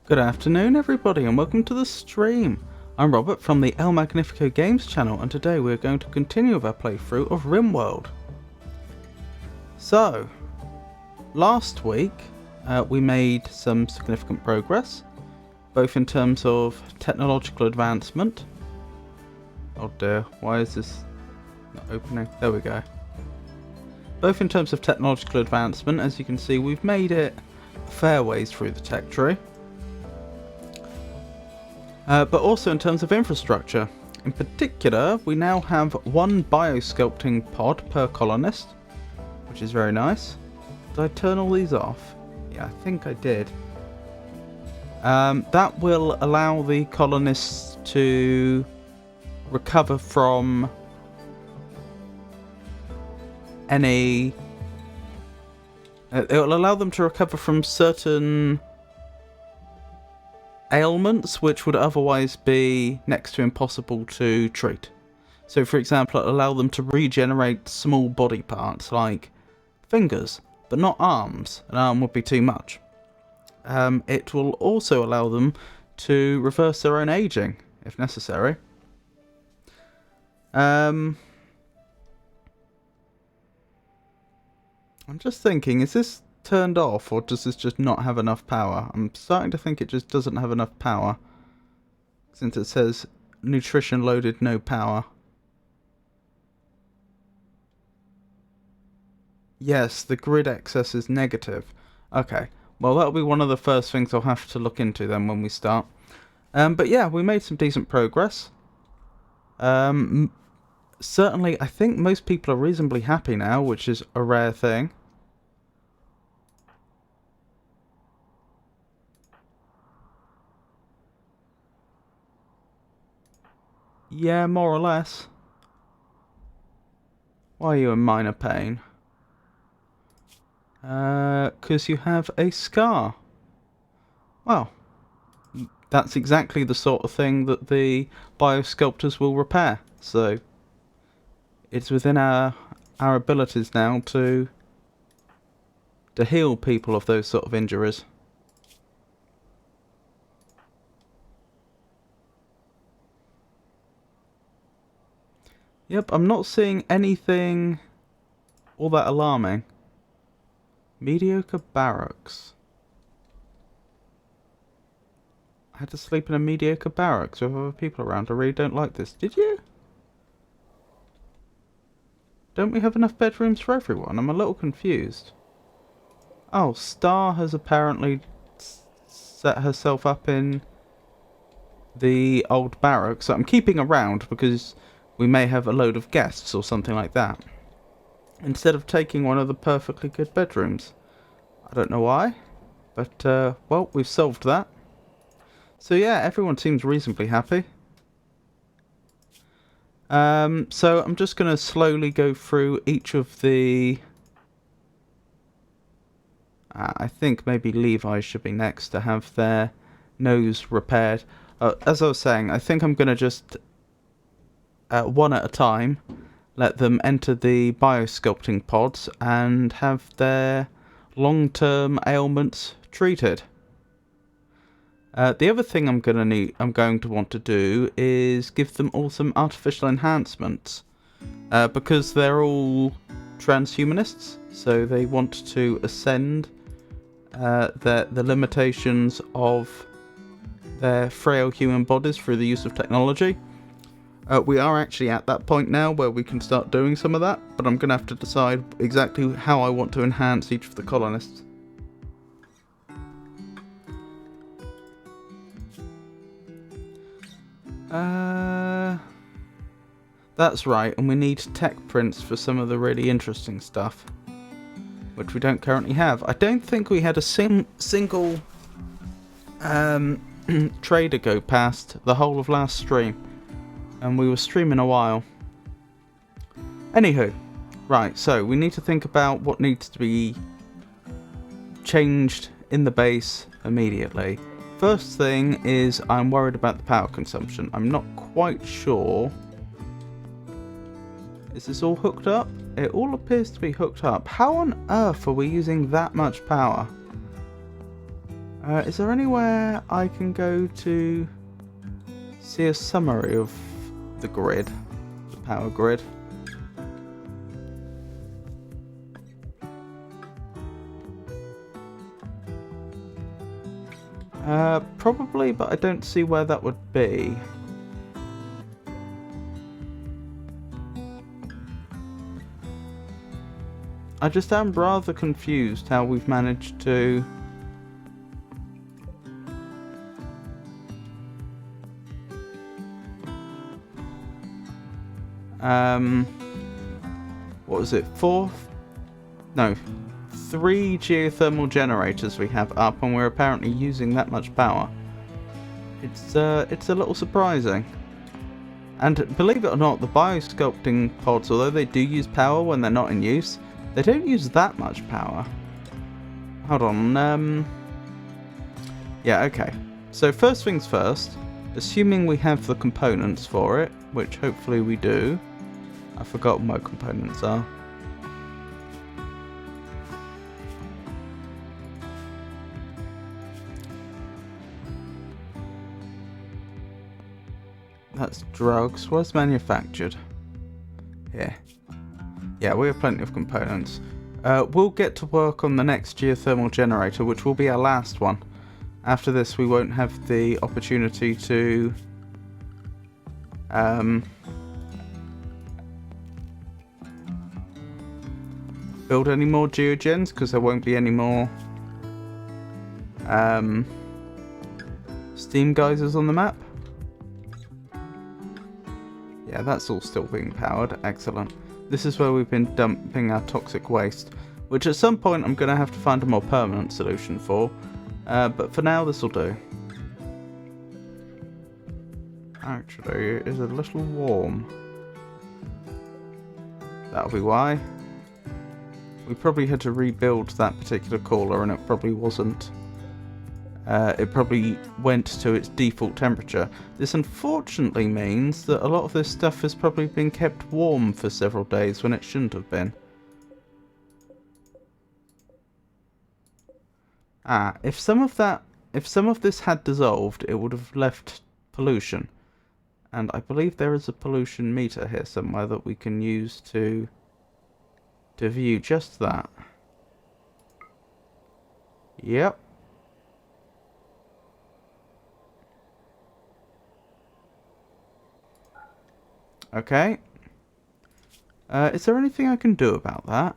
Good afternoon everybody and welcome to the stream. I'm Robert from the El Magnifico Games channel and today we're going to continue with our playthrough of RimWorld. So, last week we made some significant progress, both in terms of technological advancement. Oh dear, why is this not opening? There we go. Both in terms of technological advancement, as you can see we've made it a fair ways through the tech tree. But also in terms of infrastructure. In particular, we now have one biosculpting pod per colonist, which is very nice. Did I turn all these off? Yeah, I think I did. That will allow the colonists to recover from any... it will allow them to recover from certain ailments which would otherwise be next to impossible to treat. So for example, it'll allow them to regenerate small body parts like fingers, but not arms. An arm would be too much. It will also allow them to reverse their own aging if necessary. I'm just thinking, is this turned off or does this just not have enough power? I'm starting to think it just doesn't have enough power, since it says nutrition loaded, no power. Yes, the grid excess is negative. Okay, well that'll be one of the first things I'll have to look into then when we start. But yeah, we made some decent progress. Certainly I think most people are reasonably happy now, which is a rare thing. Yeah, more or less. Why are you in minor pain? 'Cause you have a scar. Well, that's exactly the sort of thing that the biosculptors will repair. So, it's within our abilities now to heal people of those sort of injuries. Yep, I'm not seeing anything all that alarming. Mediocre barracks. I had to sleep in a mediocre barracks with other people around. I really don't like this. Did you? Don't we have enough bedrooms for everyone? I'm a little confused. Oh, Star has apparently set herself up in the old barracks. So I'm keeping around because we may have a load of guests or something like that, instead of taking one of the perfectly good bedrooms. I don't know why, but well, we've solved that. So yeah, everyone seems reasonably happy. So I'm just going to slowly go through each of the... I think maybe Levi should be next to have their nose repaired. As I was saying, I think I'm going to just... one at a time, let them enter the biosculpting pods and have their long-term ailments treated. The other thing I'm going to want to do is give them all some artificial enhancements, because they're all transhumanists, so they want to ascend the limitations of their frail human bodies through the use of technology. We are actually at that point now where we can start doing some of that, but I'm going to have to decide exactly how I want to enhance each of the colonists. That's right, and we need tech prints for some of the really interesting stuff, which we don't currently have. I don't think we had a single trader go past the whole of last stream, and we were streaming a while. Anywho, right, so we need to think about what needs to be changed in the base immediately. First thing is I'm worried about the power consumption. I'm not quite sure. Is this all hooked up? It all appears to be hooked up. How on earth are we using that much power? Is there anywhere I can go to see a summary of the grid? The power grid? Probably, but I don't see where that would be. I just am rather confused how we've managed to what was it? 3 geothermal generators we have up, and we're apparently using that much power. It's a little surprising. And believe it or not, the biosculpting pods, although they do use power when they're not in use, they don't use that much power. Hold on, yeah, okay. So first things first, assuming we have the components for it, which hopefully we do. I've forgotten what components are. That's drugs. Where's manufactured? Here. Yeah, we have plenty of components. We'll get to work on the next geothermal generator, which will be our last one. After this, we won't have the opportunity to build any more geogens, because there won't be any more steam geysers on the map. Yeah, that's all still being powered. Excellent. This is where we've been dumping our toxic waste, which at some point I'm going to have to find a more permanent solution for. But for now, this will do. Actually, it is a little warm. That'll be why. We probably had to rebuild that particular cooler, and it probably wasn't. It probably went to its default temperature. This unfortunately means that a lot of this stuff has probably been kept warm for several days when it shouldn't have been. If some of this had dissolved, it would have left pollution. And I believe there is a pollution meter here somewhere that we can use to view just that. Yep. Okay. Is there anything I can do about that?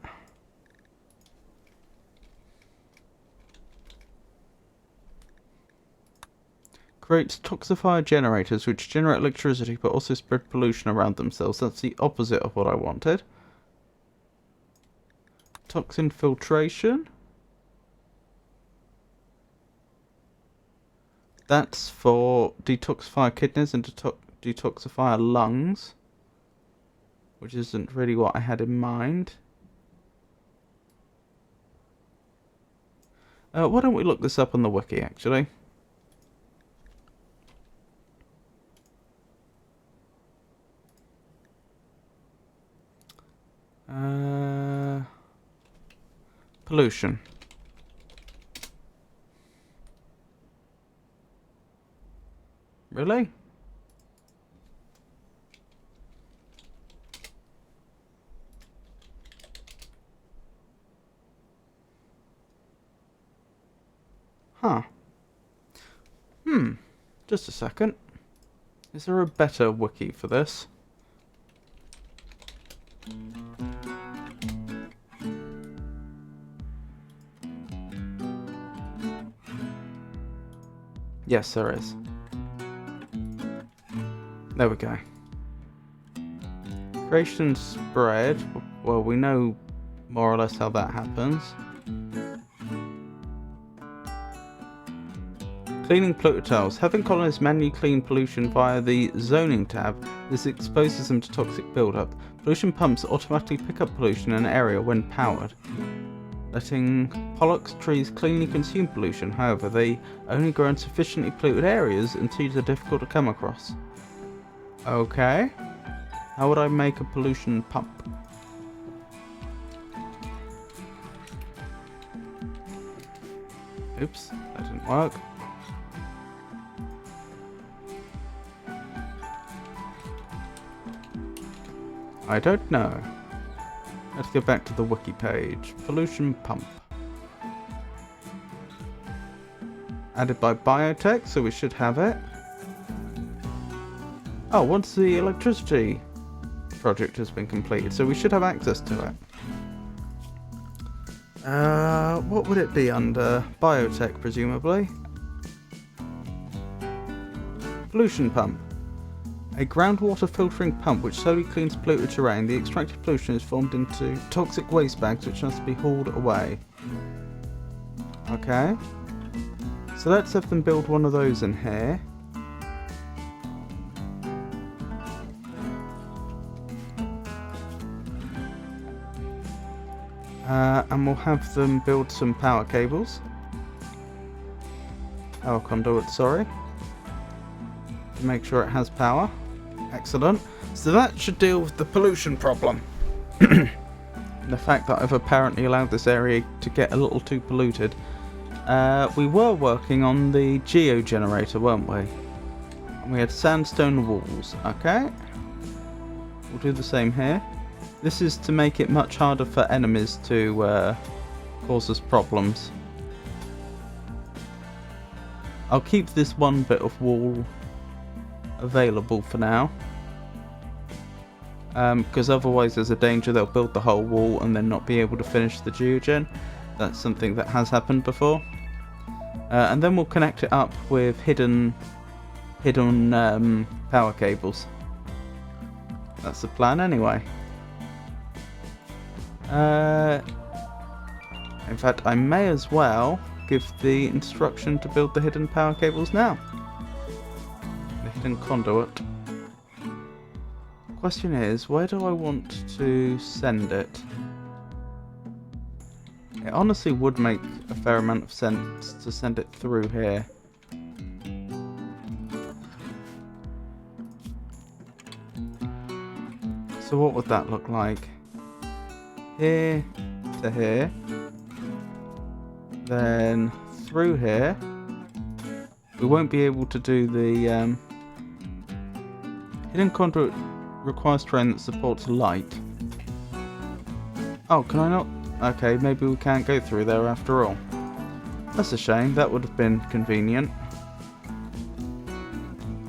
Creates toxifier generators which generate electricity but also spread pollution around themselves. That's the opposite of what I wanted. Toxin filtration. That's for detoxify kidneys and detoxify lungs, which isn't really what I had in mind. Why don't we look this up on the wiki, actually? Pollution. Really? Huh. Just a second. Is there a better wiki for this? Yes, there is. There we go. Creation spread. Well, we know more or less how that happens. Cleaning polluted tiles. Having colonists manually clean pollution via the zoning tab, this exposes them to toxic buildup. Pollution pumps automatically pick up pollution in an area when powered, letting pollux trees cleanly consume pollution. However, they only grow in sufficiently polluted areas and trees are difficult to come across. Okay. How would I make a pollution pump? Oops, that didn't work. I don't know. Let's go back to the wiki page. Pollution pump. Added by biotech, so we should have it. Oh, once the electricity project has been completed, so we should have access to it. What would it be under? Biotech, presumably. Pollution pump. A groundwater filtering pump which slowly cleans polluted terrain. The extracted pollution is formed into toxic waste bags which must be hauled away. Okay. So let's have them build one of those in here. And we'll have them build some power cables. Power conduit, sorry. To make sure it has power. Excellent. So that should deal with the pollution problem. The fact that I've apparently allowed this area to get a little too polluted. We were working on the geogenerator, weren't we? And we had sandstone walls. Okay. We'll do the same here. This is to make it much harder for enemies to cause us problems. I'll keep this one bit of wall available for now. Because otherwise there's a danger they'll build the whole wall and then not be able to finish the geogen. That's something that has happened before. And then we'll connect it up with hidden power cables. That's the plan anyway. In fact, I may as well give the instruction to build the hidden power cables now. The hidden conduit. Question is, where do I want to send it? It honestly would make a fair amount of sense to send it through here. So what would that look like? Here to here. Then through here. We won't be able to do the hidden conduit requires terrain that supports light. Oh, can I not? Okay, maybe we can't go through there after all. That's a shame, that would have been convenient.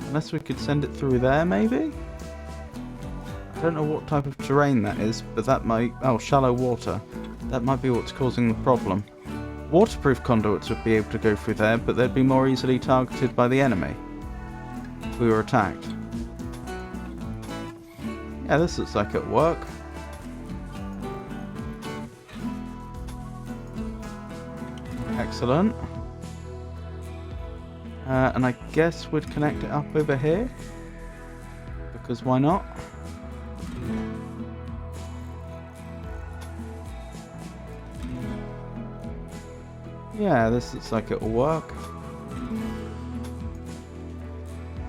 Unless we could send it through there, maybe? I don't know what type of terrain that is, but that might... Oh, shallow water. That might be what's causing the problem. Waterproof conduits would be able to go through there, but they'd be more easily targeted by the enemy if we were attacked. Yeah, this looks like it'll work. Excellent. And I guess we'd connect it up over here. Because why not? Yeah, this looks like it'll work.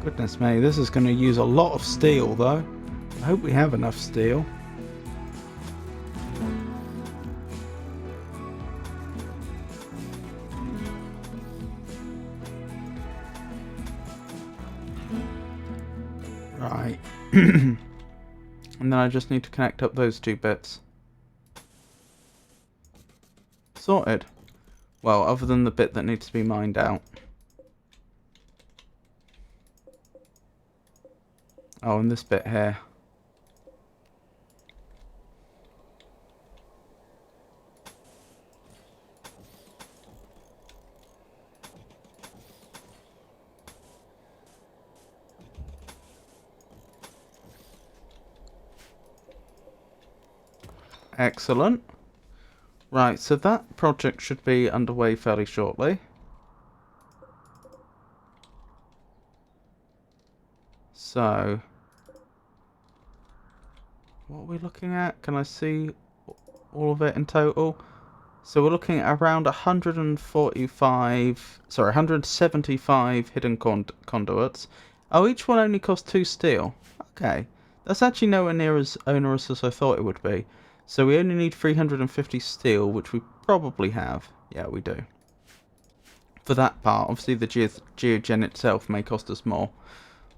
Goodness me, this is going to use a lot of steel though. I hope we have enough steel. Right. And then I just need to connect up those two bits. Sorted. Well, other than the bit that needs to be mined out. Oh, and this bit here. Excellent. Right, so that project should be underway fairly shortly. So, what are we looking at? Can I see all of it in total? So we're looking at around 175 hidden conduits. Oh, each one only costs 2 steel. Okay, that's actually nowhere near as onerous as I thought it would be. So we only need 350 steel, which we probably have. Yeah, we do. For that part, obviously the geogen itself may cost us more.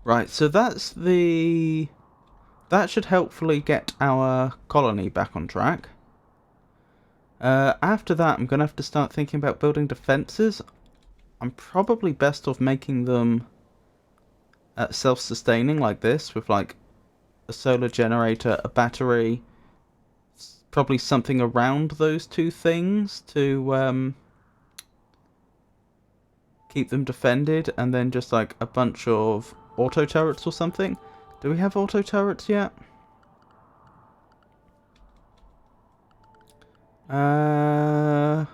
Right, so that's the... That should hopefully get our colony back on track. After that, I'm going to have to start thinking about building defences. I'm probably best off making them self-sustaining like this, with like a solar generator, a battery, probably something around those two things to keep them defended, and then just like a bunch of auto turrets or something. Do we have auto turrets yet? It'd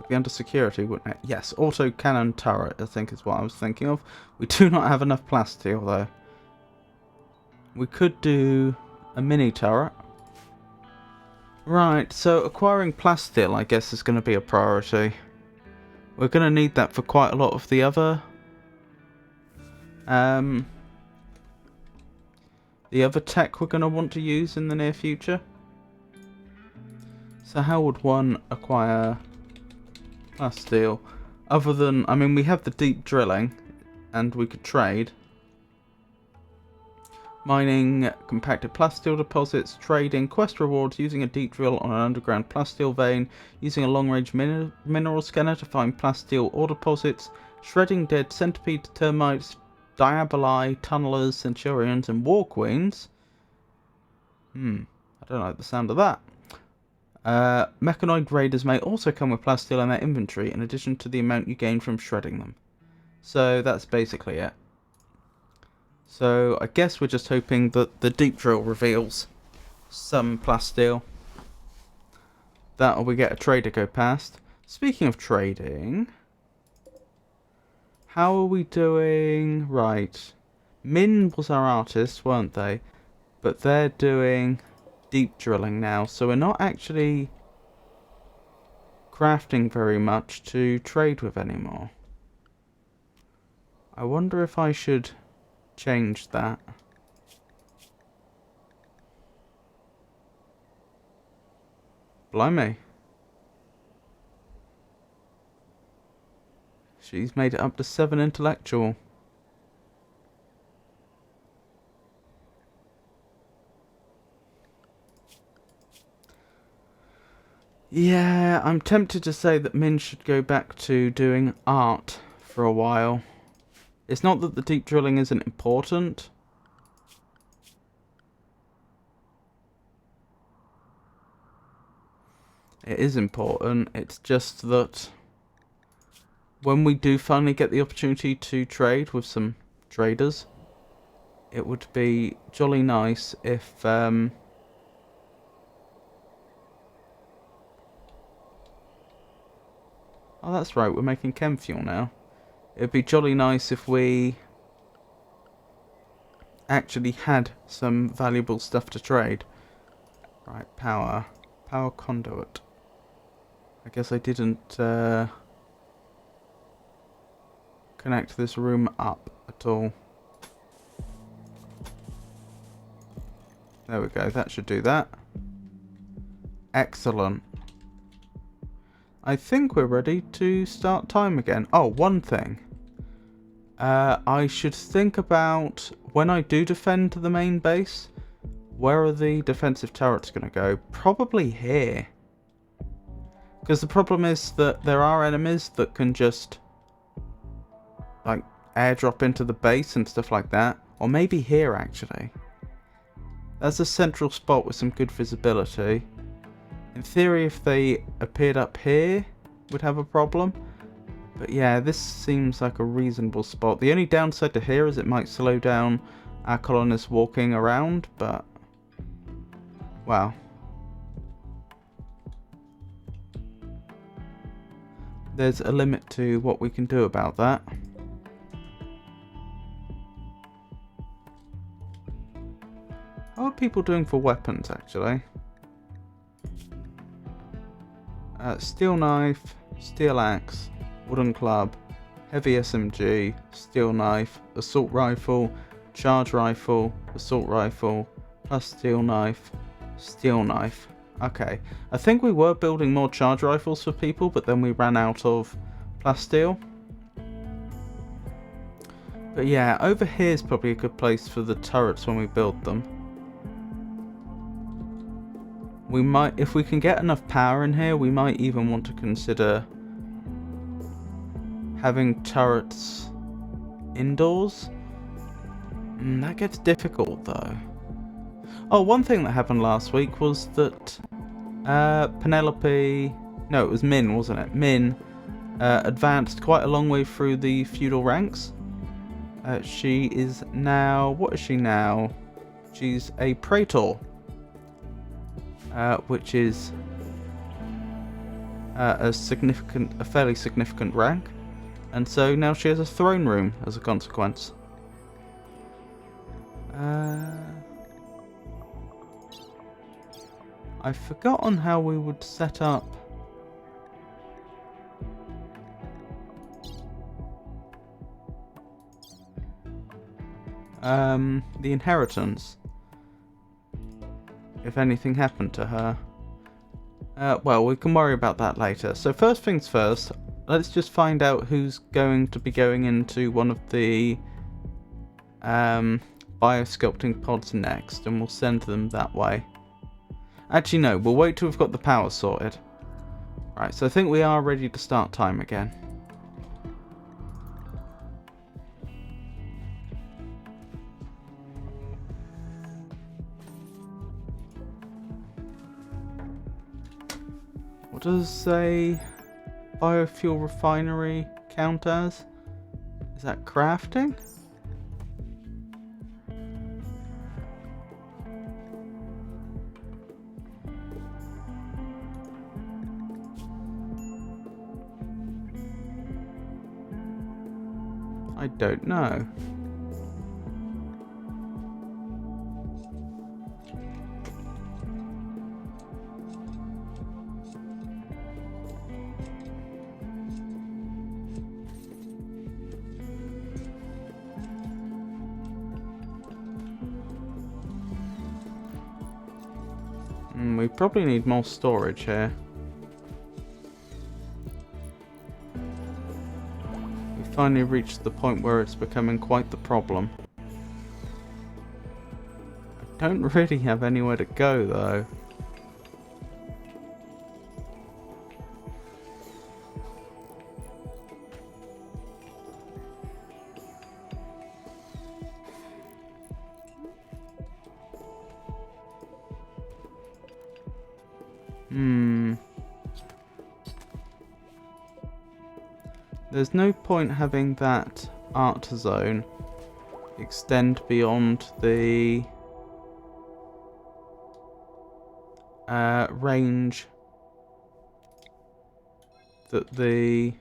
be under security, wouldn't it? Yes, auto cannon turret, I think is what I was thinking of. We do not have enough plasteel, though. We could do a mini turret. Right, so acquiring plasteel, I guess, is going to be a priority. We're going to need that for quite a lot of the other... the other tech we're going to want to use in the near future. So how would one acquire plasteel? Other than, I mean, we have the deep drilling, and we could trade. Mining compacted plasteel deposits, trading, quest rewards, using a deep drill on an underground plasteel vein, using a long-range mineral scanner to find plasteel ore deposits, shredding dead centipede termites, diaboli, tunnelers, centurions, and war queens. I don't like the sound of that. Mechanoid raiders may also come with plasteel in their inventory, in addition to the amount you gain from shredding them. So that's basically it. So I guess we're just hoping that the deep drill reveals some plasteel. That or we get a trader go past. Speaking of trading, how are we doing? Right. Min was our artist, weren't they? But they're doing deep drilling now, so we're not actually crafting very much to trade with anymore. I wonder if I should change that. Blimey. She's made it up to 7 intellectual. Yeah, I'm tempted to say that Min should go back to doing art for a while. It's not that the deep drilling isn't important. It is important. It's just that when we do finally get the opportunity to trade with some traders, it would be jolly nice if oh, that's right, we're making chem fuel now. It'd be jolly nice if we actually had some valuable stuff to trade. Right, power conduit. I guess I didn't connect this room up at all. There we go, that should do that. Excellent. I think we're ready to start time again. Oh, one thing. I should think about, when I do defend the main base, where are the defensive turrets going to go? Probably here. Because the problem is that there are enemies that can just, like, airdrop into the base and stuff like that. Or maybe here, actually. That's a central spot with some good visibility. In theory, if they appeared up here, we'd have a problem. But yeah, this seems like a reasonable spot. The only downside to here is it might slow down our colonists walking around, but Wow. There's a limit to what we can do about that. How are people doing for weapons, actually? Steel knife, steel axe, wooden club, heavy SMG, steel knife, assault rifle, charge rifle, assault rifle, plus steel knife, steel knife. Okay, I think we were building more charge rifles for people, but then we ran out of plasteel. But yeah, over here is probably a good place for the turrets when we build them. We might, if we can get enough power in here, we might even want to consider having turrets indoors. That gets difficult though. Oh, one thing that happened last week was that Penelope, no, it was Min, wasn't it? Min advanced quite a long way through the feudal ranks. She is now, what is she now? She's a praetor, which is a fairly significant rank, and so now she has a throne room as a consequence. I've forgotten how we would set up the inheritance if anything happened to her. Well, we can worry about that later. So first things first, let's just find out who's going to be going into one of the biosculpting pods next, and we'll send them that way. Actually, no, we'll wait till we've got the power sorted. Right, so I think we are ready to start time again. What does a biofuel refinery count as? Is that crafting? I don't know. We probably need more storage here. We finally reached the point where it's becoming quite the problem. I don't really have anywhere to go though. There's no point having that art zone extend beyond the range that the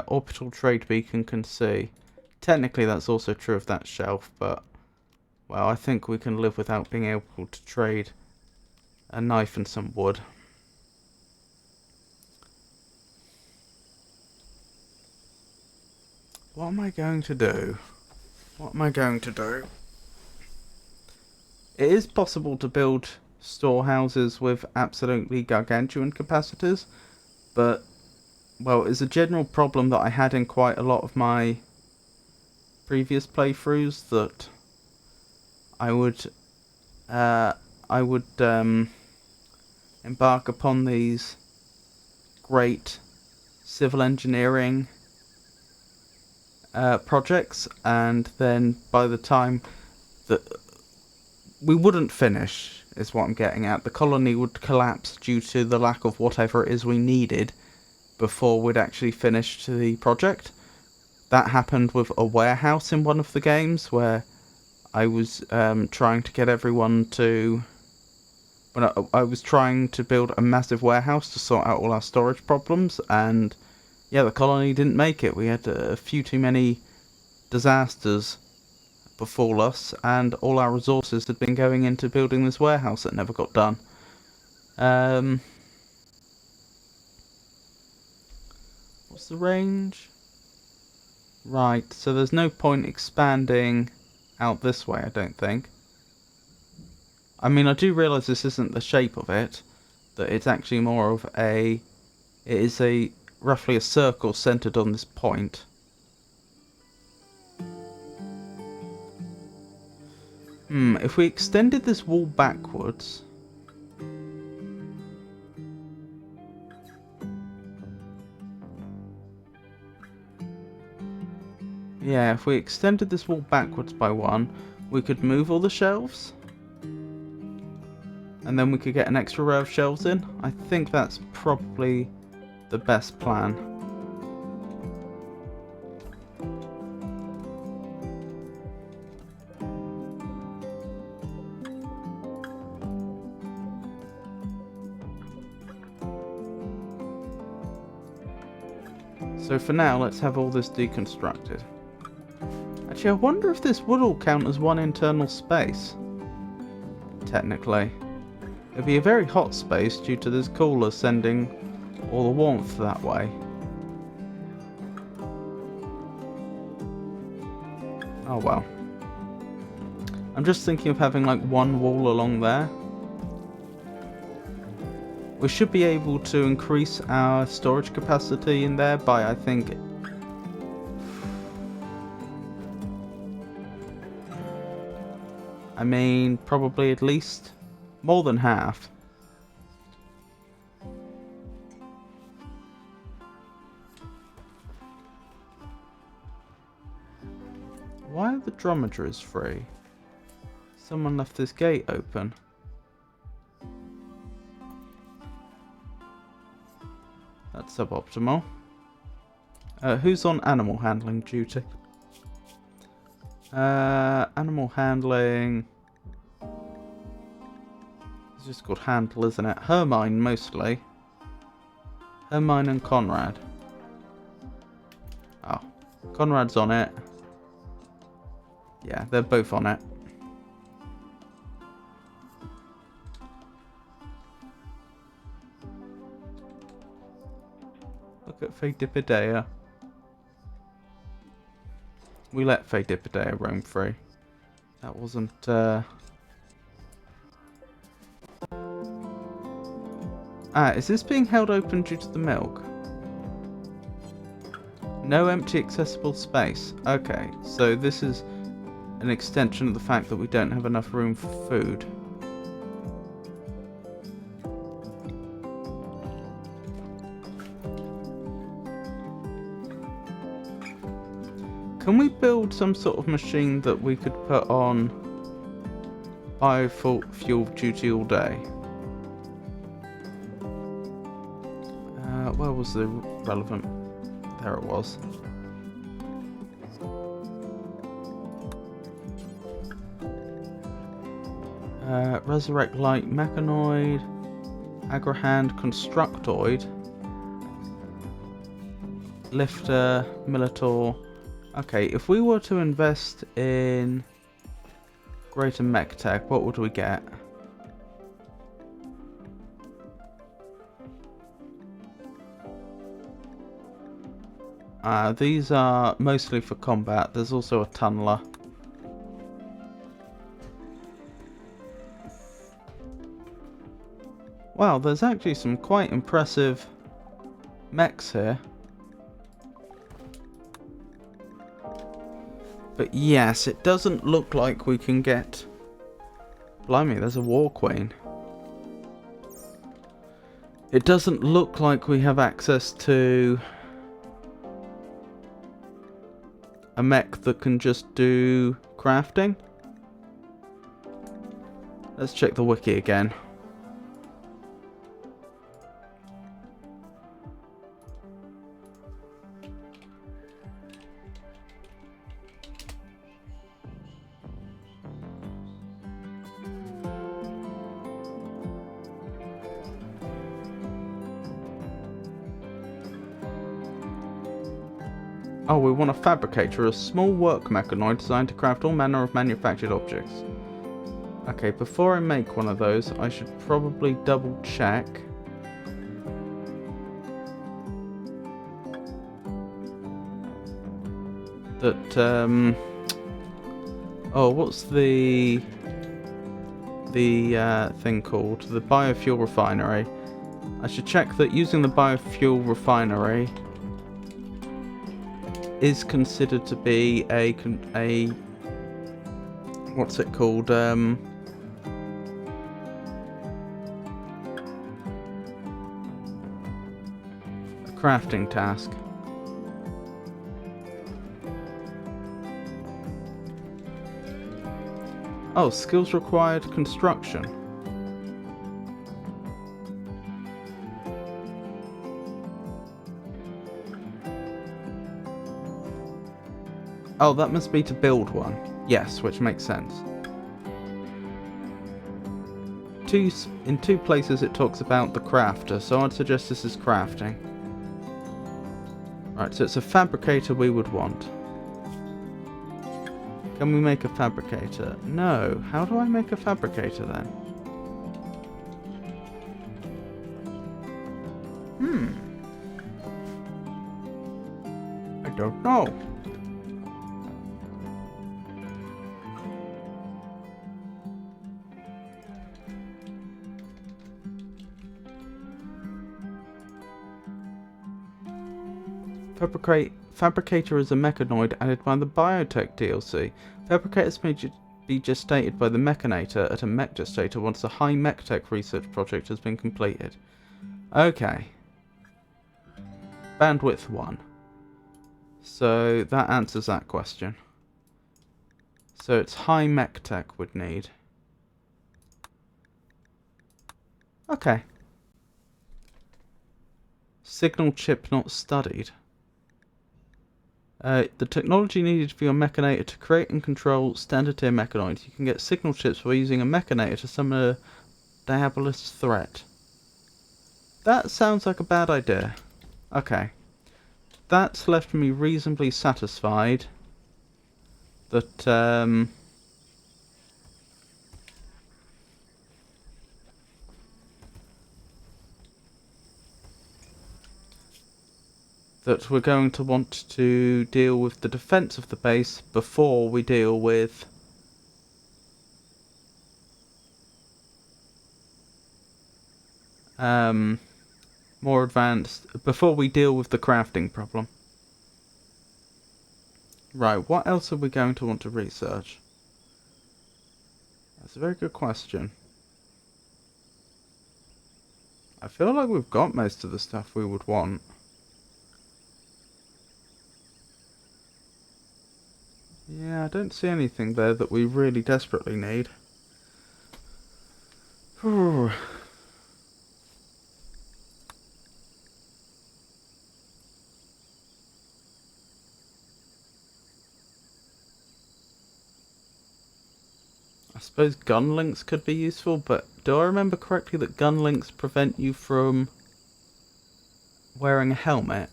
orbital trade beacon can see. Technically that's also true of that shelf, but well, I think we can live without being able to trade a knife and some wood. What am I going to do? What am I going to do? It is possible to build storehouses with absolutely gargantuan capacitors, but, well, it's a general problem that I had in quite a lot of my previous playthroughs, that I would embark upon these great civil engineering projects, and then by the time that we wouldn't finish, is what I'm getting at. The colony would collapse due to the lack of whatever it is we needed before we'd actually finished the project. That happened with a warehouse in one of the games where I was trying to get everyone to... When I was trying to build a massive warehouse to sort out all our storage problems, and yeah, the colony didn't make it. We had a few too many disasters befall us, and all our resources had been going into building this warehouse that never got done. What's the range? Right, so there's no point expanding out this way, I don't think. I mean, I do realise this isn't the shape of it, that it's actually more of a... It is a roughly a circle centred on this point. If we extended this wall backwards... Yeah, if we extended this wall backwards by one, we could move all the shelves. And then we could get an extra row of shelves in. I think that's probably the best plan. So for now, let's have all this deconstructed. Actually, I wonder if this would all count as one internal space. Technically. It'd be a very hot space due to this cooler sending all the warmth that way. Oh well. I'm just thinking of having like one wall along there. We should be able to increase our storage capacity in there by, I think... I mean, probably at least more than half. Why are the dromedaries free? Someone left this gate open. That's suboptimal. Who's on animal handling duty? Animal handling... It's just called Handle, isn't it? Hermine, mostly. Hermine and Conrad. Oh. Conrad's on it. Yeah, they're both on it. Look at Fadipidea. We let Fadipidea roam free. That wasn't, is this being held open due to the milk? No empty accessible space. Okay, so this is an extension of the fact that we don't have enough room for food. Can we build some sort of machine that we could put on biofuel duty all day? Where was the relevant? There it was. Resurrect Light Mechanoid, Agrahand Constructoid, Lifter, Militor. Okay, if we were to invest in Greater Mech Tech, what would we get? These are mostly for combat. There's also a tunneler. Wow, there's actually some quite impressive mechs here. But yes, it doesn't look like we can get... Blimey, there's a War Queen. It doesn't look like we have access to a mech that can just do crafting. Let's check the wiki again. Oh, we want a fabricator, a small work mechanoid designed to craft all manner of manufactured objects. Okay, before I make one of those, I should probably double check that, oh, what's the thing called? The biofuel refinery. I should check that using the biofuel refinery is considered to be a what's it called? A crafting task. Oh, skills required construction. Oh, that must be to build one. Yes, which makes sense. In two places it talks about the crafter, so I'd suggest this is crafting. Right, so it's a fabricator we would want. Can we make a fabricator? No. How do I make a fabricator then? I don't know. Fabricator is a mechanoid added by the Biotech DLC. Fabricators may be gestated by the Mechanator at a mech gestator once a high mech tech research project has been completed. Okay. Bandwidth 1. So that answers that question. So it's high mech tech would need. Okay. Signal chip not studied. The technology needed for your mechanator to create and control standard tier mechanoids. You can get signal chips by using a mechanator to summon a diabolist threat. That sounds like a bad idea. Okay. That's left me reasonably satisfied that, that we're going to want to deal with the defense of the base before we deal with more advanced, before we deal with the crafting problem. Right, what else are we going to want to research? That's a very good question. I feel like we've got most of the stuff we would want. Yeah, I don't see anything there that we really desperately need. I suppose gun links could be useful, but do I remember correctly that gun links prevent you from wearing a helmet?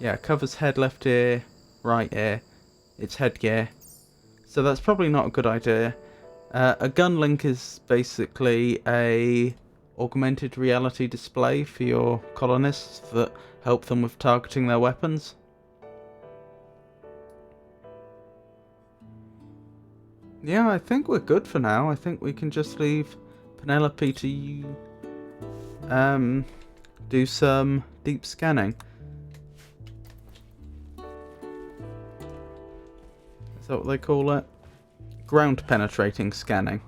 Yeah, covers head, left ear, right ear. It's headgear. So that's probably not a good idea. A gun link is basically a augmented reality display for your colonists that help them with targeting their weapons. Yeah, I think we're good for now. I think we can just leave Penelope to do some deep scanning. Is that what they call it? Ground penetrating scanning.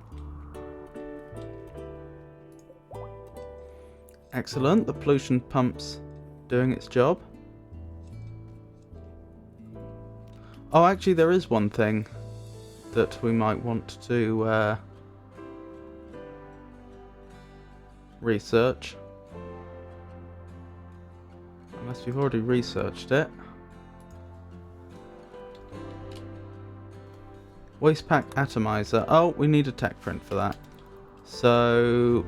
Excellent, the pollution pump's doing its job. Oh, actually there is one thing that we might want to research. Unless you've already researched it. Waste pack atomizer. Oh, we need a tech print for that. So,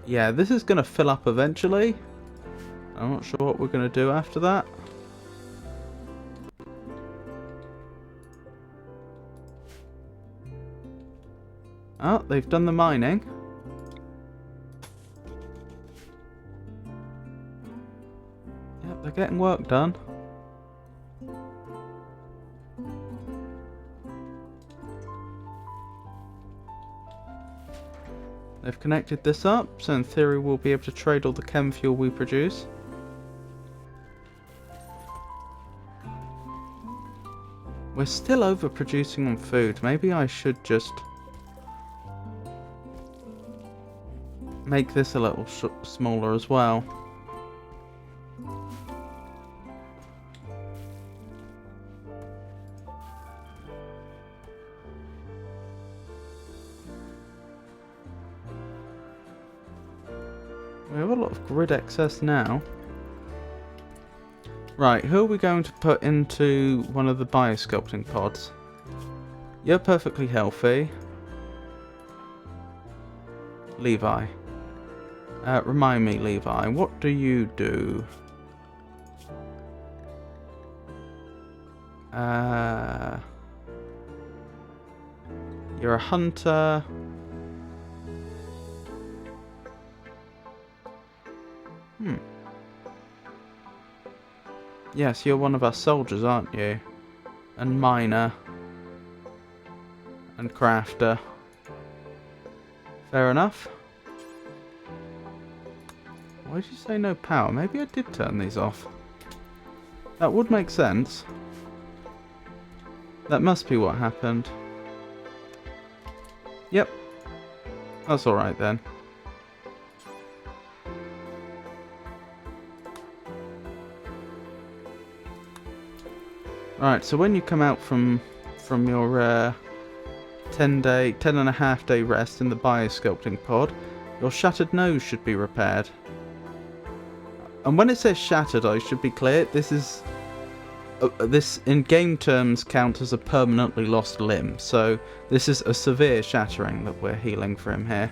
yeah, this is going to fill up eventually. I'm not sure what we're going to do after that. Oh, they've done the mining. Yep, they're getting work done. They've connected this up, so in theory we'll be able to trade all the chem fuel we produce. We're still overproducing on food. Maybe I should just make this a little smaller as well. We have a lot of grid excess now. Right, who are we going to put into one of the biosculpting pods? You're perfectly healthy. Levi. Remind me, Levi, what do you do? You're a hunter. Yes, you're one of our soldiers, aren't you? And miner. And crafter. Fair enough. Why did you say no power? Maybe I did turn these off. That would make sense. That must be what happened. Yep. That's alright then. Alright, so when you come out from your 10.5 day rest in the biosculpting pod, your shattered nose should be repaired. And when it says shattered, I should be clear, this is this in game terms counts as a permanently lost limb. So this is a severe shattering that we're healing for him here.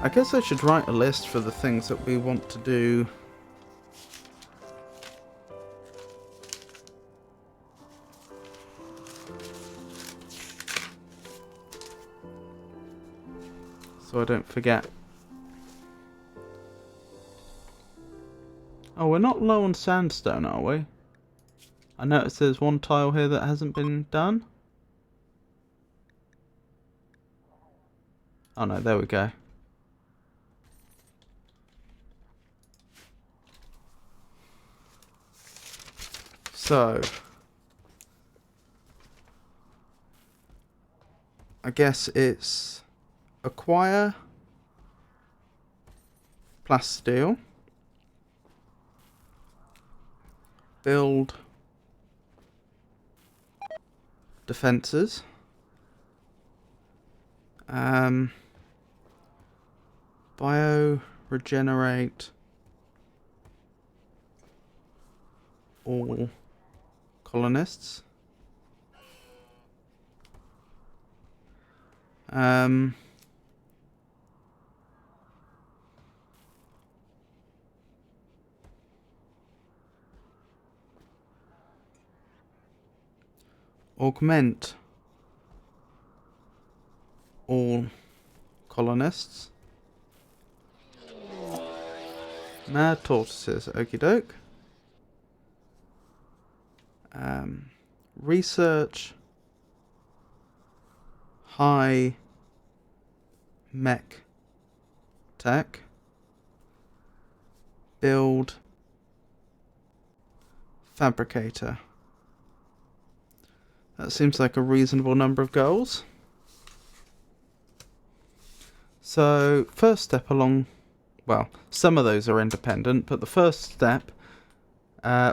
I guess I should write a list for the things that we want to do. So I don't forget. Oh, we're not low on sandstone, are we? I noticed there's one tile here that hasn't been done. Oh no, there we go. So, I guess it's acquire plasteel, build defences, bio regenerate all colonists. Augment all colonists. Mad tortoises, okie doke. Research high mech tech. Build fabricator. That seems like a reasonable number of goals. So, first step along, well, some of those are independent, but the first step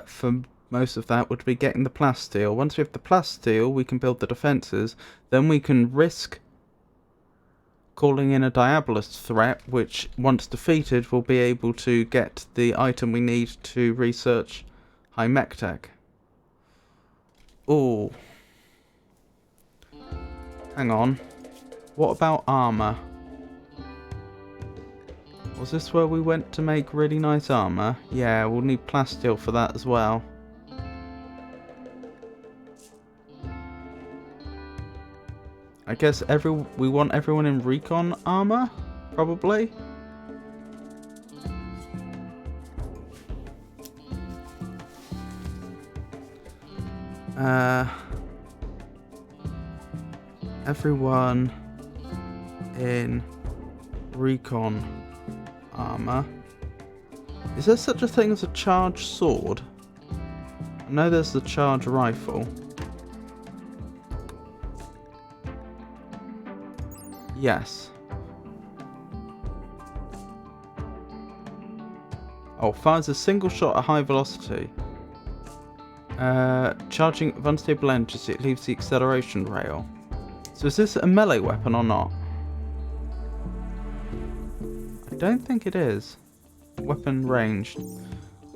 for most of that would be getting the plasteel. Once we have the plasteel, we can build the defences. Then we can risk calling in a Diabolist threat, which, once defeated, will be able to get the item we need to research high mech tech. Ooh. Hang on. What about armor? Was this where we went to make really nice armor? Yeah, we'll need plasteel for that as well. I guess we want everyone in recon armor, probably. Everyone in recon armor. Is there such a thing as a charged sword? I know there's the charged rifle. Yes. Oh, fires a single shot at high velocity. Charging of unstable engines, it leaves the acceleration rail. So is this a melee weapon or not? I don't think it is. Weapon ranged.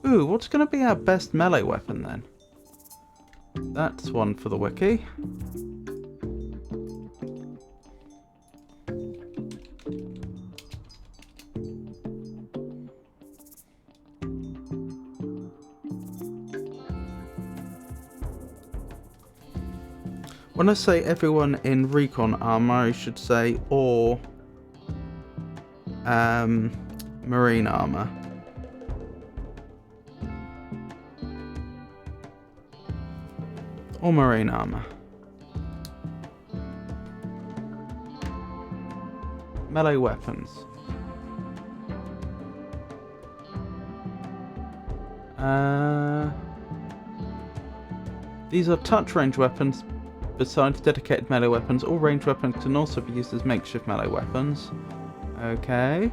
Ooh, what's going to be our best melee weapon then? That's one for the wiki. When I say everyone in recon armor, I should say or marine armor. Or marine armor. Melee weapons. These are touch range weapons. Besides dedicated melee weapons, all ranged weapons can also be used as makeshift melee weapons. Okay.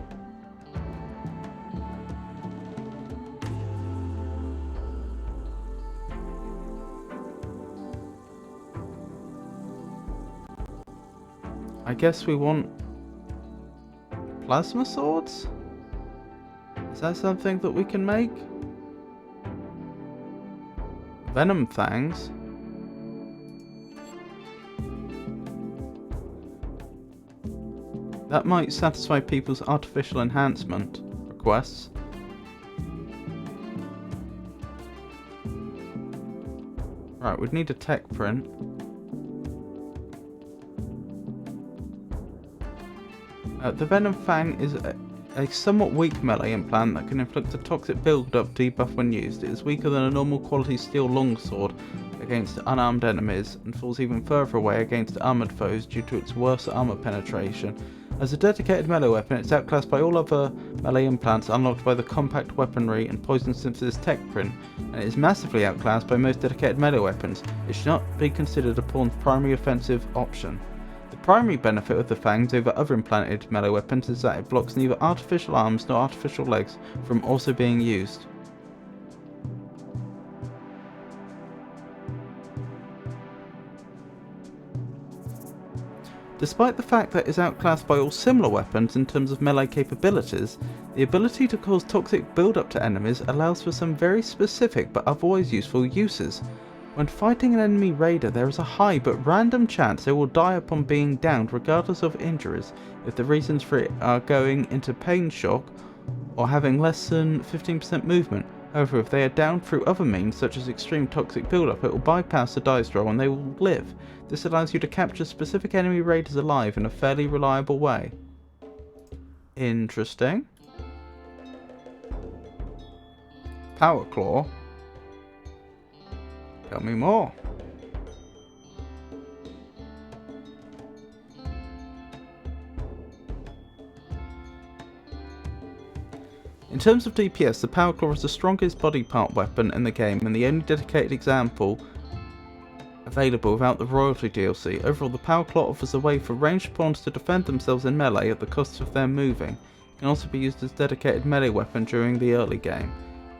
I guess we want plasma swords? Is that something that we can make? Venom fangs? That might satisfy people's artificial enhancement requests. Right, we'd need a tech print. The Venom Fang is a somewhat weak melee implant that can inflict a toxic build-up debuff when used. It is weaker than a normal quality steel longsword against unarmed enemies, and falls even further away against armoured foes due to its worse armour penetration. As a dedicated melee weapon, it's outclassed by all other melee implants unlocked by the compact weaponry and poison synthesis tech print, and it is massively outclassed by most dedicated melee weapons. It should not be considered a pawn's primary offensive option. The primary benefit of the fangs over other implanted melee weapons is that it blocks neither artificial arms nor artificial legs from also being used. Despite the fact that it is outclassed by all similar weapons in terms of melee capabilities, the ability to cause toxic build-up to enemies allows for some very specific but otherwise useful uses. When fighting an enemy raider, there is a high but random chance they will die upon being downed regardless of injuries, if the reasons for it are going into pain shock or having less than 15% movement. However, if they are downed through other means such as extreme toxic build-up, it will bypass the dice roll and they will live. This allows you to capture specific enemy raiders alive in a fairly reliable way. Interesting. Power Claw. Tell me more. In terms of DPS, the Power Claw is the strongest body part weapon in the game and the only dedicated example available without the royalty DLC. Overall, the Power Claw offers a way for ranged pawns to defend themselves in melee at the cost of their moving. It can also be used as a dedicated melee weapon during the early game.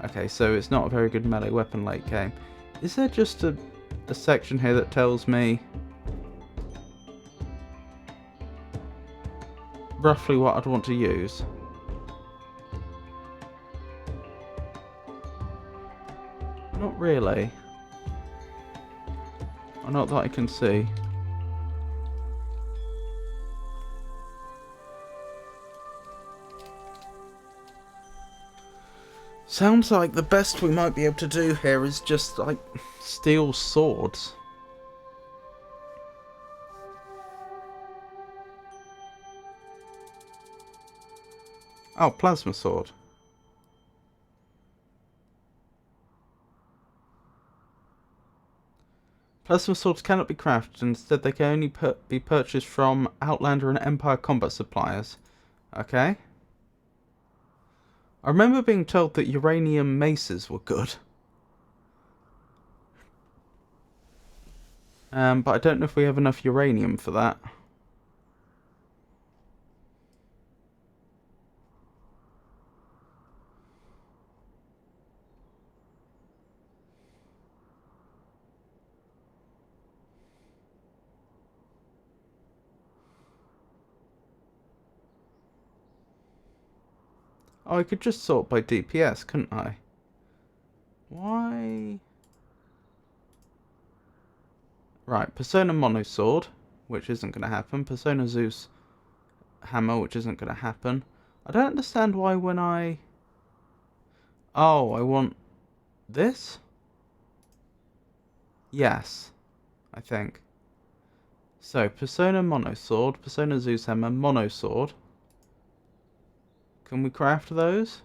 Okay, so it's not a very good melee weapon late game. Is there just a section here that tells me roughly what I'd want to use? Not really. Or not that I can see. Sounds like the best we might be able to do here is just, like, steel swords. Oh, plasma sword. Plasma swords cannot be crafted, instead they can only be purchased from Outlander and Empire combat suppliers. Okay. I remember being told that uranium maces were good. But I don't know if we have enough uranium for that. Oh, I could just sort by DPS, couldn't I? Why? Right, Persona Mono Sword, which isn't going to happen. Persona Zeus Hammer, which isn't going to happen. I don't understand why when I... Oh, I want this? Yes, I think. So, Persona Mono Sword, Persona Zeus Hammer, Mono Sword. Can we craft those?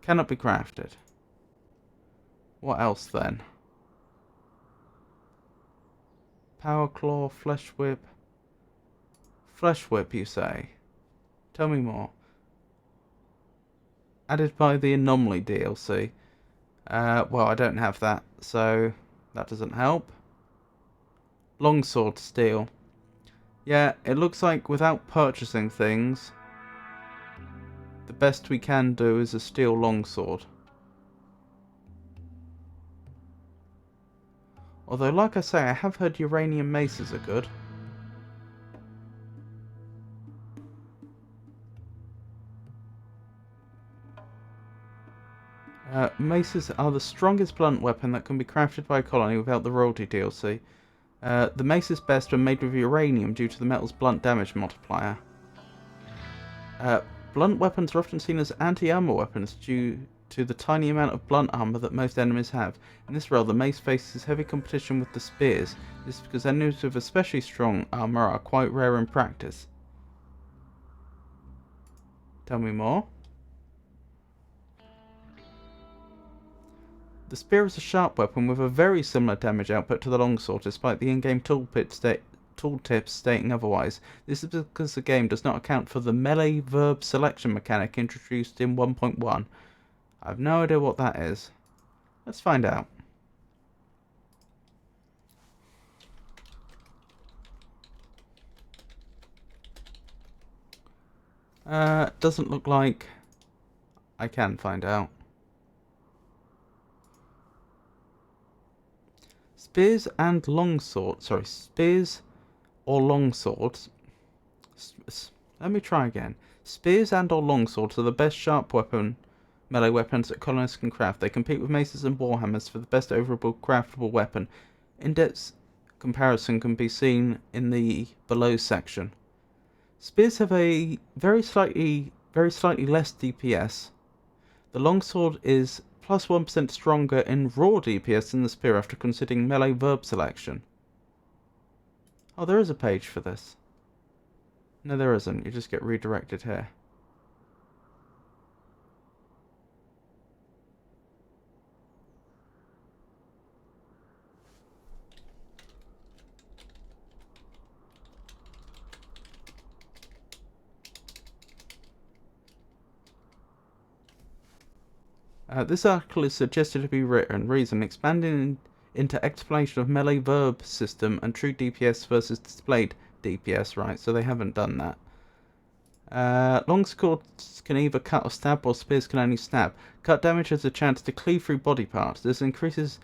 Cannot be crafted. What else then? Power Claw, Flesh Whip. Flesh Whip, you say? Tell me more. Added by the Anomaly DLC. Well, I don't have that, so that doesn't help. Longsword Steel. Yeah, it looks like without purchasing things, the best we can do is a steel longsword. Although, like I say, I have heard uranium maces are good. Maces are the strongest blunt weapon that can be crafted by a colony without the royalty DLC. The mace is best when made with uranium due to the metal's blunt damage multiplier. Blunt weapons are often seen as anti-armor weapons due to the tiny amount of blunt armor that most enemies have. In this realm, the mace faces heavy competition with the spears. This is because enemies with especially strong armor are quite rare in practice. Tell me more. The spear is a sharp weapon with a very similar damage output to the longsword, despite the in-game tooltips stating otherwise. This is because the game does not account for the melee verb selection mechanic introduced in 1.1. I have no idea what that is. Let's find out. Doesn't look like I can find out. Spears and longswords. Sorry, spears or longswords. Let me try again. Spears and or longswords are the best sharp melee weapons that colonists can craft. They compete with maces and warhammers for the best overall craftable weapon. In-depth comparison can be seen in the below section. Spears have a very slightly less DPS. The longsword is plus 1% stronger in raw DPS than the spear after considering melee verb selection. Oh, there is a page for this. No, there isn't. You just get redirected here. This article is suggested to be written, reason, expanding into explanation of melee verb system and true DPS versus displayed DPS, right, so they haven't done that. Longswords can either cut or stab, while spears can only stab. Cut damage has a chance to cleave through body parts. This increases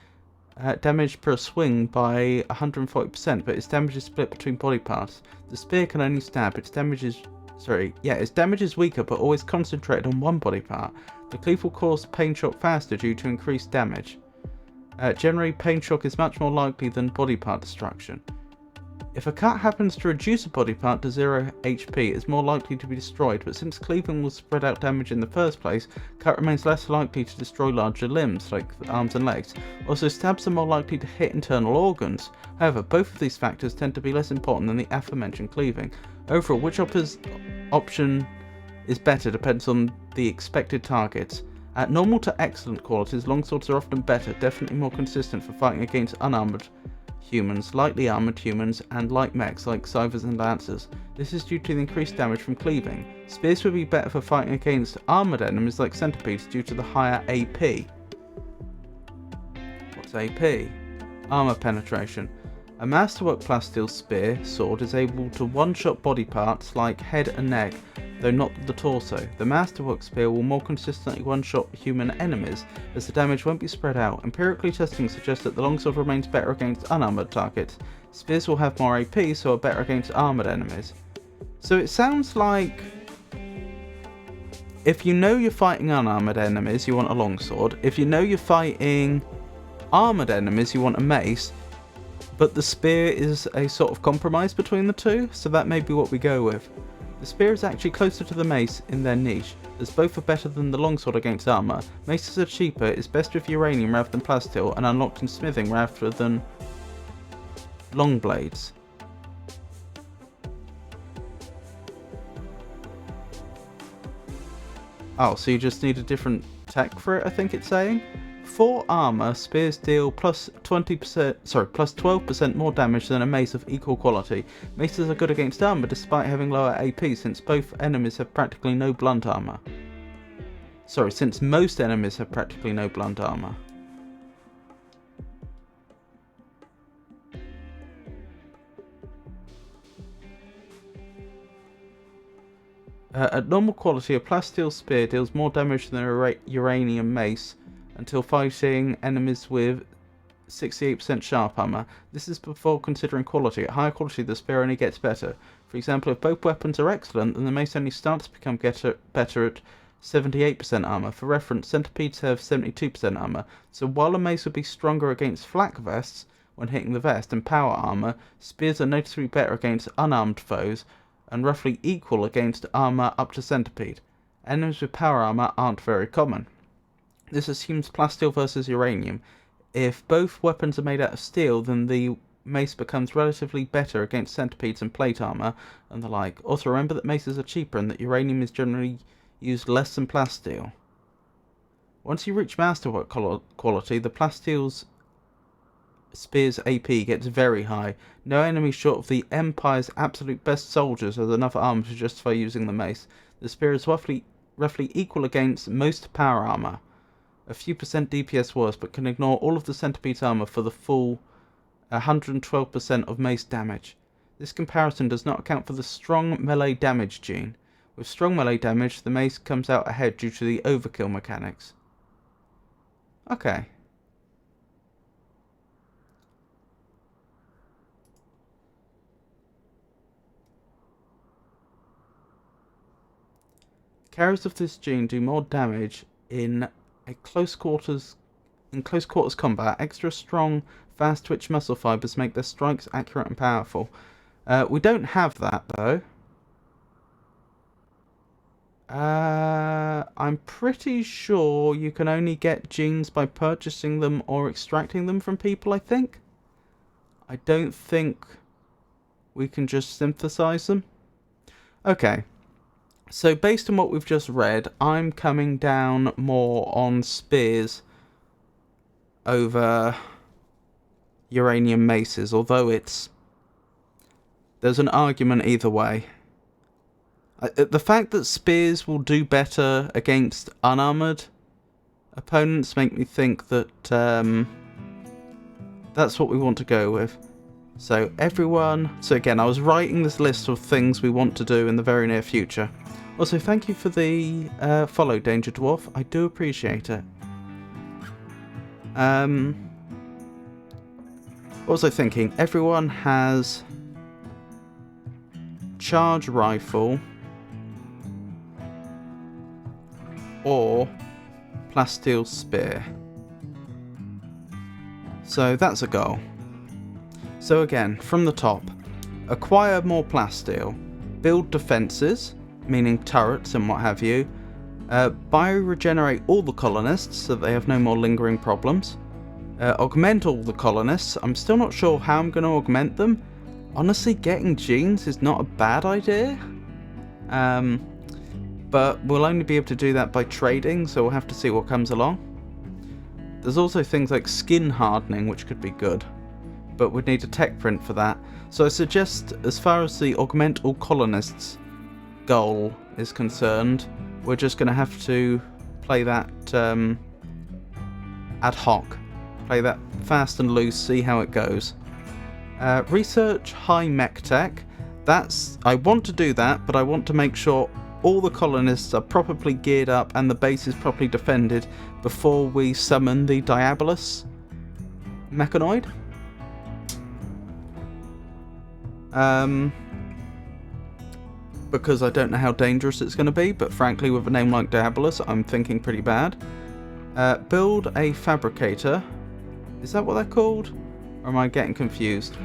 damage per swing by 140%, but its damage is split between body parts. The spear can only stab. Its damage is weaker, but always concentrated on one body part. The cleave will cause pain shock faster due to increased damage. Generally, pain shock is much more likely than body part destruction. If a cut happens to reduce a body part to 0 HP, it is more likely to be destroyed, but since cleaving will spread out damage in the first place, cut remains less likely to destroy larger limbs, like the arms and legs. Also, stabs are more likely to hit internal organs. However, both of these factors tend to be less important than the aforementioned cleaving. Overall, which option is better depends on the expected targets. At normal to excellent qualities, longswords are often better, definitely more consistent for fighting against unarmoured humans, lightly armoured humans, and light mechs like scythers and lancers. This is due to the increased damage from cleaving. Spears would be better for fighting against armoured enemies like centipedes due to the higher AP. What's AP? Armour penetration. A masterwork plasteel spear sword is able to one-shot body parts like head and neck, though not the torso. The masterwork spear will more consistently one-shot human enemies, as the damage won't be spread out. Empirically, testing suggests that the longsword remains better against unarmoured targets. Spears will have more AP, so are better against armoured enemies. So it sounds like if you know you're fighting unarmoured enemies, you want a longsword. If you know you're fighting armoured enemies, you want a mace. But the spear is a sort of compromise between the two, so that may be what we go with. The spear is actually closer to the mace in their niche, as both are better than the longsword against armour. Maces are cheaper, is best with uranium rather than plasteel, and unlocked in smithing rather than long blades. Oh, so you just need a different tech for it, I think it's saying? For armour, spears deal plus 12% more damage than a mace of equal quality. Maces are good against armour despite having lower AP, since both enemies have practically no blunt armour. Since most enemies have practically no blunt armour. At normal quality, a plasteel spear deals more damage than a uranium mace, until fighting enemies with 68% sharp armour. This is before considering quality. At higher quality, the spear only gets better. For example, if both weapons are excellent, then the mace only starts to become better at 78% armour. For reference, centipedes have 72% armour, so while a mace would be stronger against flak vests when hitting the vest and power armour, spears are noticeably better against unarmed foes, and roughly equal against armour up to centipede. Enemies with power armour aren't very common. This assumes plasteel versus uranium. If both weapons are made out of steel, then the mace becomes relatively better against centipedes and plate armour and the like. Also remember that maces are cheaper and that uranium is generally used less than plasteel. Once you reach masterwork quality, the plasteel's spear's AP gets very high. No enemy short of the Empire's absolute best soldiers has enough armour to justify using the mace. The spear is roughly equal against most power armour. A few percent DPS worse, but can ignore all of the centipede's armour for the full 112% of mace damage. This comparison does not account for the strong melee damage gene. With strong melee damage, the mace comes out ahead due to the overkill mechanics. Okay. Carriers of this gene do more damage in close quarters combat. Extra strong, fast twitch muscle fibers make their strikes accurate and powerful. We don't have that though. I'm pretty sure you can only get genes by purchasing them or extracting them from people, I think. I don't think we can just synthesize them. Okay. So based on what we've just read, I'm coming down more on spears over uranium maces, although there's an argument either way. The fact that spears will do better against unarmoured opponents make me think that that's what we want to go with. So again, I was writing this list of things we want to do in the very near future. Also, thank you for the follow, Danger Dwarf. I do appreciate it. What was I thinking? Everyone has charge rifle or plasteel spear. So that's a goal. So again, from the top, acquire more plasteel, build defences, meaning turrets and what have you, bioregenerate all the colonists so they have no more lingering problems, augment all the colonists. I'm still not sure how I'm going to augment them. Honestly, getting genes is not a bad idea, but we'll only be able to do that by trading, so we'll have to see what comes along. There's also things like skin hardening, which could be good, but we'd need a tech print for that. So I suggest, as far as the augment all colonists goal is concerned, we're just going to have to play that ad hoc. Play that fast and loose, see how it goes. Research high mech tech. I want to do that, but I want to make sure all the colonists are properly geared up and the base is properly defended before we summon the Diabolus mechanoid. Because I don't know how dangerous it's going to be, but frankly with a name like Diabolus I'm thinking pretty bad. Build a fabricator. Is that what they're called? Or am I getting confused?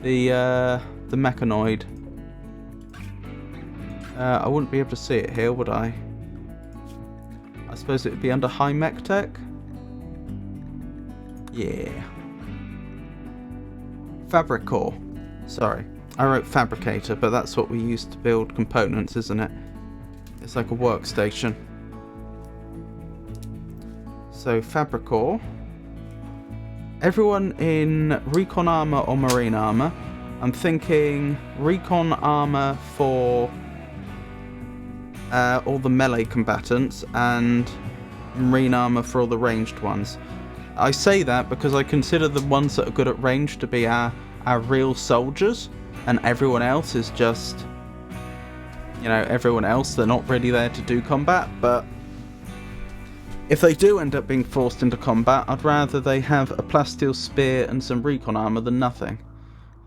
The mechanoid. I wouldn't be able to see it here, would I? I suppose it would be under high mech tech? Yeah. Fabricor. Sorry. I wrote fabricator, but that's what we use to build components, isn't it? It's like a workstation. So, Fabricor. Everyone in recon armor or marine armor. I'm thinking recon armor for all the melee combatants and marine armor for all the ranged ones. I say that because I consider the ones that are good at range to be our real soldiers, and everyone else is just, you know, everyone else. They're not really there to do combat, but if they do end up being forced into combat, I'd rather they have a plasteel spear and some recon armor than nothing.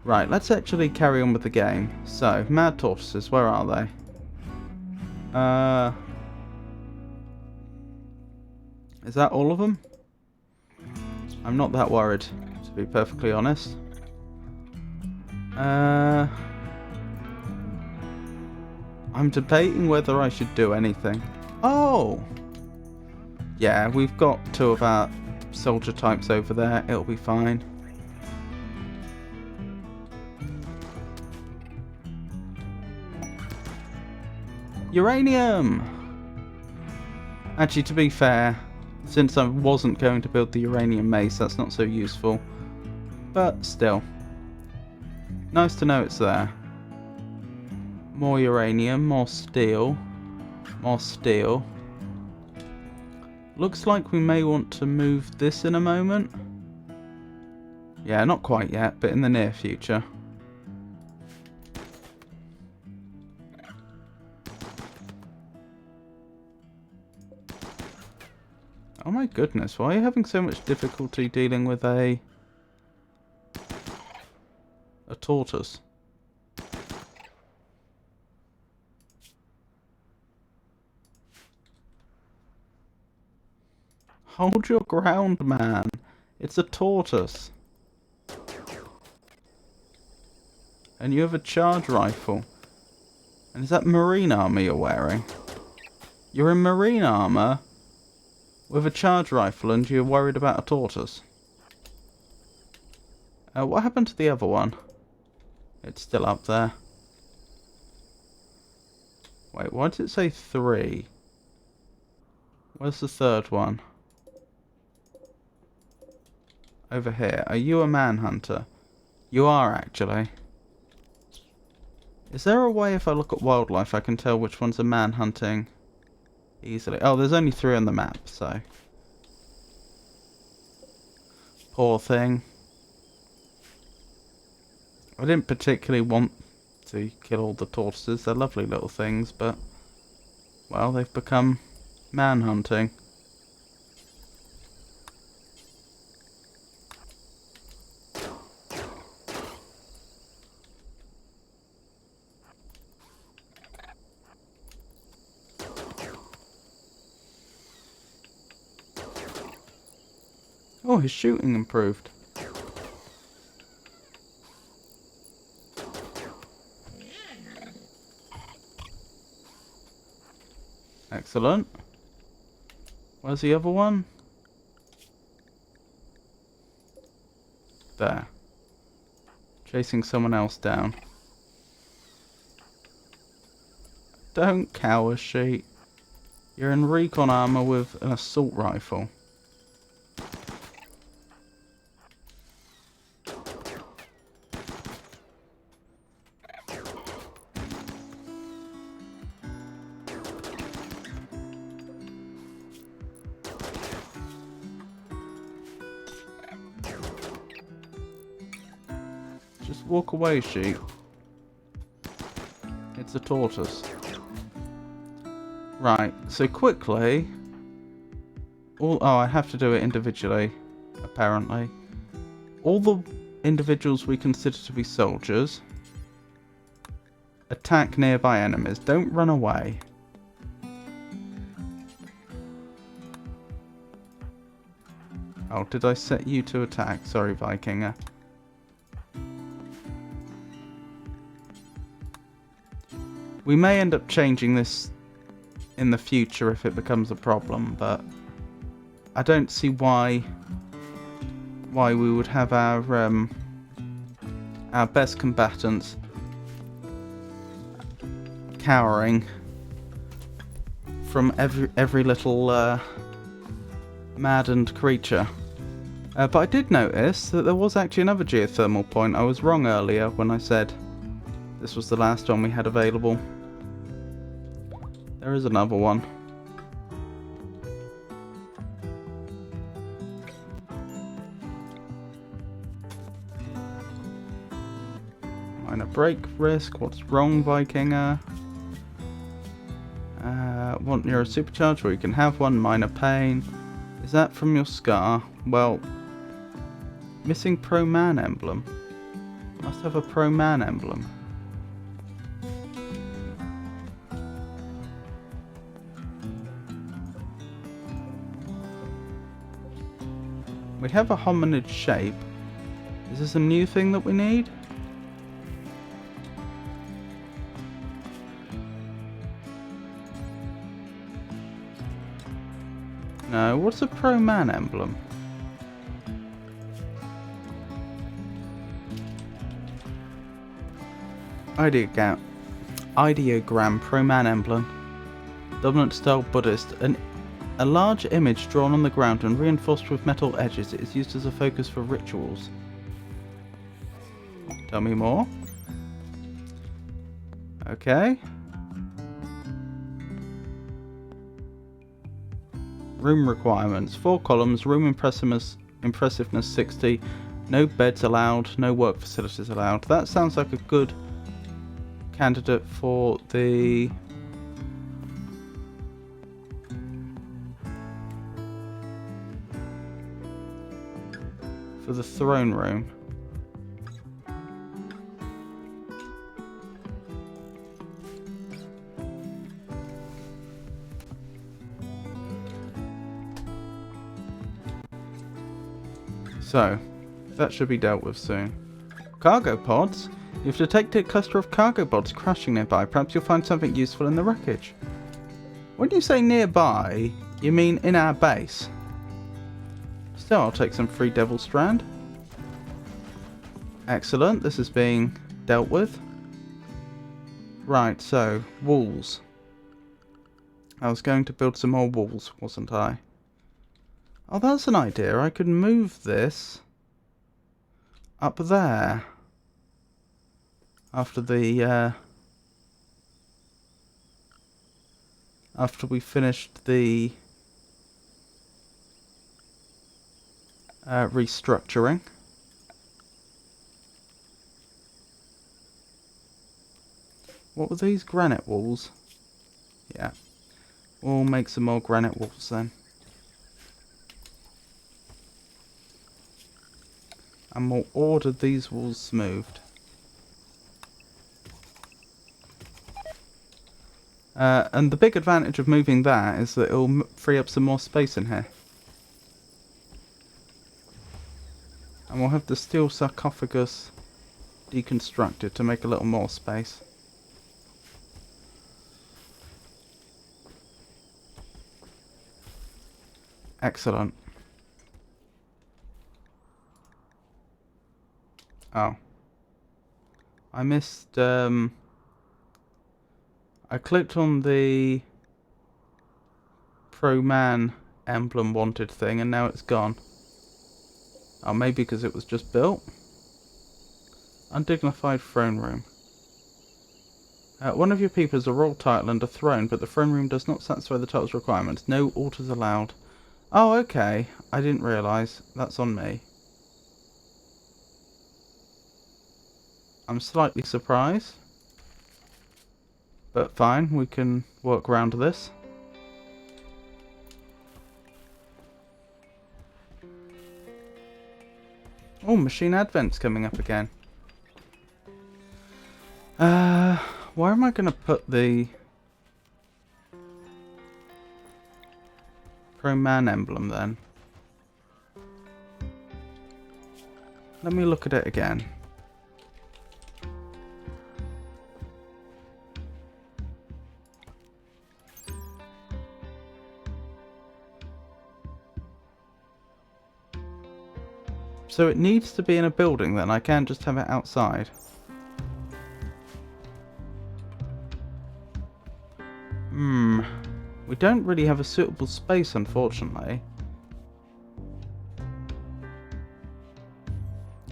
Right, let's actually carry on with the game. So, mad tortoises, where are they? Is that all of them? I'm not that worried, to be perfectly honest. I'm debating whether I should do anything. Oh! Yeah, we've got 2 of our soldier types over there. It'll be fine. Uranium! Actually, to be fair, since I wasn't going to build the uranium mace, that's not so useful. But still. Nice to know it's there. More uranium, more steel. More steel. Looks like we may want to move this in a moment. Yeah, not quite yet, but in the near future. Oh my goodness, why are you having so much difficulty dealing with a tortoise? Hold your ground, man. It's a tortoise. And you have a charge rifle. And is that marine armor you're wearing? You're in marine armor with a charge rifle and you're worried about a tortoise. What happened to the other one? It's still up there. Wait, why did it say 3? Where's the third one? Over here. Are you a manhunter? You are, actually. Is there a way if I look at wildlife I can tell which ones are manhunting easily? Oh, there's only 3 on the map, so. Poor thing. I didn't particularly want to kill all the tortoises. They're lovely little things, but, well, they've become manhunting. Oh, his shooting improved. Excellent. Where's the other one? There. Chasing someone else down. Don't cower, sheep. You're in recon armor with an assault rifle. Just walk away, sheep. It's a tortoise. Right, so quickly... oh, I have to do it individually, apparently. All the individuals we consider to be soldiers attack nearby enemies. Don't run away. Oh, did I set you to attack? Sorry, Vikinger. We may end up changing this in the future if it becomes a problem, but I don't see why we would have our best combatants cowering from every little maddened creature. But I did notice that there was actually another geothermal point. I was wrong earlier when I said this was the last one we had available. There is another one. Minor break risk. What's wrong, Vikinger? Want your supercharge, or you can have one. Minor pain. Is that from your scar? Well, missing pro man emblem. Must have a pro man emblem. We have a hominid shape. Is this a new thing that we need? No, what's a pro man emblem? Ideogram pro man emblem. Dominant style Buddhist. A large image drawn on the ground and reinforced with metal edges. It is used as a focus for rituals. Tell me more. Okay. Room requirements. 4 columns. Room impressiveness 60. No beds allowed. No work facilities allowed. That sounds like a good candidate for the... for the throne room. So, that should be dealt with soon. Cargo pods? You've detected a cluster of cargo pods crashing nearby. Perhaps you'll find something useful in the wreckage. When you say nearby, you mean in our base? Still, I'll take some free Devil Strand. Excellent, this is being dealt with. Right, so, walls. I was going to build some more walls, wasn't I? Oh, that's an idea. I could move this up there. After the, after we finished the restructuring. What were these? Granite walls? Yeah. We'll make some more granite walls then. And we'll order these walls smoothed. And the big advantage of moving that is that it'll free up some more space in here. And we'll have the steel sarcophagus deconstructed to make a little more space. Excellent. Oh. I missed, I clicked on the Pro Man emblem wanted thing and now it's gone. Oh, maybe because it was just built? Undignified throne room. One of your people has a royal title and a throne, but the throne room does not satisfy the title's requirements. No altars allowed. Oh, okay. I didn't realise. That's on me. I'm slightly surprised. But fine, we can work around this. Oh, Machine Advent's coming up again. Where am I going to put the Pro Man emblem then? Let me look at it again. So it needs to be in a building then, I can't just have it outside. We don't really have a suitable space, unfortunately.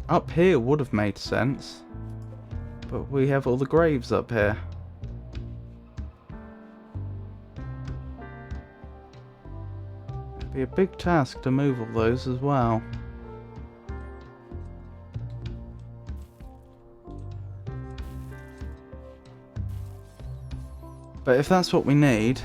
Up here would have made sense, but we have all the graves up here. It'd be a big task to move all those as well. But if that's what we need...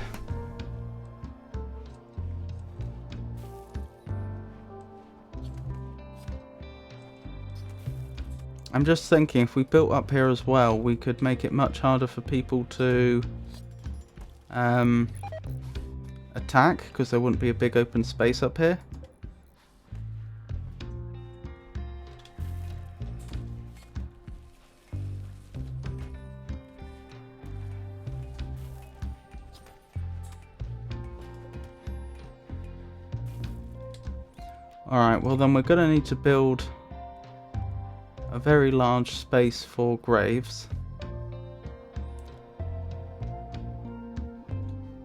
I'm just thinking if we built up here as well, we could make it much harder for people to attack, because there wouldn't be a big open space up here. Alright, well then we're going to need to build a very large space for graves.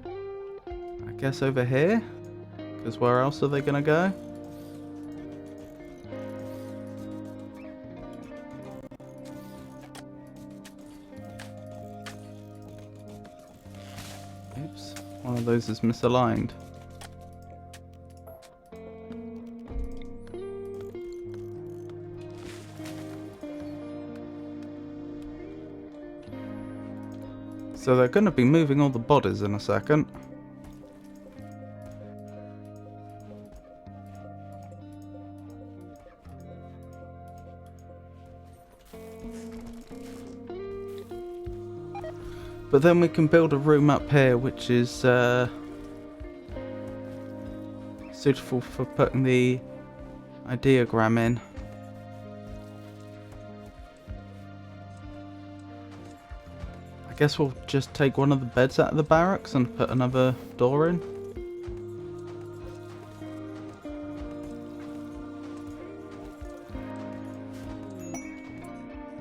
I guess over here? Because where else are they going to go? Oops, one of those is misaligned. So they're going to be moving all the bodies in a second. But then we can build a room up here which is suitable for putting the ideogram in. I guess we'll just take one of the beds out of the barracks and put another door in.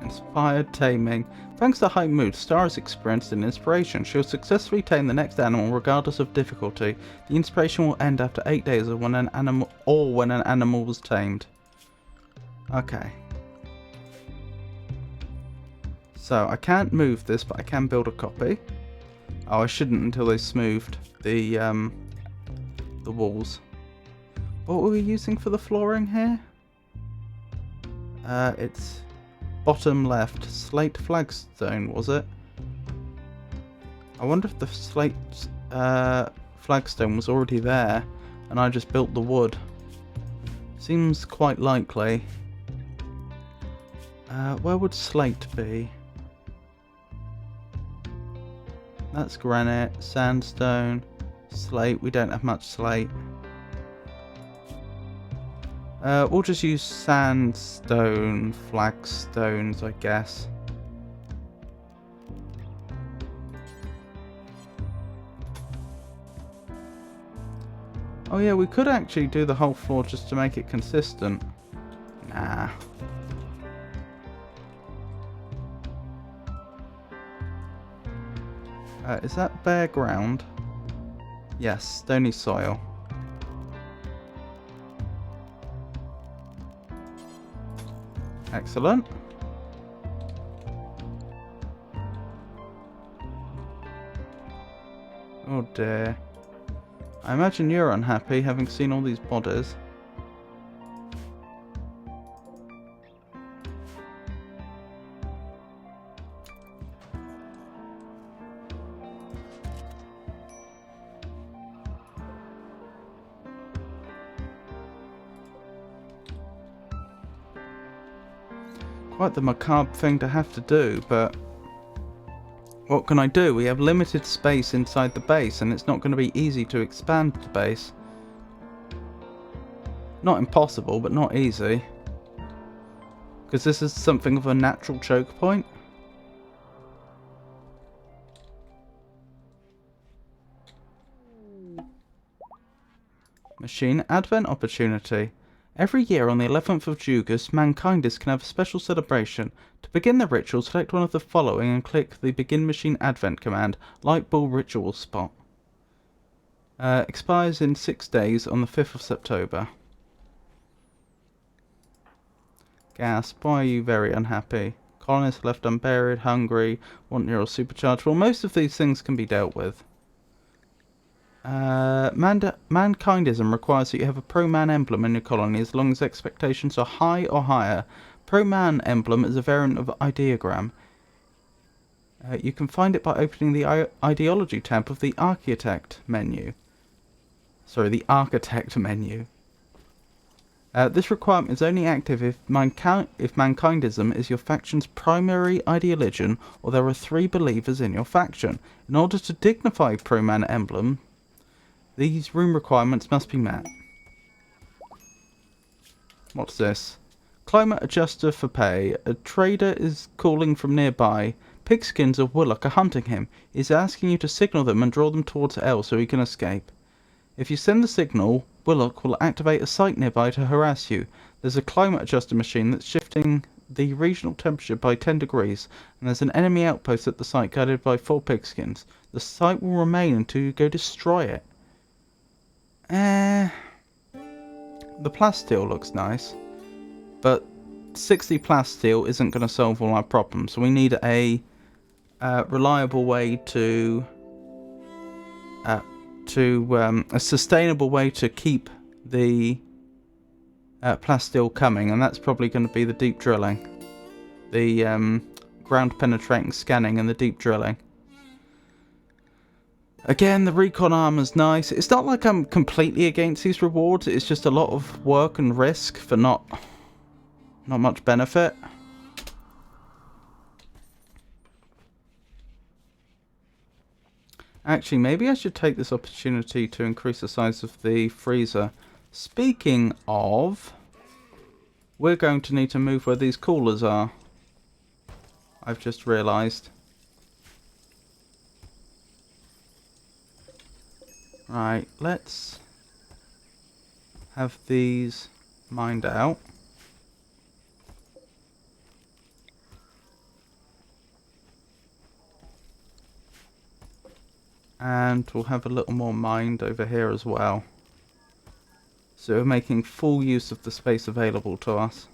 Inspired taming. Thanks to high mood, Star has experienced an inspiration. She'll successfully tame the next animal regardless of difficulty. The inspiration will end after 8 days when an animal was tamed. Okay. So I can't move this, but I can build a copy. Oh, I shouldn't until they smoothed the walls. What were we using for the flooring here? It's bottom left, slate flagstone, was it? I wonder if the slate flagstone was already there and I just built the wood. Seems quite likely. Where would slate be? That's granite, sandstone, slate. We don't have much slate. We'll just use sandstone, flagstones, I guess. Oh yeah, we could actually do the whole floor just to make it consistent. Nah. Is that bare ground? Yes, stony soil. Excellent. Oh dear. I imagine you're unhappy having seen all these bodies. Quite the macabre thing to have to do, but what can I do? We have limited space inside the base, and it's not going to be easy to expand the base. Not impossible, but not easy. Because this is something of a natural choke point. Machine Advent Opportunity. Every year on the 11th of Jugas, Mankinders can have a special celebration. To begin the ritual, select one of the following and click the Begin Machine Advent command, Light Ball Ritual Spot. Expires in 6 days on the 5th of September. Gasp, why are you very unhappy? Colonists left unburied, hungry, want neural supercharge. Well, most of these things can be dealt with. Mankindism requires that you have a pro-man emblem in your colony as long as expectations are high or higher. Pro-man emblem is a variant of ideogram. You can find it by opening the ideology tab of the architect menu. Sorry, the architect menu. This requirement is only active if Mankindism is your faction's primary ideologion or there are 3 believers in your faction. In order to dignify pro-man emblem, these room requirements must be met. What's this? Climate adjuster for pay. A trader is calling from nearby. Pigskins of Willock are hunting him. He's asking you to signal them and draw them towards L so he can escape. If you send the signal, Willock will activate a site nearby to harass you. There's a climate adjuster machine that's shifting the regional temperature by 10 degrees, and there's an enemy outpost at the site guarded by 4 pigskins. The site will remain until you go destroy it. The plasteel looks nice, but 60 plasteel isn't going to solve all our problems. So we need a reliable way a sustainable way to keep the plasteel coming, and that's probably going to be the deep drilling, the ground penetrating scanning, and the deep drilling. Again, the recon armor's nice. It's not like I'm completely against these rewards. It's just a lot of work and risk for not much benefit. Actually, maybe I should take this opportunity to increase the size of the freezer. Speaking of, we're going to need to move where these coolers are. I've just realised. Right, let's have these mined out. And we'll have a little more mined over here as well. So we're making full use of the space available to us.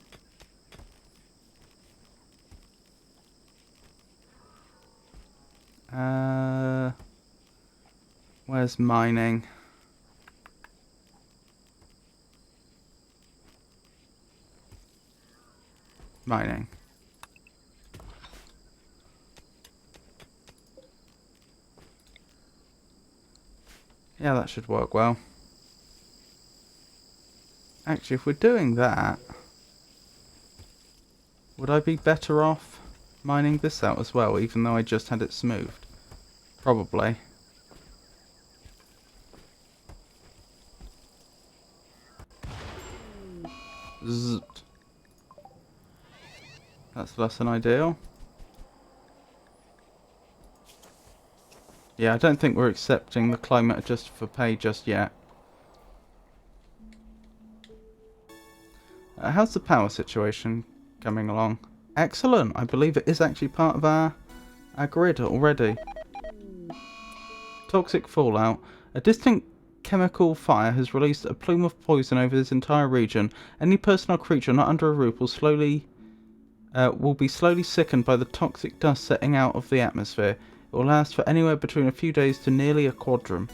Where's mining? Mining. Yeah, that should work well. Actually, if we're doing that, would I be better off mining this out as well, even though I just had it smoothed? Probably. Zzzt. That's less than ideal. Yeah, I don't think we're accepting the climate adjuster for pay just yet. How's the power situation coming along? Excellent. I believe it is actually part of our grid already. Toxic fallout. A distinct chemical fire has released a plume of poison over this entire region. Any person or creature not under a roof will be slowly sickened by the toxic dust setting out of the atmosphere. It will last for anywhere between a few days to nearly a quadrum.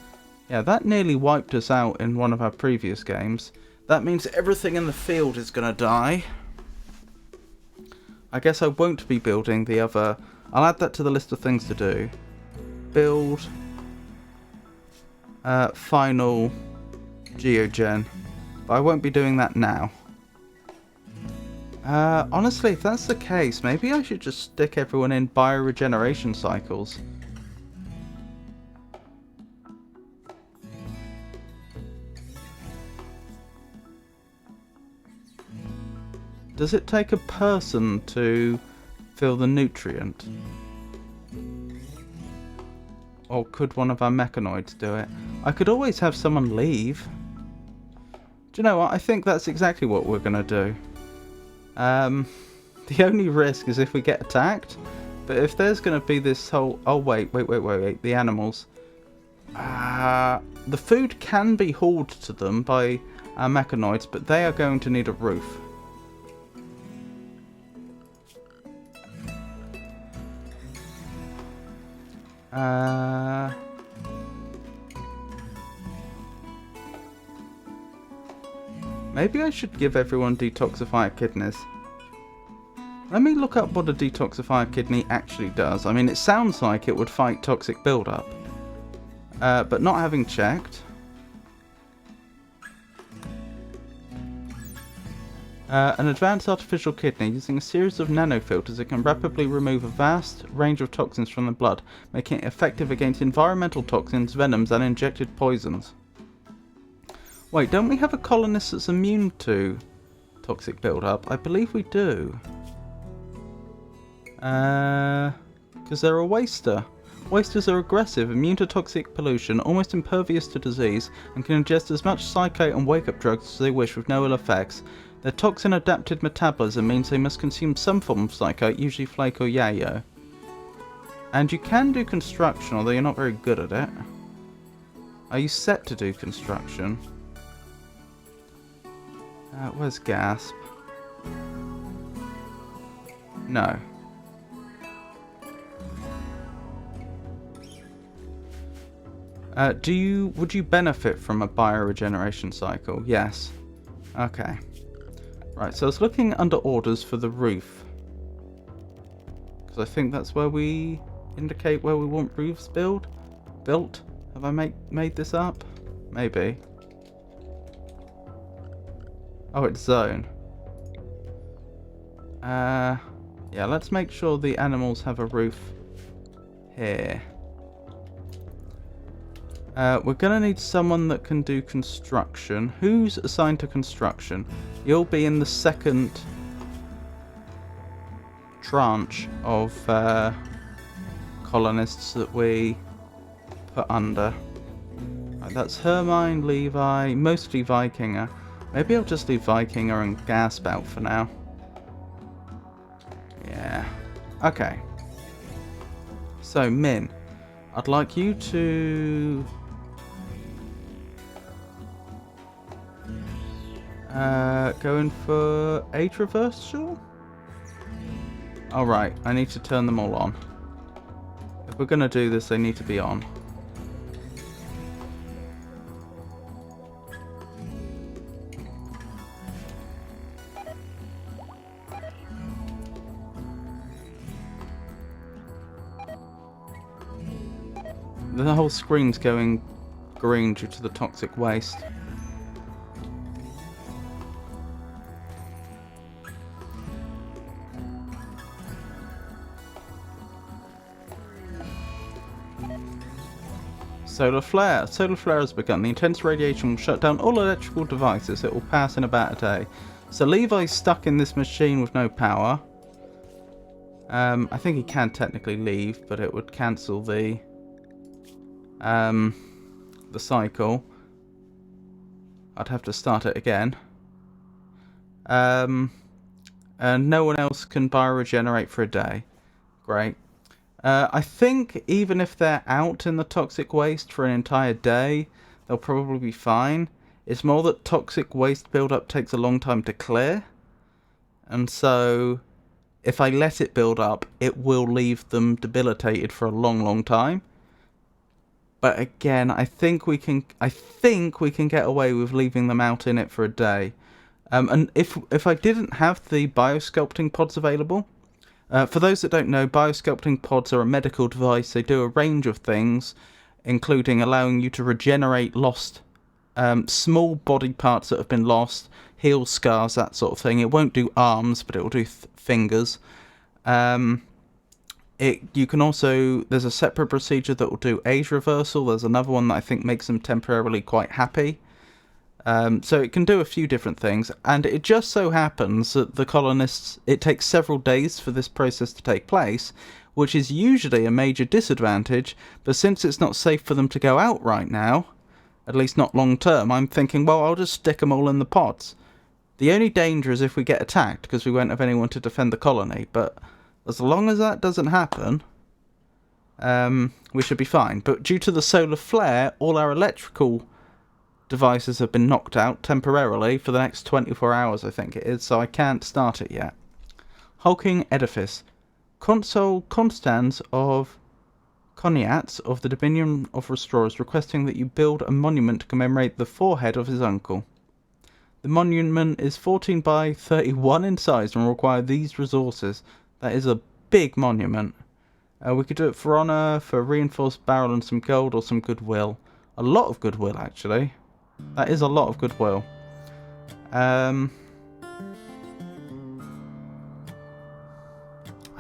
Yeah, that nearly wiped us out in one of our previous games. That means everything in the field is going to die. I guess I won't be building the other... I'll add that to the list of things to do. Build... final geogen. But I won't be doing that now. Honestly, if that's the case, maybe I should just stick everyone in bioregeneration cycles. Does it take a person to fill the nutrient? Or could one of our mechanoids do it? I could always have someone leave. Do you know what? I think that's exactly what we're going to do. The only risk is if we get attacked. But if there's going to be this whole... Oh, wait. The animals. The food can be hauled to them by our mechanoids, but they are going to need a roof. Maybe I should give everyone detoxifier kidneys. Let me look up what a detoxifier kidney actually does. I mean, it sounds like it would fight toxic buildup. But not having checked. An advanced artificial kidney using a series of nanofilters, it can rapidly remove a vast range of toxins from the blood, making it effective against environmental toxins, venoms, and injected poisons. Wait, don't we have a colonist that's immune to toxic buildup? I believe we do. Because they're a waster. Wasters are aggressive, immune to toxic pollution, almost impervious to disease, and can ingest as much psychate and wake-up drugs as they wish with no ill effects. Their toxin-adapted metabolism means they must consume some form of psychate, usually flake or yayo. And you can do construction, although you're not very good at it. Are you set to do construction? Where's Gasp? No. Would you benefit from a bioregeneration cycle? Yes. Okay. Right, so I was looking under orders for the roof. Because I think that's where we indicate where we want roofs built. Have I made this up? Maybe. Oh, it's zone. Yeah, let's make sure the animals have a roof here. We're going to need someone that can do construction. Who's assigned to construction? You'll be in the second tranche of colonists that we put under. Right, that's Hermine, Levi, mostly Vikinger. Maybe I'll just leave Vikinger and Gasp out for now. Yeah. Okay. So, Min, I'd like you to... go in for age reversal? Alright, I need to turn them all on. If we're going to do this, they need to be on. The whole screen's going green due to the toxic waste. Solar flare. Solar flare has begun. The intense radiation will shut down all electrical devices. It will pass in about a day. So Levi's stuck in this machine with no power. I think he can technically leave, but it would cancel the cycle. I'd have to start it again. And no one else can bioregenerate for a day. Great. I think even if they're out in the toxic waste for an entire day, they'll probably be fine. It's more that toxic waste build-up takes a long time to clear. And so, if I let it build up, it will leave them debilitated for a long, long time. But again, I think we can get away with leaving them out in it for a day. And if I didn't have the biosculpting pods available, for those that don't know, biosculpting pods are a medical device. They do a range of things, including allowing you to regenerate lost small body parts that have been lost, heal scars, that sort of thing. It won't do arms, but it will do fingers. You can also, there's a separate procedure that will do age reversal. There's another one that I think makes them temporarily quite happy. So it can do a few different things, and it just so happens that the colonists, it takes several days for this process to take place, which is usually a major disadvantage, but since it's not safe for them to go out right now, at least not long term, I'm thinking, well, I'll just stick them all in the pods. The only danger is if we get attacked, because we won't have anyone to defend the colony, but as long as that doesn't happen, we should be fine. But due to the solar flare, all our electrical devices have been knocked out temporarily for the next 24 hours, I think it is, so I can't start it yet. Hulking Edifice. Consul Constans of Coniats of the Dominion of Restorers requesting that you build a monument to commemorate the forehead of his uncle. The monument is 14 by 31 in size and will require these resources. That is a big monument. We could do it for honour, for a reinforced barrel and some gold, or some goodwill. A lot of goodwill, actually. That is a lot of goodwill. I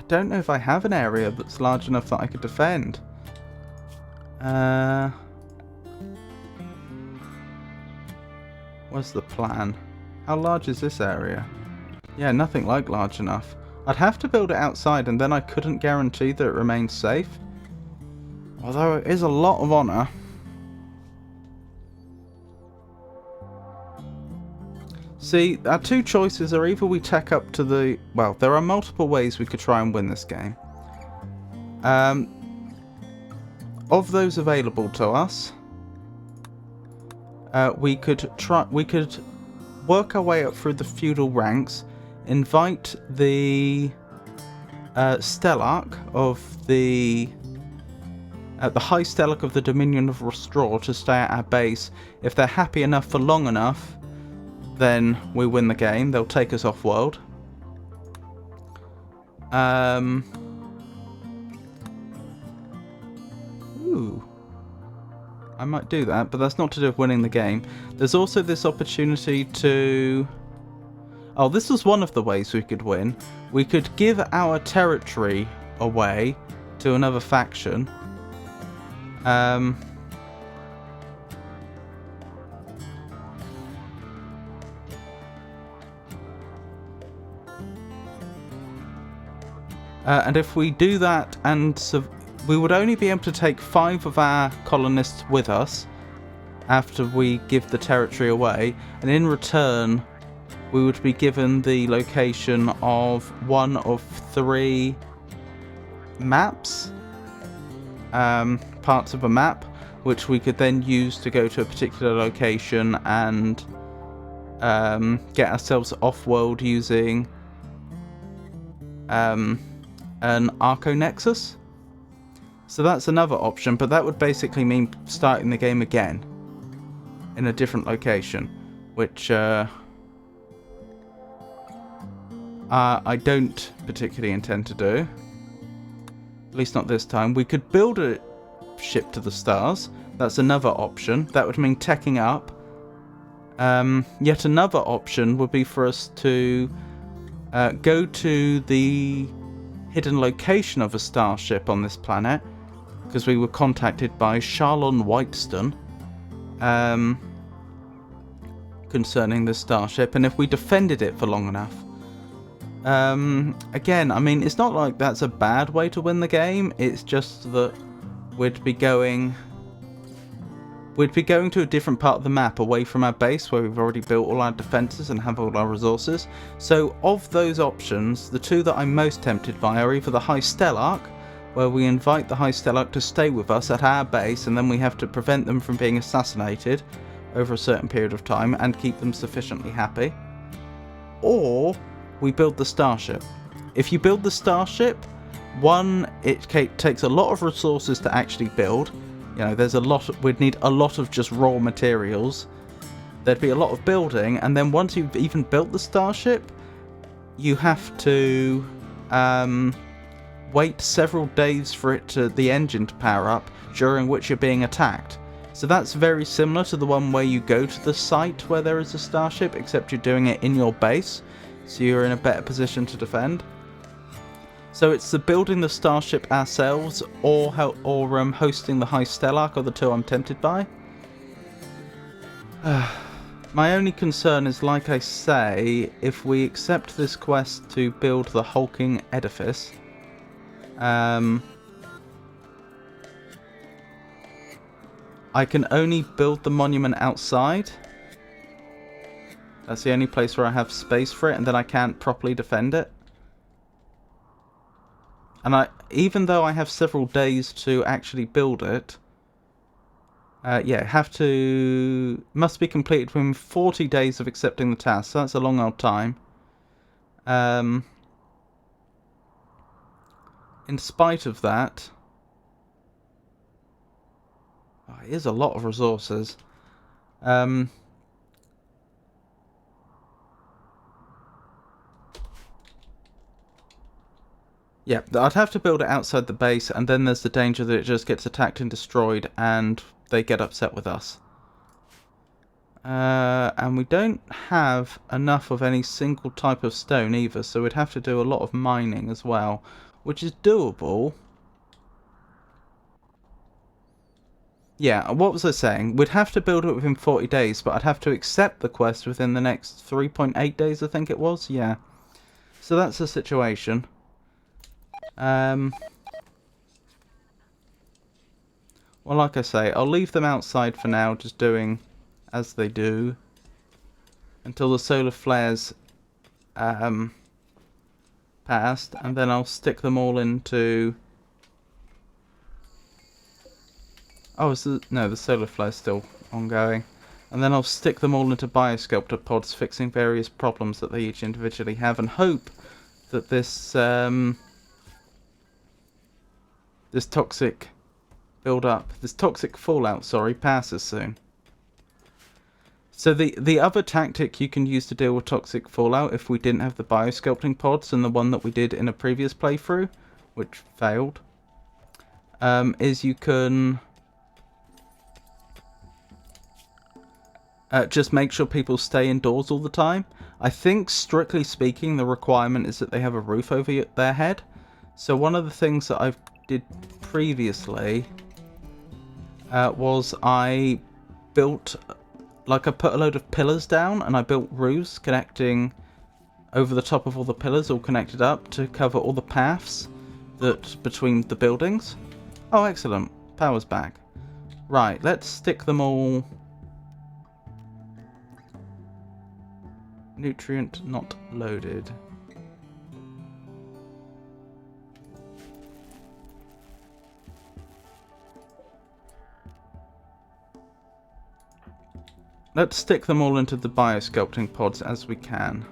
don't know if I have an area that's large enough that I could defend. What's the plan? How large is this area? Yeah, nothing like large enough. I'd have to build it outside, and then I couldn't guarantee that it remains safe. Although it is a lot of honour. See, our two choices are either we tack up to the... Well, there are multiple ways we could try and win this game. Of those available to us, we could work our way up through the feudal ranks, invite the Stellarch of the High Stellarch of the Dominion of Restore to stay at our base. If they're happy enough for long enough, then we win the game. They'll take us off world. Ooh. I might do that, but that's not to do with winning the game. There's also this opportunity to... Oh, this was one of the ways we could win. We could give our territory away to another faction. And if we do that, we would only be able to take 5 of our colonists with us after we give the territory away, and in return we would be given the location of one of 3 maps, parts of a map, which we could then use to go to a particular location and get ourselves off-world using an Arco-Nexus. So that's another option, but that would basically mean starting the game again in a different location, which I don't particularly intend to do. At least not this time. We could build a ship to the stars. That's another option. That would mean teching up. Yet another option would be for us to go to the hidden location of a starship on this planet, because we were contacted by Charlon Whitestone concerning this starship, and if we defended it for long enough. Again, I mean, it's not like that's a bad way to win the game, it's just that we'd be going we'd be going to a different part of the map away from our base where we've already built all our defences and have all our resources. So of those options, the two that I'm most tempted by are either the High Stellarch, where we invite the High Stellarch to stay with us at our base and then we have to prevent them from being assassinated over a certain period of time and keep them sufficiently happy. Or we build the Starship. If you build the Starship, one, it takes a lot of resources to actually build. You know, there's a lot. We'd need a lot of just raw materials. There'd be a lot of building, and then once you've even built the Starship, you have to wait several days for the engine to power up, during which you're being attacked. So that's very similar to the one where you go to the site where there is a Starship, except you're doing it in your base, so you're in a better position to defend. So it's the building the Starship ourselves or hosting the High Stellarch are the two I'm tempted by. My only concern is, like I say, if we accept this quest to build the hulking edifice, I can only build the monument outside. That's the only place where I have space for it, and then I can't properly defend it. And even though I have several days to actually build it, must be completed within 40 days of accepting the task, so that's a long old time. In spite of that, it is a lot of resources. Yeah, I'd have to build it outside the base, and then there's the danger that it just gets attacked and destroyed, and they get upset with us. And we don't have enough of any single type of stone either, so we'd have to do a lot of mining as well, which is doable. Yeah, what was I saying? We'd have to build it within 40 days, but I'd have to accept the quest within the next 3.8 days, I think it was. Yeah. So that's the situation. Well, like I say, I'll leave them outside for now, just doing as they do, until the solar flares passed, and then I'll stick them all into... Oh, no, the solar flare's still ongoing. And then I'll stick them all into biosculptor pods, fixing various problems that they each individually have, and hope that this this toxic fallout, passes soon. So the other tactic you can use to deal with toxic fallout, if we didn't have the biosculpting pods and the one that we did in a previous playthrough, which failed, is you can just make sure people stay indoors all the time. I think, strictly speaking, the requirement is that they have a roof over their head. So one of the things that I did previously was I built, I put a load of pillars down, and I built roofs connecting over the top of all the pillars, all connected up to cover all the paths that between the buildings. Oh, excellent. Power's back. Right, let's stick them all... Nutrient not loaded. Let's stick them all into the biosculpting pods as we can.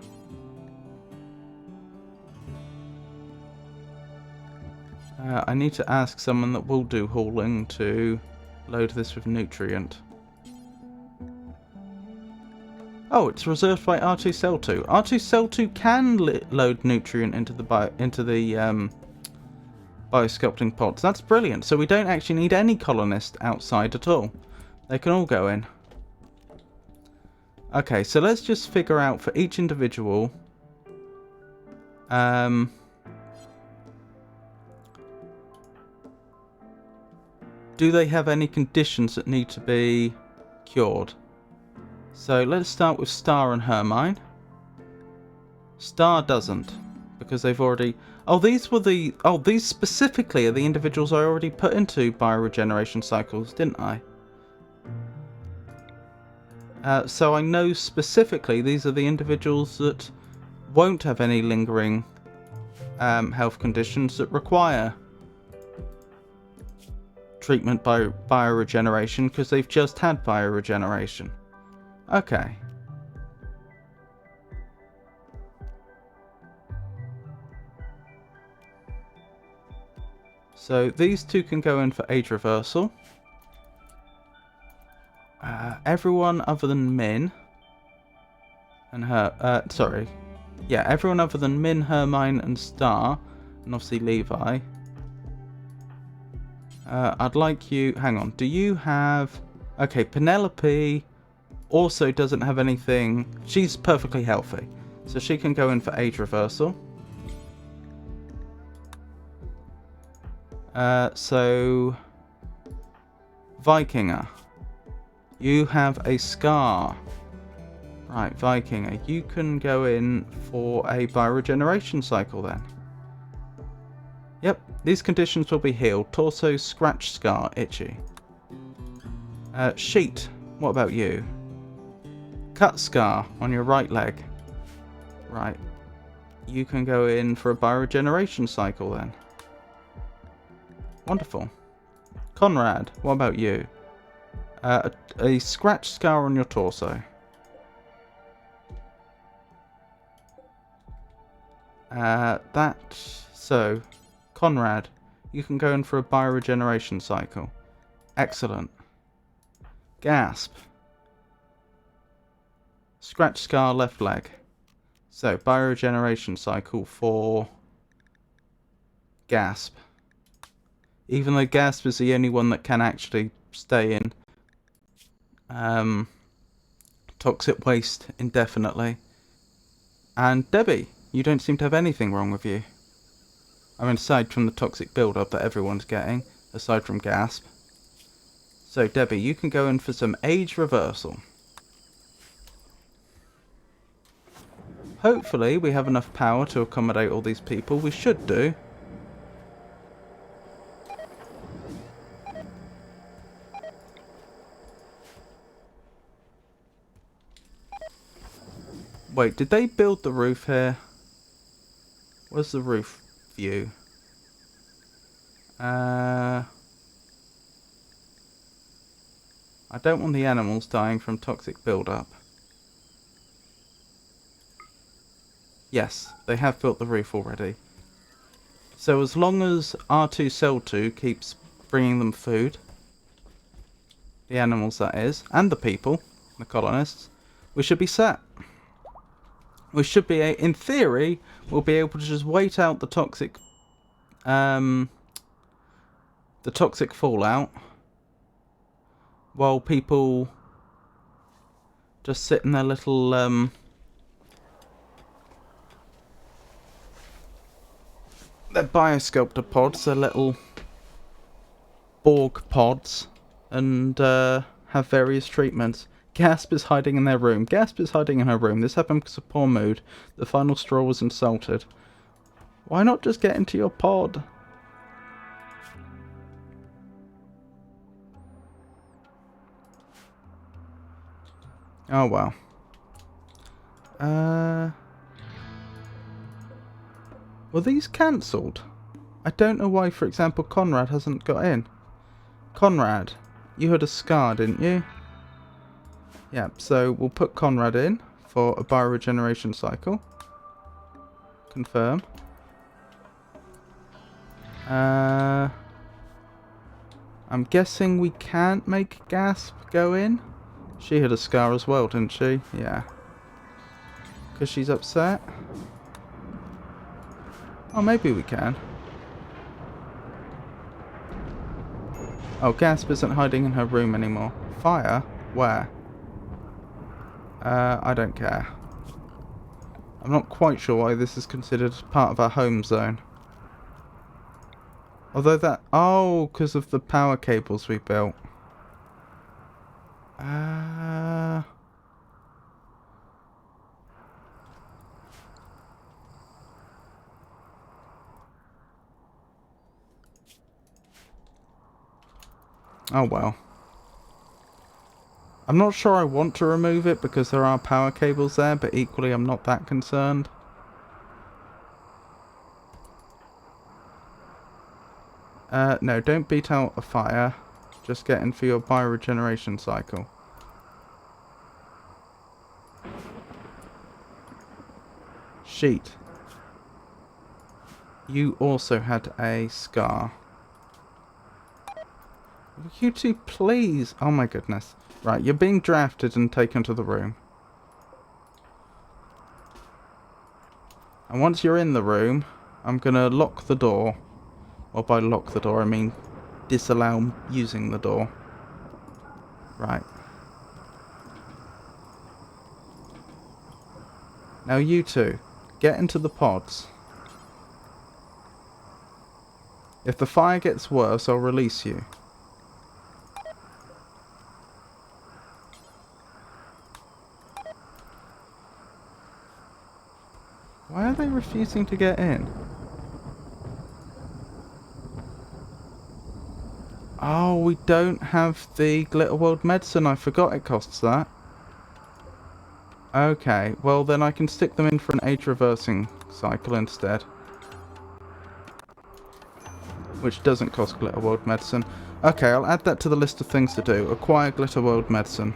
I need to ask someone that will do hauling to load this with nutrient. Oh, it's reserved by R2 Cell 2. R2 Cell 2 can load nutrient into the biosculpting pods. That's brilliant. So we don't actually need any colonists outside at all. They can all go in. Okay, so let's just figure out for each individual. Do they have any conditions that need to be cured? So let's start with Star and Hermine. Star doesn't, because they've already... Oh, these were the... Oh, these specifically are the individuals I already put into bioregeneration cycles, didn't I? So I know specifically these are the individuals that won't have any lingering health conditions that require treatment by bioregeneration because they've just had bioregeneration. Okay. So these two can go in for age reversal. Everyone other than Min and her... sorry. Yeah, everyone other than Min, Hermine and Star, and obviously Levi. I'd like you... Hang on. Do you have... Okay, Penelope also doesn't have anything... She's perfectly healthy. So she can go in for age reversal. So... Vikinger. You have a scar. Right, Vikinger. You can go in for a bioregeneration cycle then. Yep, these conditions will be healed. Torso, scratch, scar, itchy. Sheet. What about you? Cut scar on your right leg. Right. You can go in for a bioregeneration cycle then. Wonderful. Conrad, what about you? A scratch scar on your torso. So, Conrad, you can go in for a bioregeneration cycle. Excellent. Gasp. Scratch scar left leg. So, bioregeneration cycle for Gasp. Even though Gasp is the only one that can actually stay in toxic waste indefinitely. And Debbie, you don't seem to have anything wrong with you. I mean, aside from the toxic build-up that everyone's getting, aside from Gasp. So, Debbie, you can go in for some age reversal. Hopefully, we have enough power to accommodate all these people. We should do. Wait, did they build the roof here? Where's the roof view? I don't want the animals dying from toxic build-up. Yes, they have built the roof already. So as long as R2 Cell 2 keeps bringing them food, the animals that is, and the people, the colonists, we should be set. We should be, in theory, we'll be able to just wait out the toxic fallout while people just sit in their little their biosculptor pods, their little Borg pods, and have various treatments. Gasp is hiding in their room. Gasp is hiding in her room. This happened because of poor mood. The final straw was insulted. Why not just get into your pod? Oh well. Were these cancelled? I don't know why, for example, Conrad hasn't got in. Conrad, you had a scar, didn't you? Yeah, so we'll put Conrad in for a bioregeneration cycle. Confirm. I'm guessing we can't make Gasp go in. She had a scar as well, didn't she? Yeah. Because she's upset? Oh, maybe we can. Oh, Gasp isn't hiding in her room anymore. Fire? Where? I don't care. I'm not quite sure why this is considered part of our home zone. Although that... Oh, because of the power cables we built. Oh well. I'm not sure I want to remove it because there are power cables there, but equally I'm not that concerned. No, don't beat out a fire. Just get in for your bioregeneration cycle. Sheet. You also had a scar. Will you two please? Oh my goodness. Right, you're being drafted and taken to the room. And once you're in the room, I'm going to lock the door. Well, by lock the door, I mean disallow using the door. Right. Now you two, get into the pods. If the fire gets worse, I'll release you. Why are they refusing to get in? Oh, we don't have the Glitter World medicine. I forgot it costs that. Okay, well then I can stick them in for an age reversing cycle instead. Which doesn't cost Glitter World medicine. Okay, I'll add that to the list of things to do. Acquire Glitter World medicine.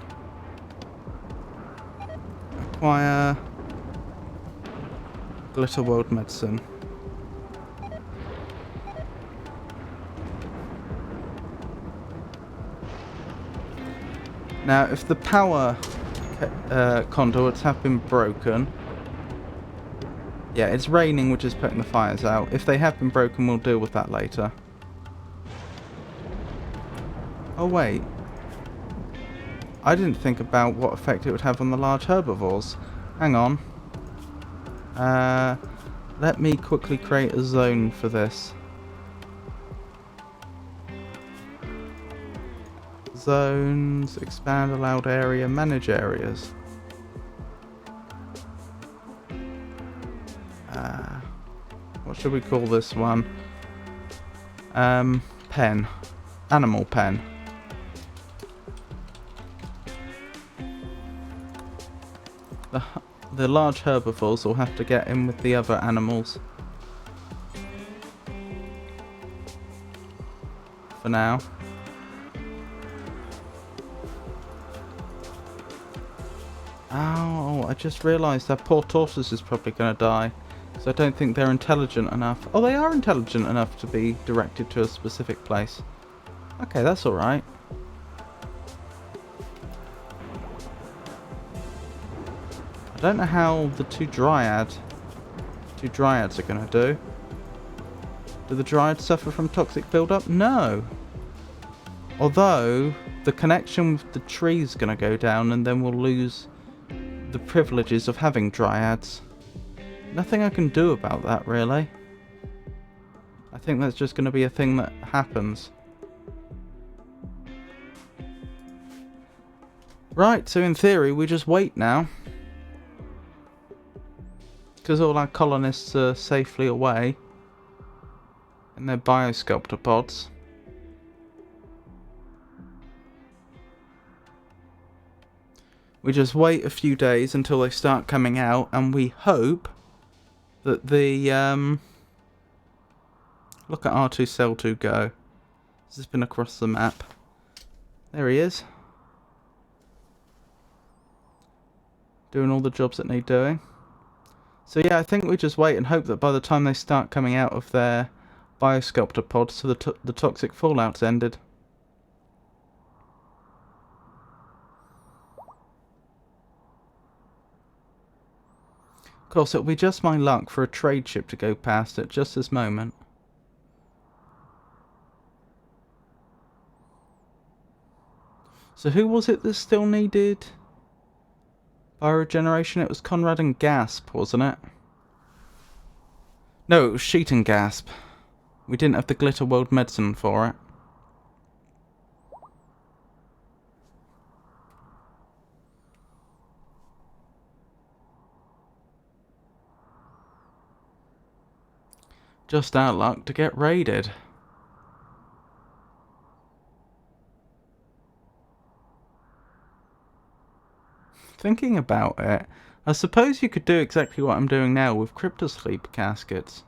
Acquire Glitter World medicine. Now, if the power conduits have been broken... Yeah, it's raining, which is putting the fires out. If they have been broken, we'll deal with that later. Oh, wait. I didn't think about what effect it would have on the large herbivores. Hang on. Let me quickly create a zone for this. Zones, expand allowed area, manage areas. What should we call this one? Pen. Animal pen. The large herbivores will have to get in with the other animals. For now. Oh, I just realised that poor tortoise is probably going to die. So I don't think they're intelligent enough. Oh, they are intelligent enough to be directed to a specific place. Okay, that's alright. I don't know how the two dryads are going to do. Do the dryads suffer from toxic buildup? No. Although, the connection with the tree is going to go down and then we'll lose the privileges of having dryads. Nothing I can do about that, really. I think that's just going to be a thing that happens. Right, so in theory, we just wait now. Because all our colonists are safely away in their biosculptor pods. We just wait a few days until they start coming out, and we hope that the look at R2 Cell 2 go. This has been across the map. There he is. Doing all the jobs that need doing. So yeah, I think we just wait and hope that by the time they start coming out of their biosculptor pods, so the toxic fallout's ended. Of course, it'll be just my luck for a trade ship to go past at just this moment. So who was it that still needed bioregeneration? It was Conrad and Gasp, wasn't it? No, it was Sheet and Gasp. We didn't have the Glitter World medicine for it. Just our luck to get raided. thinking about it, I suppose you could do exactly what I'm doing now with cryptosleep caskets.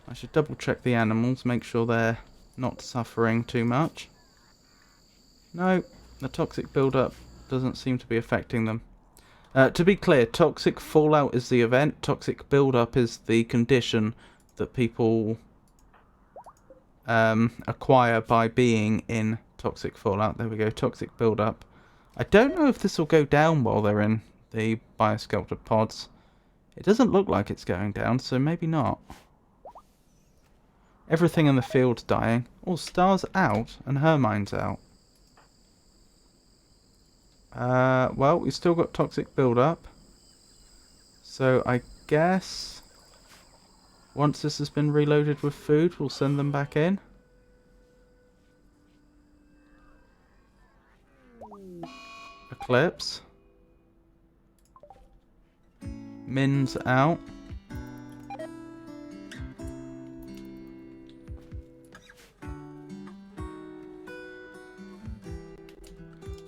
I should double check the animals, make sure they're not suffering too much. No, the toxic buildup doesn't seem to be affecting them. To be clear, toxic fallout is the event, toxic buildup is the condition that people acquire by being in toxic fallout. There we go, toxic buildup. I don't know if this will go down while they're in the biosculpted pods. It doesn't look like it's going down, so maybe not. Everything in the field's dying. Oh, Star's out and Hermine's out. Well, we've still got toxic buildup. So I guess once this has been reloaded with food, we'll send them back in. Eclipse. Min's out.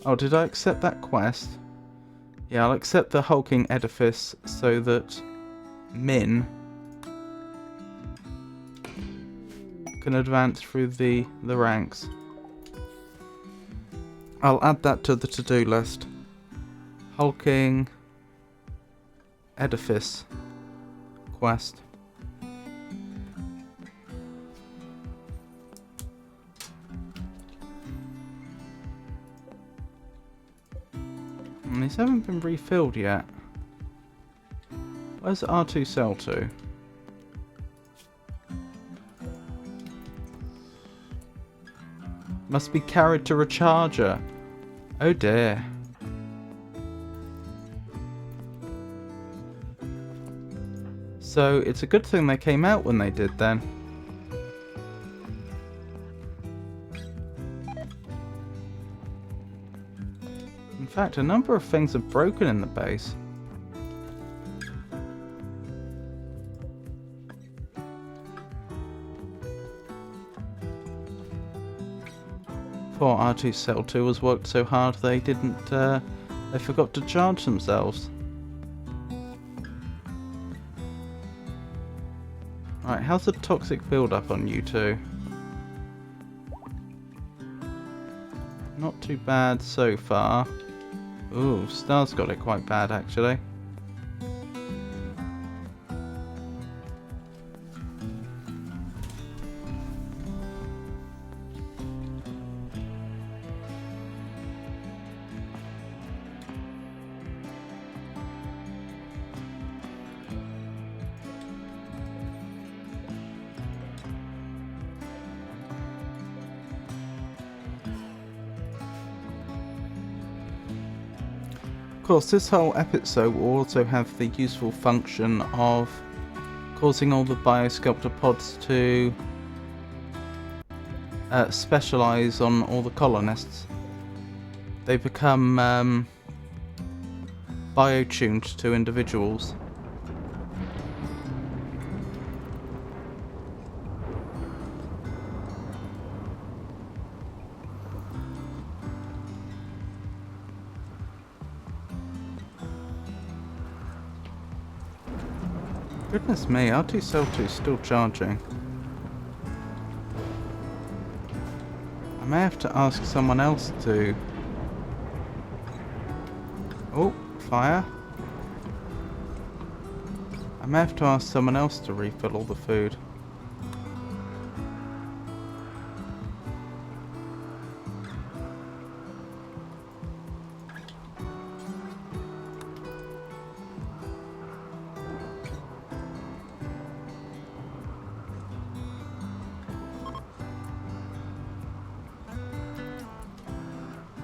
Oh, did I accept that quest? Yeah, I'll accept the hulking edifice so that Min can advance through the ranks. I'll add that to the to-do list. Hulking edifice quest. And these haven't been refilled yet. Where's R2 cell 2? Must be carried to recharger. Oh dear. So it's a good thing they came out when they did then. In fact, a number of things are broken in the base. Poor R2 Cell 2 has worked so hard they they forgot to charge themselves. Right, how's the toxic build-up on you two? Not too bad so far. Ooh, Star's got it quite bad actually. Of course, this whole episode will also have the useful function of causing all the biosculptor pods to specialise on all the colonists. They become bio-tuned to individuals. Goodness me, R2 Cell 2 is still charging. I may have to ask someone else to... Oh, fire. I may have to ask someone else to refill all the food.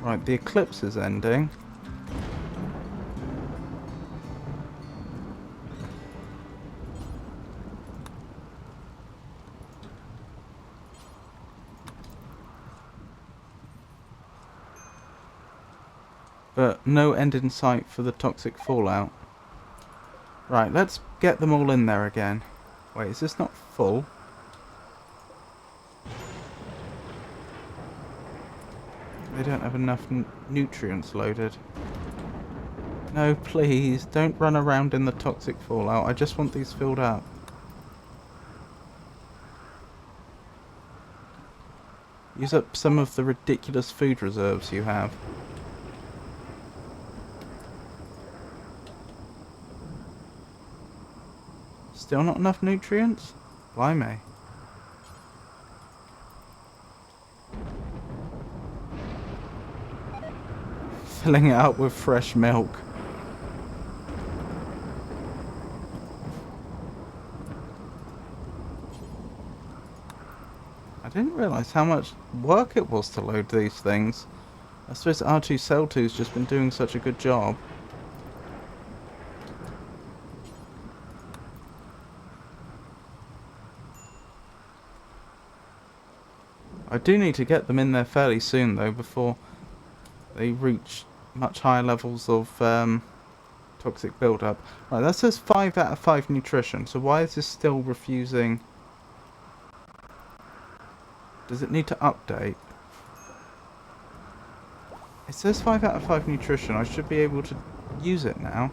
Right, the eclipse is ending. But no end in sight for the toxic fallout. Right, let's get them all in there again. Wait, is this not full? They don't have enough nutrients loaded. No, please, don't run around in the toxic fallout. I just want these filled up. Use up some of the ridiculous food reserves you have. Still not enough nutrients? Blimey. Filling it up with fresh milk. I didn't realise how much work it was to load these things. I suppose R2-Cell2's just been doing such a good job. I do need to get them in there fairly soon though, before they reach much higher levels of toxic build-up. Right, that says 5 out of 5 nutrition, so why is this still refusing? Does it need to update? It says 5 out of 5 nutrition. I should be able to use it now.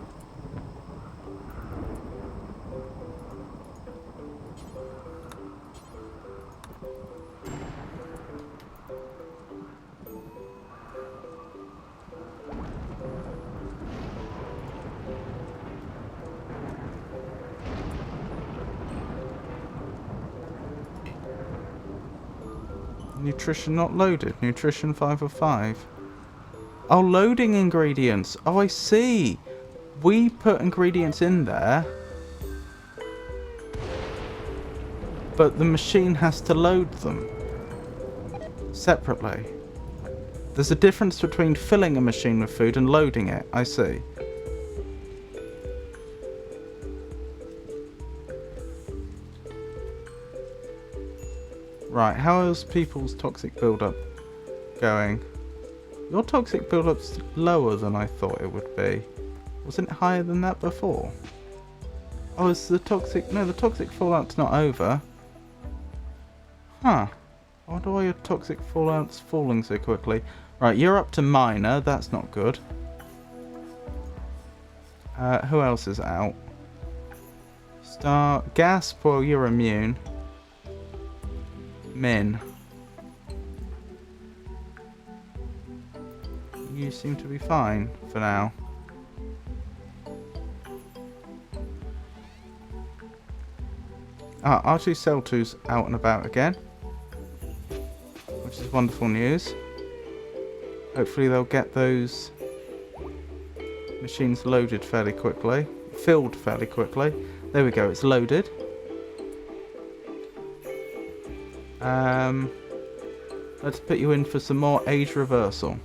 Nutrition not loaded. Nutrition 5 of 5. Oh, loading ingredients. Oh, I see. We put ingredients in there, but the machine has to load them separately. There's a difference between filling a machine with food and loading it. I see. Right, how is people's toxic build-up going? Your toxic build-up's lower than I thought it would be. Wasn't it higher than that before? Oh, is the toxic... No, the toxic fallout's not over. Huh. I wonder why your toxic fallout's falling so quickly. Right, you're up to minor. That's not good. Who else is out? Star... Gasp, well, you're immune. Min. You seem to be fine for now. Ah, R2-Cell2's out and about again, which is wonderful news. Hopefully they'll get those machines loaded fairly quickly. Filled fairly quickly. There we go, it's loaded. Let's put you in for some more age reversal.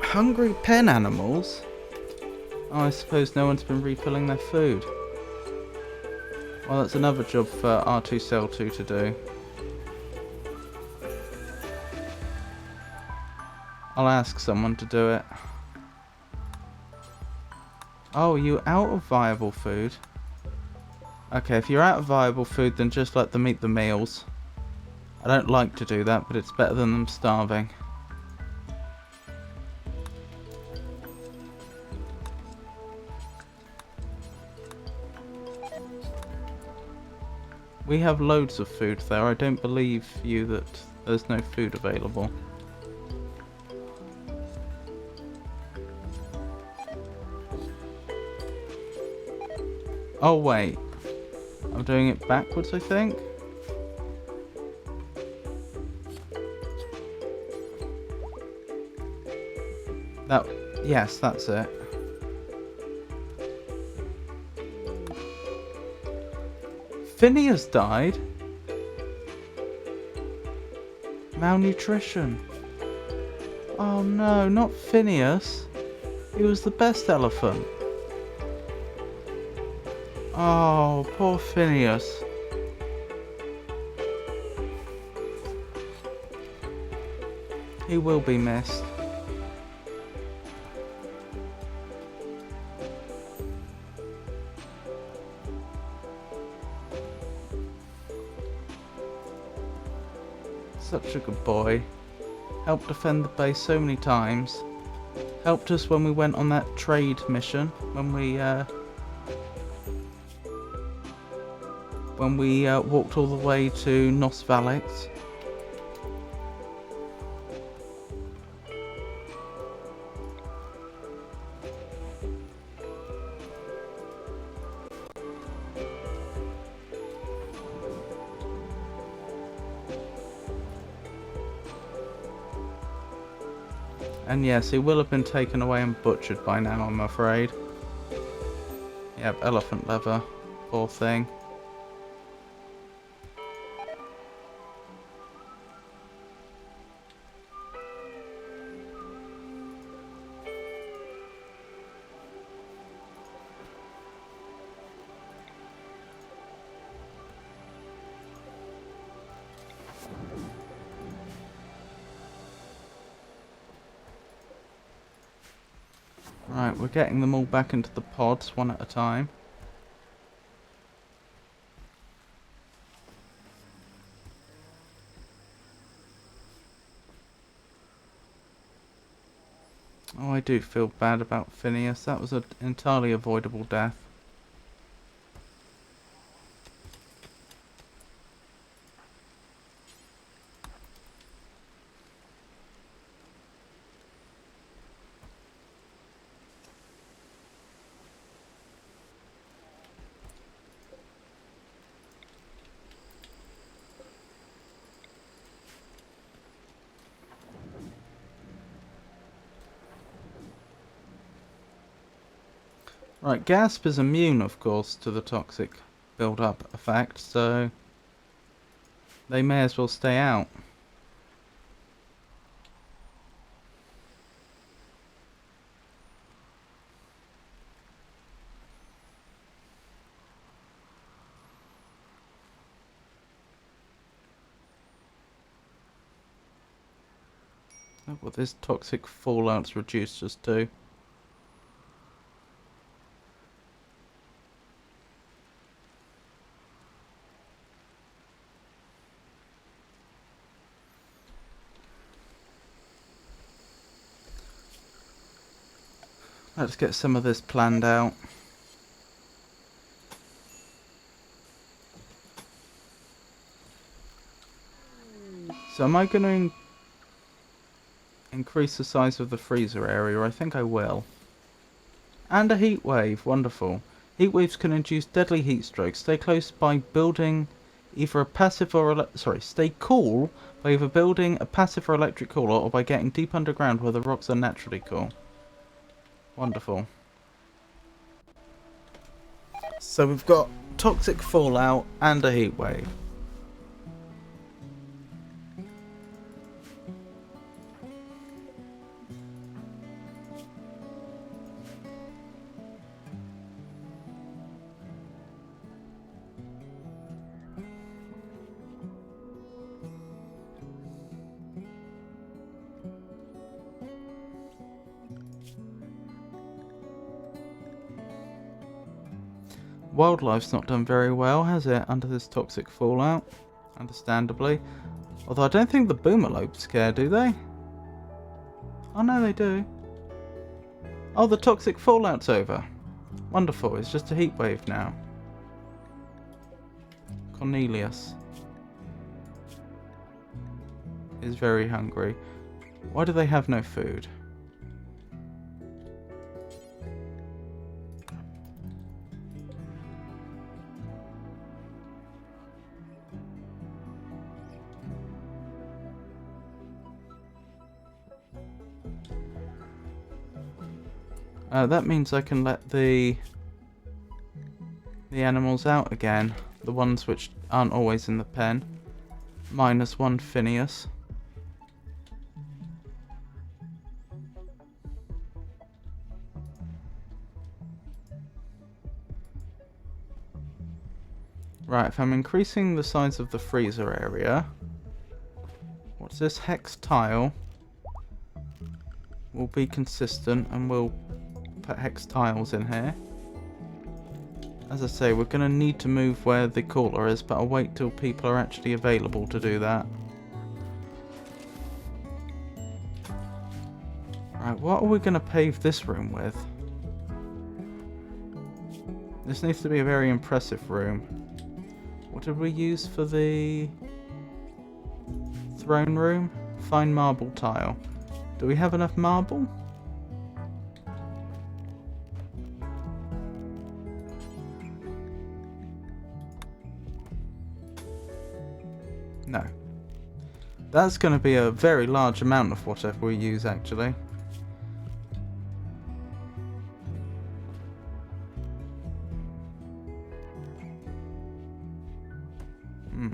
Hungry pen animals? Oh, I suppose no one's been refilling their food. Well, that's another job for R2-Cell2 to do. I'll ask someone to do it. Oh, you out of viable food? Okay, if you're out of viable food, then just let them eat the meals. I don't like to do that, but it's better than them starving. We have loads of food there. I don't believe you that there's no food available. Oh wait, I'm doing it backwards, I think. Yes, that's it. Phineas died. Malnutrition. Oh no, not Phineas. He was the best elephant. Oh, poor Phineas. He will be missed. Such a good boy. Helped defend the base so many times. Helped us when we went on that trade mission. When we walked all the way to Nos Vallex. And yes, he will have been taken away and butchered by now, I'm afraid. Yep, elephant leather. Poor thing. Right, we're getting them all back into the pods one at a time. Oh, I do feel bad about Phineas. That was an entirely avoidable death. Right, Gasp is immune, of course, to the toxic build-up effect, so they may as well stay out. Look what this toxic fallout's reduced us to. Let's get some of this planned out. So am I going to increase the size of the freezer area? I think I will. And a heat wave, wonderful. Heat waves can induce deadly heat strokes. Stay close by building either a passive or stay cool by either building a passive or electric cooler or by getting deep underground where the rocks are naturally cool. Wonderful. So we've got toxic fallout and a heat wave. Wildlife's not done very well, has it, under this toxic fallout? Understandably. Although I don't think the boomalopes care, do they? Oh no, they do. Oh, the toxic fallout's over. Wonderful, it's just a heat wave now. Cornelius is very hungry. Why do they have no food? That means I can let the animals out again. The ones which aren't always in the pen. Minus one Phineas. Right, if I'm increasing the size of the freezer area, what's this? Hex tile will be consistent and we'll put hex tiles in here. As I say, we're going to need to move where the cooler is, but I'll wait till people are actually available to do that. Right, what are we going to pave this room with? This needs to be a very impressive room. What did we use for the throne room? Fine marble tile. Do we have enough marble? No. That's going to be a very large amount of whatever we use, actually.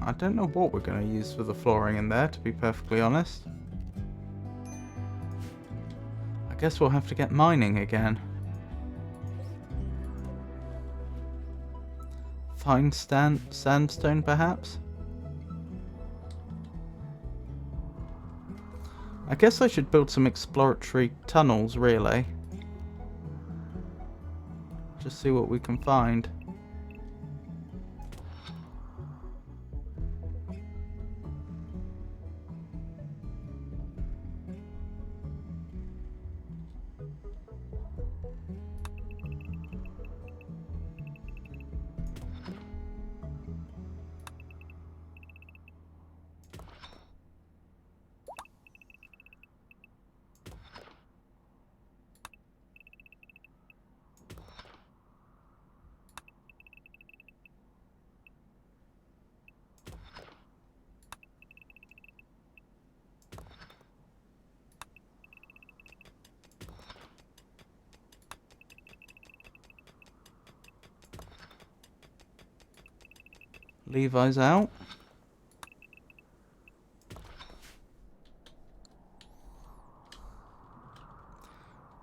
I don't know what we're going to use for the flooring in there, to be perfectly honest. I guess we'll have to get mining again. Fine sandstone, perhaps? I guess I should build some exploratory tunnels, really. Just see what we can find. Levi's out.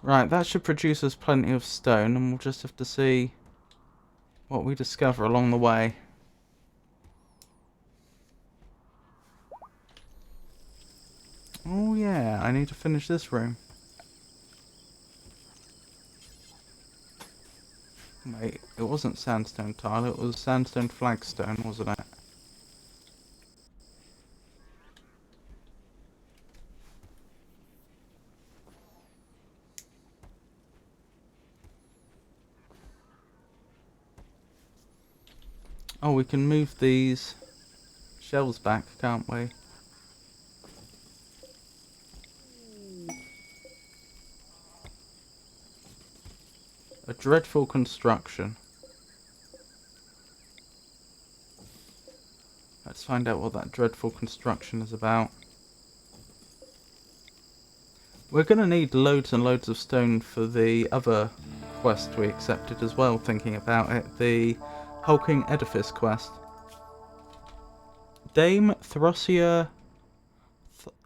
Right, that should produce us plenty of stone, and we'll just have to see what we discover along the way. Oh yeah, I need to finish this room. Wait, it wasn't sandstone tile, it was sandstone flagstone, wasn't it? Oh, we can move these shelves back, can't we? A dreadful construction. Let's find out what that dreadful construction is about. We're going to need loads and loads of stone for the other quest we accepted as well, thinking about it. The Hulking Edifice quest. Dame Throsia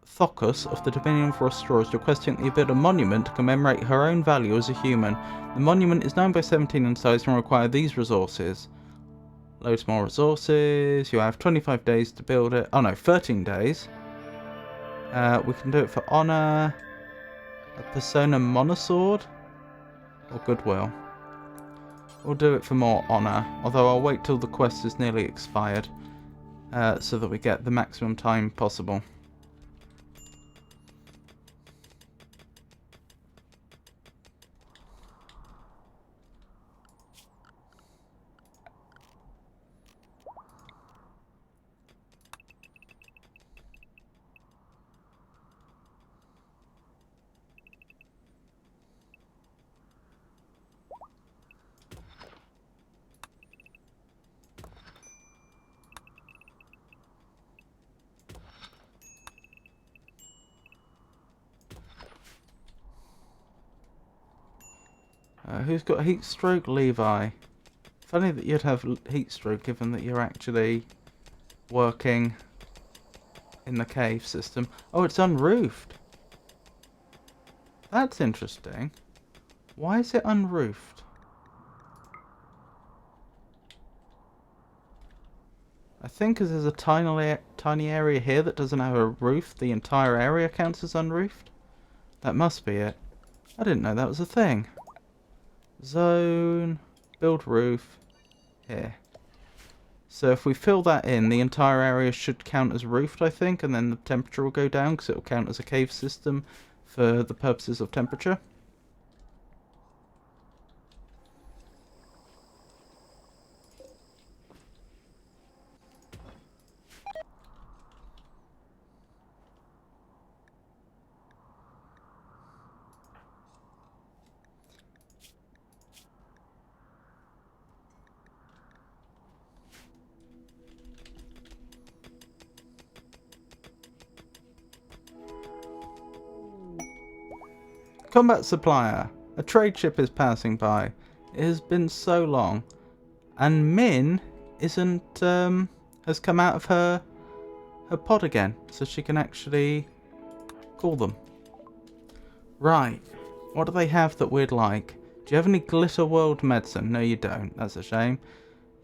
Thocus of the Dominion of Rostra is requesting that you build a monument to commemorate her own value as a human. The monument is 9 by 17 in size and will require these resources. Loads more resources. You have 25 days to build it. Oh no, 13 days. We can do it for honor. A Persona Monosword? Or Goodwill? We'll do it for more honor. Although I'll wait till the quest is nearly expired. So that we get the maximum time possible. Who's got heat stroke? Levi. Funny that you'd have heat stroke given that you're actually working in the cave system. Oh, it's unroofed. That's interesting. Why is it unroofed? I think as there's a tiny area here that doesn't have a roof, the entire area counts as unroofed. That must be it. I didn't know that was a thing. Zone, build roof, here. So if we fill that in, the entire area should count as roofed, I think, and then the temperature will go down because it will count as a cave system for the purposes of temperature. Combat supplier. A trade ship is passing by. It has been so long. And Min isn't, has come out of her pod again. So she can actually call them. Right. What do they have that we'd like? Do you have any Glitter World medicine? No, you don't. That's a shame.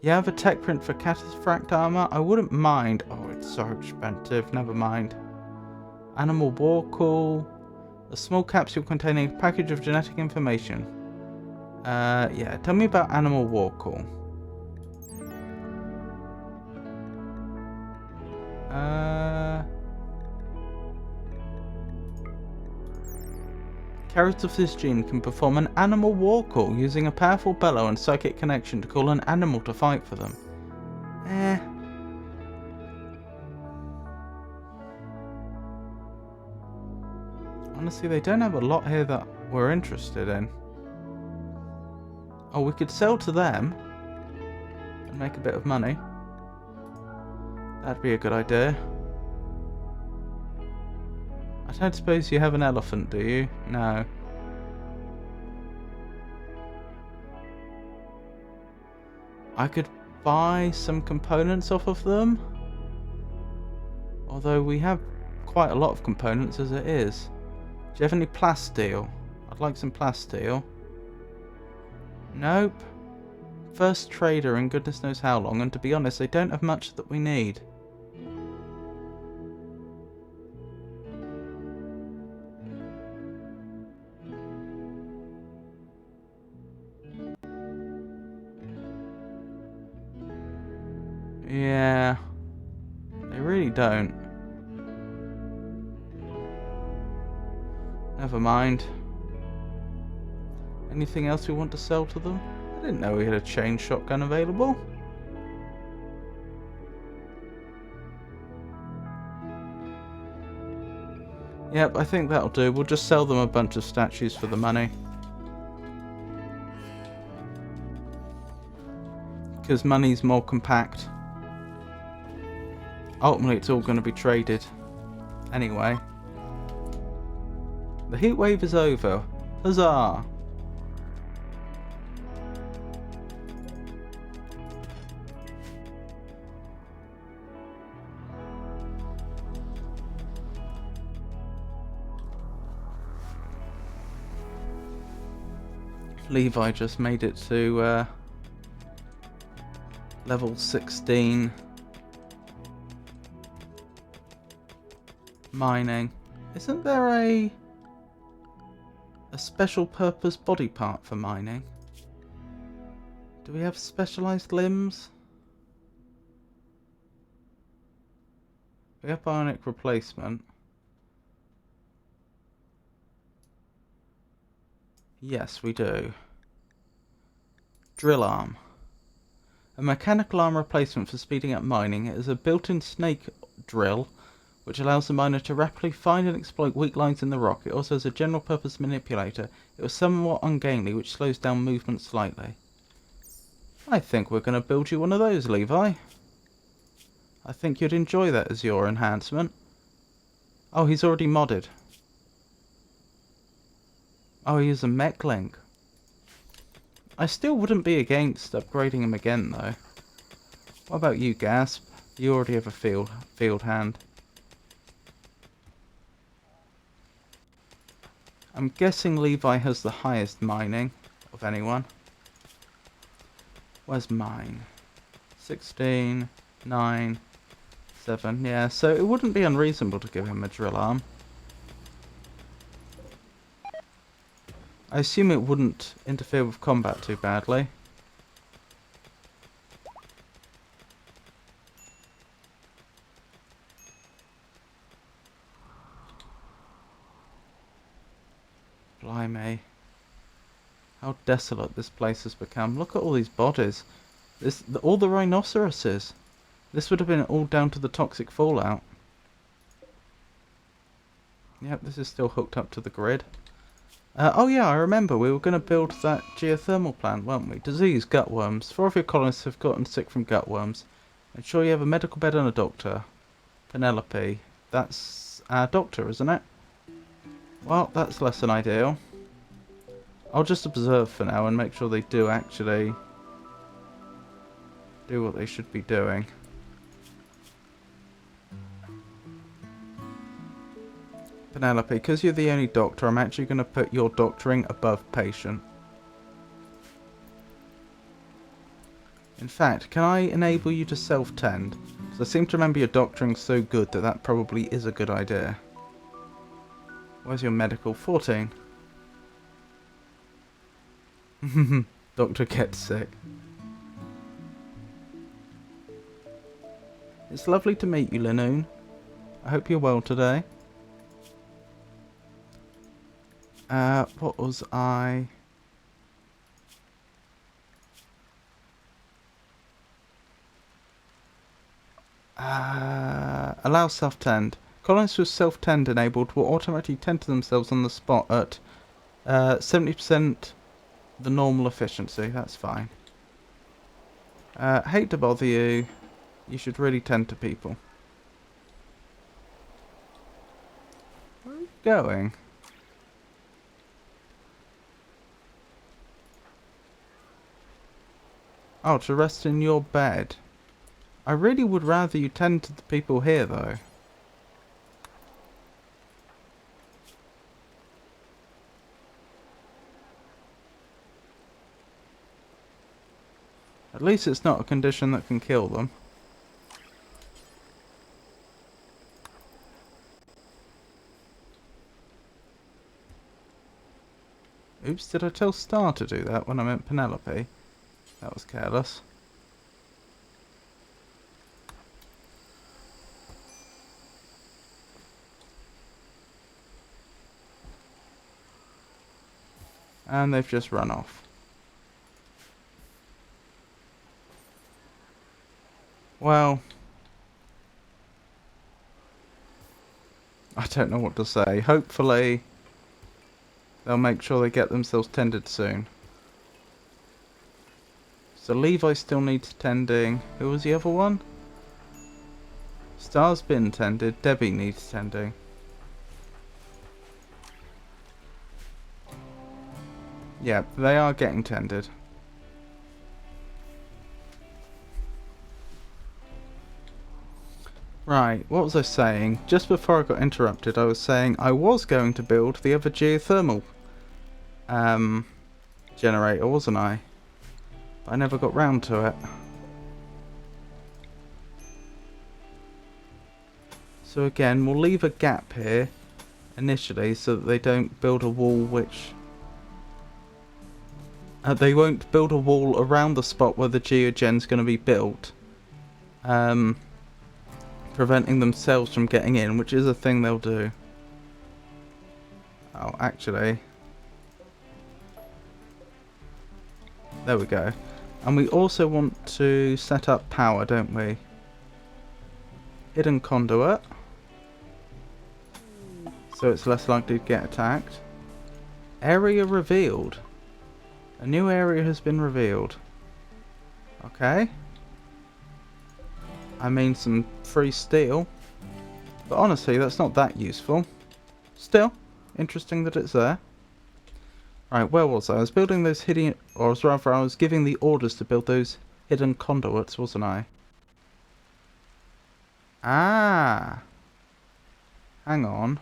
You have a tech print for Cataphract armor? I wouldn't mind. Oh, it's so expensive. Never mind. Animal War Call. A small capsule containing a package of genetic information. Yeah, tell me about Animal War Call. Carriers of this gene can perform an animal war call using a powerful bellow and psychic connection to call an animal to fight for them. Honestly, they don't have a lot here that we're interested in. Oh, we could sell to them and make a bit of money. That'd be a good idea. I don't suppose you have an elephant, do you? No. I could buy some components off of them. Although we have quite a lot of components as it is. Do you have any plasteel? I'd like some plasteel. Nope. First trader in goodness knows how long, and to be honest, they don't have much that we need. Yeah. They really don't. Never mind. Anything else we want to sell to them? I didn't know we had a chain shotgun available. Yep, I think that'll do. We'll just sell them a bunch of statues for the money. Because money's more compact. Ultimately, it's all going to be traded. Anyway. The heat wave is over. Huzzah! Levi just made it to level 16 mining. Isn't there a special purpose body part for mining? Do we have specialized limbs? We have bionic replacement. Yes, we do. Drill arm. A mechanical arm replacement for speeding up mining. It is a built-in snake drill, which allows the miner to rapidly find and exploit weak lines in the rock. It also has a general purpose manipulator. It was somewhat ungainly, which slows down movement slightly. I think we're going to build you one of those, Levi. I think you'd enjoy that as your enhancement. Oh, he's already modded. Oh, he is a mech link. I still wouldn't be against upgrading him again, though. What about you, Gasp? You already have a field hand. I'm guessing Levi has the highest mining of anyone. Where's mine? 16, 9, 7. Yeah, so it wouldn't be unreasonable to give him a drill arm. I assume it wouldn't interfere with combat too badly. Blimey. How desolate this place has become. Look at all these bodies. All the rhinoceroses. This would have been all down to the toxic fallout. Yep, this is still hooked up to the grid. Oh yeah, I remember we were going to build that geothermal plant, weren't we? Disease, gutworms. 4 of your colonists have gotten sick from gutworms. Ensure you have a medical bed and a doctor. Penelope. That's our doctor, isn't it? Well, that's less than ideal. I'll just observe for now and make sure they do actually do what they should be doing. Penelope, because you're the only doctor, I'm actually going to put your doctoring above patient. In fact, can I enable you to self-tend? Because I seem to remember your doctoring so good that that probably is a good idea. Where's your medical? 14. Doctor gets sick. It's lovely to meet you, Linoon. I hope you're well today. What was I... allow self-tend. Colonists with self-tend enabled will automatically tend to themselves on the spot at 70% the normal efficiency. That's fine. Hate to bother you. You should really tend to people. Where are you going? Oh, to rest in your bed. I really would rather you tend to the people here, though. At least it's not a condition that can kill them. Oops, did I tell Star to do that when I meant Penelope? That was careless. And they've just run off. Well, I don't know what to say. Hopefully, they'll make sure they get themselves tended soon. So Levi still needs tending. Who was the other one? Star's been tended. Debbie needs tending. Yeah, they are getting tended. Right, what was I saying? Just before I got interrupted, I was saying I was going to build the other geothermal generator, wasn't I? But I never got round to it. So again, we'll leave a gap here initially so that they don't build a wall which... they won't build a wall around the spot where the geogen's going to be built. Preventing themselves from getting in, which is a thing they'll do. Oh, actually. There we go. And we also want to set up power, don't we? Hidden conduit. So it's less likely to get attacked. Area revealed. A new area has been revealed. Okay. I mean some free steel. But honestly, that's not that useful. Still, interesting that it's there. Right, where was I? I was building those hidden... Or rather, I was giving the orders to build those hidden conduits, wasn't I? Ah! Hang on.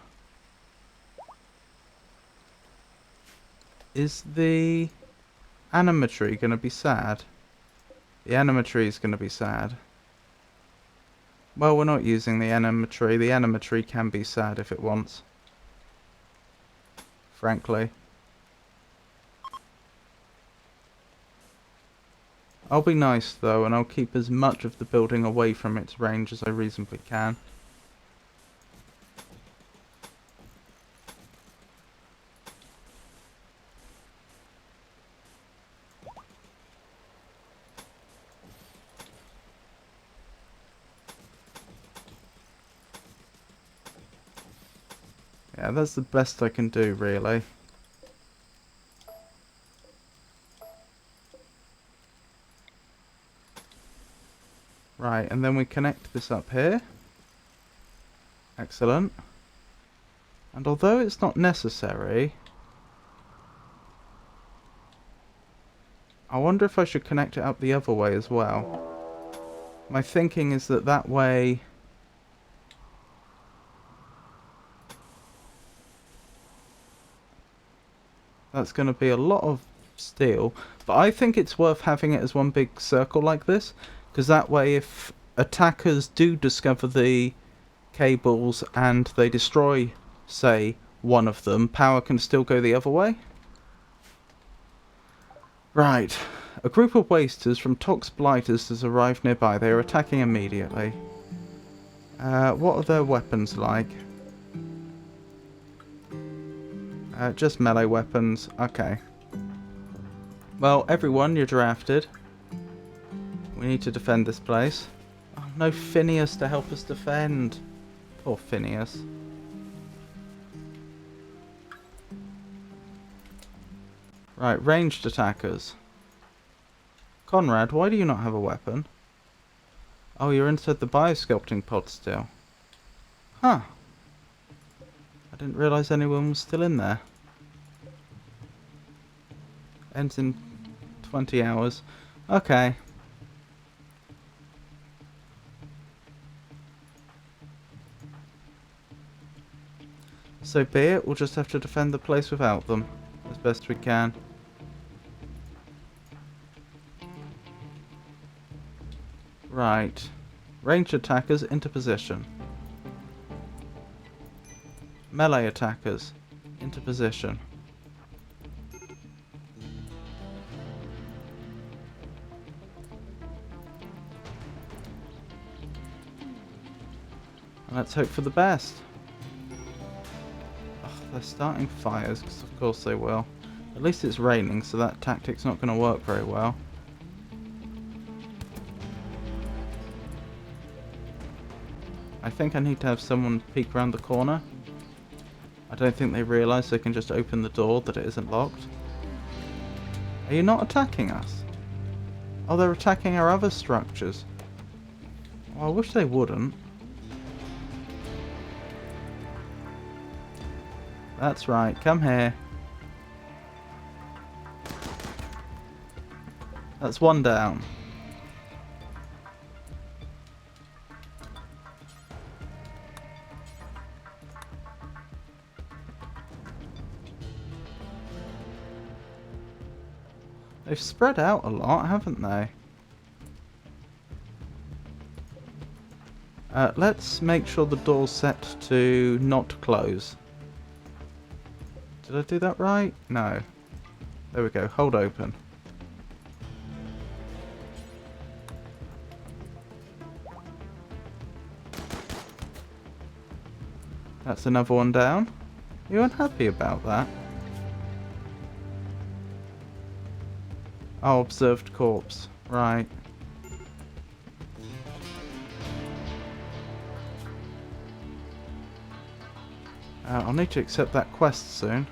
Is the animatry going to be sad? The animatry is going to be sad. Well, we're not using the animatry. The animatry can be sad if it wants. Frankly. I'll be nice though, and I'll keep as much of the building away from its range as I reasonably can. Yeah, that's the best I can do, really. Right, and then we connect this up here. Excellent. And although it's not necessary, I wonder if I should connect it up the other way as well. My thinking is that that way... that's going to be a lot of steel. But I think it's worth having it as one big circle like this. Because that way if attackers do discover the cables and they destroy, say, one of them, power can still go the other way. Right. A group of wasters from Tox Blighters has arrived nearby. They are attacking immediately. What are their weapons like? Just melee weapons. Okay. Well, everyone, you're drafted. We need to defend this place. Oh, no Phineas to help us defend. Poor Phineas. Right, ranged attackers. Conrad, why do you not have a weapon? Oh, you're inside the biosculpting pod still. Huh. I didn't realise anyone was still in there. Ends in 20 hours. Okay. So be it, we'll just have to defend the place without them. As best we can. Right. Ranged attackers into position. Melee attackers into position. And let's hope for the best. Ugh, they're starting fires, because of course they will. At least it's raining, so that tactic's not going to work very well. I think I need to have someone peek around the corner. I don't think they realise they can just open the door, that it isn't locked. Are you not attacking us? Oh, they're attacking our other structures. Well, I wish they wouldn't. That's right, come here. That's one down. They've spread out a lot, haven't they? Let's make sure the door's set to not close. Did I do that right? No. There we go, hold open. That's another one down. You unhappy about that? Oh, observed corpse. Right. I'll need to accept that quest soon.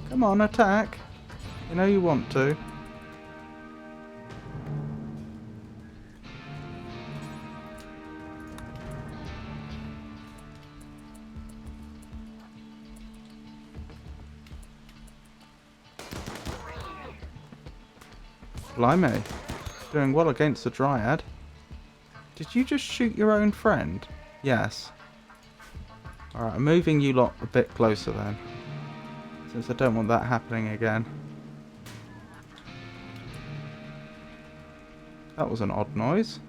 Come on, attack. You know you want to. Blimey. Doing well against the Dryad. Did you just shoot your own friend? Yes. Alright, I'm moving you lot a bit closer then. Since I don't want that happening again. That was an odd noise.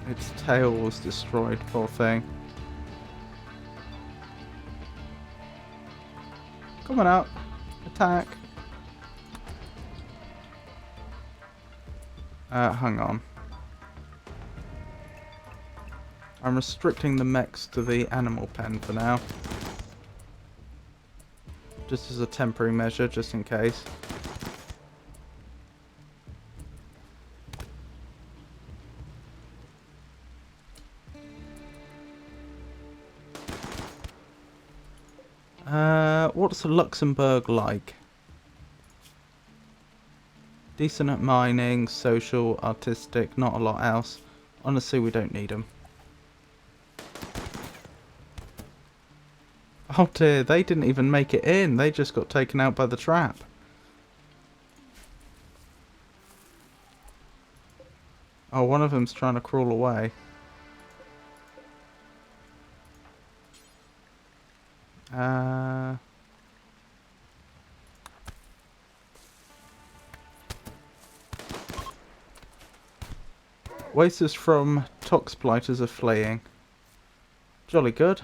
Its tail was destroyed, poor thing. Come on out. Attack. Hang on. I'm restricting the mechs to the animal pen for now. Just as a temporary measure, just in case. What's Luxembourg like? Decent at mining, social, artistic, not a lot else. Honestly, we don't need them. Oh dear, they didn't even make it in. They just got taken out by the trap. Oh, one of them's trying to crawl away. Wasters from Toxblighters are fleeing. Jolly good.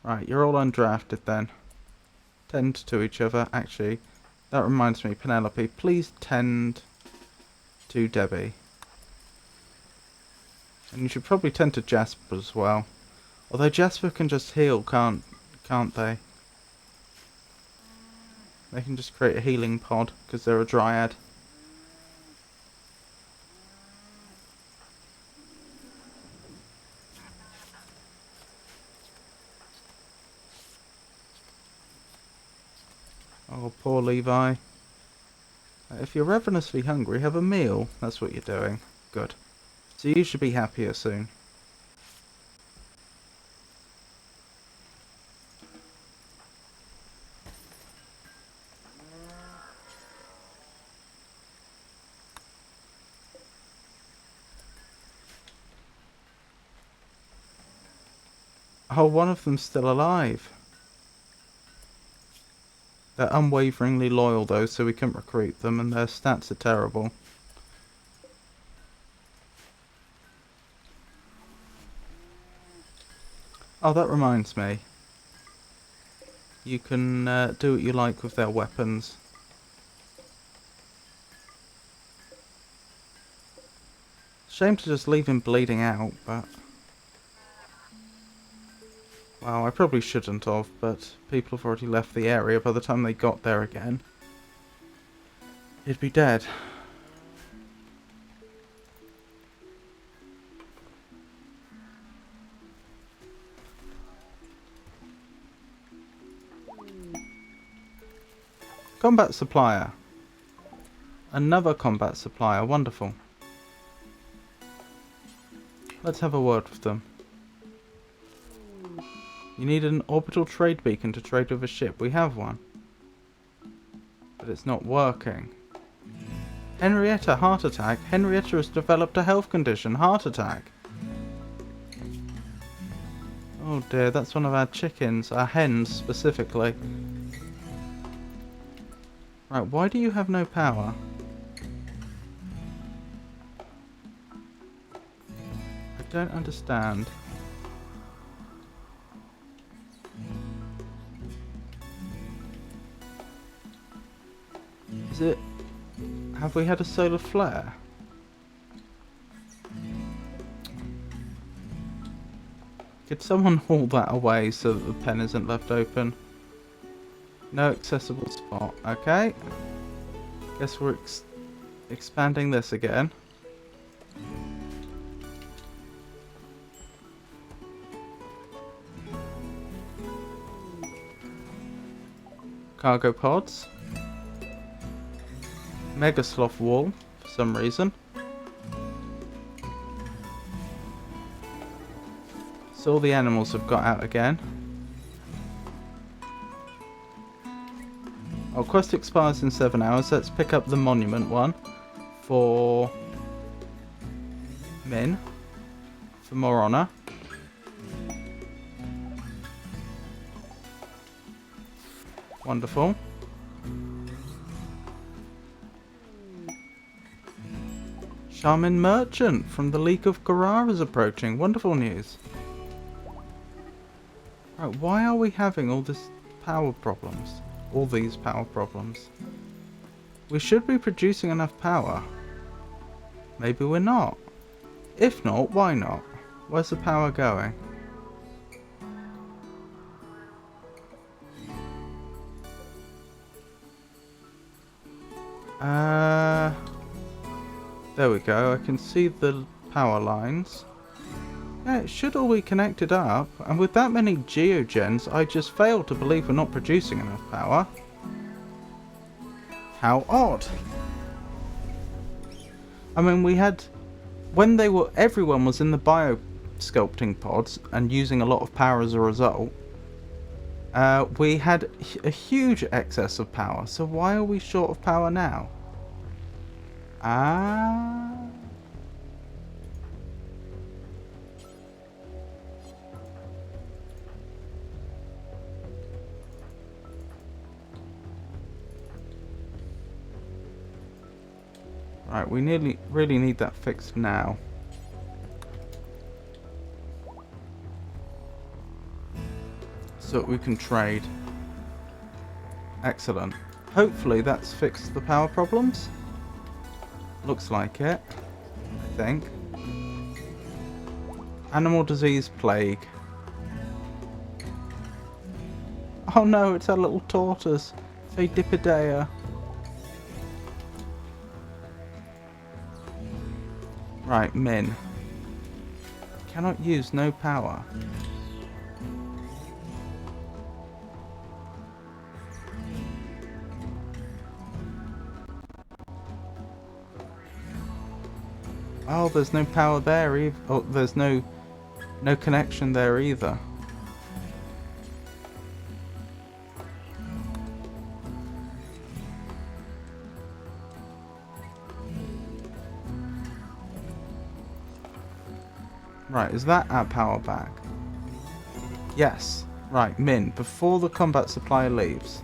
Right, you're all undrafted then. Tend to each other. Actually, that reminds me, Penelope, please tend to Debbie. And you should probably tend to Jasper as well. Although Jasper can just heal, can't they? They can just create a healing pod because they're a dryad. Oh, poor Levi. If you're ravenously hungry, have a meal. That's what you're doing. Good. So you should be happier soon. Oh, one of them's still alive. They're unwaveringly loyal though, so we couldn't recruit them, and their stats are terrible. Oh, that reminds me. You can do what you like with their weapons. Shame to just leave him bleeding out, but... Well, I probably shouldn't have, but people have already left the area. By the time they got there again, he'd be dead. Combat supplier. Another combat supplier. Wonderful. Let's have a word with them. You need an orbital trade beacon to trade with a ship. We have one. But it's not working. Henrietta, heart attack. Henrietta has developed a health condition. Heart attack. Oh dear, that's one of our chickens. Our hens, specifically. Right, why do you have no power? I don't understand. Is it... Have we had a solar flare? Could someone haul that away so that the pen isn't left open? No accessible spot. Okay. Guess we're expanding this again. Cargo pods. Mega sloth wall, for some reason. So all the animals have got out again. Our quest expires in 7 hours. Let's pick up the monument one for Min, for more honour. Wonderful. Shaman Merchant from the League of Garar is approaching. Wonderful news. Right, why are we having all this power problems? All these power problems. We should be producing enough power. Maybe we're not. If not, why not? Where's the power going? There we go. I can see the power lines. Yeah, it should all be connected up. And with that many geogens, I just fail to believe we're not producing enough power. How odd. I mean, we had... When they were... Everyone was in the bio-sculpting pods and using a lot of power as a result. We had a huge excess of power. So why are we short of power now? Right, we really need that fixed now. So that we can trade. Excellent. Hopefully that's fixed the power problems. Looks like it, I think. Animal disease plague. Oh no, it's our little tortoise. Fadipidea. Right, Min. Cannot use, no power. Oh, there's no power there either. Oh, there's no connection there either. Right, is that our power back? Yes. Right, Min, before the combat supply leaves.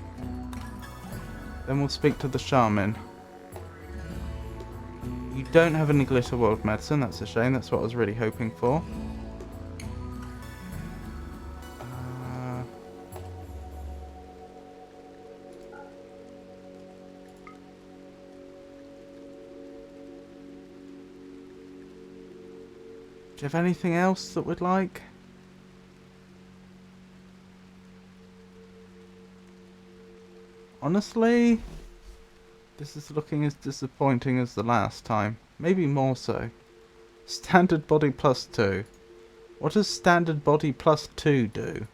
Then we'll speak to the shaman. You don't have any glitter world medicine, that's a shame, that's what I was really hoping for. Do you have anything else that we'd like? Honestly, this is looking as disappointing as the last time. Maybe more so. Standard body plus 2. What does standard body plus 2 do?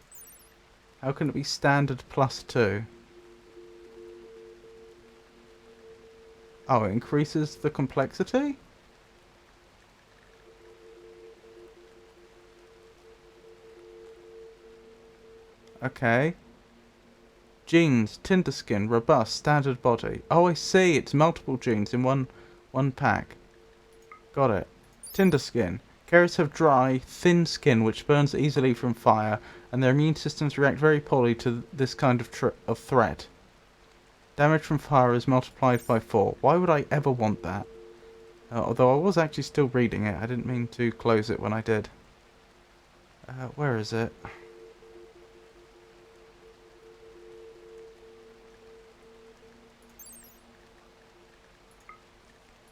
How can it be standard plus 2? Oh, it increases the complexity? Okay. Genes, Tinder skin, robust, standard body. Oh, I see. It's multiple genes in one pack. Got it. Tinder skin. Carrots have dry, thin skin which burns easily from fire, and their immune systems react very poorly to this kind of threat. Damage from fire is multiplied by 4. Why would I ever want that? Although I was actually still reading it. I didn't mean to close it when I did. Where is it?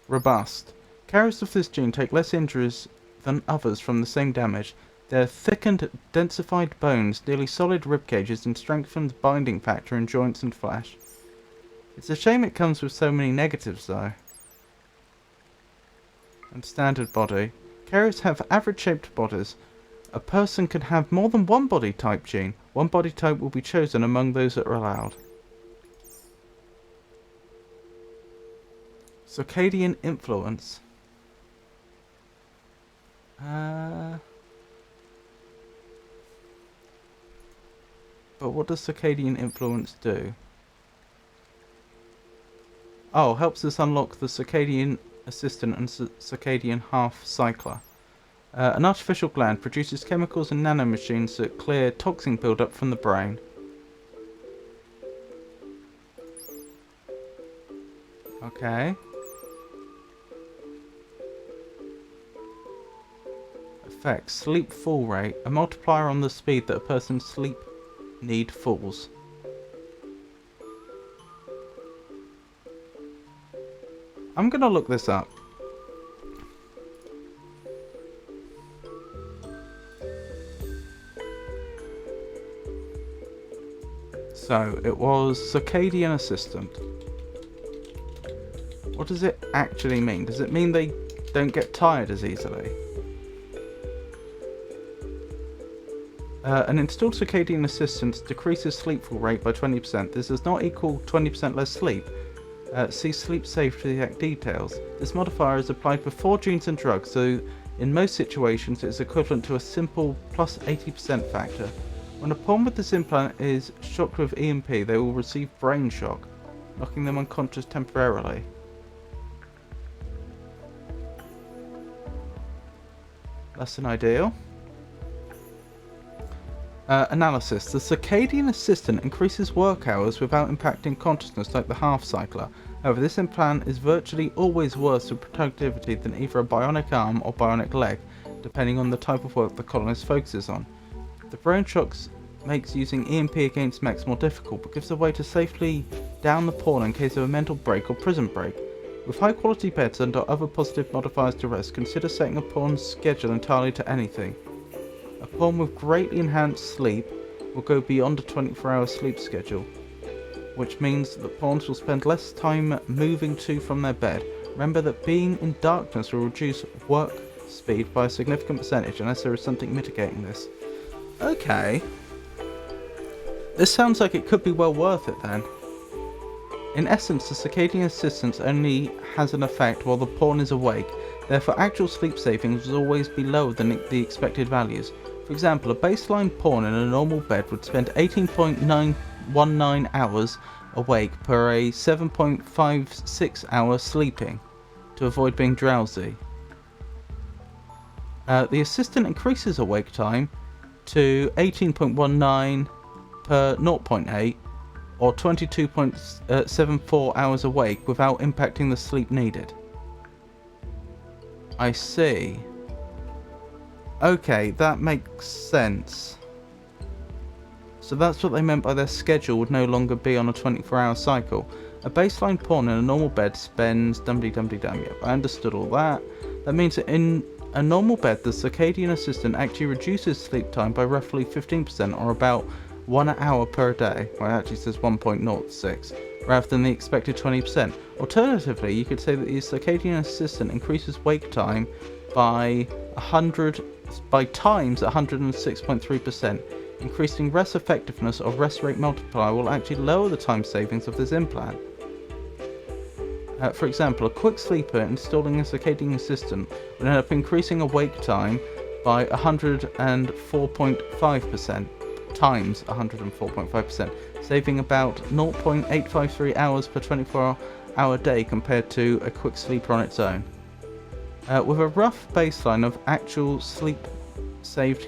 Robust. Carriers of this gene take less injuries than others from the same damage. Their thickened, densified bones, nearly solid rib cages, and strengthened binding factor in joints and flesh. It's a shame it comes with so many negatives, though. And standard body. Carriers have average-shaped bodies. A person can have more than one body type gene. One body type will be chosen among those that are allowed. Circadian influence. But what does circadian influence do? Oh, helps us unlock the circadian assistant and circadian half cycler. An artificial gland produces chemicals and nanomachines that clear toxin buildup from the brain. Okay. Effects. Sleep fall rate. A multiplier on the speed that a person's sleep need falls. I'm gonna look this up. So, it was Circadian Assistant. What does it actually mean? Does it mean they don't get tired as easily? An installed circadian assistant decreases sleepfall rate by 20%. This does not equal 20% less sleep. See sleep safe for the exact details. This modifier is applied before genes and drugs, so in most situations it is equivalent to a simple plus 80% factor. When a pawn with this implant is shocked with EMP, they will receive brain shock, knocking them unconscious temporarily. Less than ideal. Analysis. The circadian assistant increases work hours without impacting consciousness like the half cycler. However, this implant is virtually always worse for productivity than either a bionic arm or bionic leg, depending on the type of work the colonist focuses on. The brain shocks makes using EMP against mechs more difficult, but gives a way to safely down the pawn in case of a mental break or prison break. With high quality beds and other positive modifiers to rest, consider setting a pawn's schedule entirely to anything. A pawn with greatly enhanced sleep will go beyond a 24-hour sleep schedule, which means that pawns will spend less time moving to from their bed. Remember that being in darkness will reduce work speed by a significant percentage unless there is something mitigating this. Okay. This sounds like it could be well worth it then. In essence, the circadian assistance only has an effect while the pawn is awake, therefore actual sleep savings will always be lower than the expected values. For example, a baseline pawn in a normal bed would spend 18.919 hours awake per a 7.56 hours sleeping to avoid being drowsy. The assistant increases awake time to 18.19 per 0.8 or 22.74 hours awake without impacting the sleep needed. I see. Okay, that makes sense. So that's what they meant by their schedule would no longer be on a 24-hour cycle. A baseline pawn in a normal bed spends dum-de-dum-de-dum. Yep, I understood all that. That means that in a normal bed, the circadian assistant actually reduces sleep time by roughly 15%, or about 1 hour per day. Well, it actually says 1.06, rather than the expected 20%. Alternatively, you could say that the circadian assistant increases wake time by times 106.3%. Increasing rest effectiveness or rest rate multiplier will actually lower the time savings of this implant. For example, a quick sleeper installing a circadian assistant would end up increasing awake time by 104.5%, times 104.5%, saving about 0.853 hours per 24-hour day compared to a quick sleeper on its own. With a rough baseline of actual sleep saved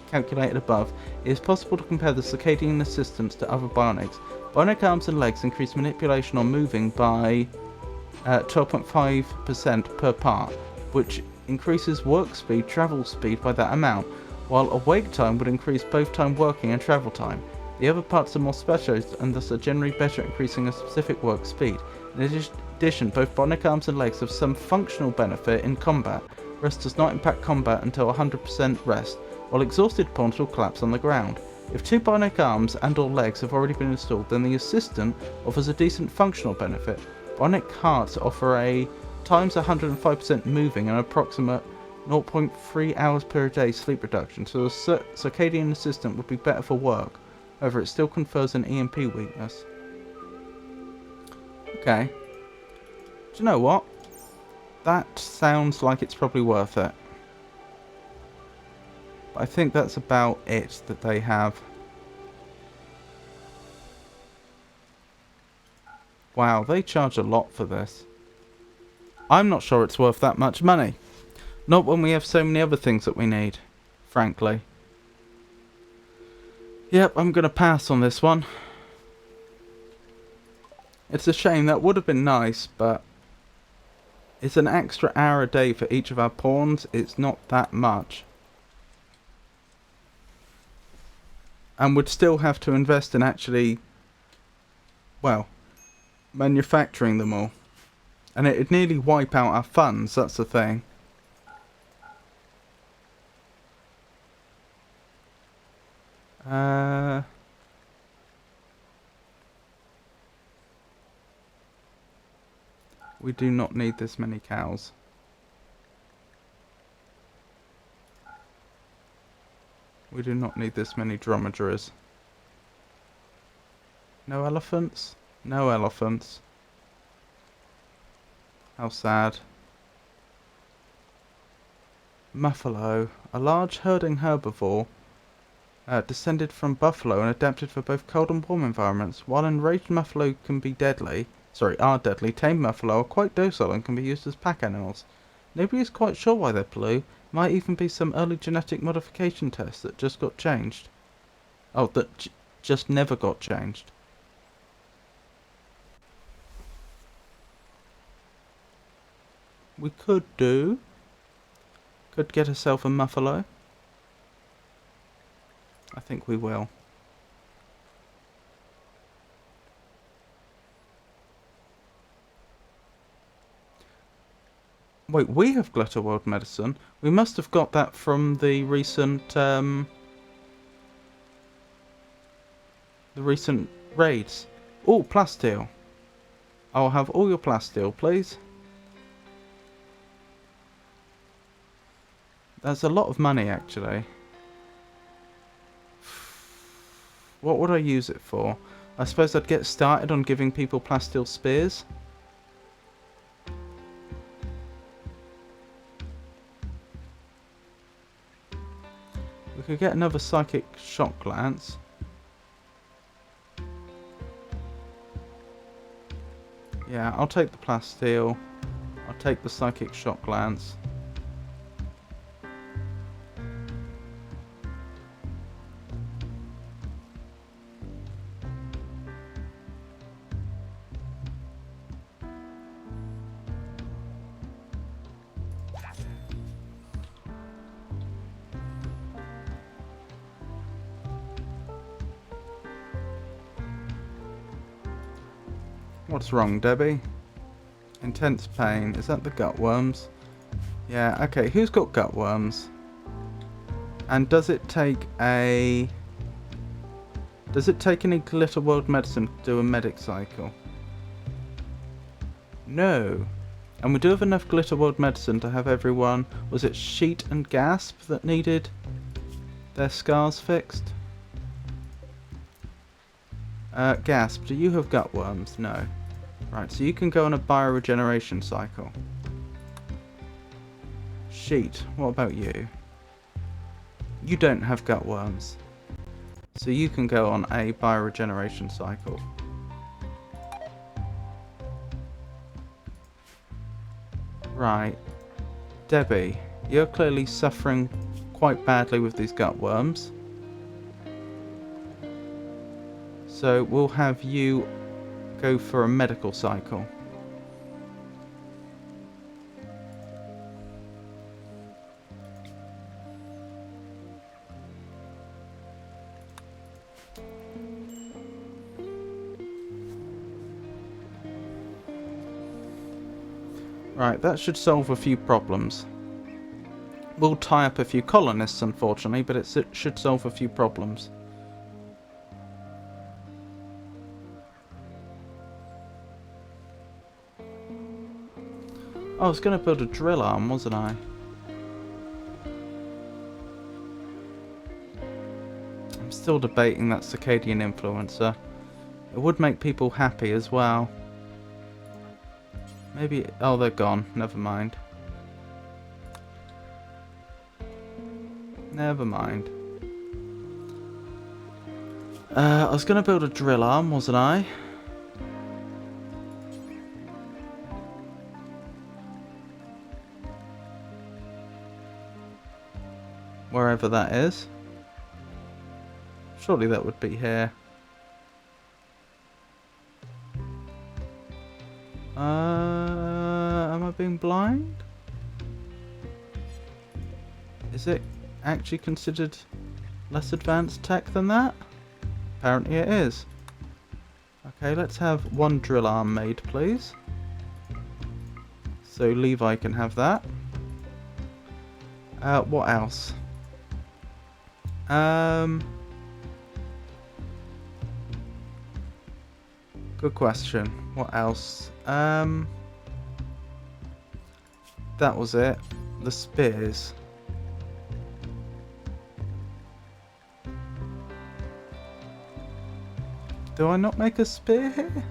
calculated above, it is possible to compare the circadian assistance to other bionics. Bionic arms and legs increase manipulation or moving by 12.5% per part, which increases work speed, travel speed by that amount, while awake time would increase both time working and travel time. The other parts are more specialized and thus are generally better at increasing a specific work speed. In addition, both bionic arms and legs have some functional benefit in combat. Rest does not impact combat until 100% rest, while exhausted pawns will collapse on the ground. If 2 bionic arms and or legs have already been installed, then the assistant offers a decent functional benefit. Bionic hearts offer a times 105% moving and approximate 0.3 hours per day sleep reduction, so the circadian assistant would be better for work. However, it still confers an EMP weakness. Okay. Do you know what? That sounds like it's probably worth it. But I think that's about it that they have. Wow, they charge a lot for this. I'm not sure it's worth that much money. Not when we have so many other things that we need, frankly. Yep, I'm going to pass on this one. It's a shame, that would have been nice, but it's an extra hour a day for each of our pawns. It's not that much. And would still have to invest in actually, well, manufacturing them all. And it'd nearly wipe out our funds, that's the thing. We do not need this many cows. We do not need this many dromedaries. No elephants? No elephants. How sad. Muffalo, a large herding herbivore, descended from buffalo and adapted for both cold and warm environments. While enraged muffalo can be deadly, are deadly, tamed muffalo are quite docile and can be used as pack animals. Nobody is quite sure why they're blue. Might even be some early genetic modification test that just got changed. Oh, that just never got changed. We could get herself a muffalo. I think we will. Wait, we have Glitter World medicine. We must have got that from the recent raids. Oh, plasteel. I'll have all your plasteel, please. That's a lot of money, actually. What would I use it for? I suppose I'd get started on giving people plasteel spears. We could get another psychic shock glance. Yeah, I'll take the plasteel. I'll take the psychic shock glance. What's wrong, Debbie? Intense pain. Is that the gutworms? Yeah, okay. Who's got gutworms? And does it take any Glitter World medicine to do a medic cycle? No. And we do have enough Glitter World medicine to have everyone... Was it Sheet and Gasp that needed their scars fixed? Gasp, do you have gutworms? No. Right, so you can go on a bioregeneration cycle. Sheet, what about you? You don't have gutworms. So you can go on a bioregeneration cycle. Right. Debbie, you're clearly suffering quite badly with these gutworms. So we'll have you go for a medical cycle. Right, that should solve a few problems. We'll tie up a few colonists, unfortunately, but it should solve a few problems. I was going to build a drill arm, wasn't I? I'm still debating that circadian influencer. It would make people happy as well. Maybe... Oh, they're gone. Never mind. Never mind. I was going to build a drill arm, wasn't I? Wherever that is. Surely that would be here. Am I being blind? Is it actually considered less advanced tech than that? Apparently it is. Okay, let's have one drill arm made, please. So Levi can have that. What else? Good question. What else? that was it. The spears. Do I not make a spear here?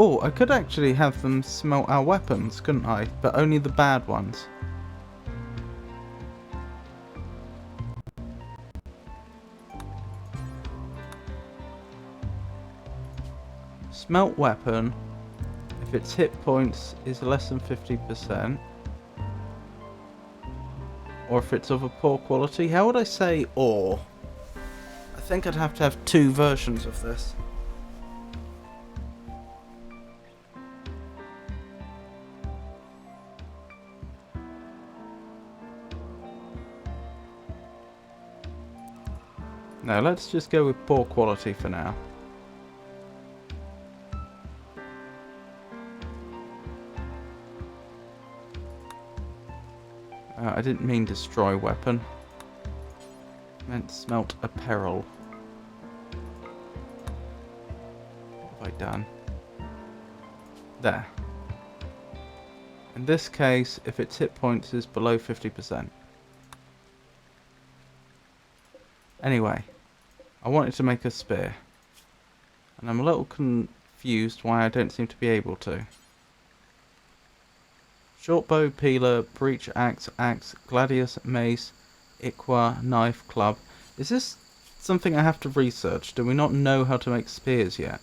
Oh, I could actually have them smelt our weapons, couldn't I? But only the bad ones. Smelt weapon, if its hit points is less than 50%, or if it's of a poor quality. How would I say or? I think I'd have to have two versions of this. No, let's just go with poor quality for now. I didn't mean destroy weapon. I meant smelt apparel. What have I done? There. In this case, if its hit points is below 50%. Anyway, I wanted to make a spear. And I'm a little confused why I don't seem to be able to. Shortbow, peeler, breach axe, gladius, mace, iqua, knife, club. Is this something I have to research? Do we not know how to make spears yet?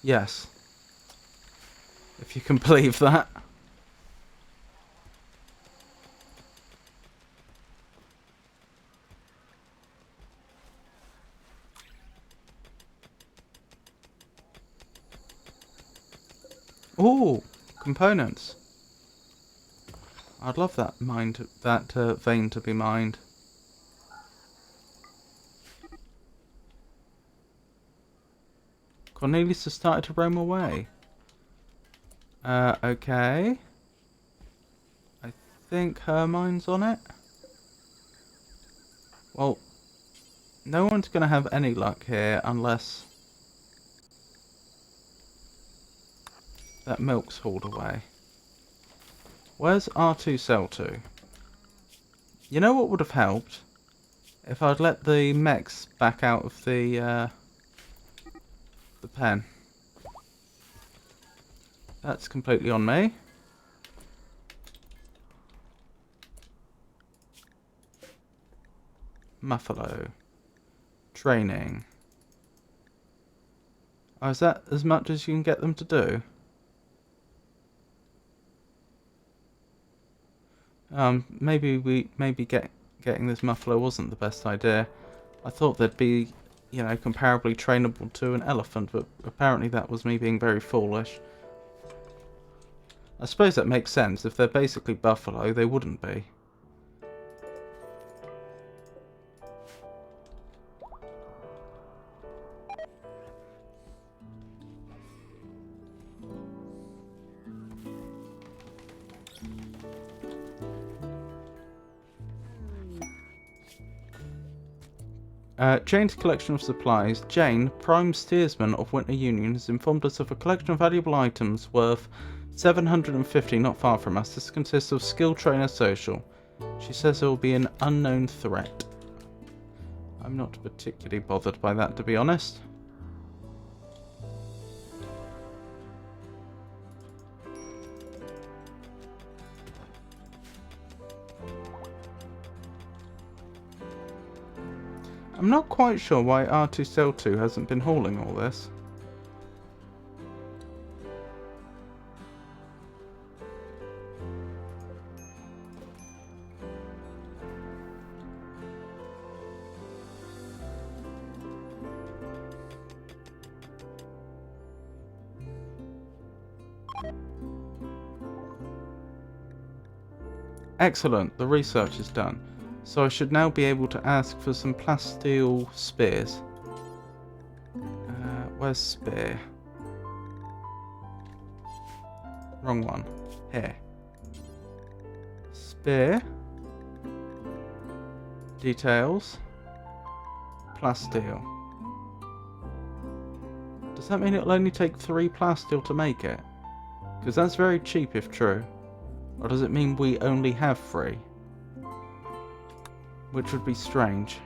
Yes. If you can believe that. Ooh, components. I'd love that vein to be mined. Cornelius has started to roam away. Okay. I think her mine's on it. Well, no one's going to have any luck here unless that milk's hauled away. Where's R2 cell 2? You know what would have helped? If I'd let the mechs back out of the pen. That's completely on me. Muffalo. Training. Oh, is that as much as you can get them to do? Maybe getting this muffalo wasn't the best idea. I thought they'd be, you know, comparably trainable to an elephant, but apparently that was me being very foolish. I suppose that makes sense. If they're basically buffalo, they wouldn't be. Jane's collection of supplies. Jane, prime steersman of Winter Union, has informed us of a collection of valuable items worth 750 not far from us. This consists of skill trainer social. She says there will be an unknown threat. I'm not particularly bothered by that, to be honest. I'm not quite sure why R2 Cell 2 hasn't been hauling all this. Excellent, the research is done. So I should now be able to ask for some plasteel spears. Where's spear? Wrong one. Here. Spear. Details. Plasteel. Does that mean it'll only take 3 plasteel to make it? Because that's very cheap if true. Or does it mean we only have 3? Which would be strange.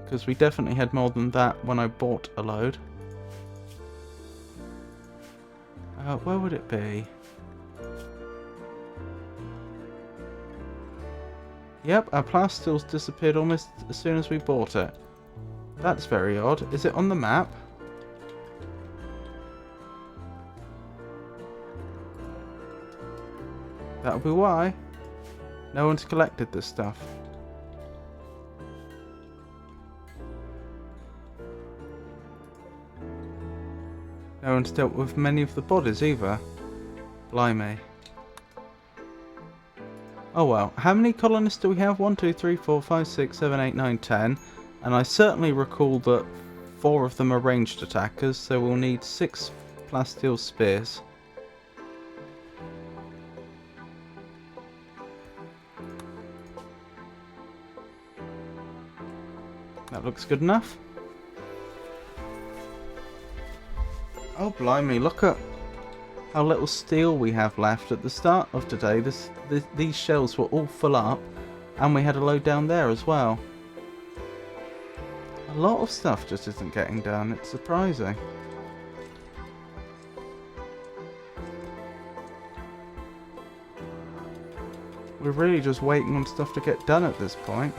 Because we definitely had more than that when I bought a load. Where would it be? Yep, our plasteel's disappeared almost as soon as we bought it. That's very odd. Is it on the map? That'll be why. No one's collected this stuff. No one's dealt with many of the bodies either. Blimey. Oh well, how many colonists do we have? 1, 2, 3, 4, 5, 6, 7, 8, 9, 10. And I certainly recall that 4 of them are ranged attackers, so we'll need 6 plasteel spears. That looks good enough. Oh blimey, look at how little steel we have left. At the start of today, these shelves were all full up, and we had a load down there as well. A lot of stuff just isn't getting done, it's surprising. We're really just waiting on stuff to get done at this point.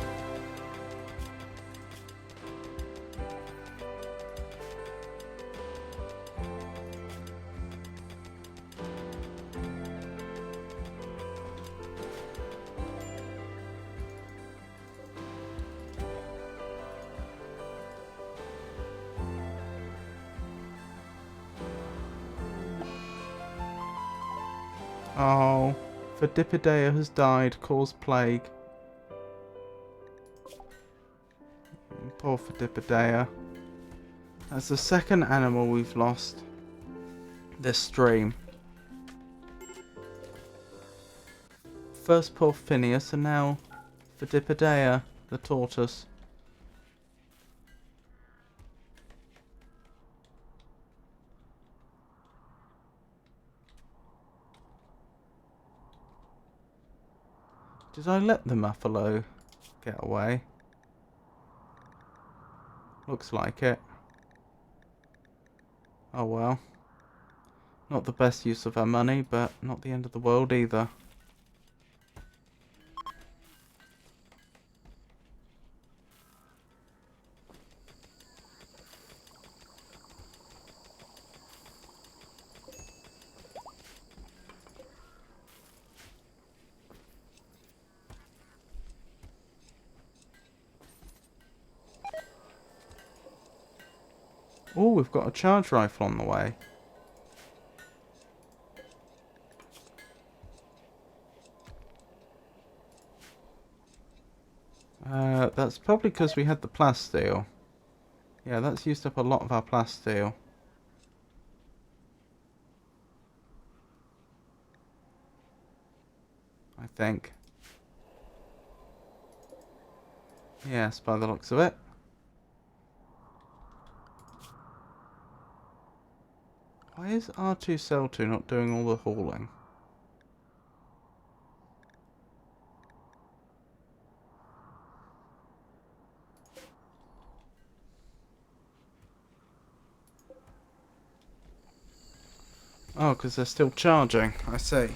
Oh, Fidipidea has died, caused plague. Poor Fidipidea. That's the second animal we've lost this stream. First poor Phineas and now Fidipidea, the tortoise. Did I let the muffalo get away? Looks like it. Oh well. Not the best use of our money, but not the end of the world either. Oh, we've got a charge rifle on the way. That's probably because we had the plasteel. Yeah, that's used up a lot of our plasteel. I think. Yes, by the looks of it. Why is R2-Cell2 not doing all the hauling? Oh, because they're still charging. I see.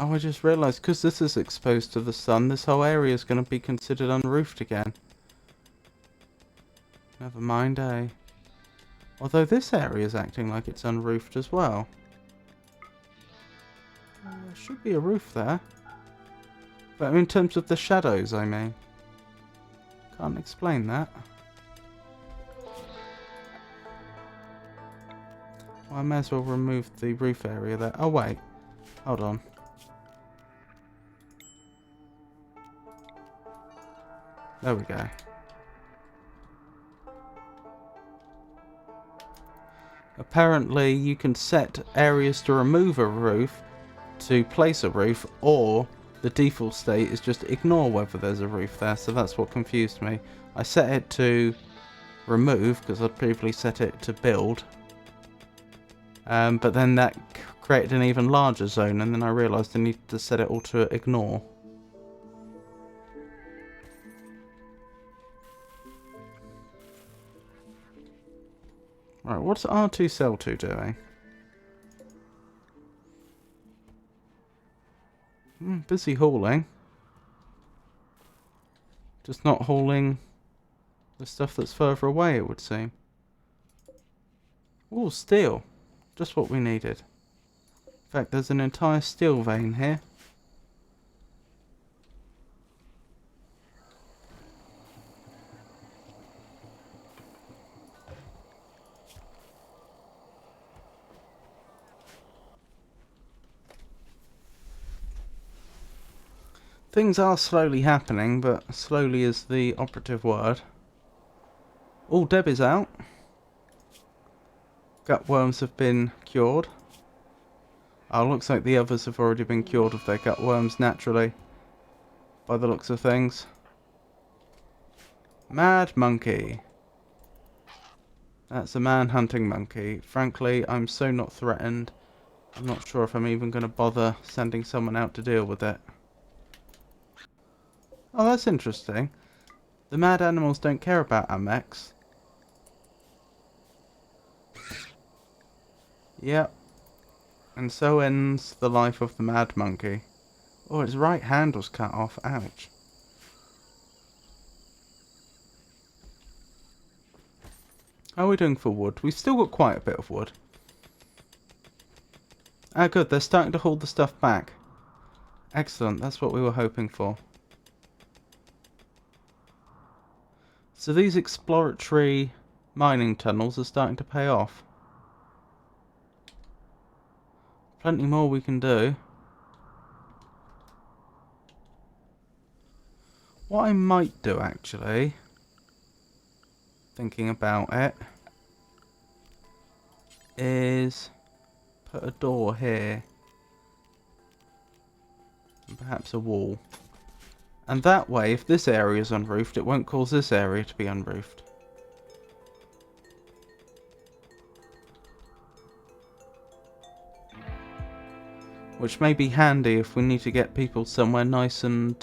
Oh, I just realised, because this is exposed to the sun, this whole area is going to be considered unroofed again. Never mind, eh? Although this area is acting like it's unroofed as well. There should be a roof there. But in terms of the shadows, I mean. Can't explain that. Well, I may as well remove the roof area there. Oh, wait. Hold on. There we go. Apparently, you can set areas to remove a roof, to place a roof, or the default state is just ignore whether there's a roof there, so that's what confused me. I set it to remove, because I'd previously set it to build. But then that created an even larger zone, and then I realised I needed to set it all to ignore. Right, what's R2 Cell 2 doing? Busy hauling. Just not hauling the stuff that's further away, it would seem. Oh, steel. Just what we needed. In fact, there's an entire steel vein here. Things are slowly happening, but slowly is the operative word. All Deb is out. Gutworms have been cured. Oh, looks like the others have already been cured of their gutworms naturally, by the looks of things. Mad monkey. That's a man-hunting monkey. Frankly, I'm so not threatened. I'm not sure if I'm even going to bother sending someone out to deal with it. Oh, that's interesting. The mad animals don't care about Amex. Yep. And so ends the life of the mad monkey. Oh, its right hand was cut off. Ouch. How are we doing for wood? We've still got quite a bit of wood. Ah, good. They're starting to haul the stuff back. Excellent. That's what we were hoping for. So these exploratory mining tunnels are starting to pay off. Plenty more we can do. What I might do, actually, thinking about it, is put a door here. And perhaps a wall. And that way, if this area is unroofed, it won't cause this area to be unroofed. Which may be handy if we need to get people somewhere nice and,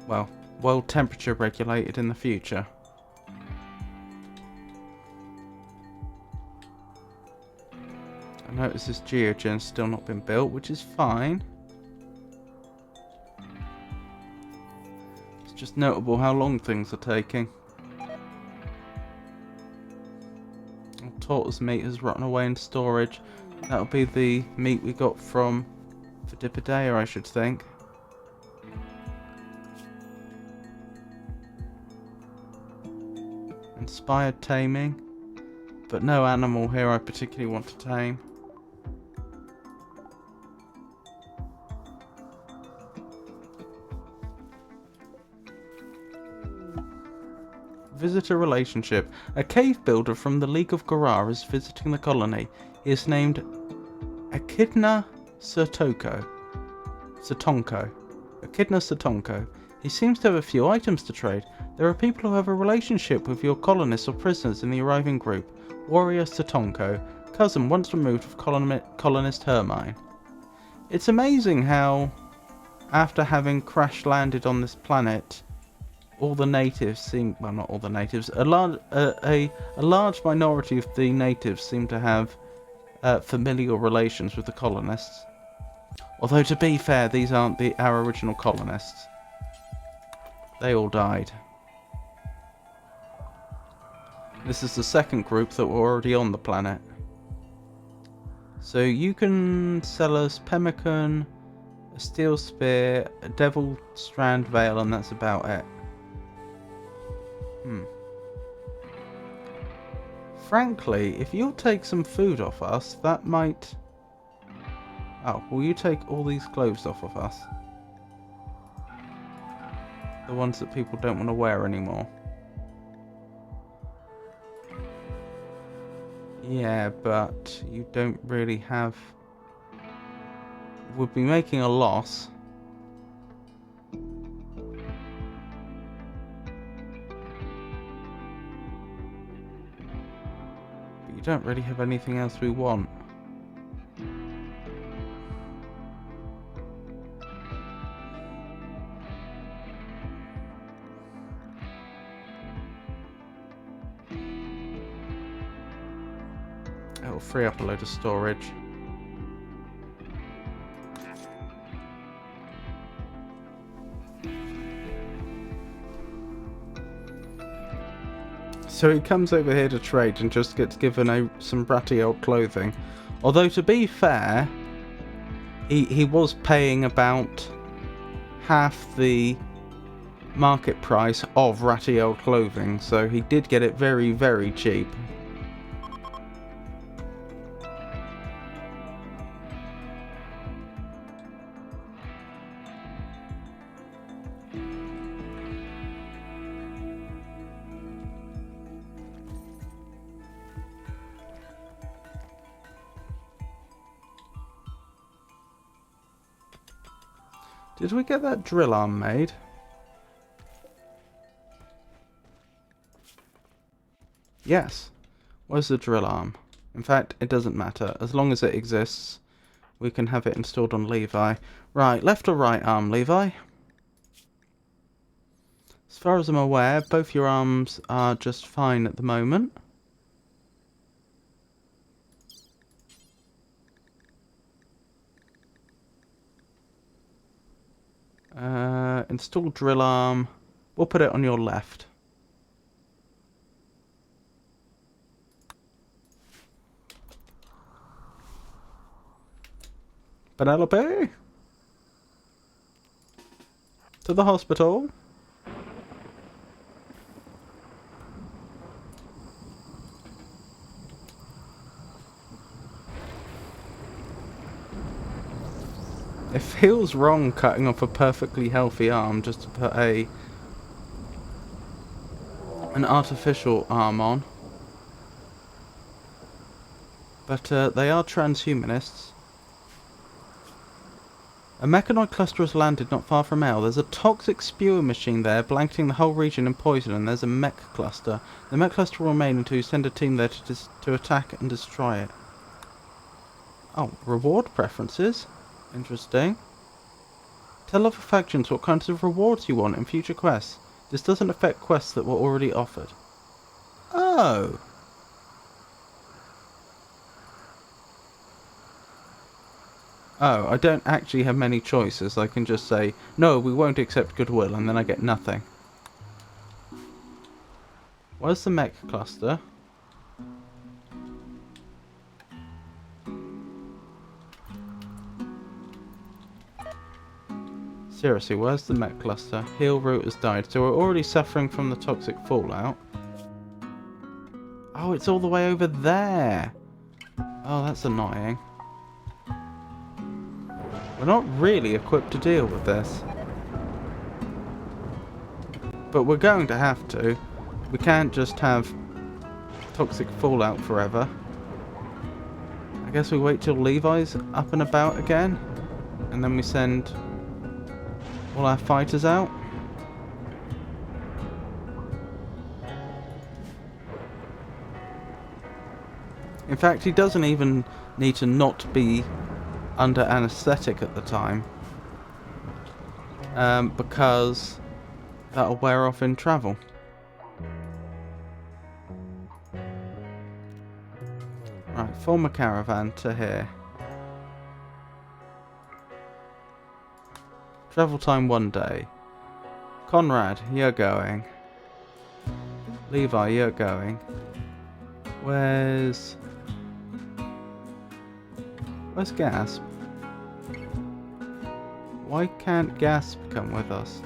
well temperature regulated in the future. I notice this geogen's still not been built, which is fine. It's just notable how long things are taking. Tortoise meat has rotten away in storage. That'll be the meat we got from Fidipidea, I should think. Inspired taming. But no animal here I particularly want to tame. Visitor relationship. A cave builder from the League of Garar is visiting the colony. He is named Echidna Sertonko. Echidna Sertonko. He seems to have a few items to trade. There are people who have a relationship with your colonists or prisoners in the arriving group. Warrior Sertonko, cousin once removed of colonist Hermine. It's amazing how, after having crash landed on this planet, all the natives seem, well, not all the natives, a large minority of the natives seem to have familial relations with the colonists. Although, to be fair, these aren't our original colonists. They all died. This is the second group that were already on the planet. So you can sell us pemmican, a steel spear, a devil strand veil, and that's about it. Frankly, if you'll take some food off us, that might... Oh, will you take all these clothes off of us? The ones that people don't want to wear anymore. Yeah, but you don't really have... We'd be making a loss. But you don't really have anything else we want. It'll free up a load of storage. So he comes over here to trade and just gets given some bratty old clothing. Although, to be fair, he was paying about half the market price of ratty old clothing, so he did get it very, very cheap. Did we get that drill arm made? Yes. Where's the drill arm? In fact, it doesn't matter. As long as it exists, we can have it installed on Levi. Right, left or right arm, Levi? As far as I'm aware, both your arms are just fine at the moment. Install drill arm. We'll put it on your left. Penelope? To the hospital. It feels wrong cutting off a perfectly healthy arm just to put an artificial arm on. But they are transhumanists. A mechanoid cluster has landed not far from L. There's a toxic spewing machine there, blanketing the whole region in poison, and there's a mech cluster. The mech cluster will remain until you send a team there to attack and destroy it. Oh, reward preferences? Interesting. Tell other factions what kinds of rewards you want in future quests. This doesn't affect quests that were already offered. Oh! Oh, I don't actually have many choices. I can just say, no, we won't accept goodwill, and then I get nothing. Where's the mech cluster? Seriously, where's the mech cluster? Heal route has died, so we're already suffering from the toxic fallout. Oh, it's all the way over there. Oh, that's annoying. We're not really equipped to deal with this. But we're going to have to. We can't just have toxic fallout forever. I guess we wait till Levi's up and about again. And then we send all our fighters out. In fact, he doesn't even need to not be under anaesthetic at the time. Because that'll wear off in travel. Right, form a caravan to here. Travel time 1 day. Conrad, you're going. Levi, you're going. Where's Gasp? Why can't Gasp come with us?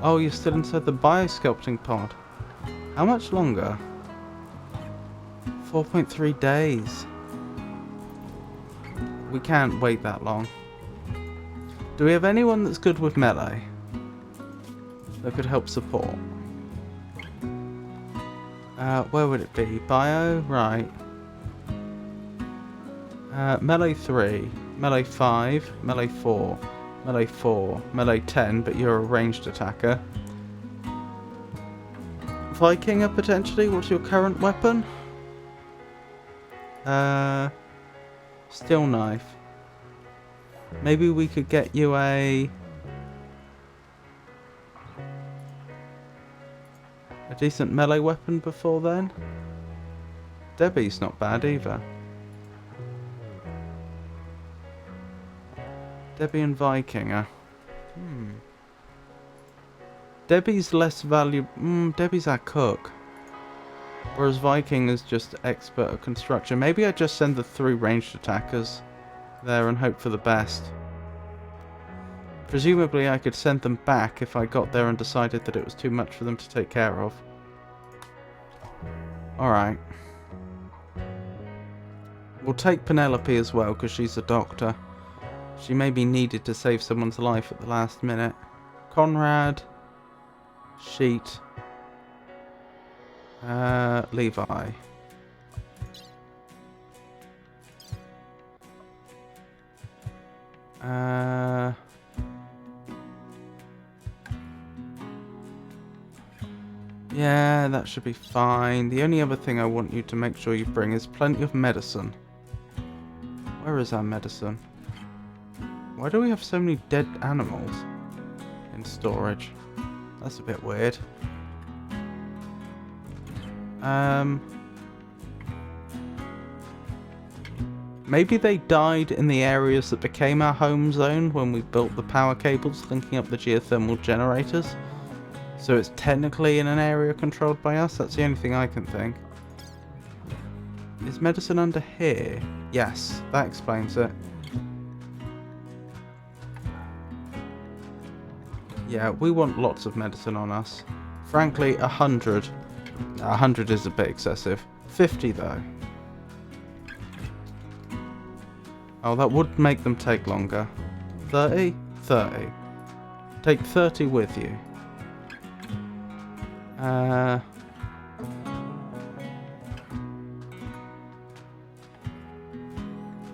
Oh, you're still inside the biosculpting pod. How much longer? 4.3 days. We can't wait that long. Do we have anyone that's good with melee that could help support? Where would it be? Bio? Right. Melee 3, melee 5, melee 4, melee 4, melee 10, but you're a ranged attacker. Vikinger potentially? What's your current weapon? Steel knife. Maybe we could get you a decent melee weapon before then. Debbie's not bad either. Debbie and Vikinger. Debbie's less valuable. Debbie's our cook. Whereas Viking is just expert at construction. Maybe I just send the 3 ranged attackers there and hope for the best. Presumably I could send them back if I got there and decided that it was too much for them to take care of. Alright. We'll take Penelope as well because she's a doctor. She may be needed to save someone's life at the last minute. Conrad. Sheet. Levi. Yeah, that should be fine. The only other thing I want you to make sure you bring is plenty of medicine. Where is our medicine? Why do we have so many dead animals in storage? That's a bit weird. Maybe they died in the areas that became our home zone when we built the power cables linking up the geothermal generators. So it's technically in an area controlled by us. That's the only thing I can think. Is medicine under here? Yes, that explains it. Yeah, we want lots of medicine on us. Frankly, 100. 100 is a bit excessive. 50 though. Oh, that would make them take longer. 30? 30. Take 30 with you.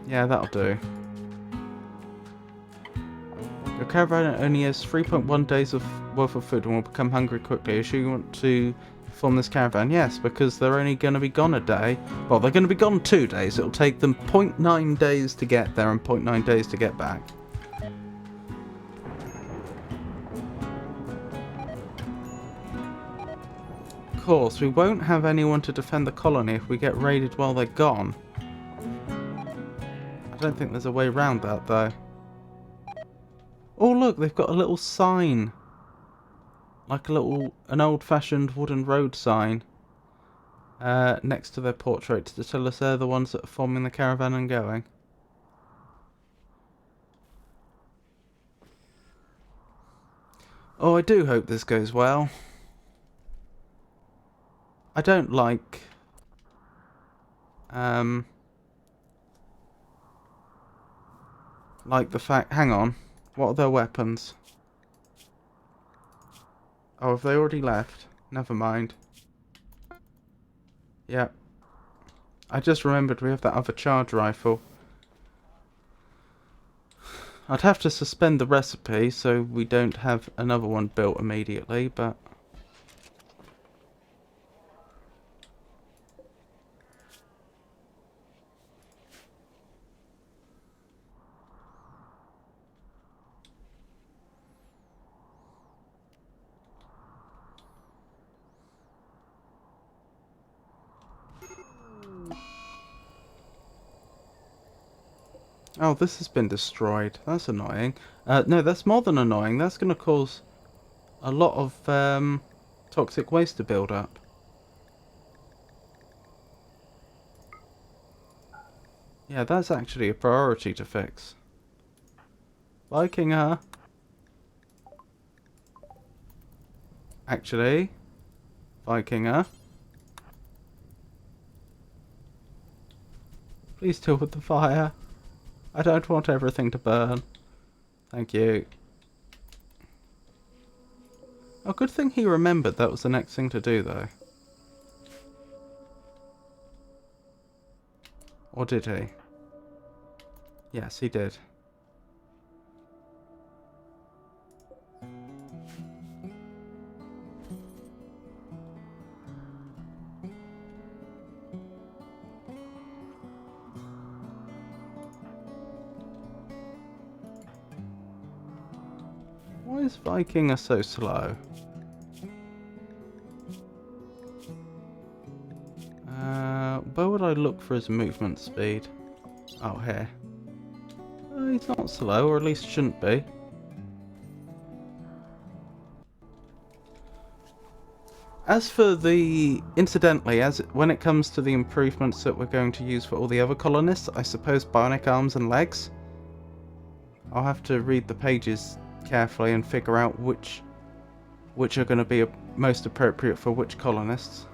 Yeah, that'll do. Your caravan only has 3.1 days worth of food and will become hungry quickly. Are you sure you want to form this caravan? Yes, because they're only going to be gone a day. Well, they're going to be gone 2 days. It'll take them 0.9 days to get there and 0.9 days to get back. Of course, we won't have anyone to defend the colony if we get raided while they're gone. I don't think there's a way around that, though. Oh, look, they've got a little sign. Like an old-fashioned wooden road sign. Next to their portraits to tell us they're the ones that are forming the caravan and going. Oh, I do hope this goes well. I don't like... like the fact... Hang on. What are their weapons? Oh, have they already left? Never mind. Yeah. I just remembered we have that other charge rifle. I'd have to suspend the recipe so we don't have another one built immediately, but... Oh, this has been destroyed. That's annoying. No, that's more than annoying. That's going to cause a lot of toxic waste to build up. Yeah, that's actually a priority to fix. Viking her. Actually, Vikinger, please deal with the fire. I don't want everything to burn. Thank you. Oh, good thing he remembered that was the next thing to do, though. Or did he? Yes, he did. Why is Vikinger so slow? Where would I look for his movement speed? Oh, here. He's not slow, or at least shouldn't be. As for the... Incidentally, when it comes to the improvements that we're going to use for all the other colonists, I suppose bionic arms and legs? I'll have to read the pages carefully and figure out which are going to be most appropriate for which colonists.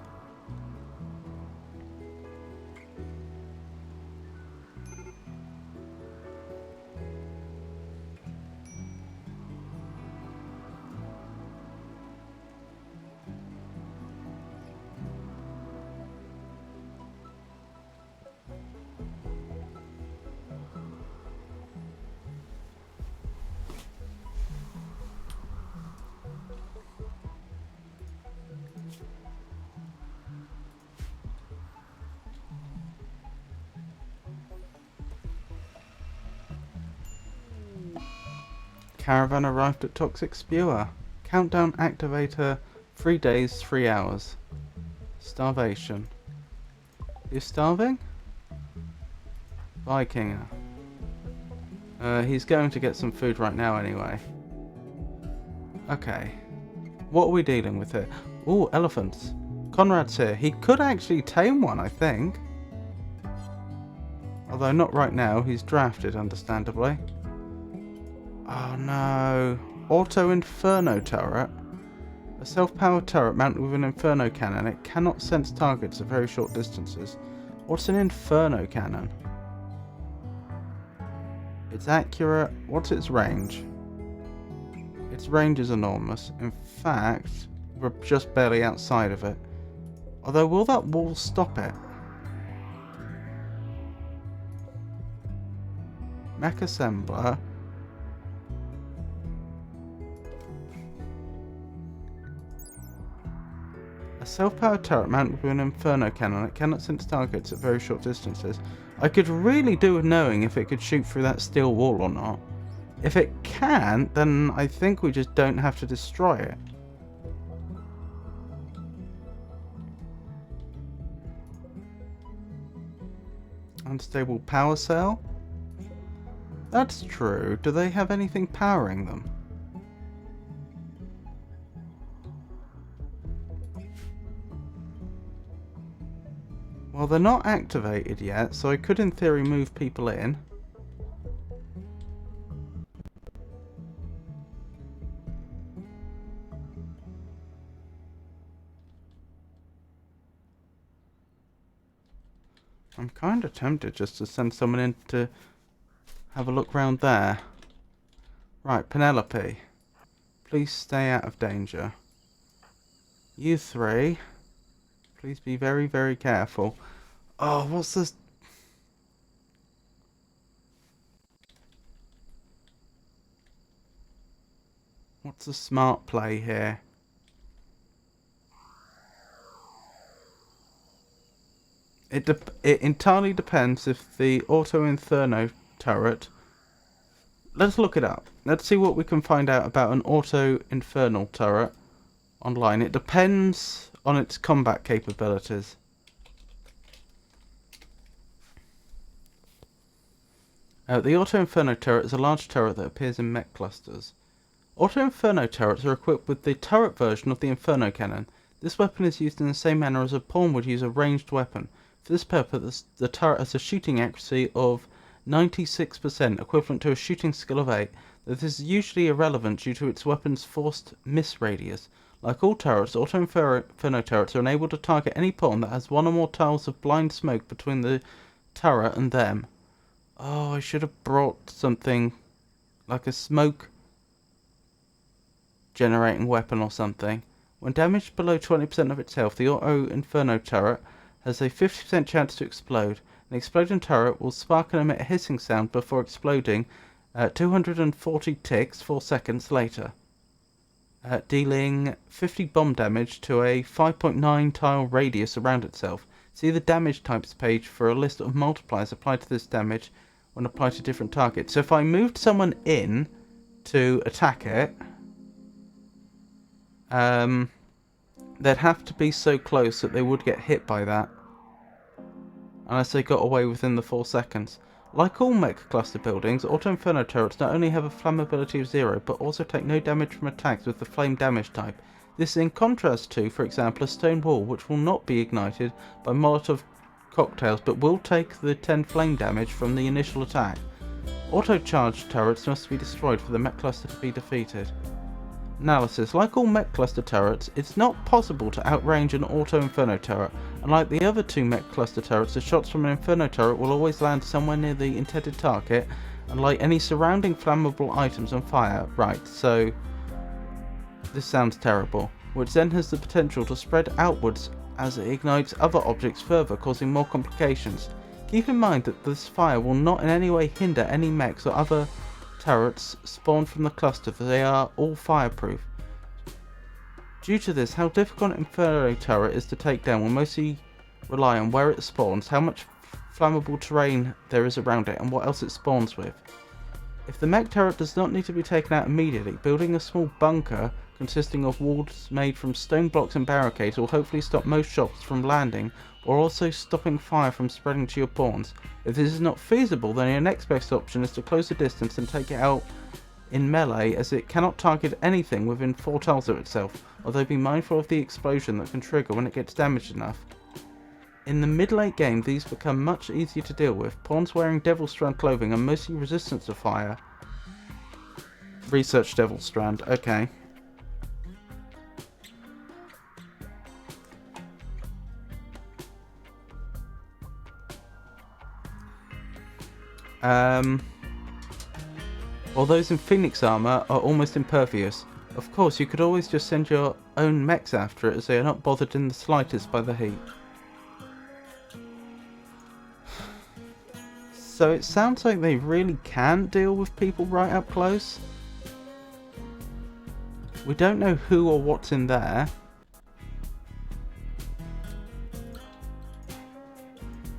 Caravan arrived at Toxic Spewer. Countdown activator 3 days, 3 hours. Starvation. You starving? Vikinger. He's going to get some food right now anyway. Okay. What are we dealing with here? Ooh, elephants. Conrad's here. He could actually tame one, I think. Although not right now. He's drafted, understandably. Oh no. Auto Inferno turret. A self-powered turret mounted with an Inferno cannon. It cannot sense targets at very short distances. What's an Inferno cannon? It's accurate. What's its range? Its range is enormous. In fact, we're just barely outside of it. Although, will that wall stop it? Mech assembler. A self-powered turret mounted with an Inferno cannon. It cannot sense targets at very short distances. I could really do with knowing if it could shoot through that steel wall or not. If it can, then I think we just don't have to destroy it. Unstable power cell? That's true. Do they have anything powering them? Well, they're not activated yet, so I could in theory move people in. I'm kind of tempted just to send someone in to have a look round there. Right, Penelope. Please stay out of danger. You three. Please be very, very careful. Oh, what's this? What's the smart play here? It entirely depends if the Auto Inferno turret... Let's look it up. Let's see what we can find out about an Auto Infernal turret online. It depends on its combat capabilities. The Auto Inferno turret is a large turret that appears in mech clusters. Auto Inferno turrets are equipped with the turret version of the Inferno cannon. This weapon is used in the same manner as a pawn would use a ranged weapon. For this purpose, the turret has a shooting accuracy of 96%, equivalent to a shooting skill of 8. This is usually irrelevant due to its weapon's forced miss radius. Like all turrets, auto-inferno turrets are unable to target any pawn that has one or more tiles of blind smoke between the turret and them. Oh, I should have brought something like a smoke generating weapon or something. When damaged below 20% of its health, the auto-inferno turret has a 50% chance to explode. An exploding turret will spark and emit a hissing sound before exploding 240 ticks 4 seconds later, dealing 50 bomb damage to a 5.9 tile radius around itself. See the damage types page for a list of multipliers applied to this damage when applied to different targets. So if I moved someone in to attack it, they'd have to be so close that they would get hit by that, unless they got away within the 4 seconds. Like all mech cluster buildings, auto-inferno turrets not only have a flammability of 0, but also take no damage from attacks with the flame damage type. This is in contrast to, for example, a stone wall, which will not be ignited by Molotov cocktails, but will take the 10 flame damage from the initial attack. Auto-charged turrets must be destroyed for the mech cluster to be defeated. Analysis. Like all mech cluster turrets, it's not possible to outrange an auto-inferno turret. Unlike the other two mech cluster turrets, the shots from an inferno turret will always land somewhere near the intended target and light any surrounding flammable items on fire. Right, so this sounds terrible, which then has the potential to spread outwards as it ignites other objects further, causing more complications. Keep in mind that this fire will not in any way hinder any mechs or other turrets spawned from the cluster, for they are all fireproof. Due to this, how difficult an inferno turret is to take down will mostly rely on where it spawns, how much flammable terrain there is around it, and what else it spawns with. If the mech turret does not need to be taken out immediately, building a small bunker consisting of walls made from stone blocks and barricades will hopefully stop most shots from landing, or also stopping fire from spreading to your pawns. If this is not feasible, then your next best option is to close the distance and take it out in melee, as it cannot target anything within 4 tiles of itself, although be mindful of the explosion that can trigger when it gets damaged enough. In the mid-late game, these become much easier to deal with. Pawns wearing Devil Strand clothing are mostly resistant to fire. Research Devil Strand, okay. While those in Phoenix armor are almost impervious. Of course, you could always just send your own mechs after it, as they are not bothered in the slightest by the heat. So it sounds like they really can deal with people right up close. We don't know who or what's in there.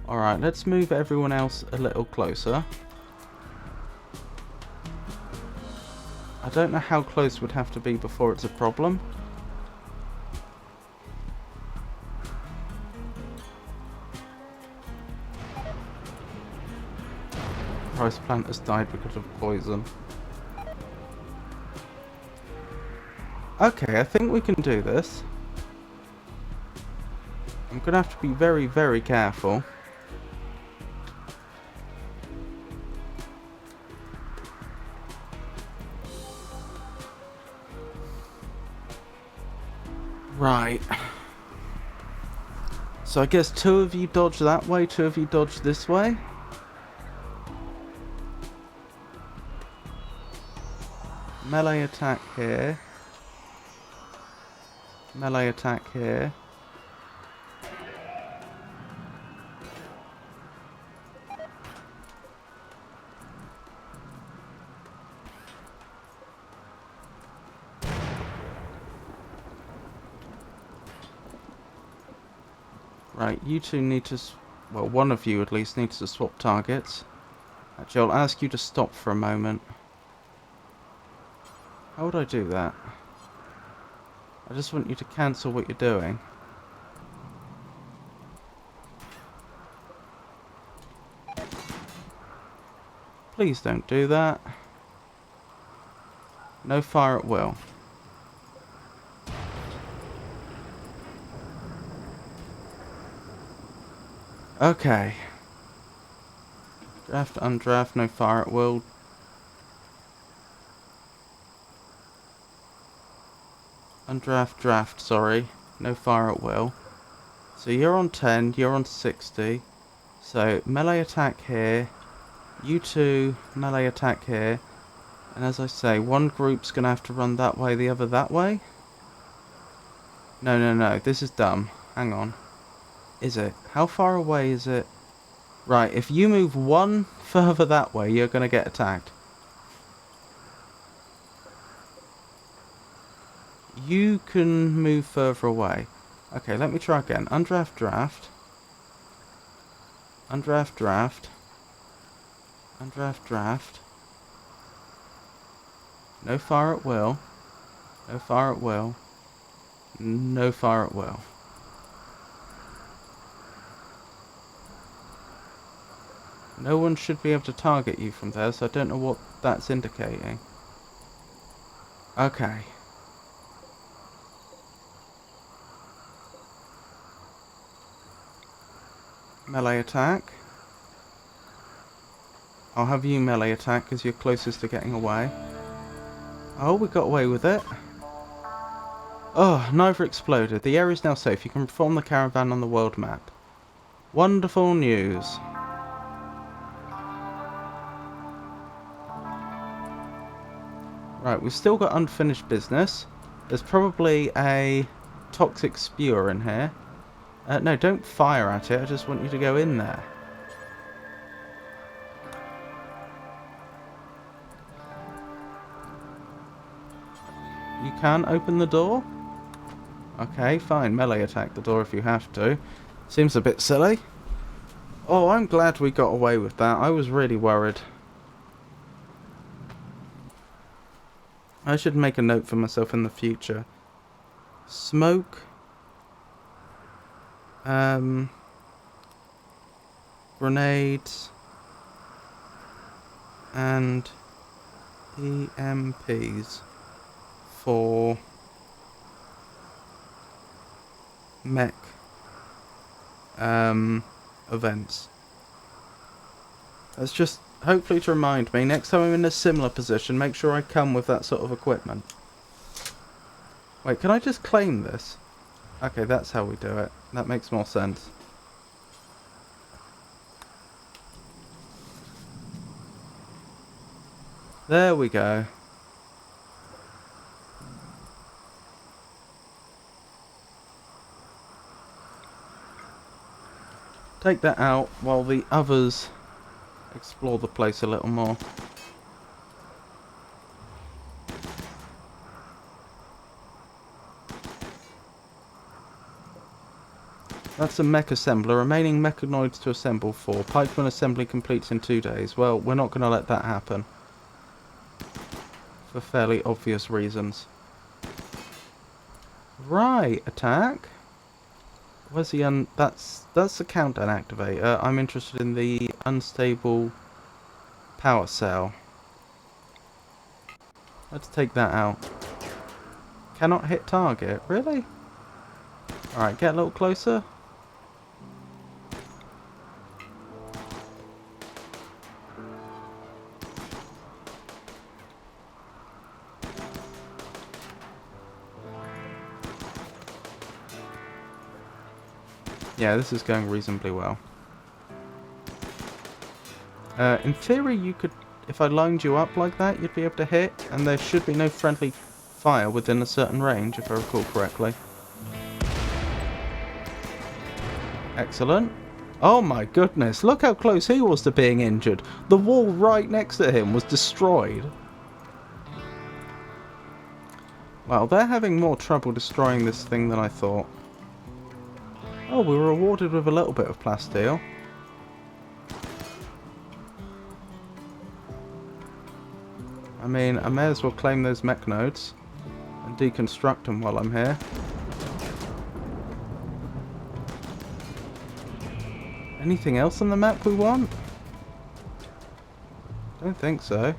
Alright, let's move everyone else a little closer. I don't know how close would have to be before it's a problem. Rice plant has died because of poison. Okay, I think we can do this. I'm gonna have to be very, very careful. Right. So I guess 2 of you dodge that way, 2 of you dodge this way. Melee attack here. Melee attack here. Right, you two need to... well, one of you at least needs to swap targets. Actually, I'll ask you to stop for a moment. How would I do that? I just want you to cancel what you're doing. Please don't do that. No fire at will. Okay. Draft, undraft, no fire at will. . Draft, sorry. No fire at will. So you're on 10, you're on 60. So melee attack here. You two, melee attack here. And as I say, one group's going to have to run that way, the other that way. No. This is dumb. Hang on. Is it? How far away is it? Right, if you move one further that way, you're going to get attacked. You can move further away. Okay, let me try again. Undraft, draft. Undraft, draft. Undraft, draft. No fire at will. No fire at will. No fire at will. No one should be able to target you from there, so I don't know what that's indicating. Okay. Melee attack. I'll have you melee attack because you're closest to getting away. Oh, we got away with it. Oh, neither exploded. The area is now safe. You can perform the caravan on the world map. Wonderful news. Right, we've still got unfinished business. There's probably a toxic spewer in here. No, don't fire at it. I just want you to go in there. You can open the door? Okay, fine. Melee attack the door if you have to. Seems a bit silly. Oh, I'm glad we got away with that. I was really worried. I should make a note for myself in the future. Smoke. Grenades. And EMPs. For mech events. That's just hopefully to remind me next time I'm in a similar position, make sure I come with that sort of equipment. Wait, can I just claim this? Okay, that's how we do it. That makes more sense. There we go. Take that out while the others explore the place a little more. That's a mech assembler. Remaining mechanoids to assemble 4. Pikeman assembly completes in 2 days. Well, we're not going to let that happen. For fairly obvious reasons. Right, attack. Where's the that's the countdown activator. I'm interested in the unstable power cell. Let's take that out. Cannot hit target. Really? Alright, get a little closer. Yeah, this is going reasonably well. In theory, you could, if I lined you up like that, you'd be able to hit, and there should be no friendly fire within a certain range, if I recall correctly. Excellent. Oh my goodness, look how close he was to being injured. The wall right next to him was destroyed. Well, they're having more trouble destroying this thing than I thought. Oh, we were rewarded with a little bit of plasteel. I mean, I may as well claim those mech nodes and deconstruct them while I'm here. Anything else on the map we want? Don't think so.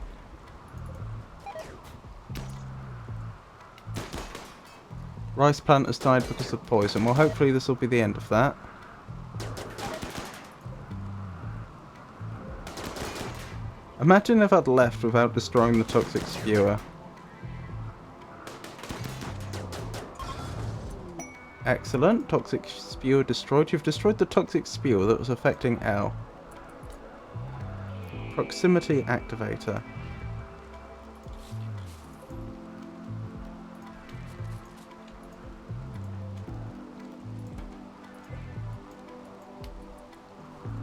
Rice plant has died because of poison. Well, hopefully this will be the end of that. Imagine if I'd left without destroying the toxic spewer. Excellent. Toxic spewer destroyed. You've destroyed the toxic spewer that was affecting L. Proximity activator.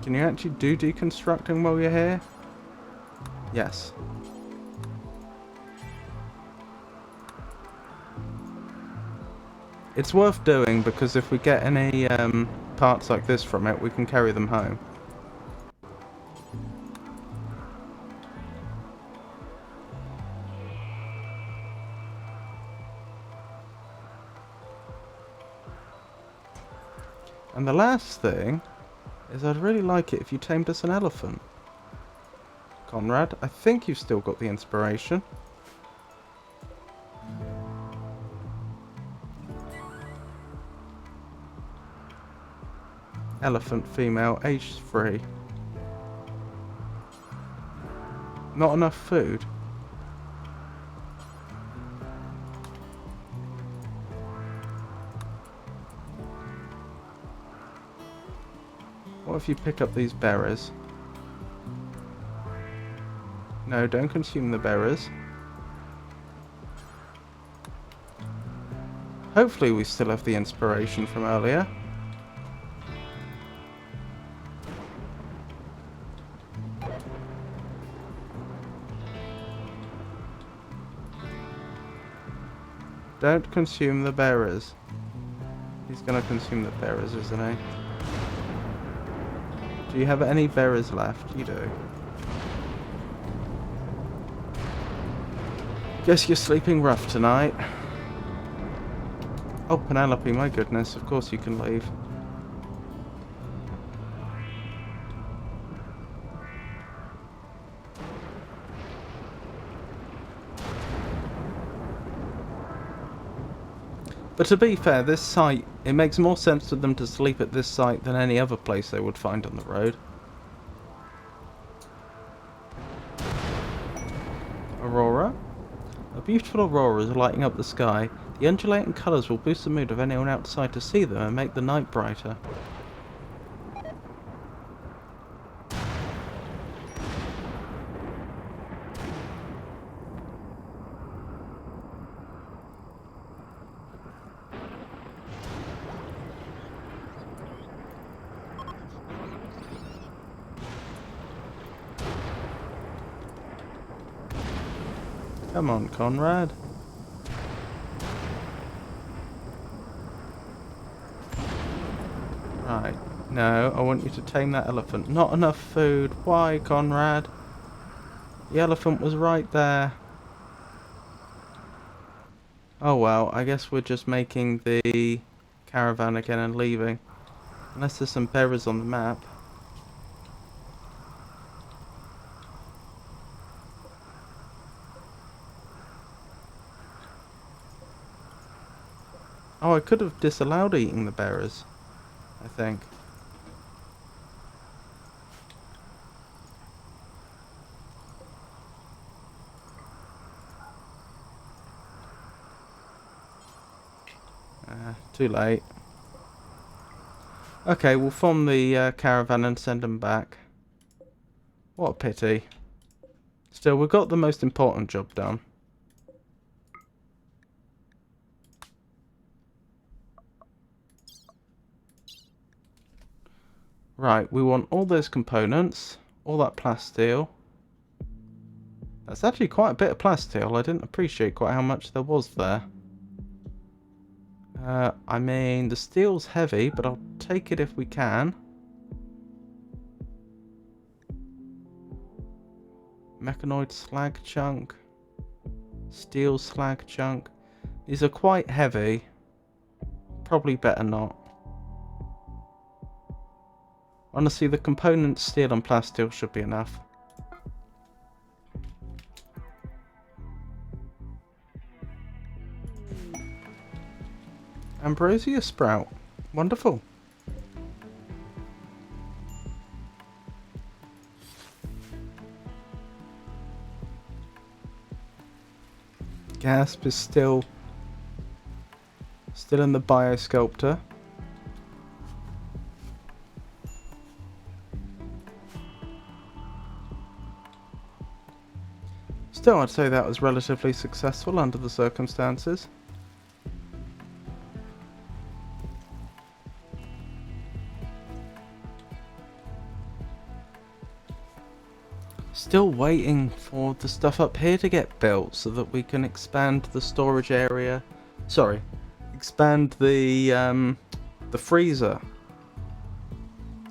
Can you actually do deconstructing while you're here? Yes. It's worth doing because if we get any parts like this from it, we can carry them home. And the last thing is I'd really like it if you tamed us an elephant. Conrad, I think you've still got the inspiration. Elephant female, age 3. Not enough food. What if you pick up these berries? No, don't consume the berries. Hopefully we still have the inspiration from earlier. Don't consume the berries. He's gonna consume the berries, isn't he? Do you have any berries left? You do. Guess you're sleeping rough tonight. Oh, Penelope, my goodness, of course you can leave. But to be fair, this site, it makes more sense for them to sleep at this site than any other place they would find on the road. Aurora? A beautiful aurora is lighting up the sky. The undulating colours will boost the mood of anyone outside to see them and make the night brighter. Come on, Conrad. Right. No, I want you to tame that elephant. Not enough food. Why, Conrad? The elephant was right there. Oh well, I guess we're just making the caravan again and leaving. Unless there's some berries on the map. Oh, I could have disallowed eating the berries, I think. Too late. Okay, we'll form the caravan and send them back. What a pity. Still, we got the most important job done. Right, we want all those components, all that plasteel. That's actually quite a bit of plasteel. I didn't appreciate quite how much there was there. I mean, the steel's heavy, but I'll take it if we can. Mechanoid slag chunk. Steel slag chunk. These are quite heavy. Probably better not. Honestly, the components steel and plasteel should be enough. Ambrosia sprout. Wonderful. Gasp is still Still in the biosculptor. Still, I'd say that was relatively successful under the circumstances. Still waiting for the stuff up here to get built so that we can expand the storage area. Sorry, expand the freezer.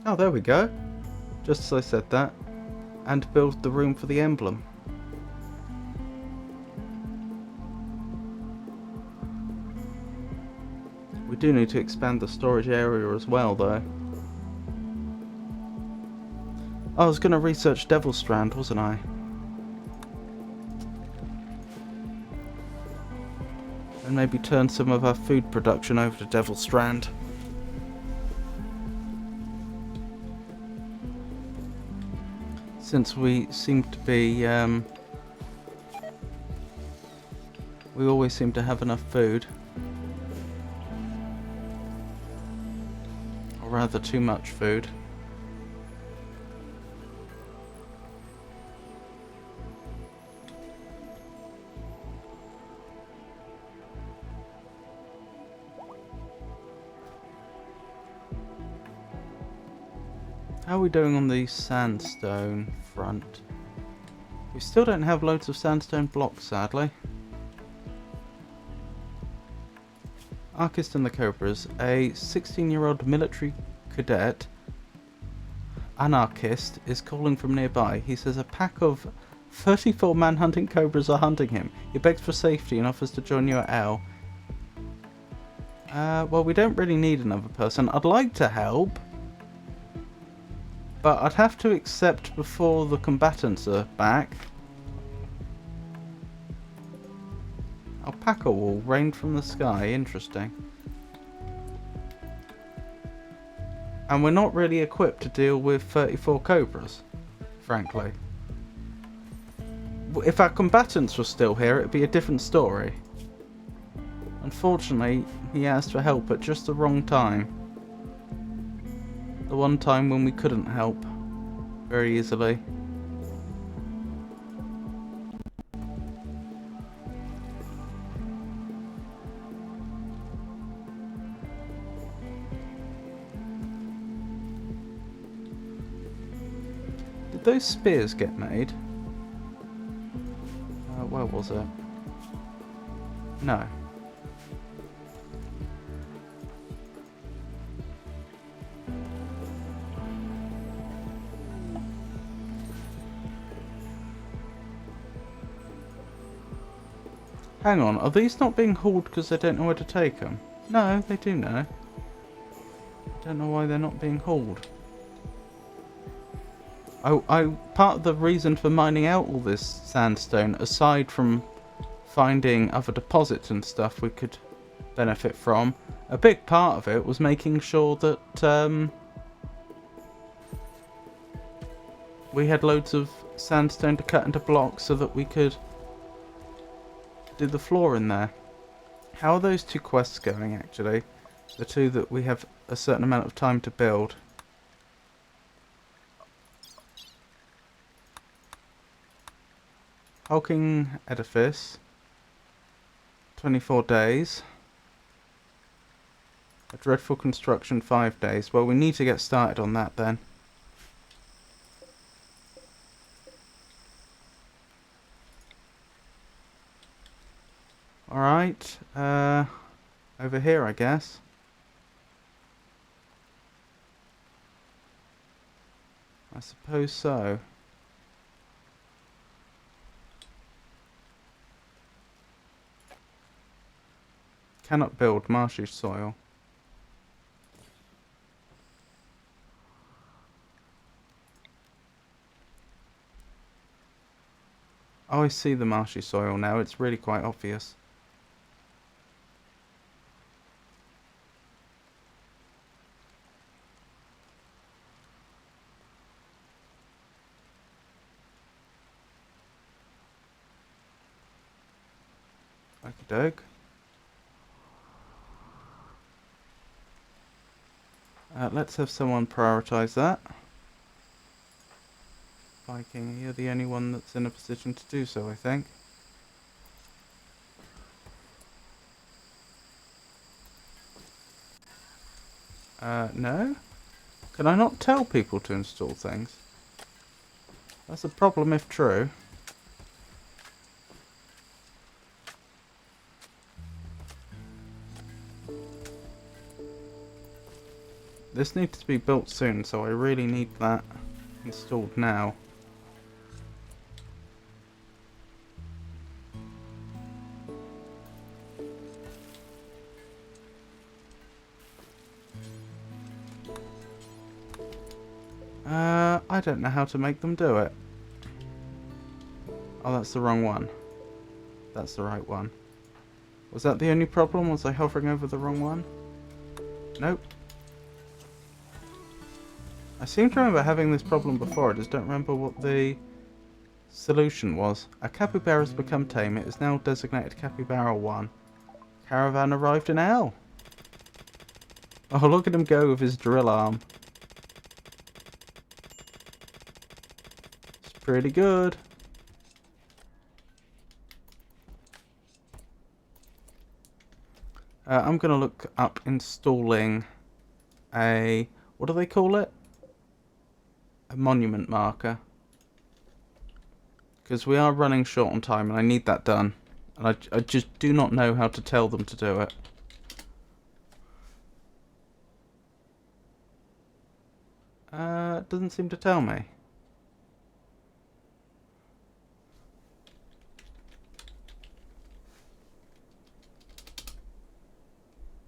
Oh, there we go. Just as I said that. And build the room for the emblem. We do need to expand the storage area as well, though. I was going to research Devil's Strand, wasn't I? And maybe turn some of our food production over to Devil's Strand. Since we seem to be, we always seem to have enough food. Or rather, too much food. How are we doing on the sandstone front? We still don't have loads of sandstone blocks, sadly. Archist and the Cobras, a 16-year-old military cadet, anarchist, is calling from nearby. He says a pack of 34 man-hunting cobras are hunting him. He begs for safety and offers to join you at L. Well, we don't really need another person. I'd like to help, but I'd have to accept before the combatants are back. Alpaca wool rained from the sky. Interesting. And we're not really equipped to deal with 34 cobras, frankly. If our combatants were still here, it'd be a different story. Unfortunately, he asked for help at just the wrong time. The one time when we couldn't help very easily. Did those spears get made? Where was it? No. Hang on, are these not being hauled because they don't know where to take them? No, they do know. Don't know why they're not being hauled. Part of the reason for mining out all this sandstone, aside from finding other deposits and stuff we could benefit from, a big part of it was making sure that we had loads of sandstone to cut into blocks so that we could do the floor in there. How are those two quests going, actually? The two that we have a certain amount of time to build. Hulking Edifice. 24 days. A Dreadful Construction, 5 days. Well, we need to get started on that then. Alright, over here, I guess. I suppose so. Cannot build marshy soil. Oh, I see the marshy soil now. It's really quite obvious. Okey-doke. Let's have someone prioritise that. Viking, you're the only one that's in a position to do so, I think. No? Can I not tell people to install things? That's a problem if true. This needs to be built soon, so I really need that installed now. I don't know how to make them do it. Oh, that's the wrong one. That's the right one. Was that the only problem? Was I hovering over the wrong one? Nope. I seem to remember having this problem before, I just don't remember what the solution was. A capybara has become tame. It is now designated Capybara 1. Caravan arrived in L. Oh, look at him go with his drill arm. It's pretty good. I'm going to look up installing a... what do they call it? A monument marker. Because we are running short on time and I need that done. And I just do not know how to tell them to do it. It doesn't seem to tell me.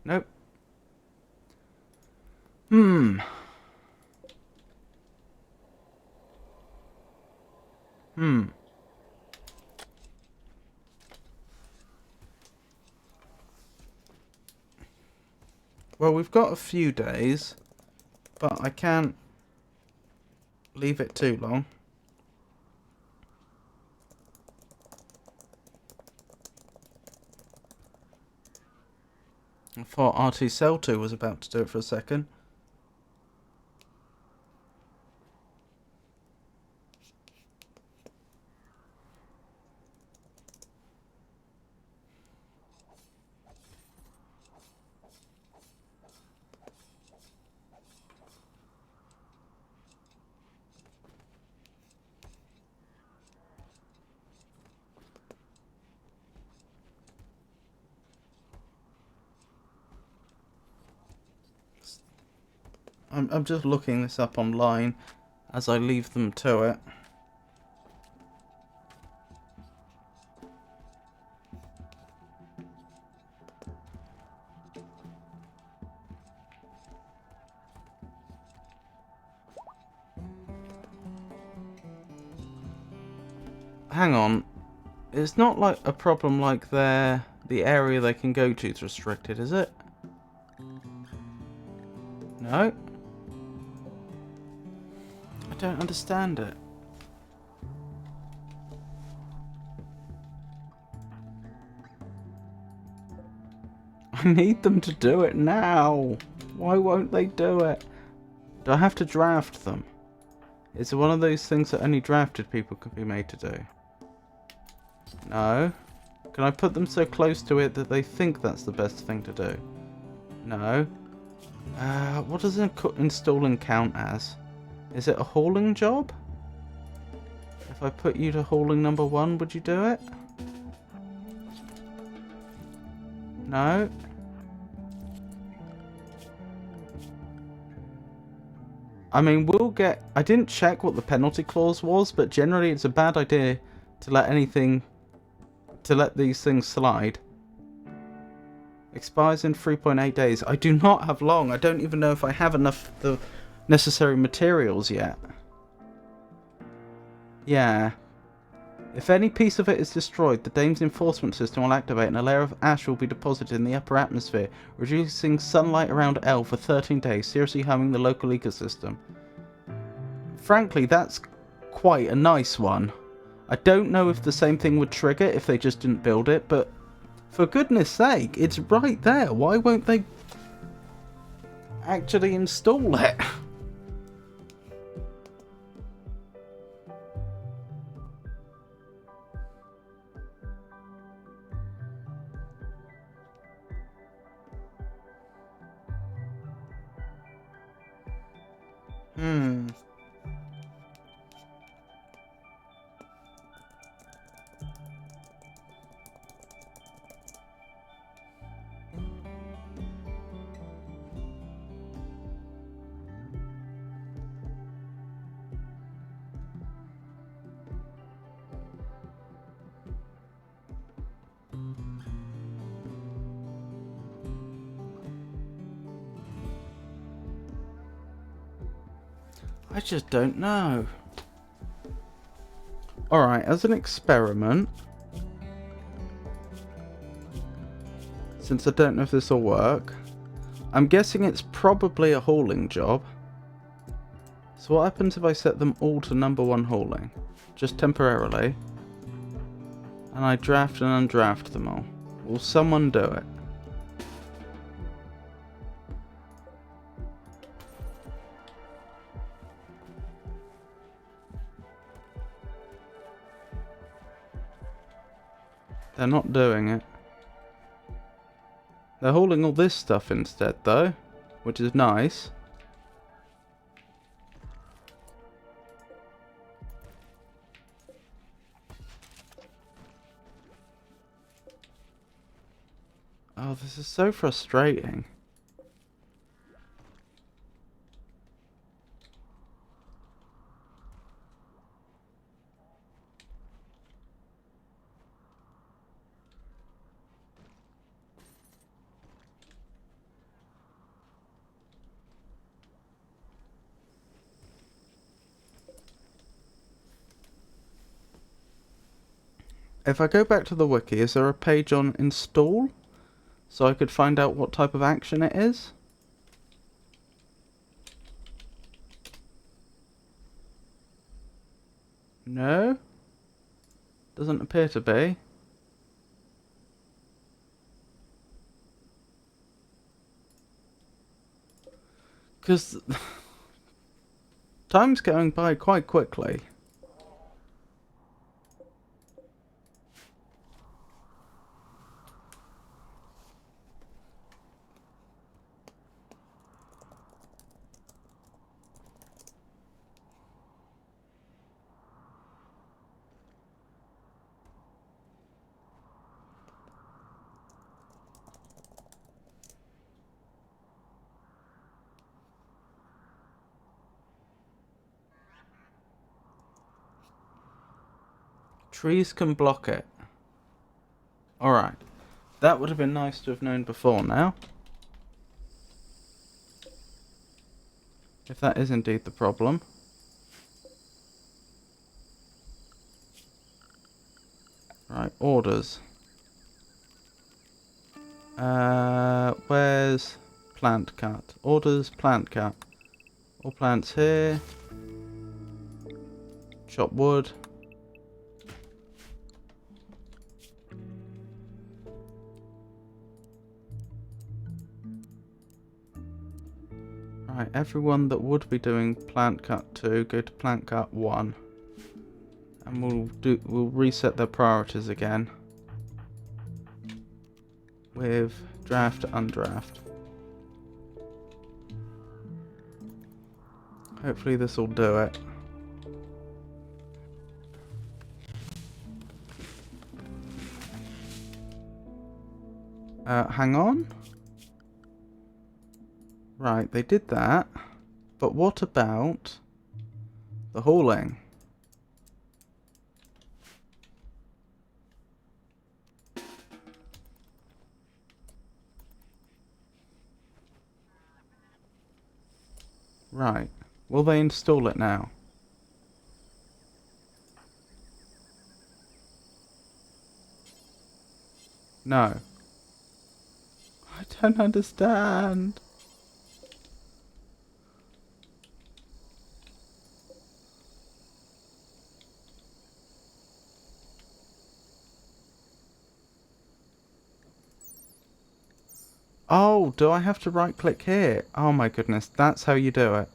Nope. Hmm. Well, we've got a few days, but I can't leave it too long. I thought RT Cell 2 was about to do it for a second. I'm just looking this up online as I leave them to it. Hang on. It's not like a problem like the area they can go to is restricted, is it? No? I don't understand it. I need them to do it now. Why won't they do it? Do I have to draft them? Is it one of those things that only drafted people can be made to do? No. Can I put them so close to it that they think that's the best thing to do? No. What does installing count as? Is it a hauling job? If I put you to hauling number 1, would you do it? No. I mean, we'll get... I didn't check what the penalty clause was, but generally it's a bad idea to let these things slide. Expires in 3.8 days. I do not have long. I don't even know if I have enough of the necessary materials yet. Yeah. If any piece of it is destroyed, the dame's enforcement system will activate and a layer of ash will be deposited in the upper atmosphere, reducing sunlight around L for 13 days, seriously harming the local ecosystem. Frankly, that's quite a nice one. I don't know if the same thing would trigger if they just didn't build it, but for goodness sake, it's right there. Why won't they... actually install it. Hmm. I just don't know. Alright, as an experiment, since I don't know if this will work, I'm guessing it's probably a hauling job. So what happens if I set them all to number 1 hauling? Just temporarily. And I draft and undraft them all. Will someone do it? They're not doing it. They're hauling all this stuff instead though, which is nice. Oh, this is so frustrating. If I go back to the wiki, is there a page on install? So I could find out what type of action it is? No? Doesn't appear to be. Because time's going by quite quickly. Trees can block it. Alright. That would have been nice to have known before now. If that is indeed the problem. Right, orders. Where's plant cut? Orders, plant cut. All plants here. Chop wood. Right, everyone that would be doing plant cut 2, go to plant cut 1. And we'll reset their priorities again. With draft, undraft. Hopefully this will do it. Hang on. Right, they did that. But what about the hauling? Right. Will they install it now? No. I don't understand. Oh, do I have to right click here? Oh my goodness, that's how you do it.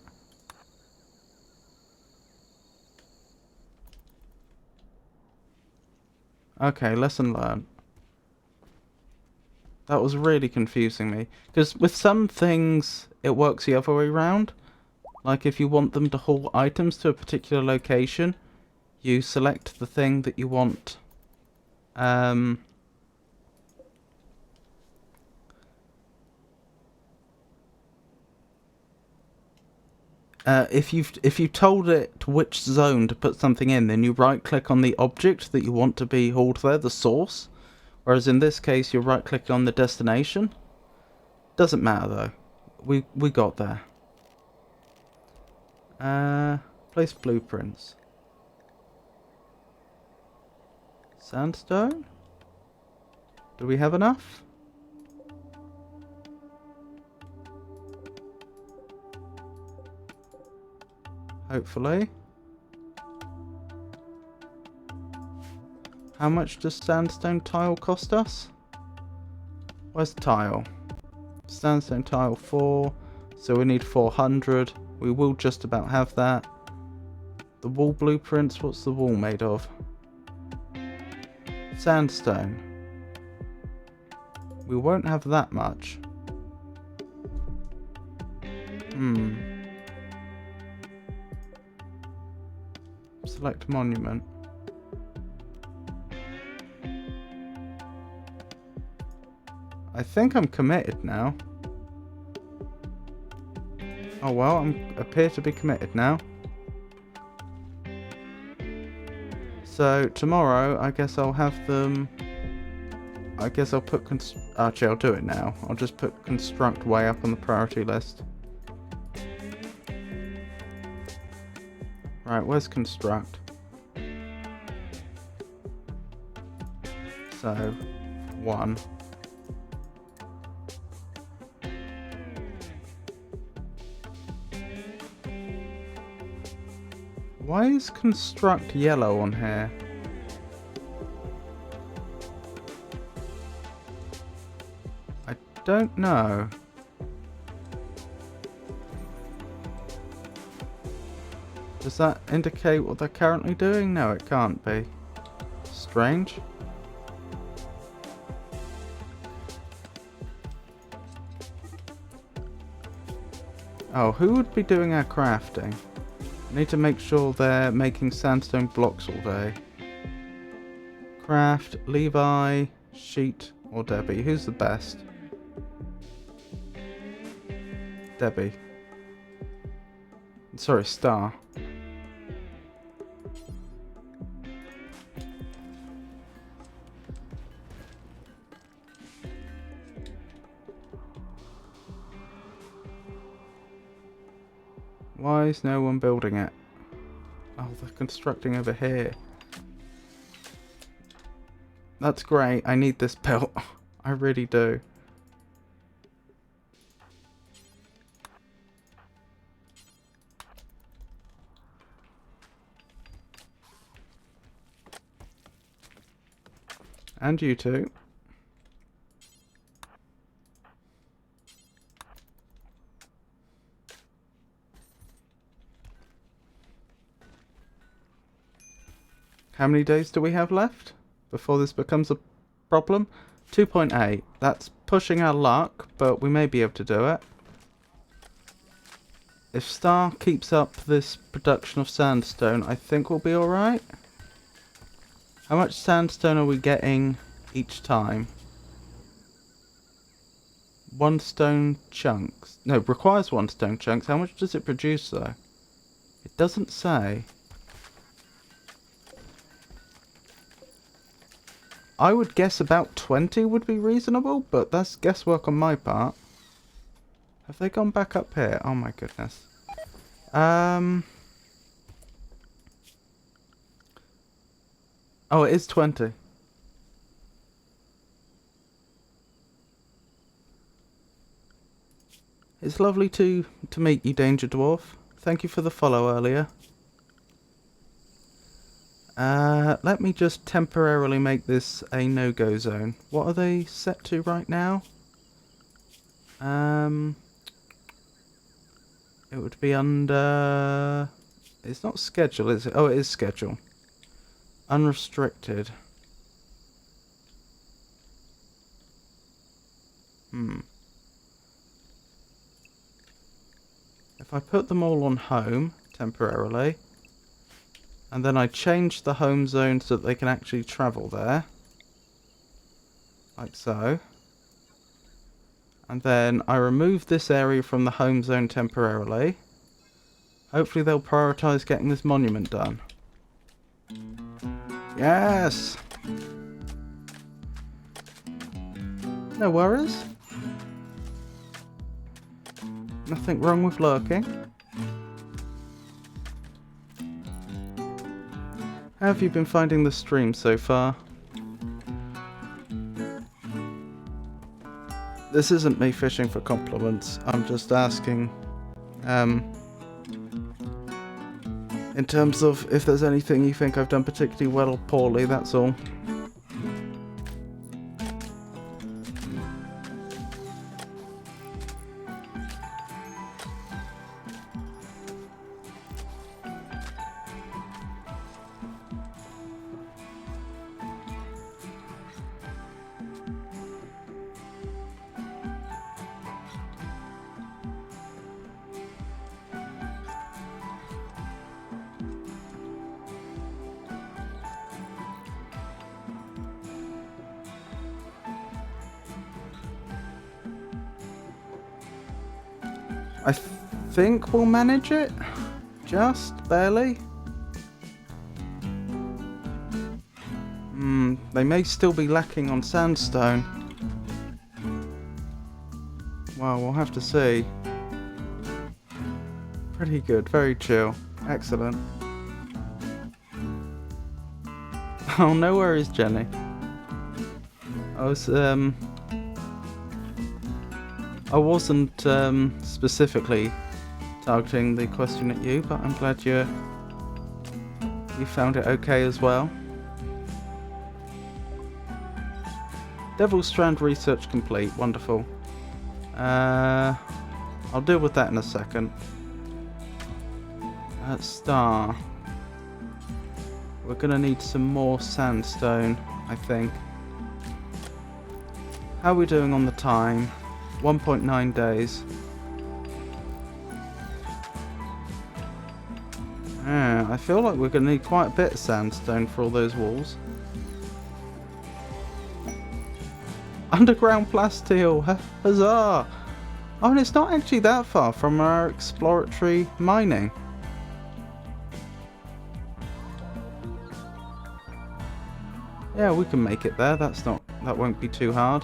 Okay, lesson learned. That was really confusing me. Because with some things, it works the other way around. Like if you want them to haul items to a particular location, you select the thing that you want. If you've told it which zone to put something in, then you right click on the object that you want to be hauled there, the source. Whereas in this case, you're right clicking on the destination. Doesn't matter though. We got there. Place blueprints. Sandstone? Do we have enough? Hopefully. How much does sandstone tile cost us? Where's the tile? Sandstone tile 4, so we need 400. We will just about have that. The wall blueprints, what's the wall made of? Sandstone. We won't have that much. Select monument. I think I'm committed now. Oh well, I appear to be committed now. So tomorrow, I guess I'll have them. I guess I'll put actually, I'll do it now. I'll just put construct way up on the priority list. Right, where's construct? So 1. Why is construct yellow on here? I don't know. Does that indicate what they're currently doing? No, it can't be. Strange. Oh, who would be doing our crafting? I need to make sure they're making sandstone blocks all day. Craft, Levi, Sheet, or Debbie. Who's the best? Debbie. Sorry, Star. Why is no one building it? Oh, they're constructing over here. That's great. I need this built. I really do. And you too. How many days do we have left before this becomes a problem? 2.8. That's pushing our luck, but we may be able to do it. If Star keeps up this production of sandstone, I think we'll be alright. How much sandstone are we getting each time? 1 stone chunks. No, requires 1 stone chunks. How much does it produce though? It doesn't say. I would guess about 20 would be reasonable, but that's guesswork on my part. Have they gone back up here? Oh my goodness. Oh, it is 20. It's lovely to meet you, Danger Dwarf. Thank you for the follow earlier. Let me just temporarily make this a no-go zone. What are they set to right now? It would be under... It's not schedule, is it? Oh, it is schedule. Unrestricted. If I put them all on home, temporarily, and then I change the home zone so that they can actually travel there, like so, and then I remove this area from the home zone temporarily, hopefully they'll prioritise getting this monument done. Yes! No worries. Nothing wrong with lurking. How have you been finding the stream so far? This isn't me fishing for compliments. I'm just asking, in terms of if there's anything you think I've done particularly well or poorly, that's all. I think we'll manage it. Just barely. They may still be lacking on sandstone. Well, we'll have to see. Pretty good, very chill. Excellent. Oh, no worries, Jenny. I wasn't specifically targeting the question at you, but I'm glad you found it okay as well. Devil's Strand research complete. Wonderful. I'll deal with that in a second. Star. We're gonna need some more sandstone, I think. How are we doing on the time? 1.9 days. Yeah, I feel like we're going to need quite a bit of sandstone for all those walls. Underground plasteel, huzzah! Oh, and it's not actually that far from our exploratory mining. Yeah, we can make it there. That won't be too hard.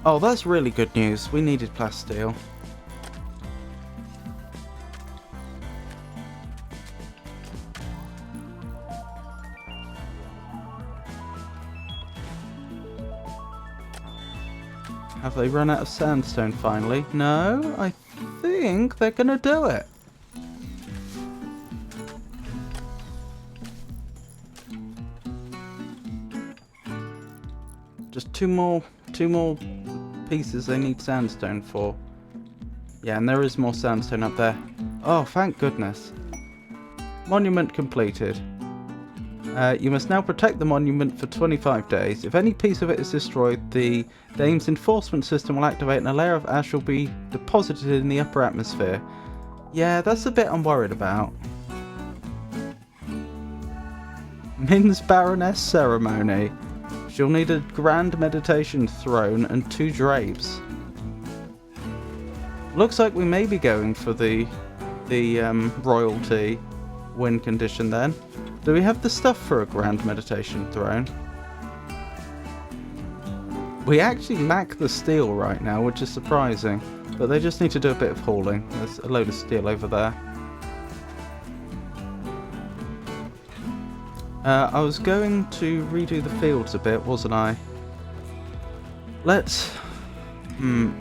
Oh, that's really good news. We needed plasteel. Have they run out of sandstone finally? No, I think they're gonna do it. Just two more pieces they need sandstone for. Yeah, and there is more sandstone up there. Oh, thank goodness. Monument completed. You must now protect the monument for 25 days. If any piece of it is destroyed, the Dame's enforcement system will activate and a layer of ash will be deposited in the upper atmosphere. Yeah, that's the bit I'm worried about. Min's Baroness ceremony. She'll need a grand meditation throne and 2 drapes. Looks like we may be going for the royalty win condition then. Do we have the stuff for a grand meditation throne? We actually lack the steel right now, which is surprising. But they just need to do a bit of hauling. There's a load of steel over there. I was going to redo the fields a bit, wasn't I? Let's...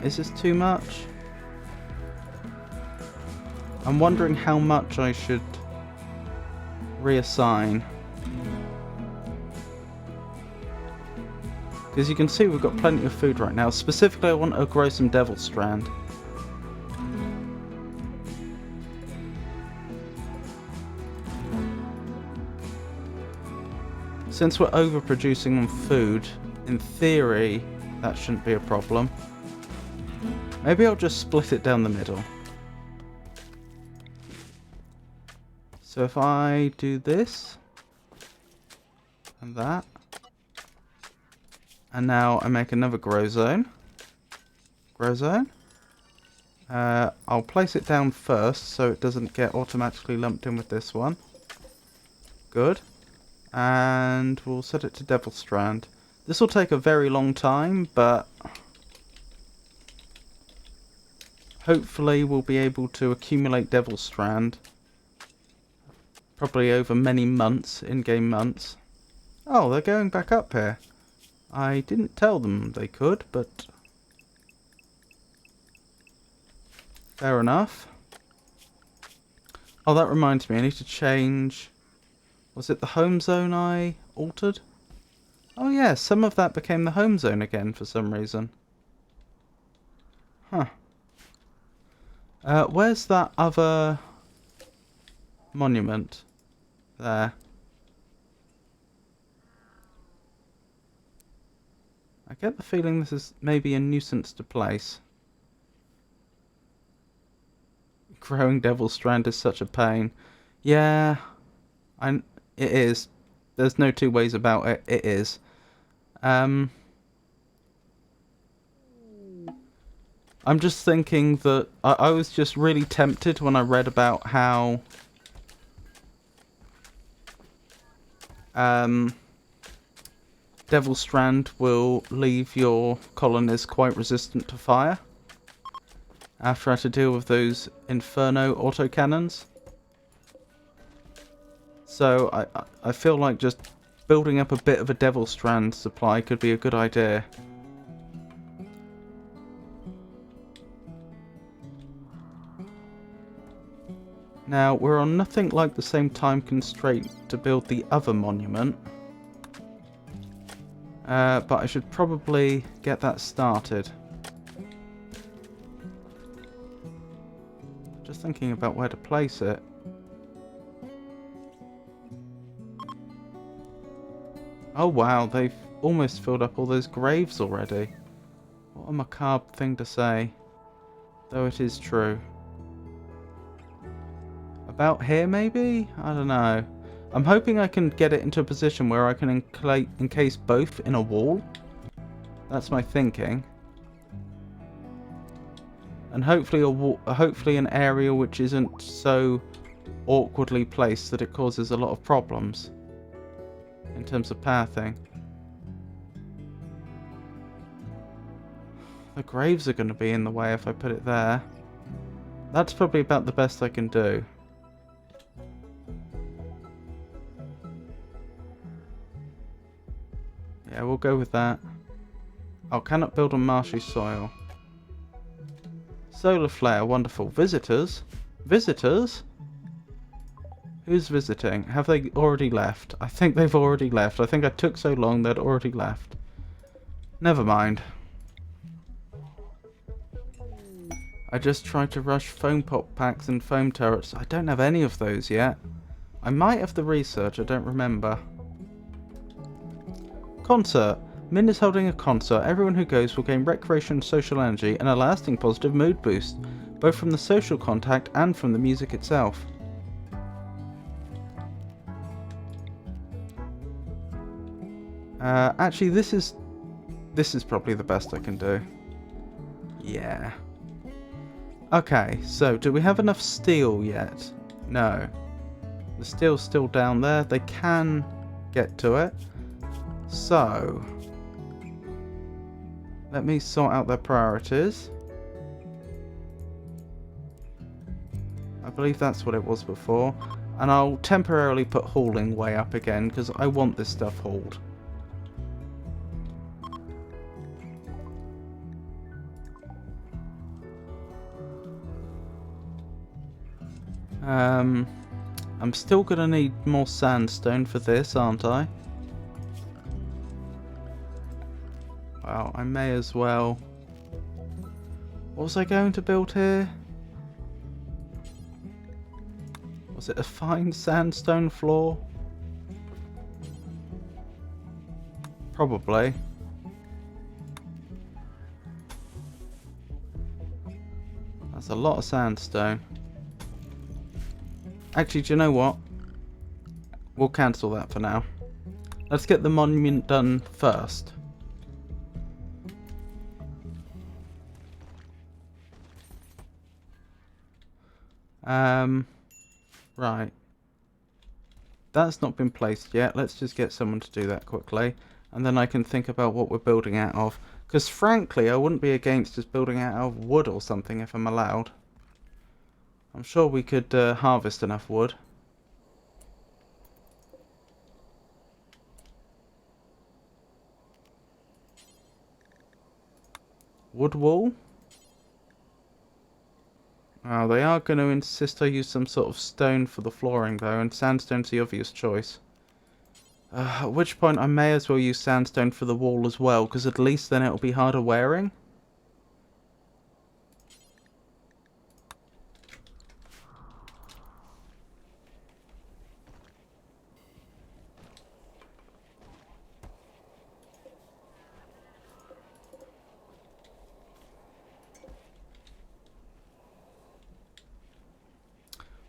is this too much? I'm wondering how much I should reassign. Because you can see we've got plenty of food right now. Specifically, I want to grow some devil strand. Since we're overproducing on food, in theory, that shouldn't be a problem. Maybe I'll just split it down the middle. So if I do this, and that, and now I make another grow zone. Grow zone. I'll place it down first so it doesn't get automatically lumped in with this one. Good. And we'll set it to Devil Strand. This will take a very long time, but hopefully we'll be able to accumulate Devil Strand. Probably over many months, in-game months. Oh, they're going back up here. I didn't tell them they could, but fair enough. Oh, that reminds me, I need to change. Was it the home zone I altered? Oh yeah, some of that became the home zone again for some reason. Huh. Where's that other monument? There. I get the feeling this is maybe a nuisance to place. Growing Devil Strand is such a pain. Yeah, it is. There's no two ways about it. It is. I'm just thinking that I was just really tempted when I read about how Devil Strand will leave your colonies quite resistant to fire after I had to deal with those Inferno autocannons. So I feel like just building up a bit of a Devil Strand supply could be a good idea. Now, we're on nothing like the same time constraint to build the other monument. But I should probably get that started. Just thinking about where to place it. Oh wow, they've almost filled up all those graves already. What a macabre thing to say. Though it is true. About here maybe? I don't know. I'm hoping I can get it into a position where I can encase both in a wall. That's my thinking. And hopefully hopefully an area which isn't so awkwardly placed that it causes a lot of problems in terms of pathing. The graves are going to be in the way if I put it there. That's probably about the best I can do. Yeah, we'll go with that. Oh, cannot build on marshy soil. Solar flare, wonderful. Visitors? Visitors? Who's visiting? Have they already left? I think they've already left. I think I took so long they'd already left. Never mind. I just tried to rush foam pop packs and foam turrets. I don't have any of those yet. I might have the research, I don't remember. Concert. Min is holding a concert. Everyone who goes will gain recreation and social energy and a lasting positive mood boost, both from the social contact and from the music itself. Actually, this is probably the best I can do. Yeah. Okay, so do we have enough steel yet? No. The steel's still down there. They can get to it. So, let me sort out their priorities. I believe that's what it was before. And I'll temporarily put hauling way up again because I want this stuff hauled. I'm still gonna need more sandstone for this, aren't I? I may as well... What was I going to build here? Was it a fine sandstone floor? Probably. That's a lot of sandstone. Actually, do you know what? We'll cancel that for now. Let's get the monument done first. Right. That's not been placed yet. Let's just get someone to do that quickly. And then I can think about what we're building out of. Because frankly, I wouldn't be against just building out of wood or something if I'm allowed. I'm sure we could harvest enough wood. Wood wall? Oh, they are going to insist I use some sort of stone for the flooring though, and sandstone's the obvious choice. At which point I may as well use sandstone for the wall as well, because at least then it'll be harder wearing.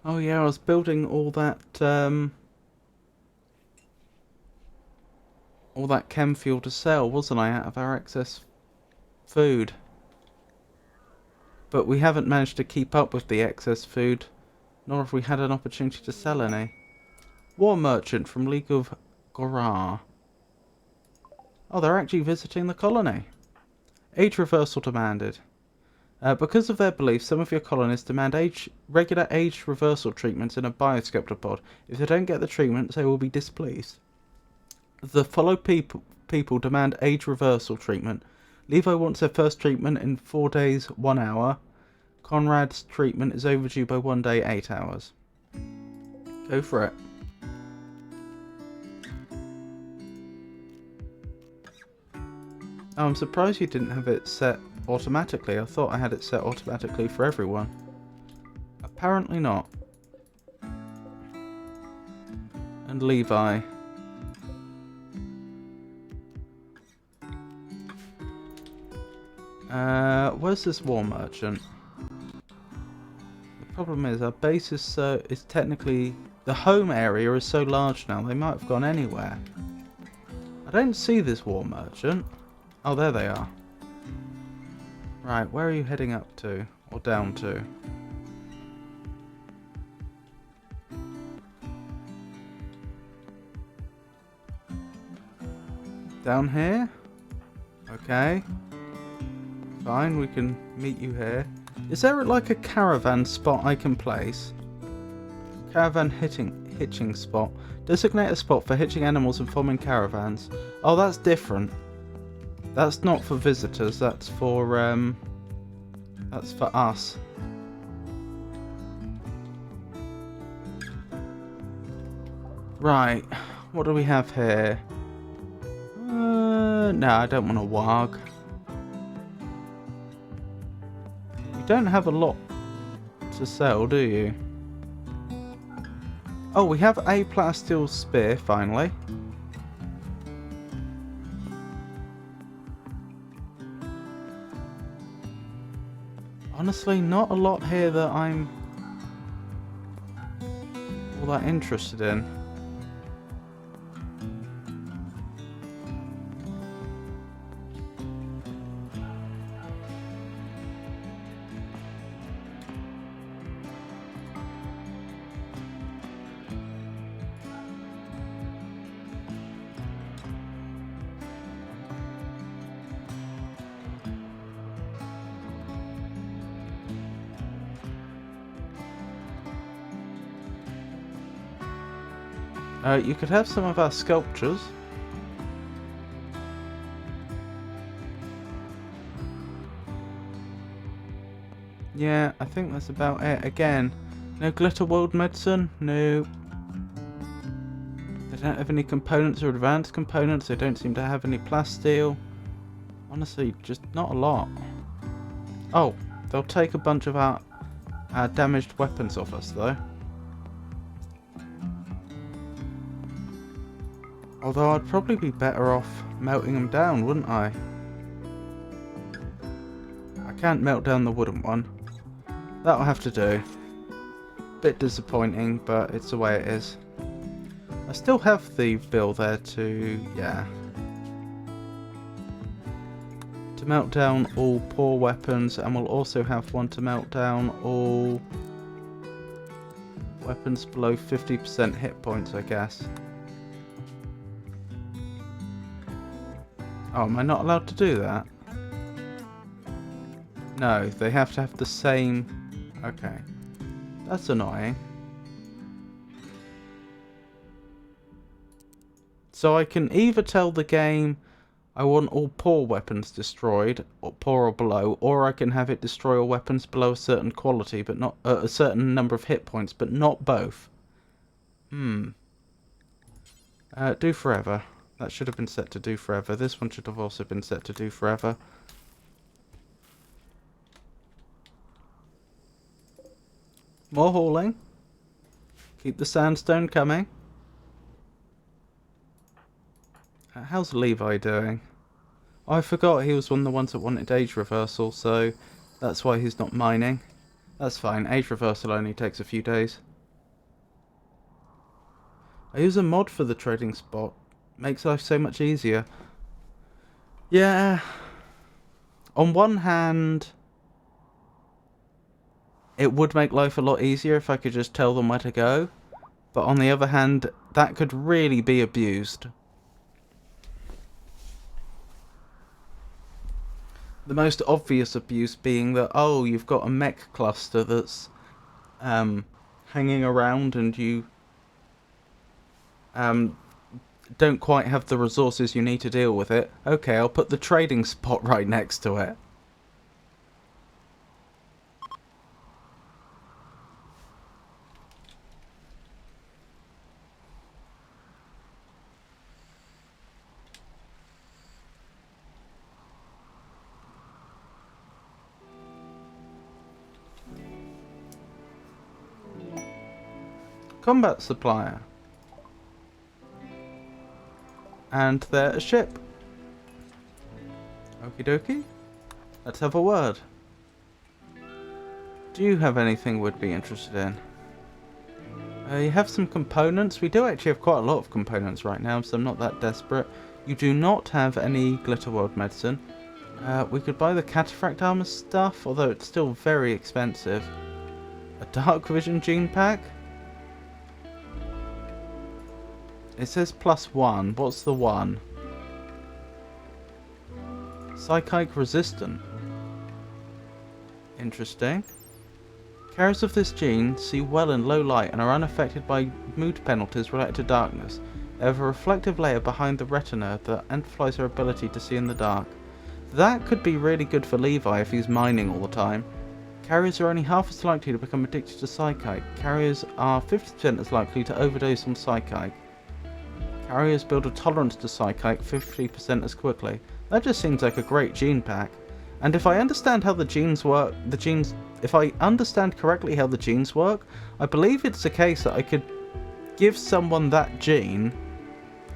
Oh yeah, I was building all that chem fuel to sell, wasn't I, out of our excess food? But we haven't managed to keep up with the excess food, nor have we had an opportunity to sell any. War merchant from League of Gorar. Oh, they're actually visiting the colony. Age reversal demanded. Because of their beliefs, some of your colonists demand regular age reversal treatments in a bioscepter pod. If they don't get the treatments, they will be displeased. The follow people demand age reversal treatment. Levi wants their first treatment in 4 days, 1 hour. Conrad's treatment is overdue by 1 day, 8 hours. Go for it. Oh, I'm surprised you didn't have it set automatically. I thought I had it set automatically for everyone. Apparently not. And Levi. Where's this war merchant? The problem is our base is technically... The home area is so large now, they might have gone anywhere. I don't see this war merchant. Oh, there they are. Right, where are you heading up to? Or down to? Down here? Okay. Fine, we can meet you here. Is there like a caravan spot I can place? Caravan hitching spot. Designate a spot for hitching animals and forming caravans. Oh, that's different. That's not for visitors, that's for us. Right, what do we have here? No, I don't want a warg. You don't have a lot to sell, do you? Oh, we have a plasteel spear, finally. Honestly, not a lot here that I'm all that interested in. You could have some of our sculptures. Yeah, I think that's about it. Again, no glitter world medicine? No. They don't have any components or advanced components. They don't seem to have any plasteel. Honestly, just not a lot. Oh, they'll take a bunch of our damaged weapons off us, though. Although I'd probably be better off melting them down, wouldn't I? I can't melt down the wooden one. That'll have to do. Bit disappointing, but it's the way it is. I still have the bill there to, yeah. To melt down all poor weapons, and we'll also have one to melt down all weapons below 50% hit points, I guess. Oh, am I not allowed to do that? No, they have to have the same... Okay. That's annoying. So I can either tell the game I want all poor weapons destroyed, or poor or below, or I can have it destroy all weapons below a certain quality, but not a certain number of hit points, but not both. Do forever. That should have been set to do forever. This one should have also been set to do forever. More hauling. Keep the sandstone coming. How's Levi doing? Oh, I forgot he was one of the ones that wanted age reversal, so that's why he's not mining. That's fine. Age reversal only takes a few days. I use a mod for the trading spot. Makes life so much easier. Yeah. On one hand, it would make life a lot easier if I could just tell them where to go. But on the other hand, that could really be abused. The most obvious abuse being that, oh, you've got a mech cluster that's hanging around and you don't quite have the resources you need to deal with it. Okay, I'll put the trading spot right next to it. Combat supplier. And they're a ship. Okie dokie. Let's have a word. Do you have anything we'd be interested in? You have some components. We do actually have quite a lot of components right now, so I'm not that desperate. You do not have any Glitter World medicine. We could buy the Cataphract Armor stuff, although it's still very expensive. A Dark Vision gene pack? It says +1. What's the 1? Psychic resistant. Interesting. Carriers of this gene see well in low light and are unaffected by mood penalties related to darkness. They have a reflective layer behind the retina that amplifies their ability to see in the dark. That could be really good for Levi if he's mining all the time. Carriers are only half as likely to become addicted to Psychic. Carriers are 50% as likely to overdose on Psychic. Carriers build a tolerance to Psychic 50% as quickly. That just seems like a great gene pack. And if I understand how the genes work, if I understand correctly how the genes work, I believe it's the case that I could give someone that gene,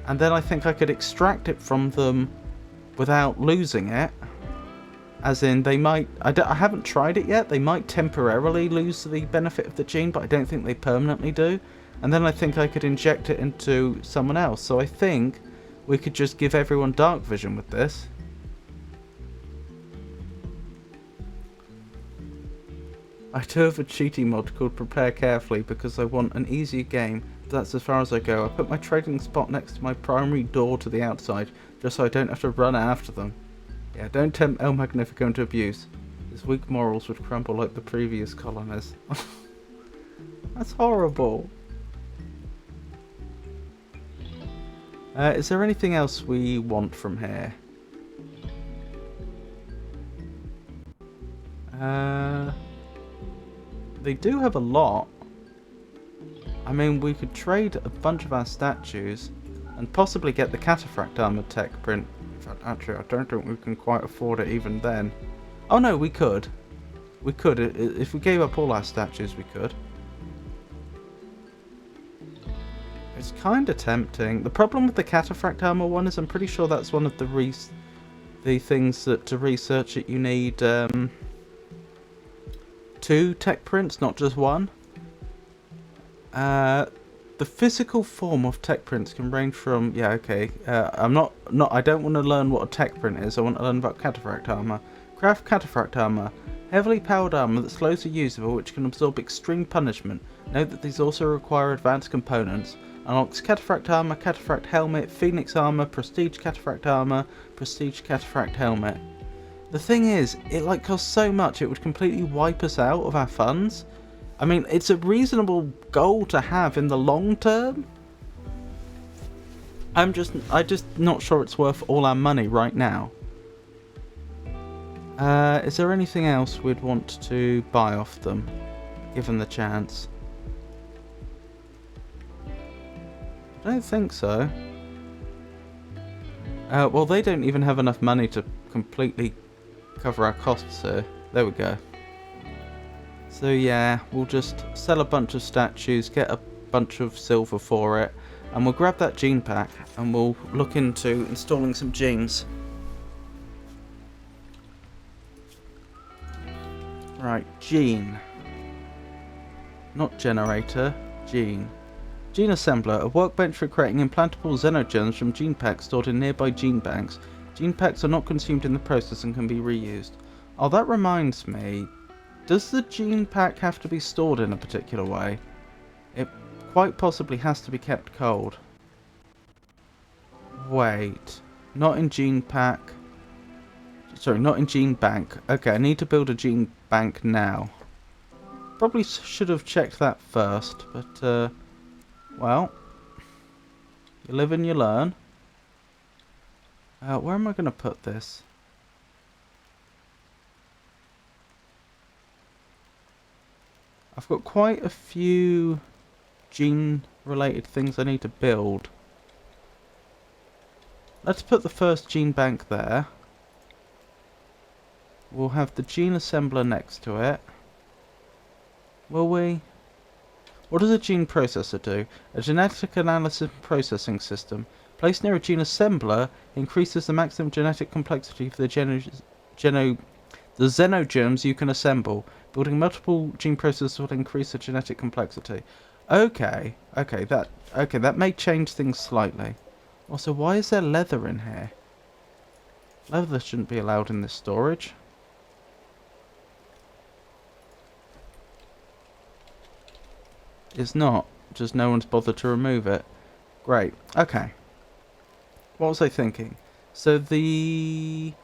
and then I think I could extract it from them without losing it. As in, they might, I haven't tried it yet, they might temporarily lose the benefit of the gene, but I don't think they permanently do. And then I think I could inject it into someone else. So I think we could just give everyone dark vision with this. I do have a cheating mod called Prepare Carefully because I want an easier game. That's as far as I go. I put my trading spot next to my primary door to the outside, just so I don't have to run after them. Yeah, don't tempt El Magnifico into abuse. His weak morals would crumble like the previous colonists. That's horrible. Is there anything else we want from here? They do have a lot. I mean, we could trade a bunch of our statues and possibly get the Cataphract Armored tech print Actually, I don't think we can quite afford it even then. Oh no, we could. We could. If we gave up all our statues, we could. It's kind of tempting. The problem with the cataphract armor one is I'm pretty sure that's one of the things that to research it you need 2 tech prints, not just 1. The physical form of tech prints can range from I don't want to learn what a tech print is. I want to learn about cataphract armor. Craft cataphract armor. Heavily powered armor that slows a user but which can absorb extreme punishment. Note that these also require advanced components. Unlocks cataphract armor, cataphract helmet, phoenix armor, prestige cataphract armor, prestige cataphract helmet. The thing is, it costs so much it would completely wipe us out of our funds. I mean, it's a reasonable goal to have in the long term. I'm just not sure it's worth all our money right now. Is there anything else we'd want to buy off them, given the chance? I don't think so. Well, they don't even have enough money to completely cover our costs here. There we go. So yeah, we'll just sell a bunch of statues, get a bunch of silver for it, and we'll grab that gene pack and we'll look into installing some genes. Right, gene. Not generator, gene. Gene assembler, a workbench for creating implantable xenogerms from gene packs stored in nearby gene banks. Gene packs are not consumed in the process and can be reused. Oh, that reminds me. Does the gene pack have to be stored in a particular way? It quite possibly has to be kept cold. Wait. Not in gene pack. Sorry, not in gene bank. Okay, I need to build a gene bank now. Probably should have checked that first, but, well. You live and you learn. Where am I going to put this? I've got quite a few gene-related things I need to build. Let's put the first gene bank there. We'll have the gene assembler next to it. Will we? What does a gene processor do? A genetic analysis processing system. Placed near a gene assembler increases the maximum genetic complexity for the xenogerms you can assemble. Building multiple gene processors will increase the genetic complexity. Okay, that may change things slightly. Also, why is there leather in here? Leather shouldn't be allowed in this storage. It's not, just no one's bothered to remove it. Great, okay. What was I thinking? So is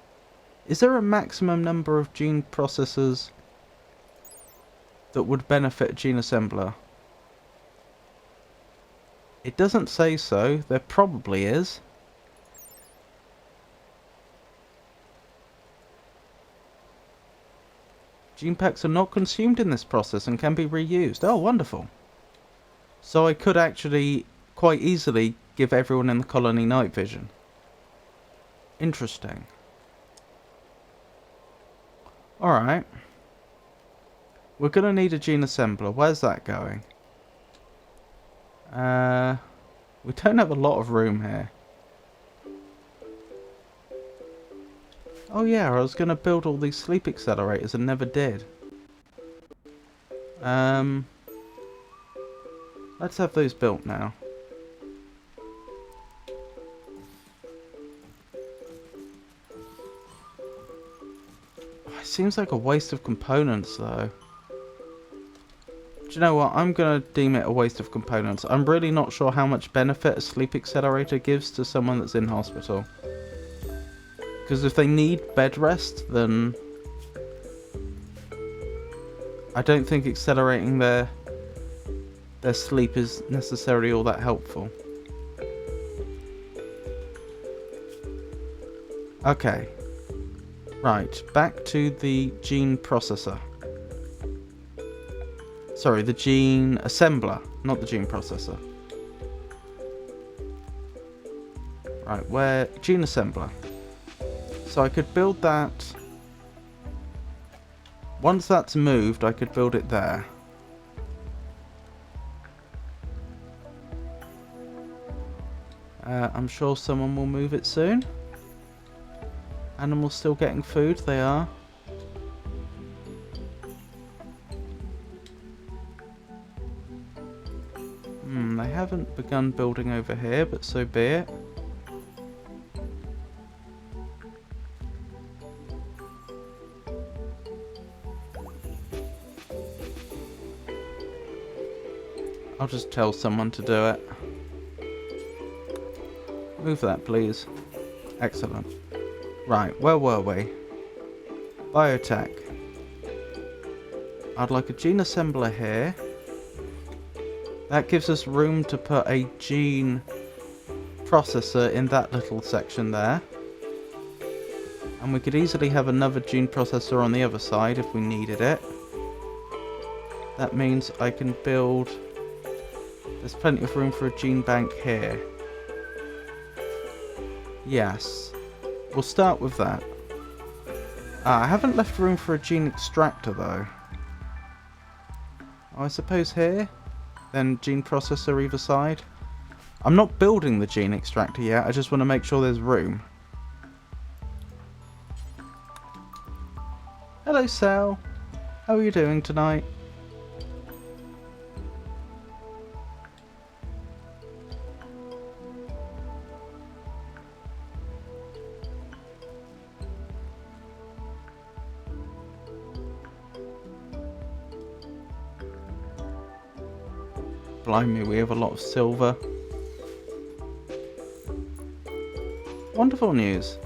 there a maximum number of gene processors that would benefit a gene assembler? It doesn't say so. There probably is. Gene packs are not consumed in this process and can be reused. Oh, wonderful. So I could actually quite easily give everyone in the colony night vision. Interesting. Alright. We're going to need a gene assembler. Where's that going? We don't have a lot of room here. Oh yeah, I was going to build all these sleep accelerators and never did. Let's have those built now. It seems like a waste of components though. Do you know what? I'm going to deem it a waste of components. I'm really not sure how much benefit a sleep accelerator gives to someone that's in hospital. Because if they need bed rest, then I don't think accelerating their sleep is necessarily all that helpful. Okay. Right, back to the gene processor. Sorry, the gene assembler, not the gene processor. Right, where... Gene assembler. So I could build that. Once that's moved, I could build it there. I'm sure someone will move it soon. Animals still getting food? They are. They haven't begun building over here, but so be it. I'll just tell someone to do it. Move that, please. Excellent. Right, where were we? Biotech. I'd like a gene assembler here. That gives us room to put a gene processor in that little section there. And we could easily have another gene processor on the other side if we needed it. That means I can build... There's plenty of room for a gene bank here. Yes. We'll start with that. I haven't left room for a gene extractor though. Oh, I suppose here? Then gene processor either side. I'm not building the gene extractor yet, I just want to make sure there's room. Hello Sal, how are you doing tonight? Blimey, we have a lot of silver. Wonderful news.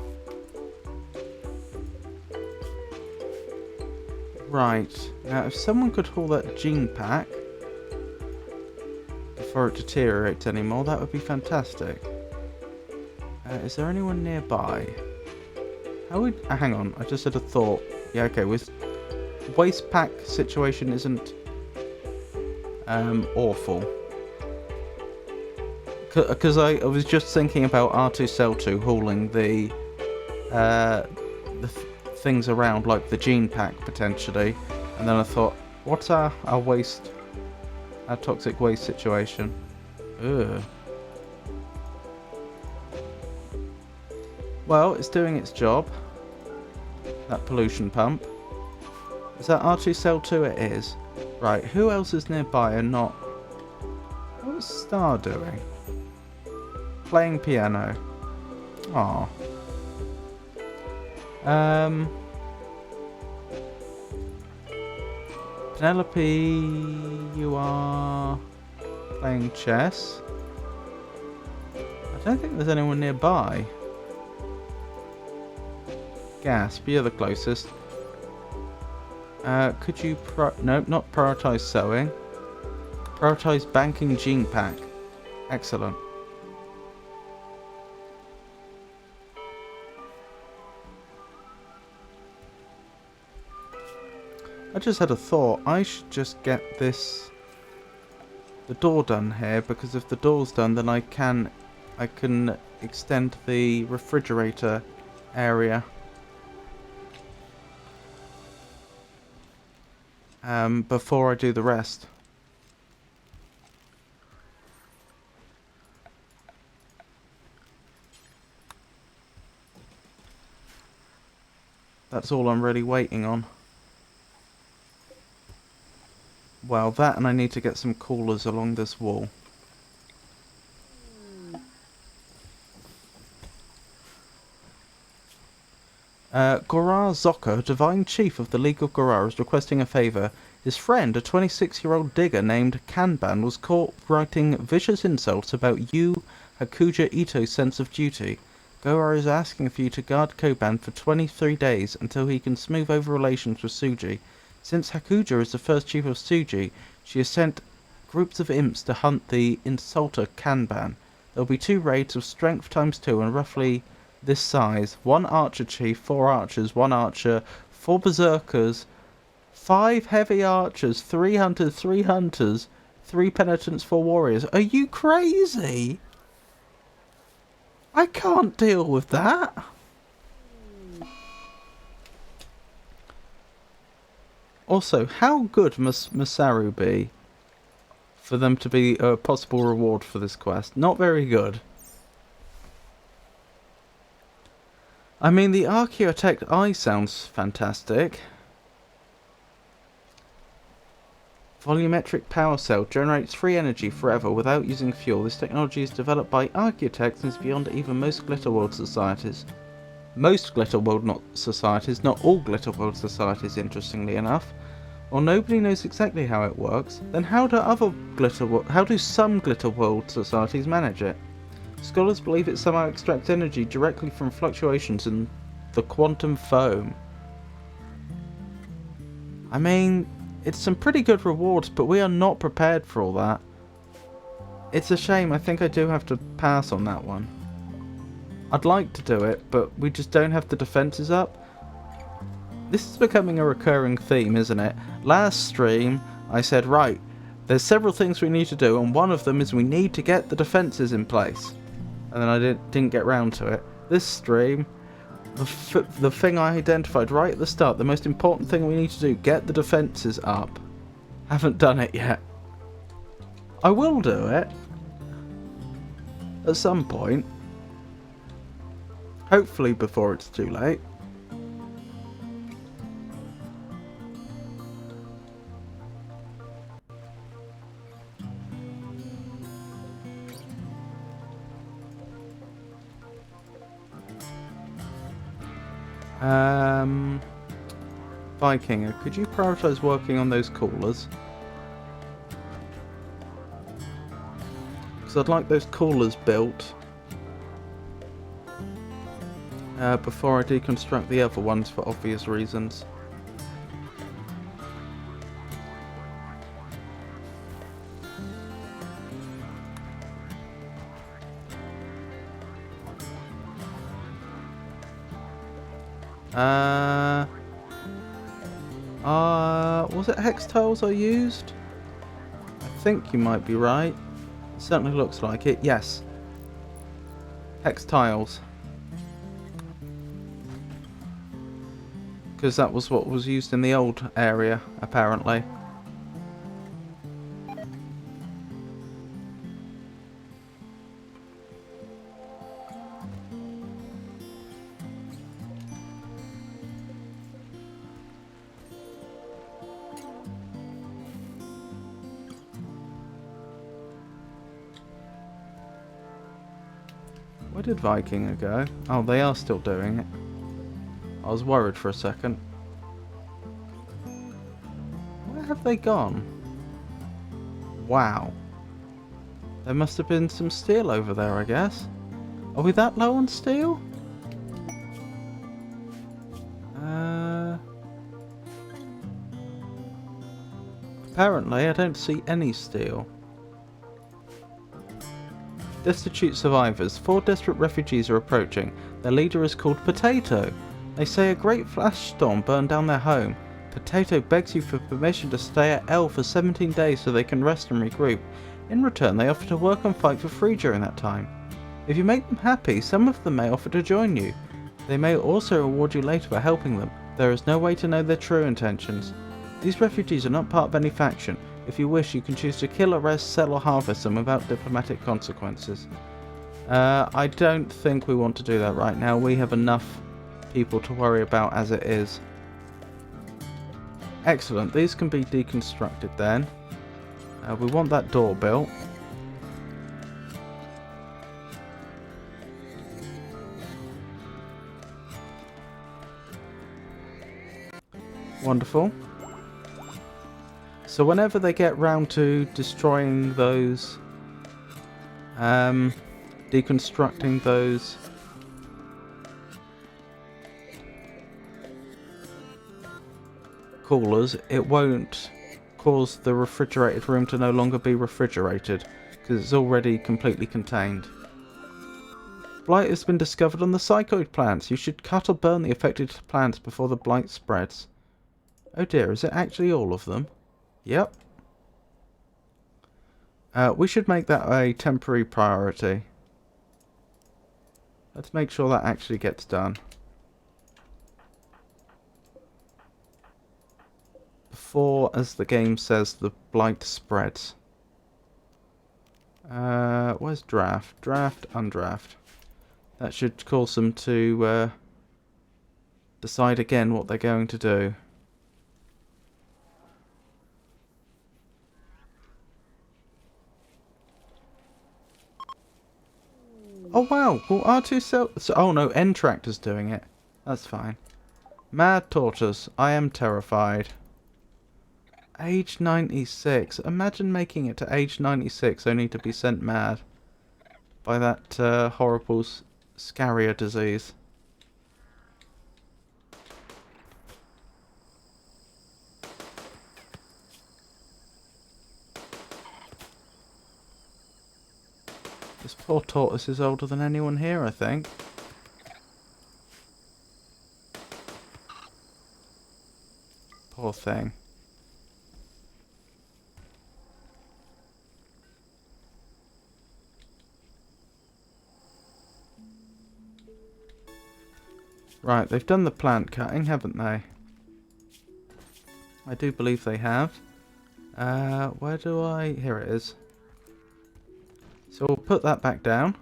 Right, now if someone could haul that gene pack before it deteriorates anymore, that would be fantastic. Is there anyone nearby? How would... hang on, I just had a thought. Yeah, okay, waste pack situation isn't awful. Because I was just thinking about R2 Cell 2 hauling the things around, like the gene pack potentially, and then I thought, what's our waste, our toxic waste situation? Ugh. Well, it's doing its job. That pollution pump. Is that R2 Cell 2? It is. Right, who else is nearby and not... What's Star doing? Playing piano. Aww. Penelope, you are playing chess. I don't think there's anyone nearby. Gasp, you're the closest. Could you nope, not prioritize sewing. Prioritize banking gene pack. Excellent. I just had a thought. I should just get the door done here, because if the door's done, then I can extend the refrigerator area. Before I do the rest. That's all I'm really waiting on. Well, that, and I need to get some coolers along this wall. Gorar Zoka, Divine Chief of the League of Gorar, is requesting a favour. His friend, a 26-year-old digger named Kanban, was caught writing vicious insults about you, Hakuja Ito's sense of duty. Gorar is asking for you to guard Koban for 23 days until he can smooth over relations with Suji. Since Hakuja is the first chief of Suji, she has sent groups of imps to hunt the insulter Kanban. There will be 2 raids of strength times 2 and roughly this size. 1 archer chief, 4 archers, 1 archer, 4 berserkers, 5 heavy archers, 3 hunters, 3 penitents, 4 warriors. Are you crazy? I can't deal with that. Also, how good must Masaru be for them to be a possible reward for this quest? Not very good. I mean, the Archaeotech Eye sounds fantastic. Volumetric power cell generates free energy forever without using fuel. This technology is developed by Archaeotech and is beyond even most Glitterworld societies. Most Glitterworld societies, not all Glitterworld societies, interestingly enough. While nobody knows exactly how it works, then how do some Glitterworld societies manage it? Scholars believe it somehow extracts energy directly from fluctuations in the quantum foam. I mean, it's some pretty good rewards, but we are not prepared for all that. It's a shame. I think I do have to pass on that one. I'd like to do it, but we just don't have the defences up. This is becoming a recurring theme, isn't it? Last stream, I said, right, there's several things we need to do, and one of them is we need to get the defences in place. And then I didn't get round to it. This stream, the thing I identified right at the start, the most important thing we need to do, get the defences up. Haven't done it yet. I will do it. At some point. Hopefully before it's too late. Vikinger, could you prioritise working on those coolers? Because I'd like those coolers built before I deconstruct the other ones for obvious reasons. Was it hex tiles I used? I think you might be right. It certainly looks like it. Yes. Hex tiles. Because that was what was used in the old area, apparently. Where did Vikinger go? Oh, they are still doing it. I was worried for a second. Where have they gone? Wow. There must have been some steel over there, I guess. Are we that low on steel? Apparently, I don't see any steel. Destitute survivors. 4 desperate refugees are approaching. Their leader is called Potato. They say a great flash storm burned down their home. Potato begs you for permission to stay at L for 17 days so they can rest and regroup. In return, they offer to work and fight for free during that time. If you make them happy, some of them may offer to join you. They may also reward you later for helping them. There is no way to know their true intentions. These refugees are not part of any faction. If you wish, you can choose to kill, arrest, sell or harvest them without diplomatic consequences. I don't think we want to do that right now. We have enough people to worry about as it is. Excellent. These can be deconstructed then. We want that door built. Wonderful. So whenever they get round to destroying those, deconstructing those coolers, it won't cause the refrigerated room to no longer be refrigerated, because it's already completely contained. Blight has been discovered on the psychoid plants. You should cut or burn the affected plants before the blight spreads. Oh dear, is it actually all of them? Yep. We should make that a temporary priority. Let's make sure that actually gets done. before, as the game says, the blight spreads. Where's draft? Draft, undraft. That should cause them to decide again what they're going to do. Oh wow, well R2 so oh no, N-Tractor's doing it. That's fine. Mad Tortoise, I am terrified. Age 96. Imagine making it to age 96 only to be sent mad by that horrible Scarrier disease. This poor tortoise is older than anyone here, I think. Poor thing. Right, they've done the plant cutting, haven't they? I do believe they have. Where do I... Here it is. So we'll put that back down.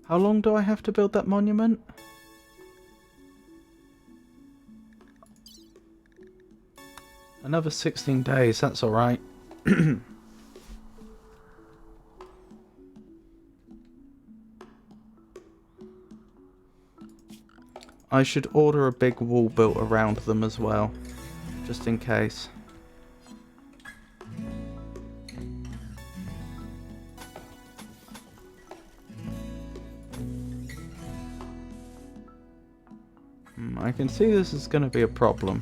How long do I have to build that monument? Another 16 days, that's alright. I should order a big wall built around them as well, just in case. I can see this is going to be a problem.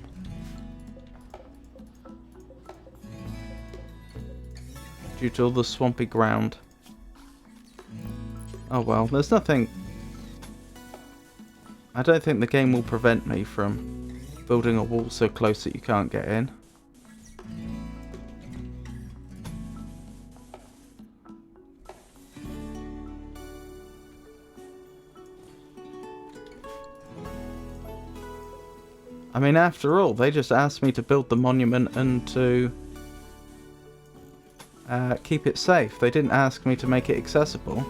Due to all the swampy ground. Oh well, there's nothing... I don't think the game will prevent me from building a wall so close that you can't get in. I mean, after all, they just asked me to build the monument and to keep it safe. They didn't ask me to make it accessible.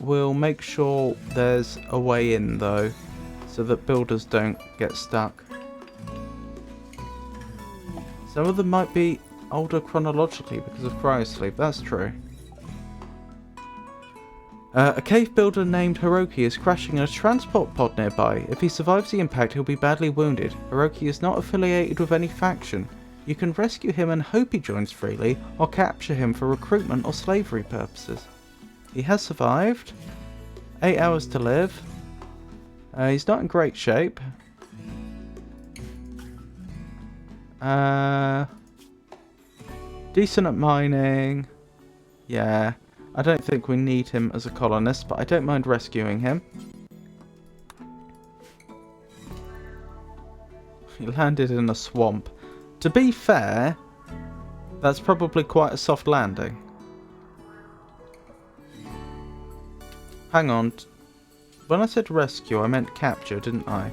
We'll make sure there's a way in, though, so that builders don't get stuck. Some of them might be older chronologically because of cryosleep, that's true. A cave builder named Hiroki is crashing in a transport pod nearby. If he survives the impact, he'll be badly wounded. Hiroki is not affiliated with any faction. You can rescue him and hope he joins freely, or capture him for recruitment or slavery purposes. He has survived. 8 hours to live. He's not in great shape. Decent at mining. Yeah. I don't think we need him as a colonist, but I don't mind rescuing him. He landed in a swamp. To be fair, that's probably quite a soft landing. Hang on. When I said rescue, I meant capture, didn't I?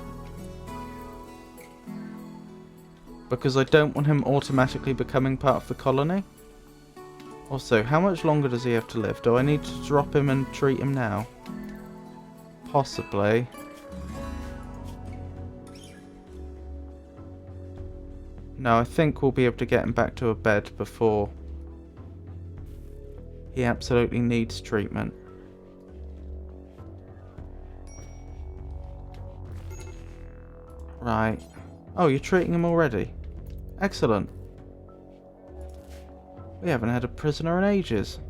Because I don't want him automatically becoming part of the colony. Also, how much longer does he have to live? Do I need to drop him and treat him now? Possibly. No, I think we'll be able to get him back to a bed before he absolutely needs treatment. Right. Oh, you're treating him already? Excellent. We haven't had a prisoner in ages.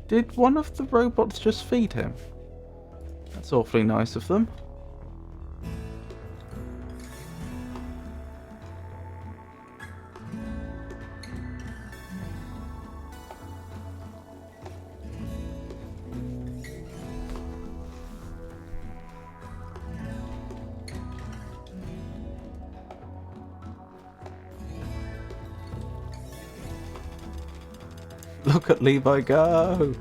Did one of the robots just feed him? That's awfully nice of them. Look at Levi go!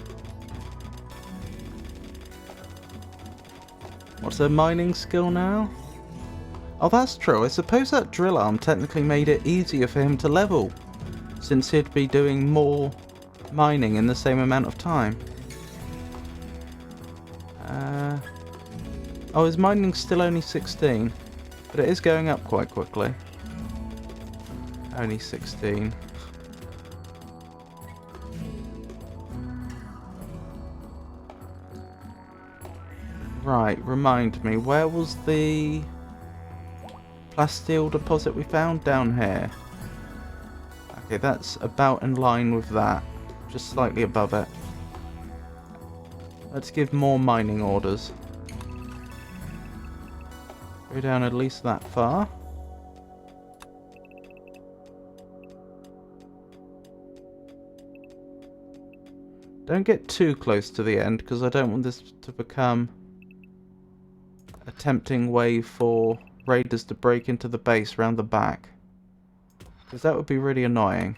What's her mining skill now? Oh, that's true. I suppose that drill arm technically made it easier for him to level, since he'd be doing more mining in the same amount of time. Oh, his mining's still only 16, but it is going up quite quickly. Only 16. Right, remind me, where was the plasteel deposit we found? Down here. Okay, that's about in line with that. Just slightly above it. Let's give more mining orders. Go down at least that far. Don't get too close to the end, because I don't want this to become a tempting way for raiders to break into the base round the back. Because that would be really annoying.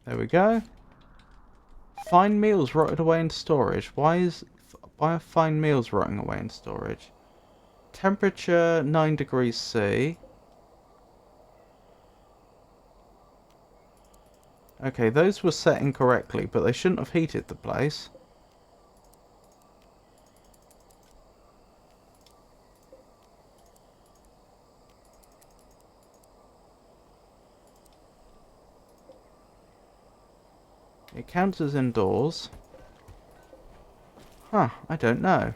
There we go. Fine meals rotted away in storage. Why are fine meals rotting away in storage? Temperature 9 degrees C. Okay, those were set incorrectly, but they shouldn't have heated the place. It counts as indoors. Huh, I don't know.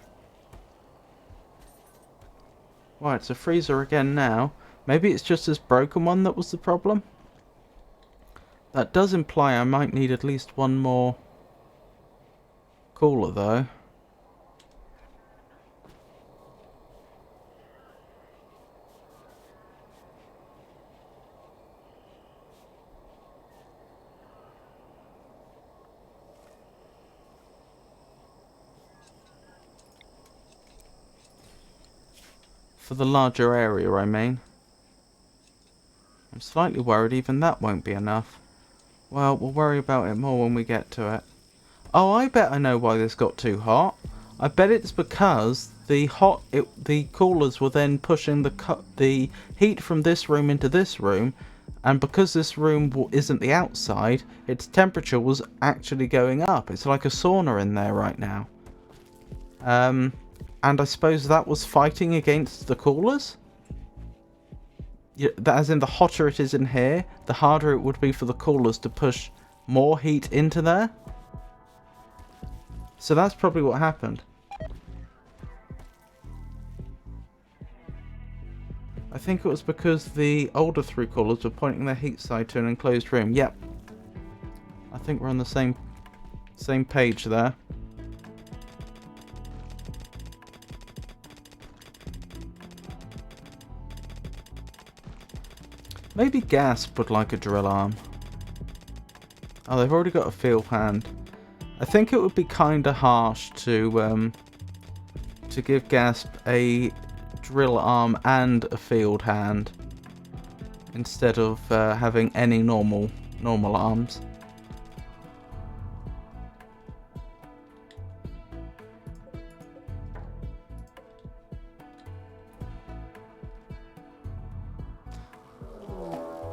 Right, it's a freezer again now. Maybe it's just this broken one that was the problem? That does imply I might need at least one more cooler though. For the larger area, I mean. I'm slightly worried even that won't be enough. Well, we'll worry about it more when we get to it. Oh, I bet I know why this got too hot. I bet it's because the coolers were then pushing the heat from this room into this room, and because this room isn't the outside, its temperature was actually going up. It's like a sauna in there right now. And I suppose that was fighting against the coolers? Yeah, as in, the hotter it is in here, the harder it would be for the coolers to push more heat into there. So that's probably what happened. I think it was because the older three coolers were pointing their heat side to an enclosed room. Yep. I think we're on the same page there. Maybe Gasp would like a drill arm. Oh, they've already got a field hand. I think it would be kinda harsh to give Gasp a drill arm and a field hand instead of having any normal arms.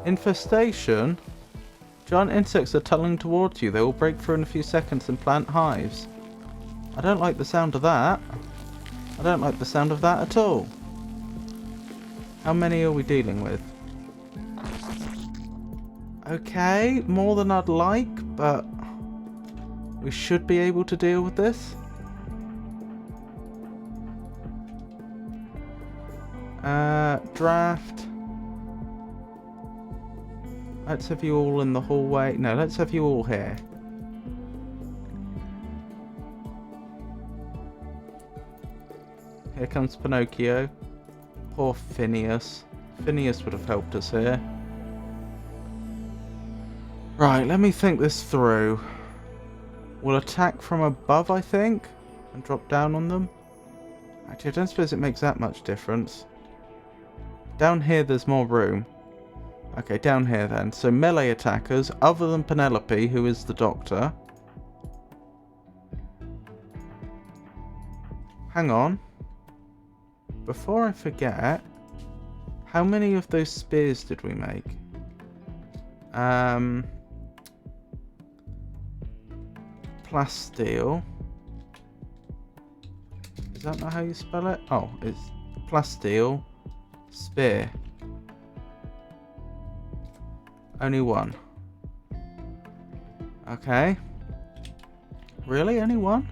Infestation? Giant insects are tunneling towards you. They will break through in a few seconds and plant hives. I don't like the sound of that. I don't like the sound of that at all. How many are we dealing with? Okay, more than I'd like, but we should be able to deal with this. Draft. Let's have you all in the hallway. No, let's have you all here. Here comes Pinocchio. Poor Phineas. Phineas would have helped us here. Right, let me think this through. We'll attack from above, I think, and drop down on them. Actually, I don't suppose it makes that much difference. Down here, there's more room. Okay, down here then. So melee attackers, other than Penelope, who is the doctor. Hang on. Before I forget, how many of those spears did we make? Plasteel. Is that not how you spell it? Oh, it's plasteel spear. Only one. Okay. Really? Only one?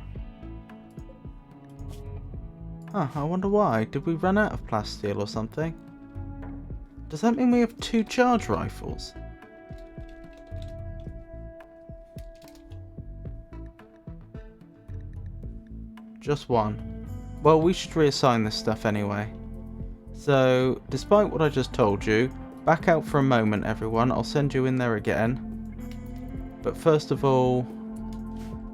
Huh, I wonder why. Did we run out of plasteel or something? Does that mean we have 2 charge rifles? Just one. Well, we should reassign this stuff anyway. So, despite what I just told you, back out for a moment, everyone. I'll send you in there again. But first of all,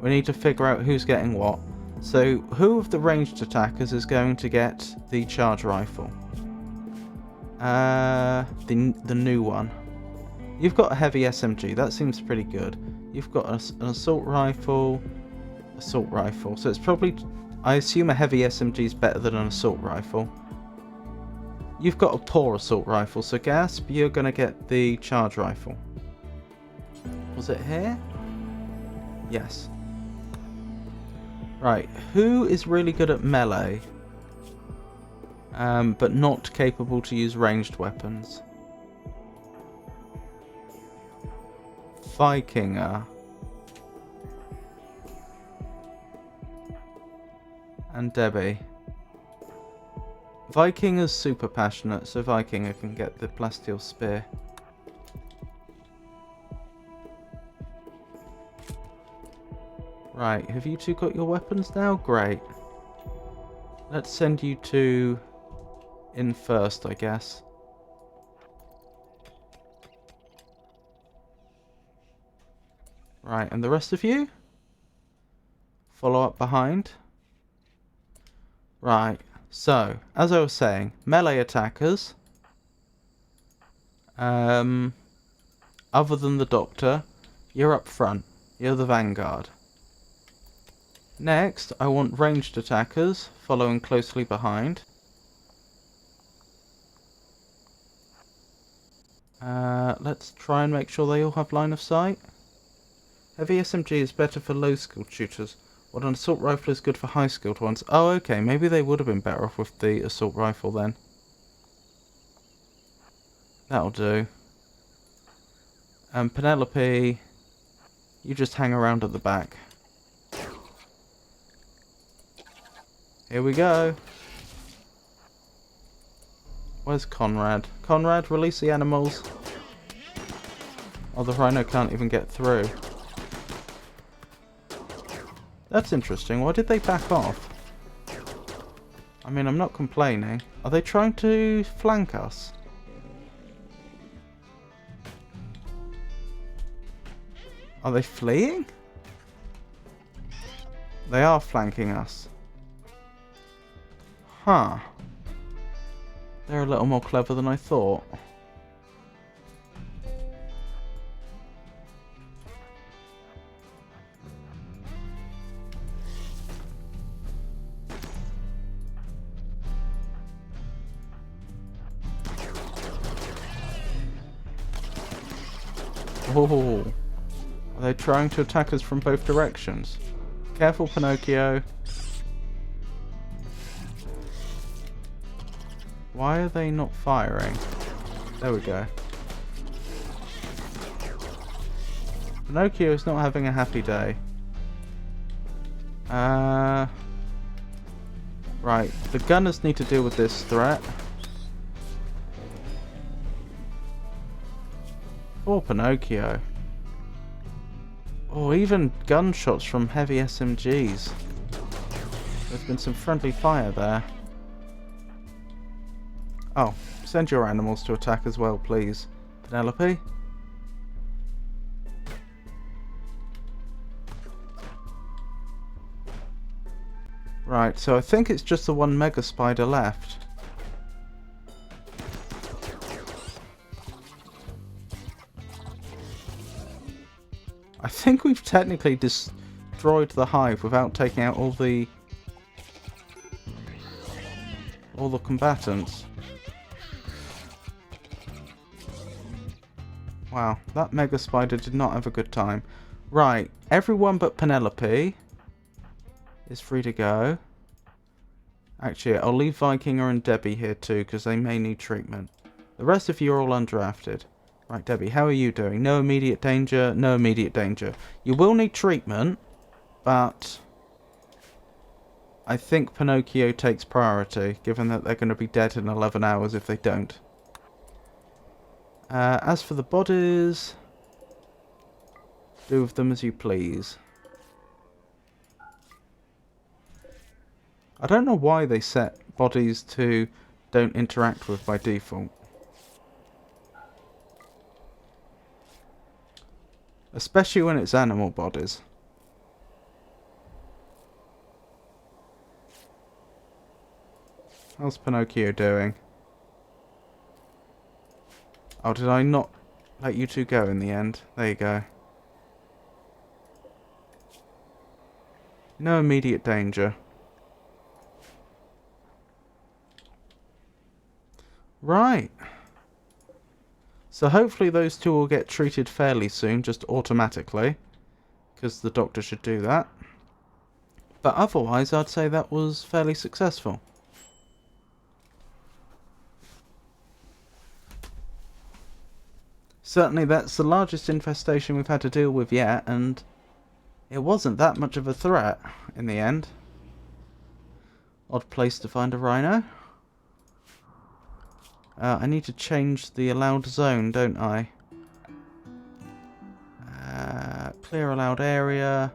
we need to figure out who's getting what. So, who of the ranged attackers is going to get the charge rifle? The new one. You've got a heavy SMG. That seems pretty good. You've got an assault rifle. So it's probably, I assume a heavy SMG is better than an assault rifle. You've got a poor assault rifle, so Gasp, you're going to get the charge rifle. Was it here? Yes. Right, who is really good at melee, but not capable to use ranged weapons? Vikinger. And Debbie. Vikinger's super passionate, so Vikinger can get the plasteel spear. Right, have you two got your weapons now? Great. Let's send you two in first, I guess. Right, and the rest of you? Follow up behind. Right, so, as I was saying, melee attackers, other than the Doctor, you're up front. You're the vanguard. Next, I want ranged attackers, following closely behind. Let's try and make sure they all have line of sight. Heavy SMG is better for low-skilled shooters, while an assault rifle is good for high-skilled ones. Oh, okay, maybe they would have been better off with the assault rifle then. That'll do. And Penelope, you just hang around at the back. Here we go. Where's Conrad? Conrad, release the animals. Oh, the rhino can't even get through. That's interesting. Why did they back off? I mean, I'm not complaining. Are they trying to flank us? Are they fleeing? They are flanking us. Huh. They're a little more clever than I thought. Oh, are they trying to attack us from both directions? Careful, Pinocchio. Why are they not firing? There we go. Pinocchio is not having a happy day. Right, the gunners need to deal with this threat. Poor Pinocchio. Oh, even gunshots from heavy SMGs. There's been some friendly fire there. Oh, send your animals to attack as well, please, Penelope. Right, so I think it's just the one mega spider left. I think we've technically destroyed the hive without taking out all the combatants. Wow, that mega spider did not have a good time. Right, everyone but Penelope is free to go. Actually, I'll leave Vikinger and Debbie here too, because they may need treatment. The rest of you are all undrafted. Right, Debbie, how are you doing? No immediate danger, no immediate danger. You will need treatment, but I think Pinocchio takes priority, given that they're going to be dead in 11 hours if they don't. As for the bodies, do with them as you please. I don't know why they set bodies to don't interact with by default. Especially when it's animal bodies. How's Pinocchio doing? Oh, did I not let you two go in the end? There you go. No immediate danger. Right. So hopefully those two will get treated fairly soon, just automatically. Because the doctor should do that. But otherwise, I'd say that was fairly successful. Certainly that's the largest infestation we've had to deal with yet, and it wasn't that much of a threat in the end. Odd place to find a rhino. I need to change the allowed zone, don't I? Clear allowed area.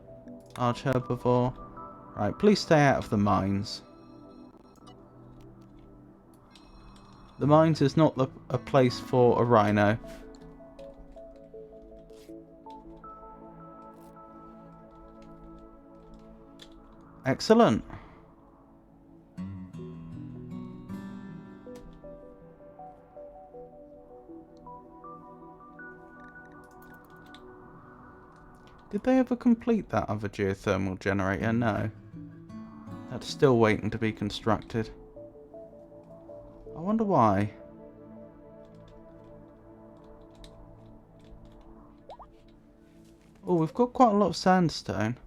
Large herbivore. Right, please stay out of the mines. The mines is not a place for a rhino. Excellent. Did they ever complete that other geothermal generator? No. That's still waiting to be constructed. I wonder why. Oh, we've got quite a lot of sandstone.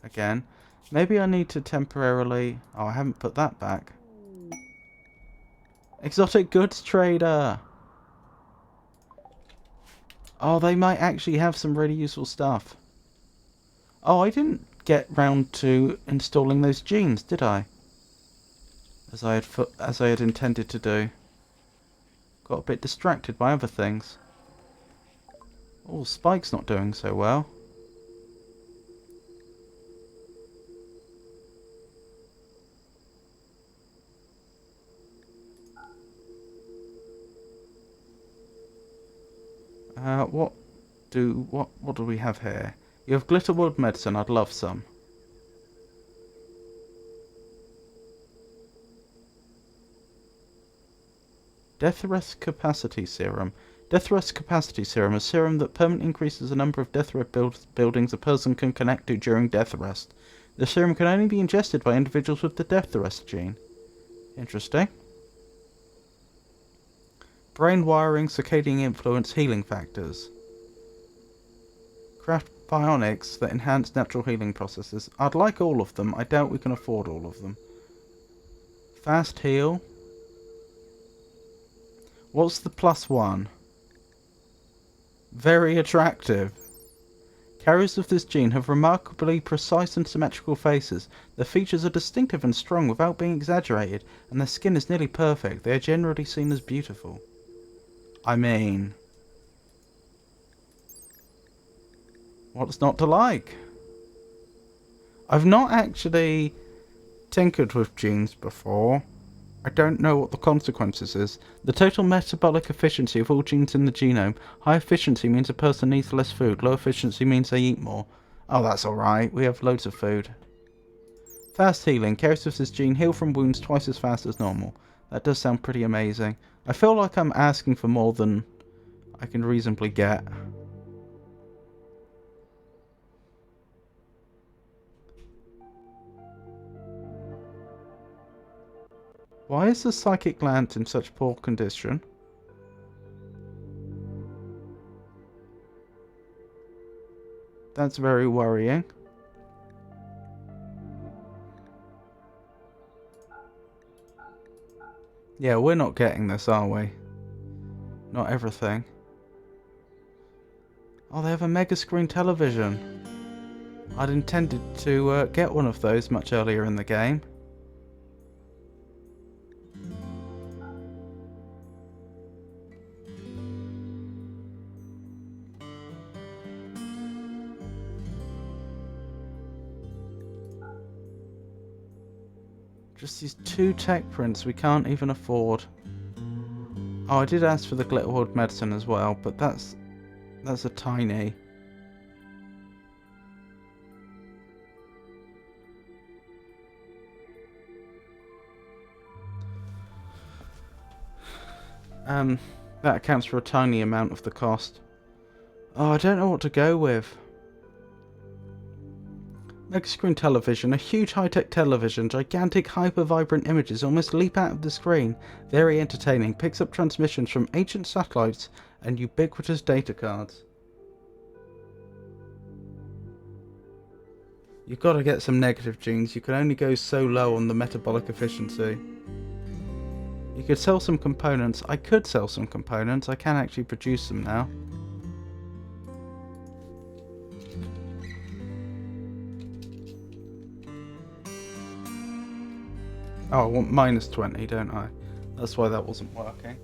Again. Maybe I need to temporarily... Oh, I haven't put that back. Exotic goods trader! Oh, they might actually have some really useful stuff. Oh, I didn't get round to installing those genes, did I? As I had intended to do. Got a bit distracted by other things. Oh, Spike's not doing so well. What do we have here? You have glitterwood medicine. I'd love some. Death Rest Capacity Serum. Death Rest Capacity Serum, a serum that permanently increases the number of death rest buildings a person can connect to during death rest. The serum can only be ingested by individuals with the death rest gene. Interesting. Brain wiring, circadian influence, healing factors. Craft bionics that enhance natural healing processes. I'd like all of them. I doubt we can afford all of them. Fast heal. What's the +1? Very attractive. Carriers of this gene have remarkably precise and symmetrical faces. Their features are distinctive and strong without being exaggerated, and their skin is nearly perfect. They are generally seen as beautiful. I mean... what's not to like? I've not actually tinkered with genes before. I don't know what the consequences is. The total metabolic efficiency of all genes in the genome. High efficiency means a person needs less food. Low efficiency means they eat more. Oh, that's alright. We have loads of food. Fast healing. Carriers of this gene heal from wounds twice as fast as normal. That does sound pretty amazing. I feel like I'm asking for more than I can reasonably get. Why is the psychic lance in such poor condition? That's very worrying. Yeah, we're not getting this, are we? Not everything. Oh, they have a mega screen television. I'd intended to get one of those much earlier in the game. Just these 2 tech prints we can't even afford. Oh, I did ask for the Glitterwood medicine as well, but that's a tiny. That accounts for a tiny amount of the cost. Oh, I don't know what to go with. Mega screen television, a huge high-tech television, gigantic hyper-vibrant images almost leap out of the screen. Very entertaining, picks up transmissions from ancient satellites and ubiquitous data cards. You've got to get some negative genes, you can only go so low on the metabolic efficiency. You could sell some components. I could sell some components, I can actually produce them now. Oh, I want minus 20, don't I? That's why that wasn't working.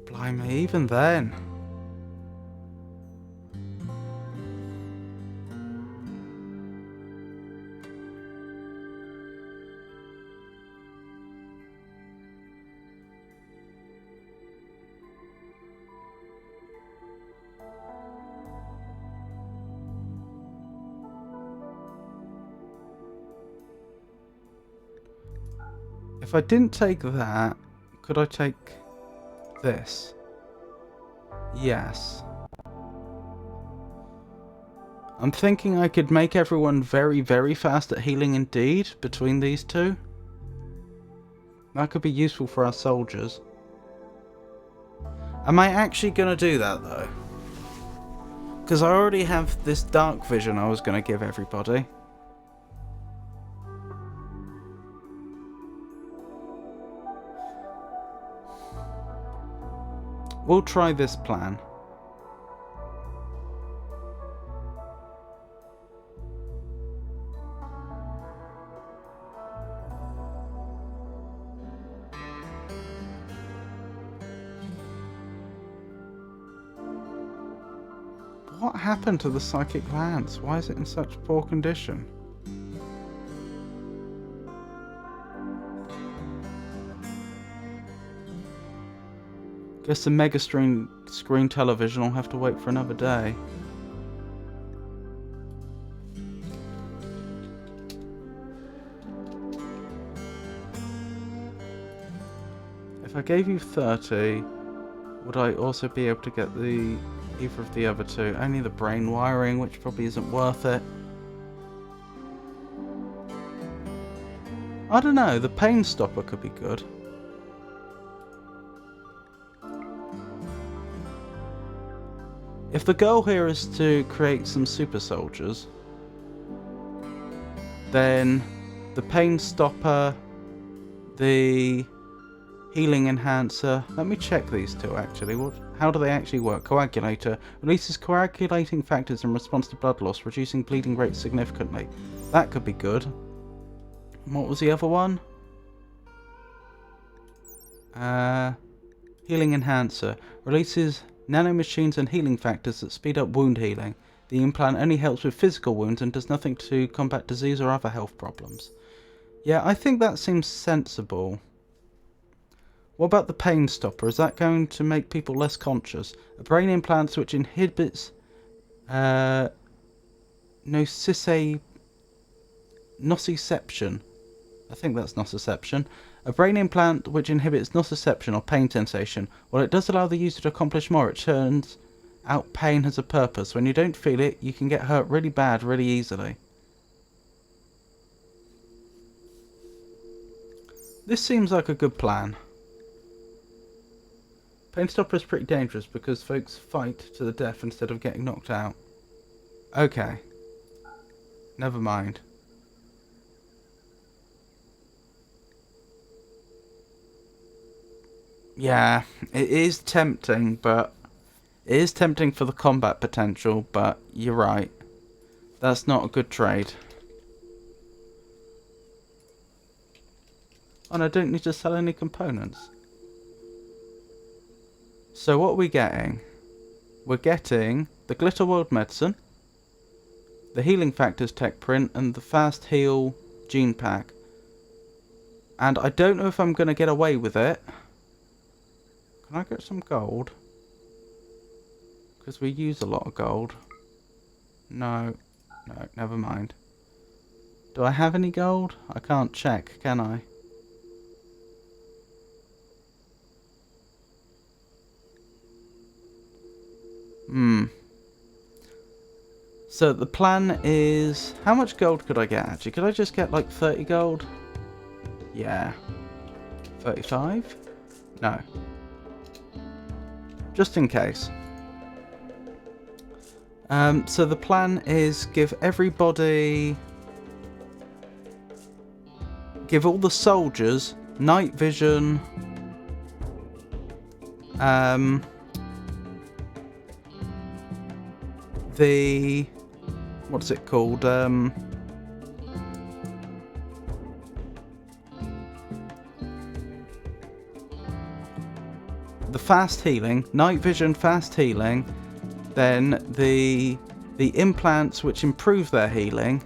Blimey, even then. If I didn't take that, could I take this? Yes. I'm thinking I could make everyone very, very fast at healing indeed between these two. That could be useful for our soldiers. Am I actually going to do that though? Because I already have this dark vision I was going to give everybody. We'll try this plan. What happened to the psychic lance? Why is it in such poor condition? Guess the mega screen television will have to wait for another day. If I gave you 30, would I also be able to get either of the other two? Only the brain wiring, which probably isn't worth it. I don't know, the pain stopper could be good. If the goal here is to create some super soldiers, then the pain stopper, the healing enhancer. Let me check these two actually. How do they actually work? Coagulator releases coagulating factors in response to blood loss, reducing bleeding rates significantly. That could be good. What was the other one? Healing enhancer releases nanomachines and healing factors that speed up wound healing. The implant only helps with physical wounds and does nothing to combat disease or other health problems. Yeah, I think that seems sensible. What about the pain stopper? Is that going to make people less conscious? A brain implant which inhibits nociception. I think that's nociception. A brain implant which inhibits nociception or pain sensation. While it does allow the user to accomplish more, it turns out pain has a purpose. When you don't feel it, you can get hurt really bad really easily. This seems like a good plan. Pain stopper is pretty dangerous because folks fight to the death instead of getting knocked out. Okay. Never mind. Yeah, it is tempting, but it is tempting for the combat potential, but you're right. That's not a good trade. Oh, and I don't need to sell any components. So what are we getting? We're getting the Glitter World Medicine, the Healing Factors Tech Print, and the Fast Heal Gene Pack. And I don't know if I'm going to get away with it. Can I get some gold? Because we use a lot of gold. No, never mind. Do I have any gold? I can't check, can I? So the plan is... How much gold could I get, actually? Could I just get, like, 30 gold? Yeah. 35? No. Just in case. So the plan is give everybody... Give all the soldiers night vision... the... What's it called? The fast healing, night vision, fast healing, then the implants which improve their healing,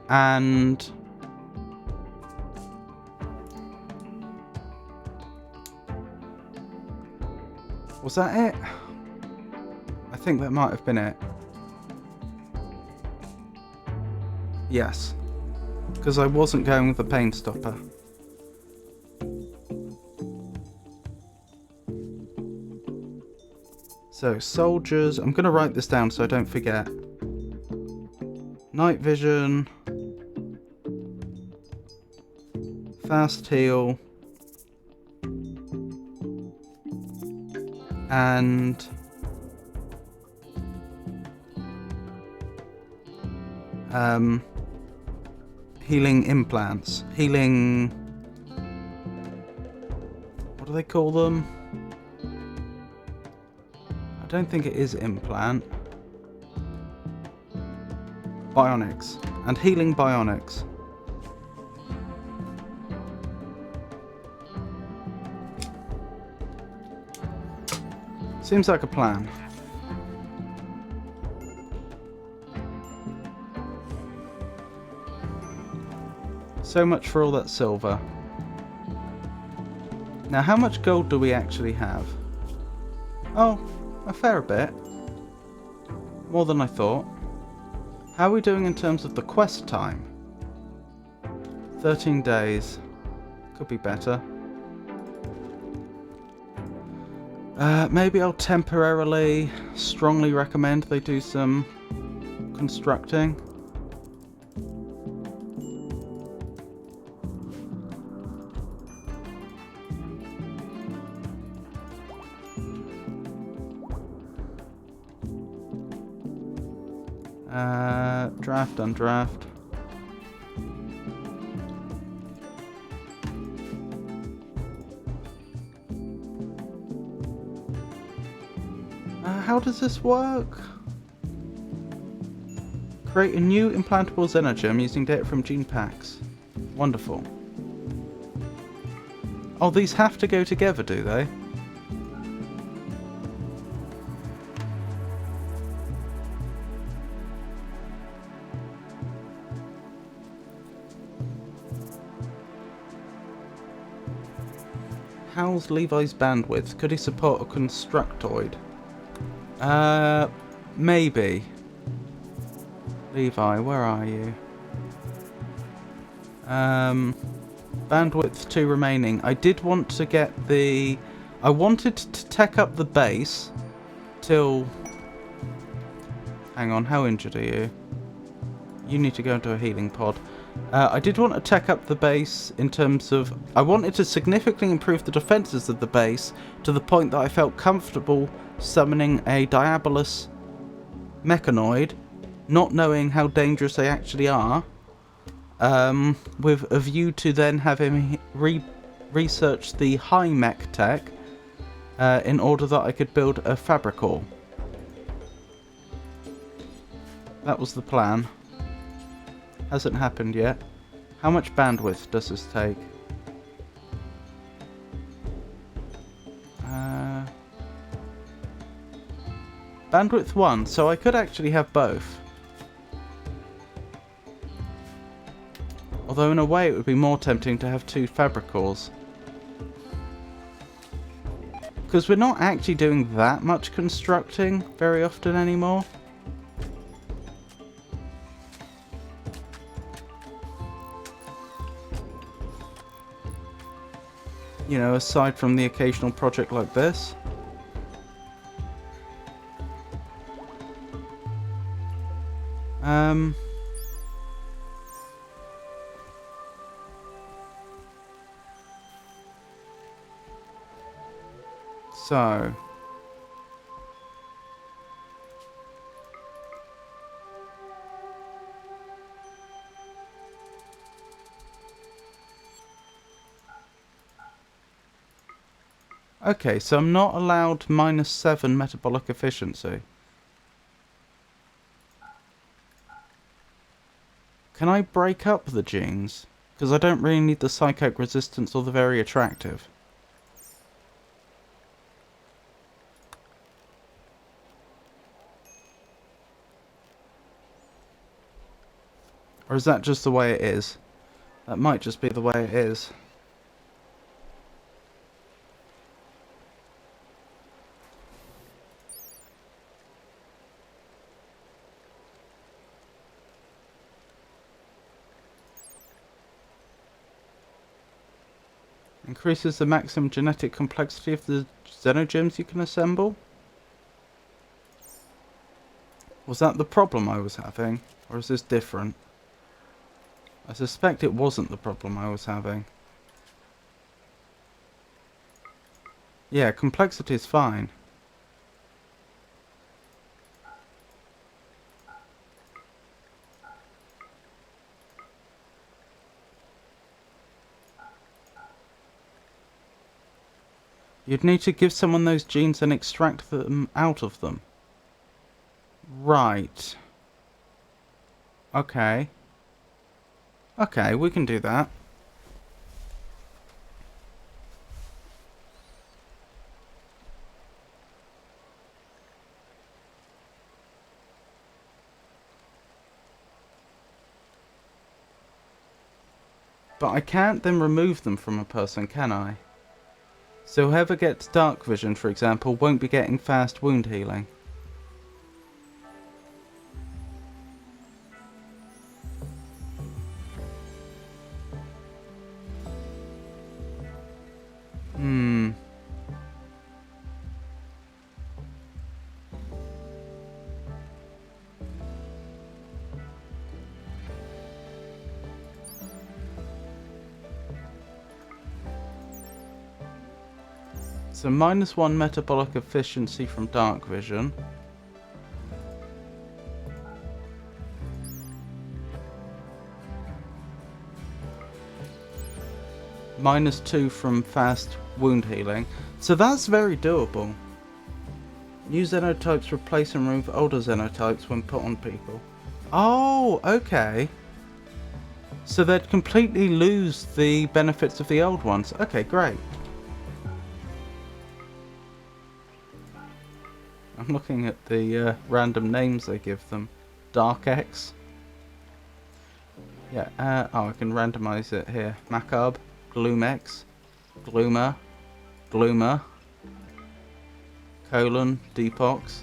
and was that it? I think that might have been it. Yes, because I wasn't going with the pain stopper. So, soldiers, I'm going to write this down so I don't forget. Night vision, fast heal, and healing implants. Healing... What do they call them? I don't think it is implant. Bionics. And healing bionics. Seems like a plan. So much for all that silver. Now, how much gold do we actually have? Oh, a fair bit. More than I thought. How are we doing in terms of the quest time? 13 days. Could be better. Maybe I'll temporarily, strongly recommend they do some constructing. Draft, undraft. How does this work? Create a new implantable Xenogem using data from gene packs. Wonderful. Oh, these have to go together, do they? How's Levi's bandwidth? Could he support a constructoid? Maybe. Levi, where are you? Bandwidth 2 remaining. I did want to get the... I wanted to tech up the base till... Hang on, how injured are you? You need to go into a healing pod. I did want to tech up the base in terms of... I wanted to significantly improve the defences of the base to the point that I felt comfortable summoning a Diabolus mechanoid, not knowing how dangerous they actually are, with a view to then have him research the high mech tech in order that I could build a Fabricor. That was the plan. Hasn't happened yet. How much bandwidth does this take? Bandwidth 1, so I could actually have both. Although in a way it would be more tempting to have 2 Fabricors. Because we're not actually doing that much constructing very often anymore. You know, aside from the occasional project like this. So... Okay, so I'm not allowed -7 metabolic efficiency. Can I break up the genes? Because I don't really need the psychic resistance or the very attractive. Or is that just the way it is? That might just be the way it is. Increases the maximum genetic complexity of the xenogems you can assemble? Was that the problem I was having? Or is this different? I suspect it wasn't the problem I was having. Yeah, complexity is fine. You'd need to give someone those genes and extract them out of them. Right. Okay. Okay, we can do that. But I can't then remove them from a person, can I? So whoever gets dark vision, for example, won't be getting fast wound healing. So -1 metabolic efficiency from dark vision. -2 from fast wound healing. So that's very doable. New xenotypes replace and remove older xenotypes when put on people. Oh, okay. So they'd completely lose the benefits of the old ones. Okay, great. I'm looking at the random names they give them. Dark X. Yeah, oh, I can randomize it here. Macabre, Gloom X, Gloomer, Gloomer, Colon, Deepox,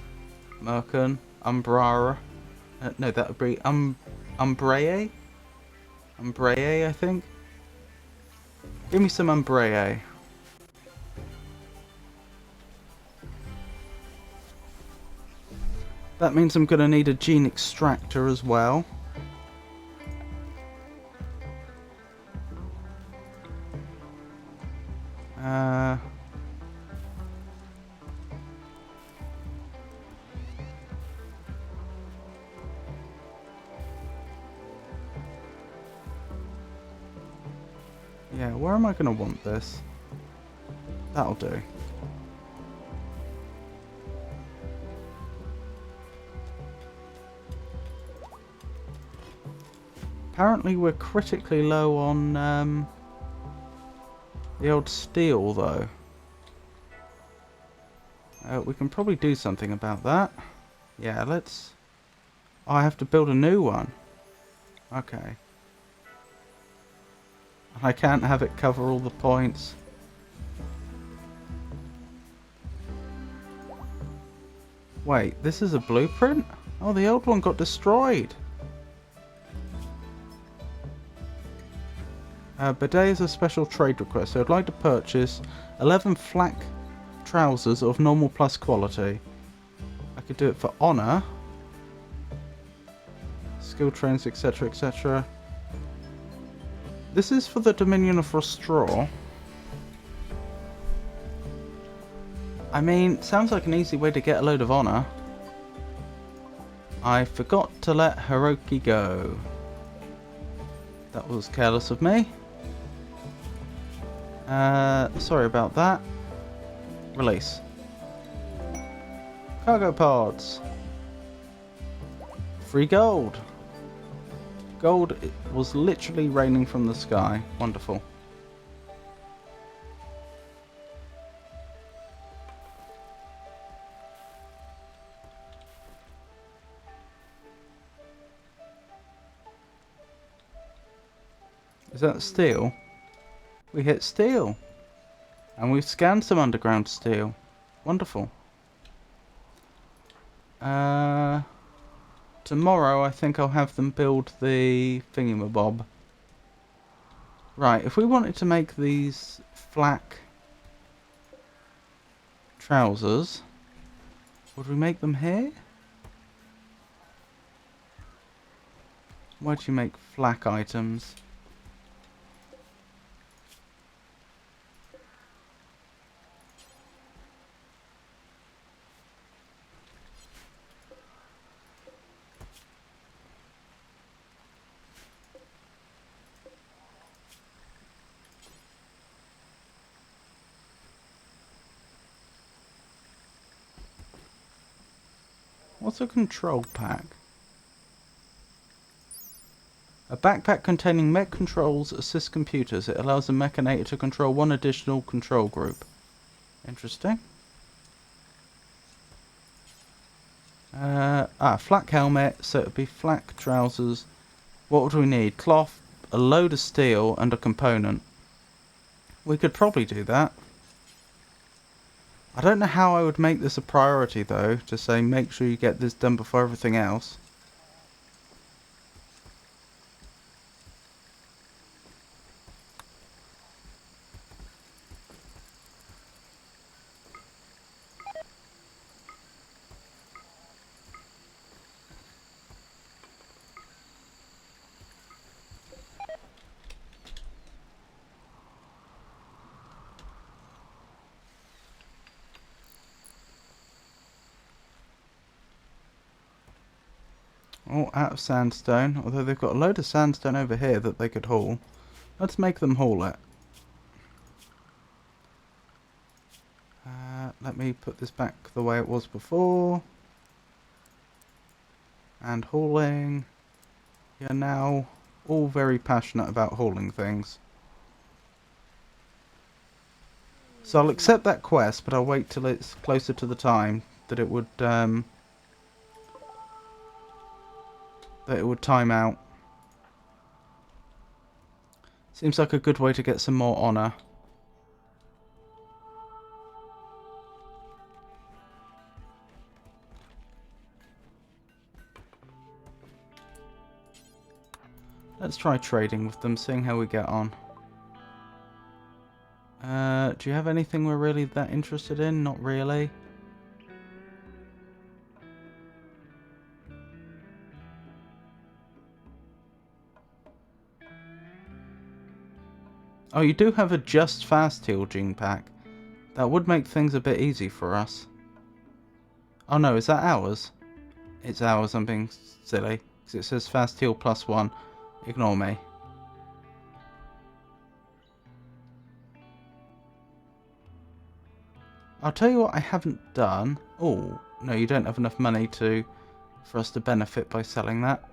Merkin, Umbrara. No, that would be Umbrae? Umbrae, I think. Give me some Umbrae. That means I'm going to need a gene extractor as well. Yeah, where am I going to want this? That'll do. Apparently we're critically low on the old steel though. We can probably do something about that. Yeah, let's... Oh, I have to build a new one. Okay. I can't have it cover all the points. Wait, this is a blueprint? Oh, the old one got destroyed. Bidet is a special trade request, so I'd like to purchase 11 flak trousers of normal plus quality. I could do it for honour, skill trains, etc, etc. This is for the Dominion of Rostraw. I mean, sounds like an easy way to get a load of honour. I forgot to let Hiroki go. That was careless of me. Sorry about that. Release. Cargo pods. Free gold. Gold was literally raining from the sky. Wonderful. Is that steel? We hit steel. And we've scanned some underground steel. Wonderful. Tomorrow I think I'll have them build the thingamabob. Right, if we wanted to make these flak trousers, would we make them here? Why do you make flak items? What's a control pack? A backpack containing mech controls assists computers. It allows the mechanator to control one additional control group. Interesting. Flak helmet, so it would be flak trousers. What would we need? Cloth, a load of steel, and a component. We could probably do that. I don't know how I would make this a priority though, to say make sure you get this done before everything else. Oh, out of sandstone. Although they've got a load of sandstone over here that they could haul. Let's make them haul it. Let me put this back the way it was before. And hauling. You're now all very passionate about hauling things. So I'll accept that quest, but I'll wait till it's closer to the time that it would time out. Seems like a good way to get some more honour. Let's try trading with them, seeing how we get on. Do you have anything we're really that interested in? Not really. Oh, you do have a just fast heal gene pack. That would make things a bit easy for us. Oh no, is that ours? It's ours, I'm being silly. Because it says fast heal +1. Ignore me. I'll tell you what I haven't done. Oh, no, you don't have enough money for us to benefit by selling that.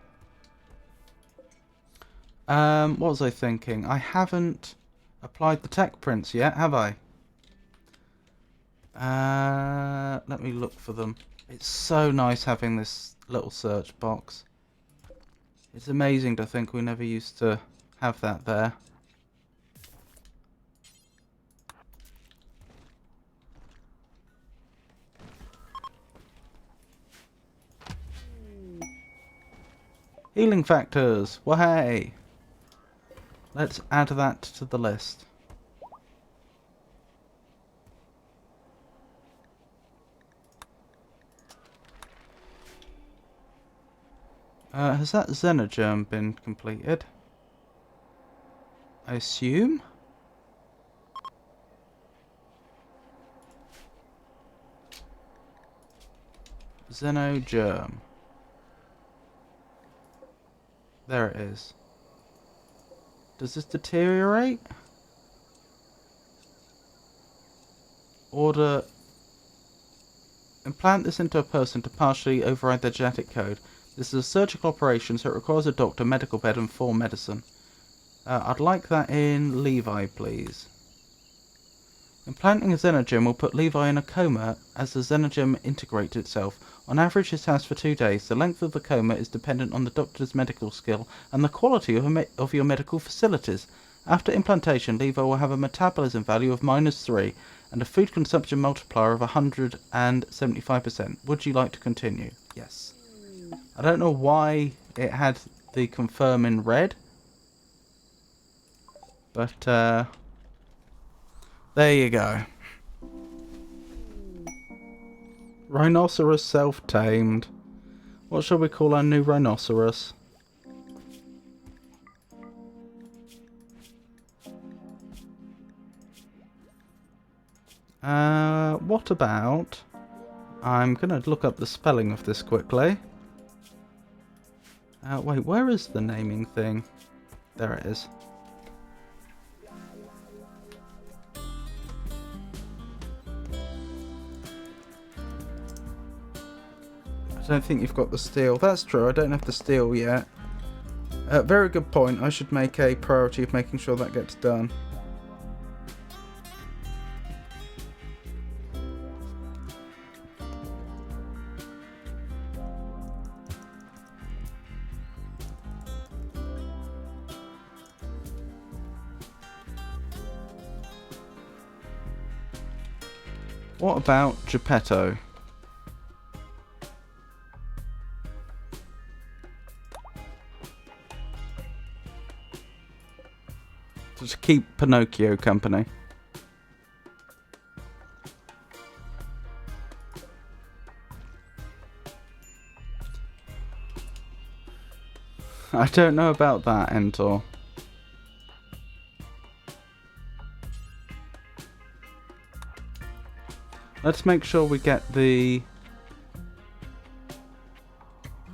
What was I thinking? I haven't applied the tech prints yet, have I? Let me look for them. It's so nice having this little search box. It's amazing to think we never used to have that there. Healing factors! Wahey! Let's add that to the list. Has that Xenogerm been completed? I assume? Xenogerm. There it is. Does this deteriorate? Order. Implant this into a person to partially override their genetic code. This is a surgical operation, so it requires a doctor, medical bed, and 4 medicine. I'd like that in Levi, please. Implanting a Xenogerm will put Levi in a coma as the Xenogerm integrates itself. On average, this lasts for 2 days. The length of the coma is dependent on the doctor's medical skill and the quality of your medical facilities. After implantation, Levi will have a metabolism value of -3 and a food consumption multiplier of 175%. Would you like to continue? Yes. I don't know why it had the confirm in red, but there you go. Rhinoceros self-tamed. What shall we call our new rhinoceros? What about... I'm going to look up the spelling of this quickly. Wait, where is the naming thing? There it is. I don't think you've got the steel. That's true, I don't have the steel yet. Very good point. I should make a priority of making sure that gets done. What about Geppetto? Just keep Pinocchio company. I don't know about that, Entor. Let's make sure we get the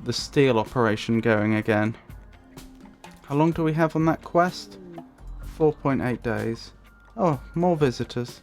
steel operation going again. How long do we have on that quest? 4.8 days. Oh, more visitors.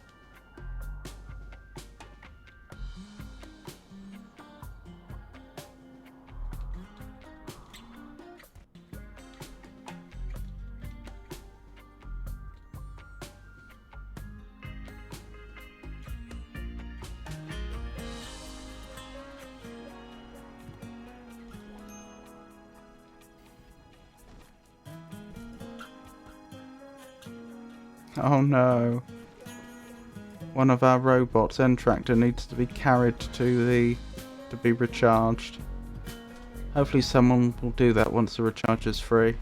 Oh no. One of our robots, N-Tractor, needs to be carried to be recharged. Hopefully someone will do that once the recharge is free.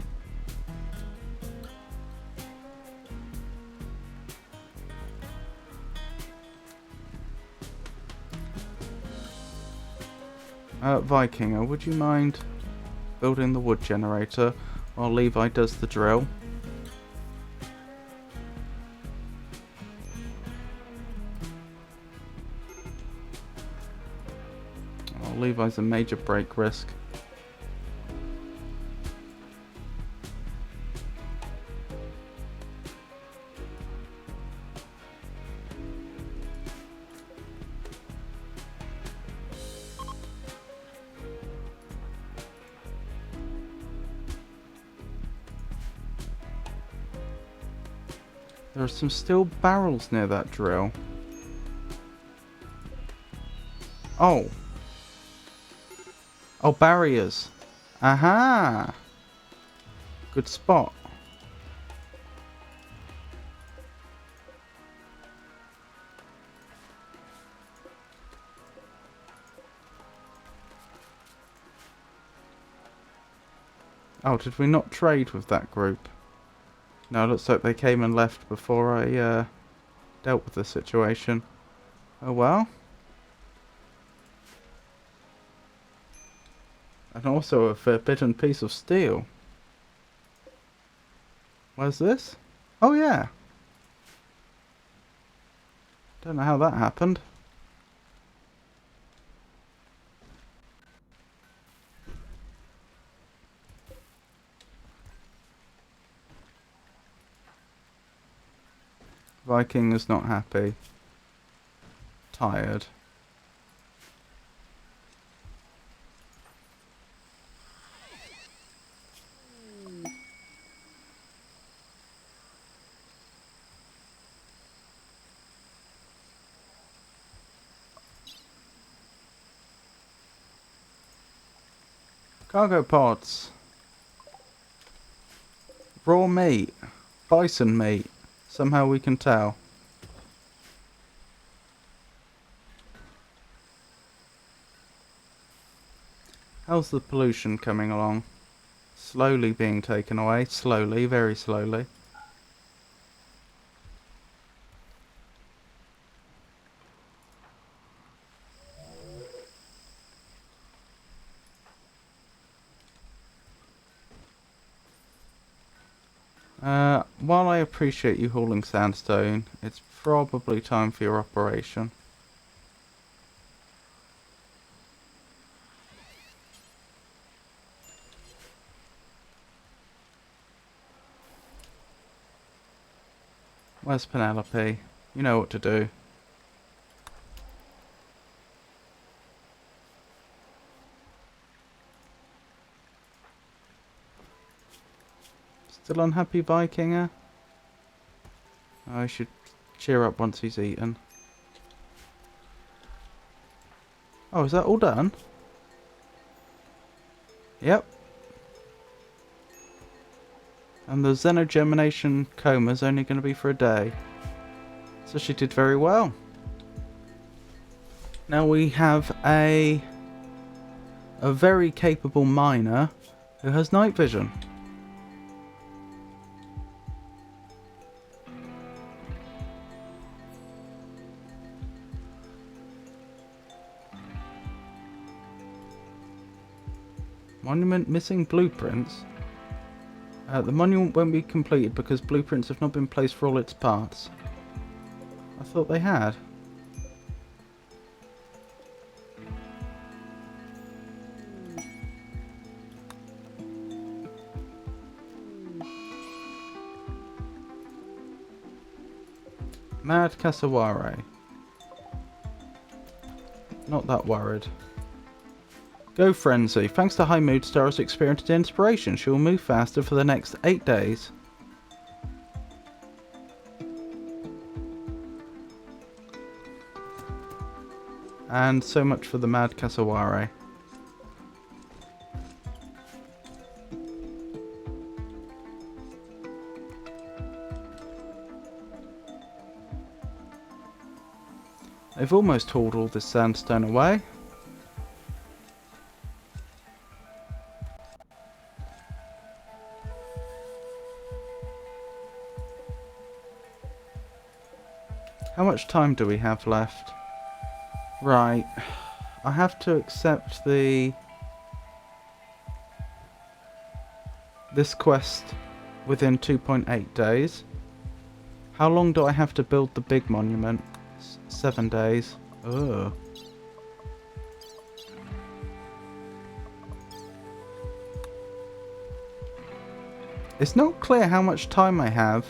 Vikinger, would you mind building the wood generator while Levi does the drill? Oh, Levi's a major break risk. There are some steel barrels near that drill. Oh. Oh, barriers. Aha! Good spot. Oh, did we not trade with that group? No, looks like they came and left before I dealt with the situation. Oh well. And also a forbidden piece of steel. Where's this? Oh yeah. Don't know how that happened. Viking is not happy. Tired. Cargo pods. Raw meat. Bison meat. Somehow we can tell. How's the pollution coming along? Slowly being taken away. Slowly, very slowly. While I appreciate you hauling sandstone, it's probably time for your operation. Where's Penelope? You know what to do. Still unhappy, Vikinger? I should cheer up once he's eaten. Oh, is that all done? Yep. And the xenogermination coma's only going to be for a day. So she did very well. Now we have a very capable miner who has night vision. Monument missing blueprints. The monument won't be completed because blueprints have not been placed for all its parts. I thought they had. Mad Cassowary. Not that worried. Go Frenzy. Thanks to High Mood Star's experience and inspiration, she will move faster for the next 8 days. And so much for the Mad Cassowary. They've almost hauled all this sandstone away. How much time do we have left? Right. I have to accept this quest within 2.8 days. How long do I have to build the big monument? 7 days. Ugh. It's not clear how much time I have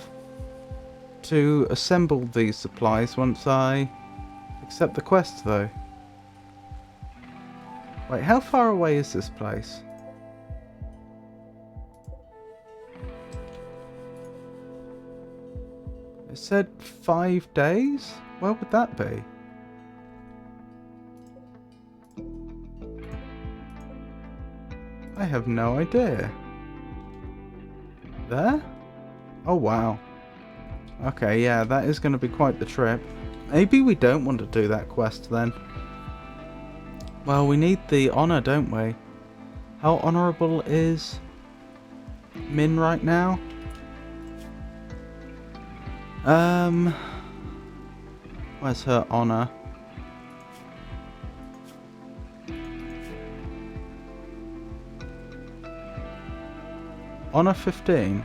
to assemble these supplies once I accept the quest, though. Wait, how far away is this place? It said 5 days? Where would that be? I have no idea. There? Oh wow. Okay, yeah, that is going to be quite the trip. Maybe we don't want to do that quest then. Well, we need the honour, don't we? How honourable is Min right now? Where's her honour? Honour 15.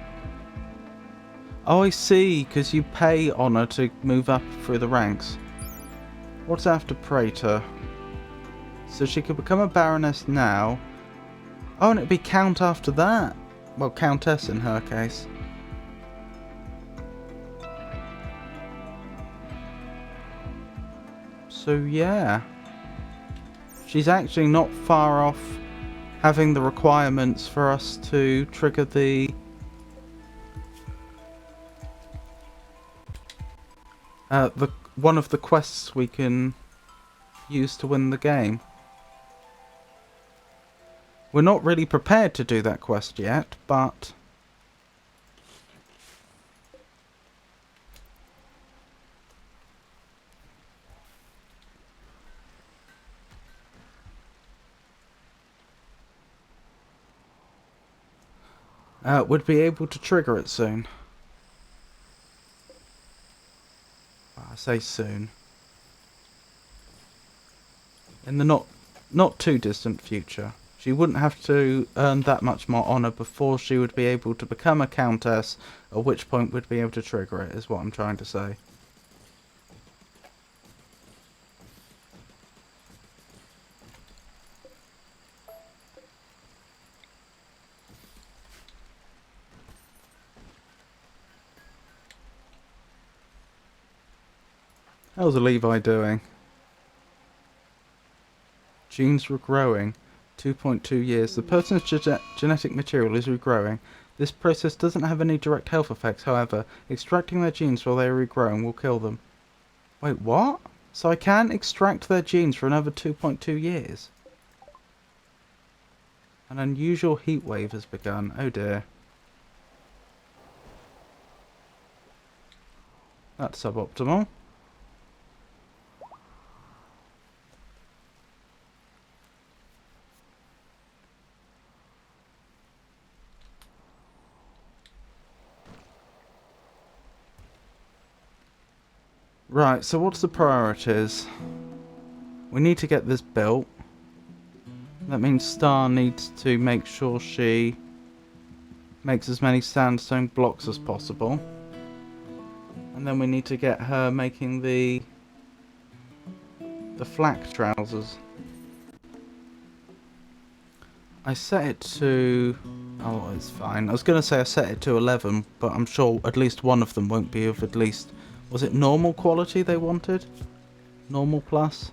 Oh, I see, because you pay honour to move up through the ranks. What's after Praetor? So she could become a Baroness now. Oh, and it'd be Count after that. Well, Countess in her case. So yeah. She's actually not far off having the requirements for us to trigger the one of the quests we can use to win the game. We're not really prepared to do that quest yet, but we'd be able to trigger it soon. I say soon. In the not too distant future. She wouldn't have to earn that much more honour before she would be able to become a countess, at which point we'd be able to trigger it, is what I'm trying to say. How's Levi doing? Genes regrowing. 2.2 years. The person's genetic material is regrowing. This process doesn't have any direct health effects, however, extracting their genes while they are regrowing will kill them. Wait, what? So I can extract their genes for another 2.2 years? An unusual heat wave has begun. Oh dear. That's suboptimal. Right, so what's the priorities? We need to get this built. That means Star needs to make sure she makes as many sandstone blocks as possible. And then we need to get her making the flak trousers. I set it to... oh, it's fine. I was going to say I set it to 11, but I'm sure at least one of them won't be of at least... was it normal quality they wanted? Normal plus?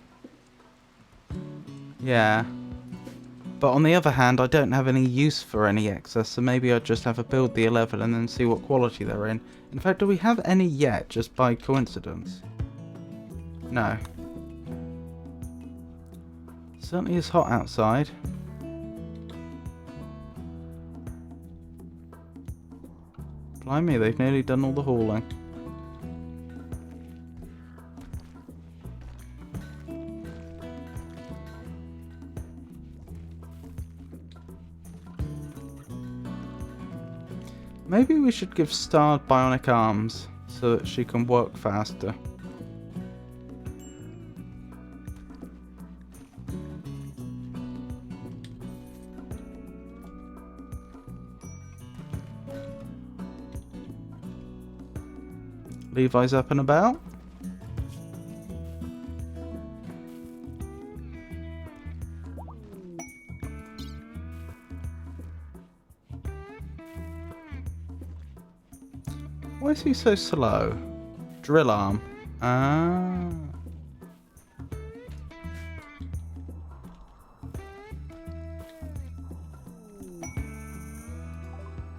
Yeah. But on the other hand, I don't have any use for any excess, so maybe I'd just have a build the 11 and then see what quality they're in. In fact, do we have any yet, just by coincidence? No. Certainly is hot outside. Blimey, they've nearly done all the hauling. Maybe we should give Star bionic arms so that she can work faster. Levi's up and about. Why is he so slow? Drill arm. Ah.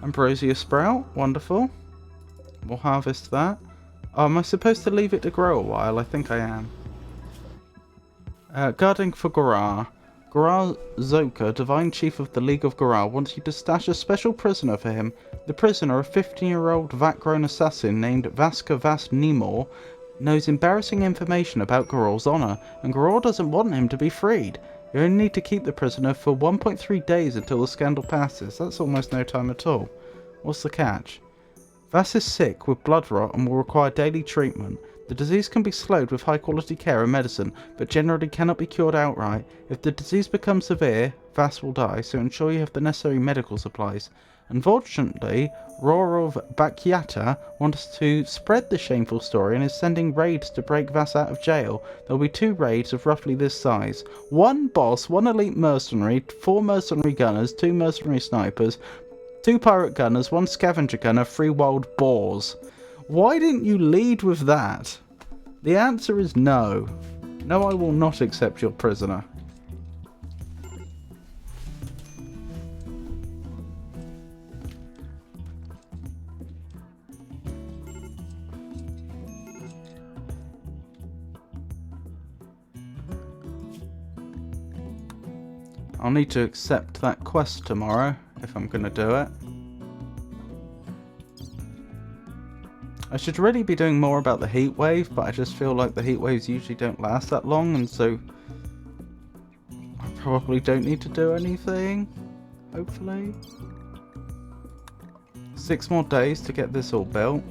Ambrosia sprout. Wonderful. We'll harvest that. Oh, am I supposed to leave it to grow a while? I think I am. Guarding for Gorar. Gorar Zoka, Divine Chief of the League of Gorar, wants you to stash a special prisoner for him. The prisoner, a 15-year-old vat-grown assassin named Vaska Vas Nemor, knows embarrassing information about Gorar's honor, and Gorar doesn't want him to be freed. You only need to keep the prisoner for 1.3 days until the scandal passes. That's almost no time at all. What's the catch? Vas is sick with blood rot and will require daily treatment. The disease can be slowed with high quality care and medicine, but generally cannot be cured outright. If the disease becomes severe, Vas will die, so ensure you have the necessary medical supplies. Unfortunately, Rorov Bakyata wants to spread the shameful story and is sending raids to break Vas out of jail. There will be 2 raids of roughly this size. 1 boss, 1 elite mercenary, 4 mercenary gunners, 2 mercenary snipers, 2 pirate gunners, 1 scavenger gunner, 3 wild boars. Why didn't you lead with that? The answer is no. No, I will not accept your prisoner. I'll need to accept that quest tomorrow if I'm going to do it. I should really be doing more about the heat wave, but I just feel like the heat waves usually don't last that long, and so I probably don't need to do anything, hopefully. 6 more days to get this all built.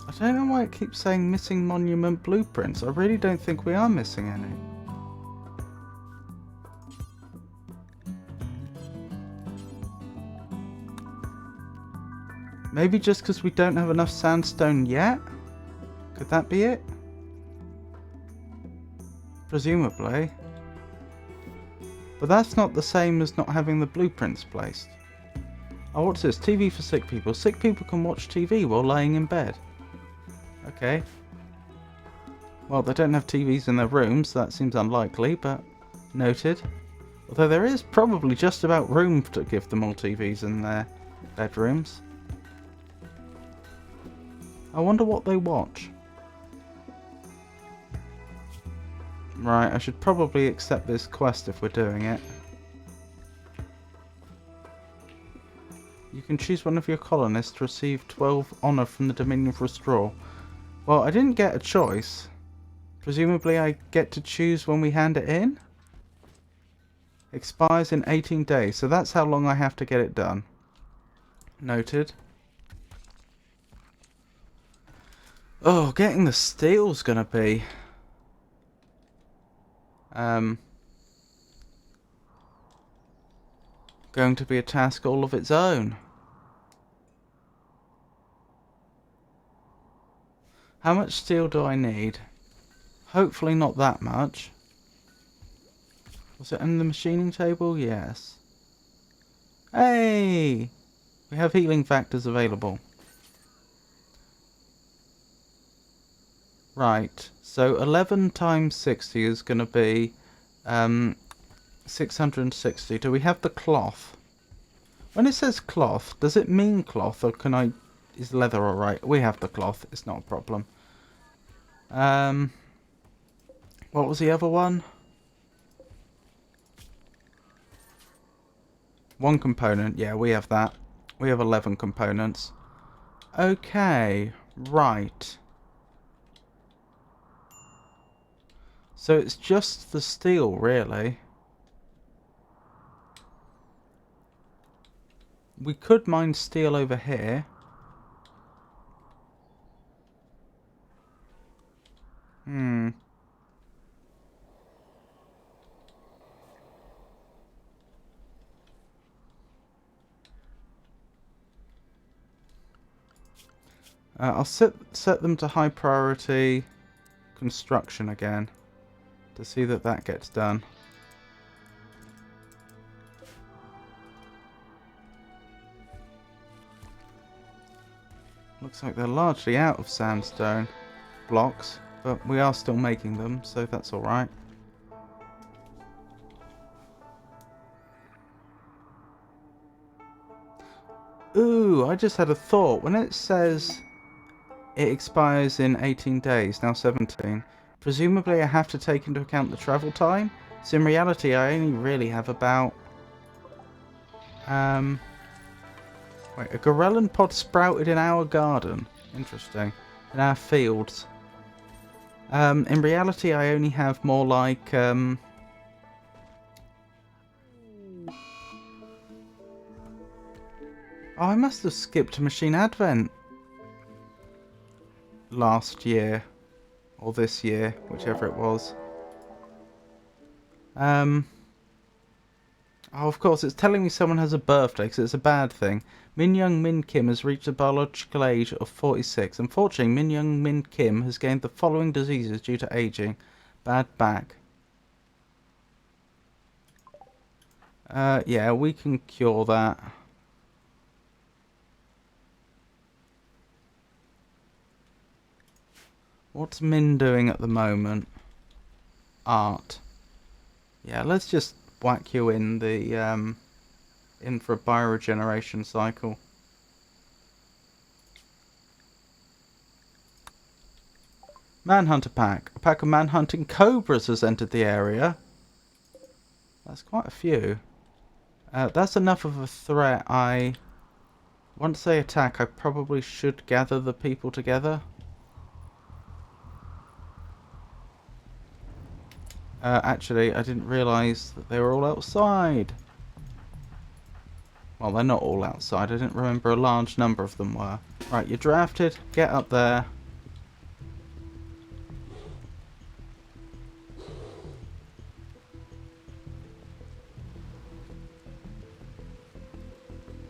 I don't know why it keeps saying missing monument blueprints. I really don't think we are missing any. Maybe just because we don't have enough sandstone yet? Could that be it? Presumably. But that's not the same as not having the blueprints placed. Oh, what's this? TV for sick people. Sick people can watch TV while laying in bed. Okay. Well, they don't have TVs in their rooms, so that seems unlikely, but noted. Although there is probably just about room to give them all TVs in their bedrooms. I wonder what they watch. Right, I should probably accept this quest if we're doing it. You can choose one of your colonists to receive 12 honour from the Dominion of Restore. Well, I didn't get a choice. Presumably I get to choose when we hand it in? Expires in 18 days, so that's how long I have to get it done. Noted. Oh, getting the steel's gonna be... going to be a task all of its own. How much steel do I need? Hopefully not that much. Was it in the machining table? Yes. Hey! We have healing factors available. Right, so 11 times 60 is going to be 660. Do we have the cloth? When it says cloth, does it mean cloth, or can I... Is leather alright? We have the cloth, it's not a problem. What was the other one? 1 component, yeah, we have that. We have 11 components. Okay, right. So it's just the steel, really. We could mine steel over here. I'll set them to high priority construction again to see that that gets done. Looks like they're largely out of sandstone blocks, but we are still making them, so that's alright. Ooh, I just had a thought. When it says it expires in 18 days, now 17, presumably I have to take into account the travel time? So in reality, I only really have about... Wait, a Gorellan pod sprouted in our garden. Interesting. In our fields. In reality, I only have more like... Oh, I must have skipped Machine Advent last year. Or this year, whichever it was. Oh, of course, it's telling me someone has a birthday, because it's a bad thing. Min Young Min Kim has reached the biological age of 46. Unfortunately, Min Young Min Kim has gained the following diseases due to aging. Bad back. Yeah, we can cure that. What's Min doing at the moment? Art. Yeah, let's just whack you in the in for a bioregeneration cycle. Manhunter pack. A pack of manhunting cobras has entered the area. That's quite a few. That's enough of a threat. Once they attack, I probably should gather the people together. Actually, I didn't realise that they were all outside. Well, they're not all outside. I didn't remember a large number of them were. Right, you're drafted. Get up there.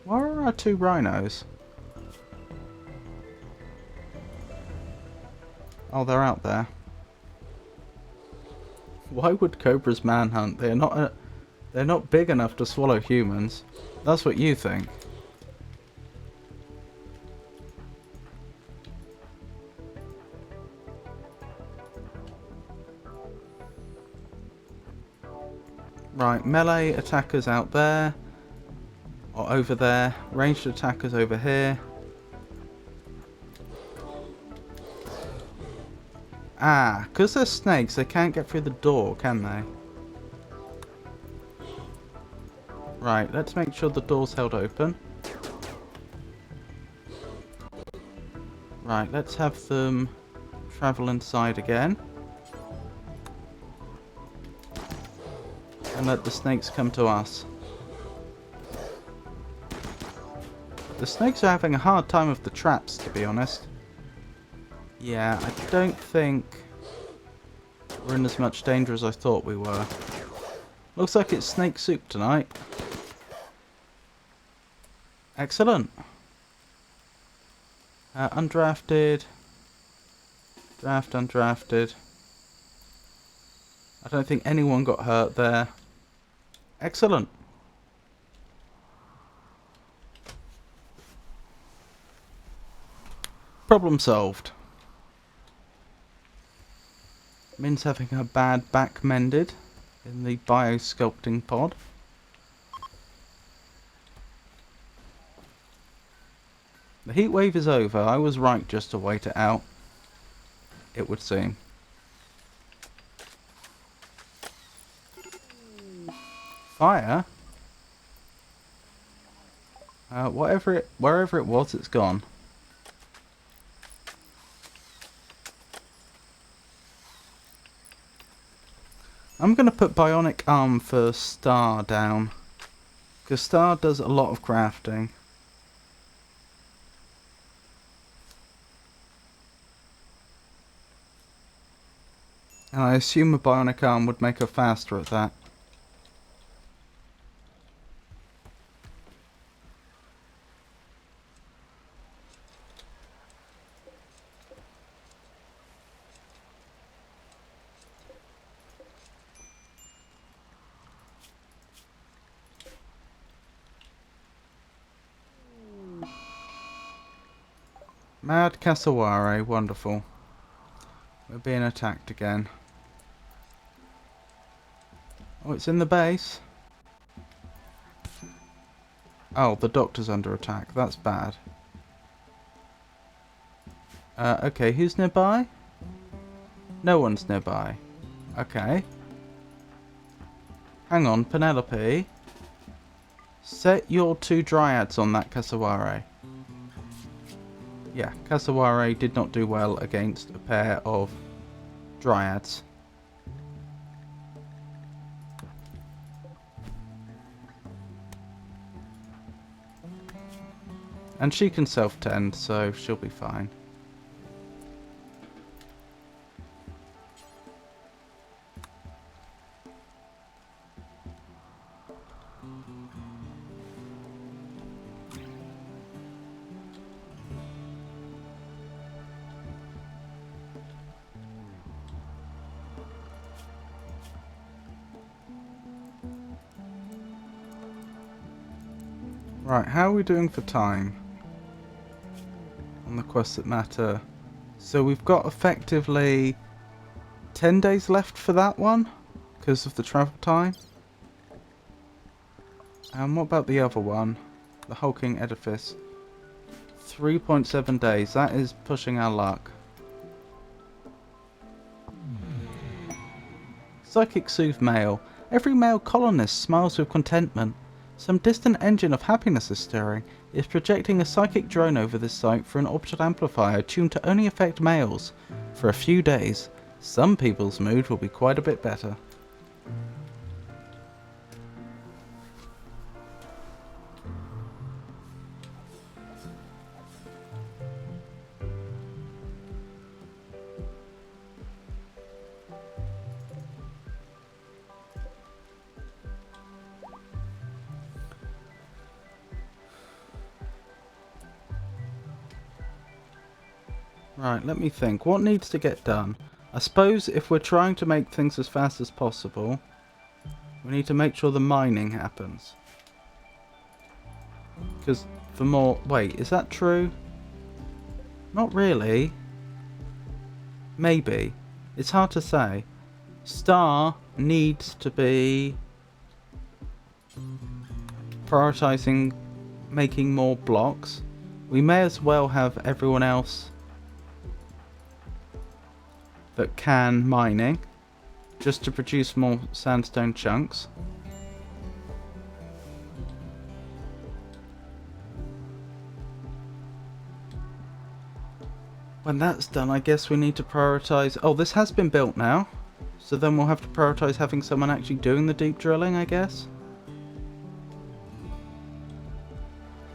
Where are our two rhinos? Oh, they're out there. Why would cobras manhunt? They're not big enough to swallow humans. That's what you think. Right, melee attackers out there. Or over there. Ranged attackers over here. Ah, because they're snakes, they can't get through the door, can they? Right, let's make sure the door's held open. Right, let's have them travel inside again. And let the snakes come to us. The snakes are having a hard time with the traps, to be honest. Yeah, I don't think we're in as much danger as I thought we were. Looks like it's snake soup tonight. Excellent. Undrafted. Draft, undrafted. I don't think anyone got hurt there. Excellent. Problem solved. Min's having her bad back mended in the biosculpting pod. The heat wave is over. I was right just to wait it out, it would seem. Fire? Wherever it was, it's gone. I'm going to put Bionic Arm for Star down, because Star does a lot of crafting. And I assume a Bionic Arm would make her faster at that. Mad cassowary, wonderful. We're being attacked again. Oh, it's in the base. Oh, the doctor's under attack. That's bad. Okay, who's nearby? No one's nearby. Okay. Hang on, Penelope. Set your 2 dryads on that cassowary. Yeah, cassowary did not do well against a pair of dryads. And she can self-tend, so she'll be fine. Right, how are we doing for time on the quests that matter? So we've got effectively 10 days left for that one because of the travel time. And what about the other one? The hulking edifice. 3.7 days. That is pushing our luck. Psychic soothe male. Every male colonist smiles with contentment. Some distant engine of happiness is stirring. It is projecting a psychic drone over this site through an optical amplifier tuned to only affect males. For a few days, some people's mood will be quite a bit better. Right, let me think. What needs to get done? I suppose if we're trying to make things as fast as possible, we need to make sure the mining happens. Because for more... Wait, is that true? Not really. Maybe. It's hard to say. Star needs to be prioritizing making more blocks. We may as well have everyone else that can mining, just to produce more sandstone chunks. When that's done, I guess we need to prioritize... Oh, this has been built now, so then we'll have to prioritize having someone actually doing the deep drilling, I guess.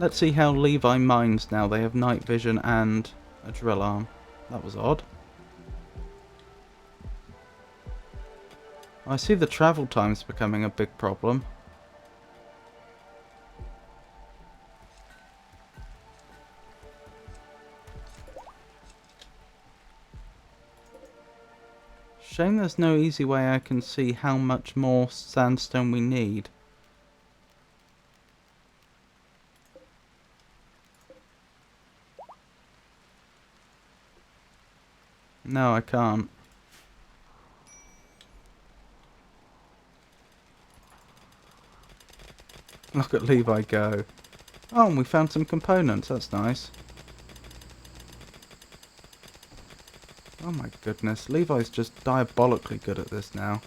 Let's see how Levi mines now. They have night vision and a drill arm. That was odd. I see the travel time's becoming a big problem. Shame there's no easy way I can see how much more sandstone we need. No, I can't. Look at Levi go. Oh, and we found some components. That's nice. Oh my goodness. Levi's just diabolically good at this now.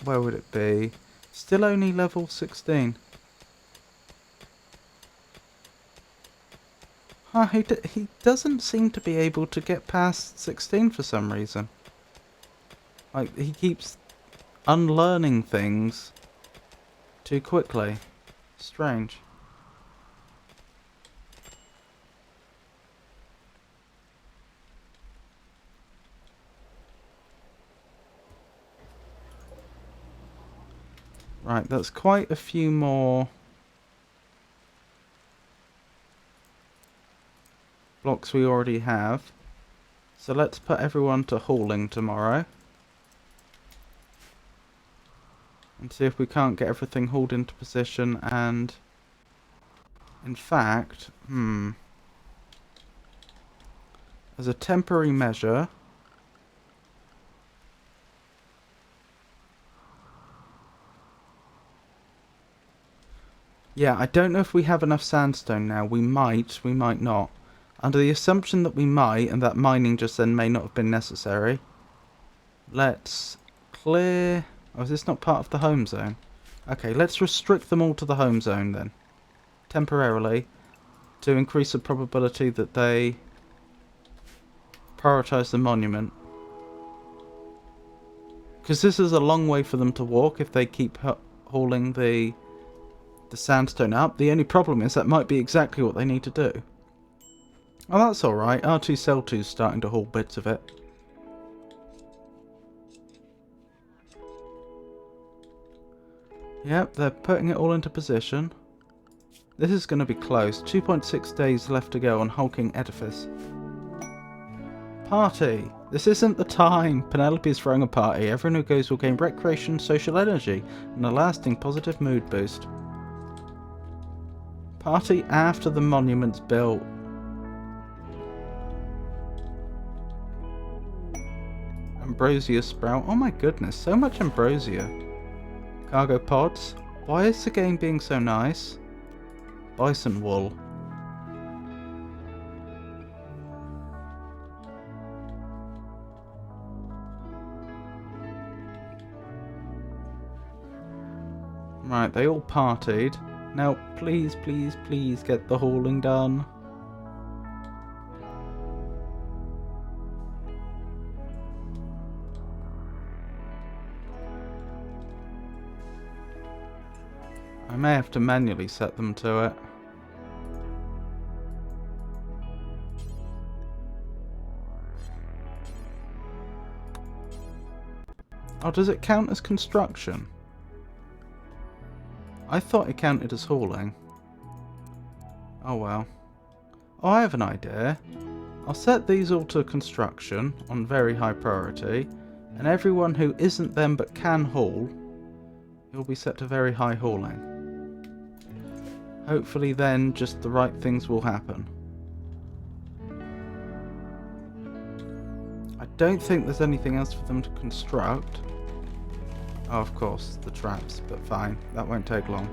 Where would it be? Still only level 16. Huh, he doesn't seem to be able to get past 16 for some reason. Like, he keeps unlearning things too quickly. Strange. Right, that's quite a few more blocks we already have. So let's put everyone to hauling tomorrow. And see if we can't get everything hauled into position and In fact, as a temporary measure, yeah, I don't know if we have enough sandstone now. We might not. Under the assumption that we might, and that mining just then may not have been necessary, let's clear... Oh, is this not part of the home zone? Okay, let's restrict them all to the home zone then. Temporarily. To increase the probability that they prioritise the monument. Because this is a long way for them to walk if they keep hauling the sandstone up. The only problem is that might be exactly what they need to do. Oh, that's alright. R2 Cell 2 is starting to haul bits of it. Yep, they're putting it all into position. This is going to be close. 2.6 days left to go on hulking edifice. Party! This isn't the time! Penelope is throwing a party. Everyone who goes will gain recreation, social energy, and a lasting positive mood boost. Party after the monument's built. Ambrosia sprout. Oh my goodness, so much ambrosia. Cargo pods. Why is the game being so nice? Bison wool. Right, they all partied. Now, please, please, please get the hauling done. I may have to manually set them to it. Oh, does it count as construction? I thought it counted as hauling. Oh well. Oh, I have an idea. I'll set these all to construction on very high priority, and everyone who isn't them but can haul will be set to very high hauling. Hopefully then just the right things will happen. I don't think there's anything else for them to construct. Oh, of course, the traps, but fine. That won't take long.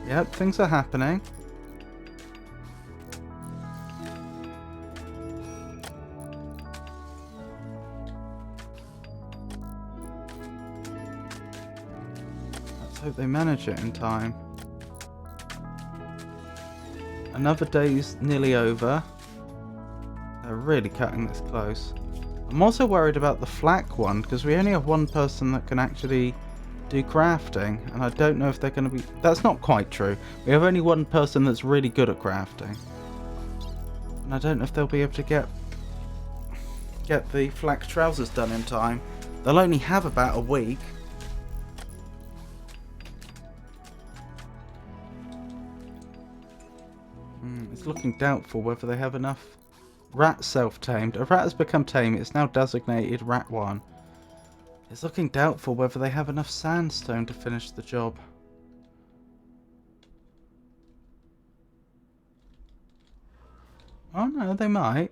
Yep, things are happening. Let's hope they manage it in time. Another day's nearly over. They're really cutting this close. I'm also worried about the flak one, because we only have one person that can actually do crafting, and I don't know if they're going to be... That's not quite true. We have only one person that's really good at crafting. And I don't know if they'll be able to get the flak trousers done in time. They'll only have about a week. It's looking doubtful whether they have enough. Rat self-tamed. A rat has become tame. It's now designated Rat 1. It's looking doubtful whether they have enough sandstone to finish the job. Oh no, they might.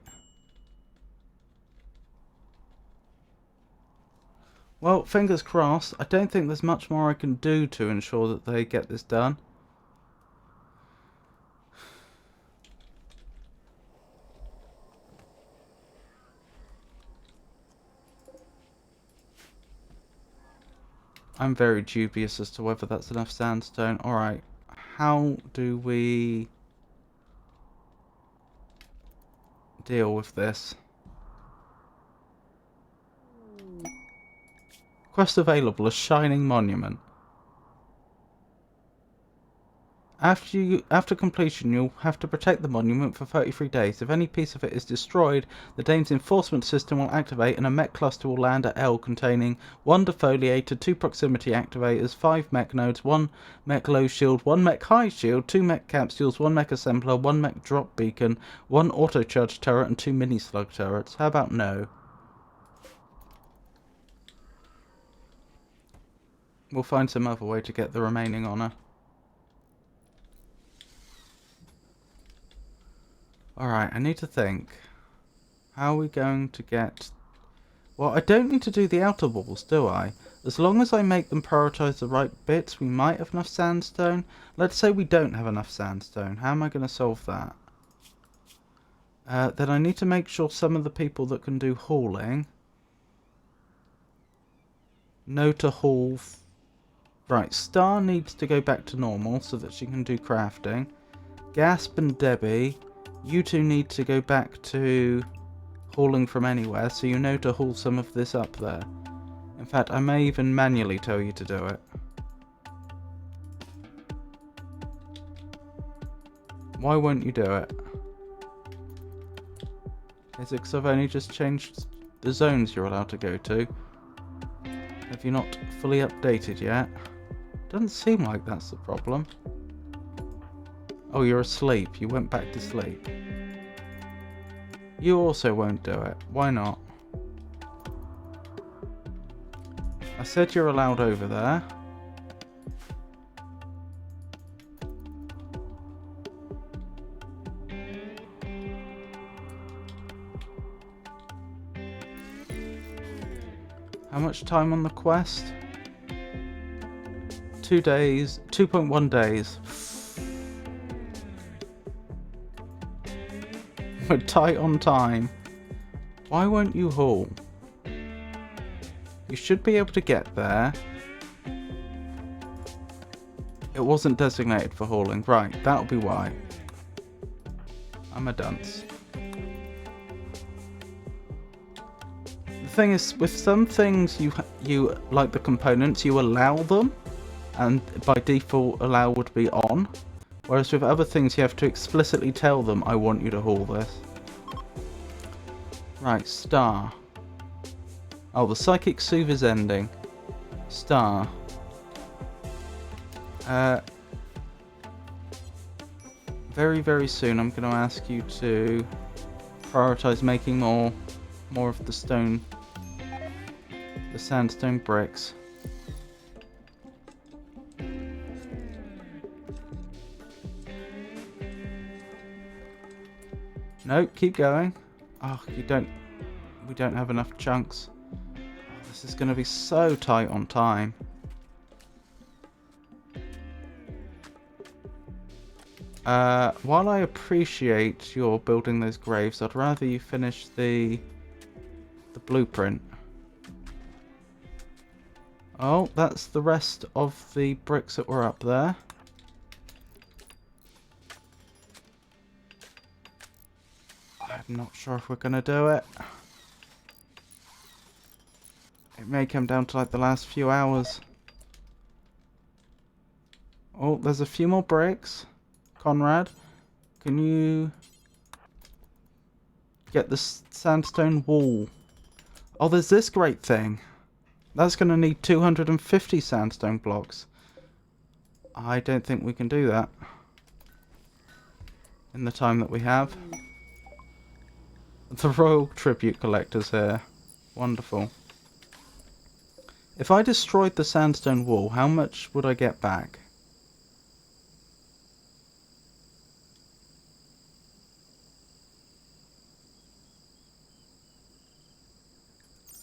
Well, fingers crossed. I don't think there's much more I can do to ensure that they get this done. I'm very dubious as to whether that's enough sandstone. Alright, how do we deal with this? Quest available, a shining monument. After completion, you'll have to protect the monument for 33 days. If any piece of it is destroyed, the Dane's enforcement system will activate and a mech cluster will land at L containing 1 defoliator, 2 proximity activators, 5 mech nodes, 1 mech low shield, 1 mech high shield, 2 mech capsules, 1 mech assembler, 1 mech drop beacon, 1 auto charge turret and 2 mini slug turrets. How about no? We'll find some other way to get the remaining honour. Alright, I need to think. How are we going to get... Well, I don't need to do the outer walls, do I? As long as I make them prioritise the right bits, we might have enough sandstone. Let's say we don't have enough sandstone. How am I going to solve that? Then I need to make sure some of the people that can do hauling know to haul. Right, Star needs to go back to normal so that she can do crafting. Gasp and Debbie, you two need to go back to hauling from anywhere, so you know to haul some of this up there. In fact, I may even manually tell you to do it. Why won't you do it? Is it because I've only just changed the zones you're allowed to go to? Have you not fully updated yet? Doesn't seem like that's the problem. Oh, you're asleep. You went back to sleep. You also won't do it. Why not? I said you're allowed over there. How much time on the quest? 2 days. 2.1 days. We're tight on time. Why won't you haul? You should be able to get there. It wasn't designated for hauling. Right, that'll be why. I'm a dunce. The thing is, with some things you like the components, you allow them, and by default allow would be on. Whereas with other things you have to explicitly tell them, I want you to haul this. Right, Star. Oh, the Psychic Soothe is ending. Star. Very, very soon I'm going to ask you to prioritise making more of the sandstone bricks. No, keep going. Oh, we don't have enough chunks. Oh, this is going to be so tight on time. While I appreciate your building those graves, I'd rather you finish the blueprint. Oh, that's the rest of the bricks that were up there. I'm not sure if we're going to do it. It may come down to like the last few hours. Oh, there's a few more bricks. Conrad, can you get the sandstone wall? Oh, there's this great thing. That's going to need 250 sandstone blocks. I don't think we can do that in the time that we have. The Royal Tribute Collector's here. Wonderful. If I destroyed the sandstone wall, how much would I get back?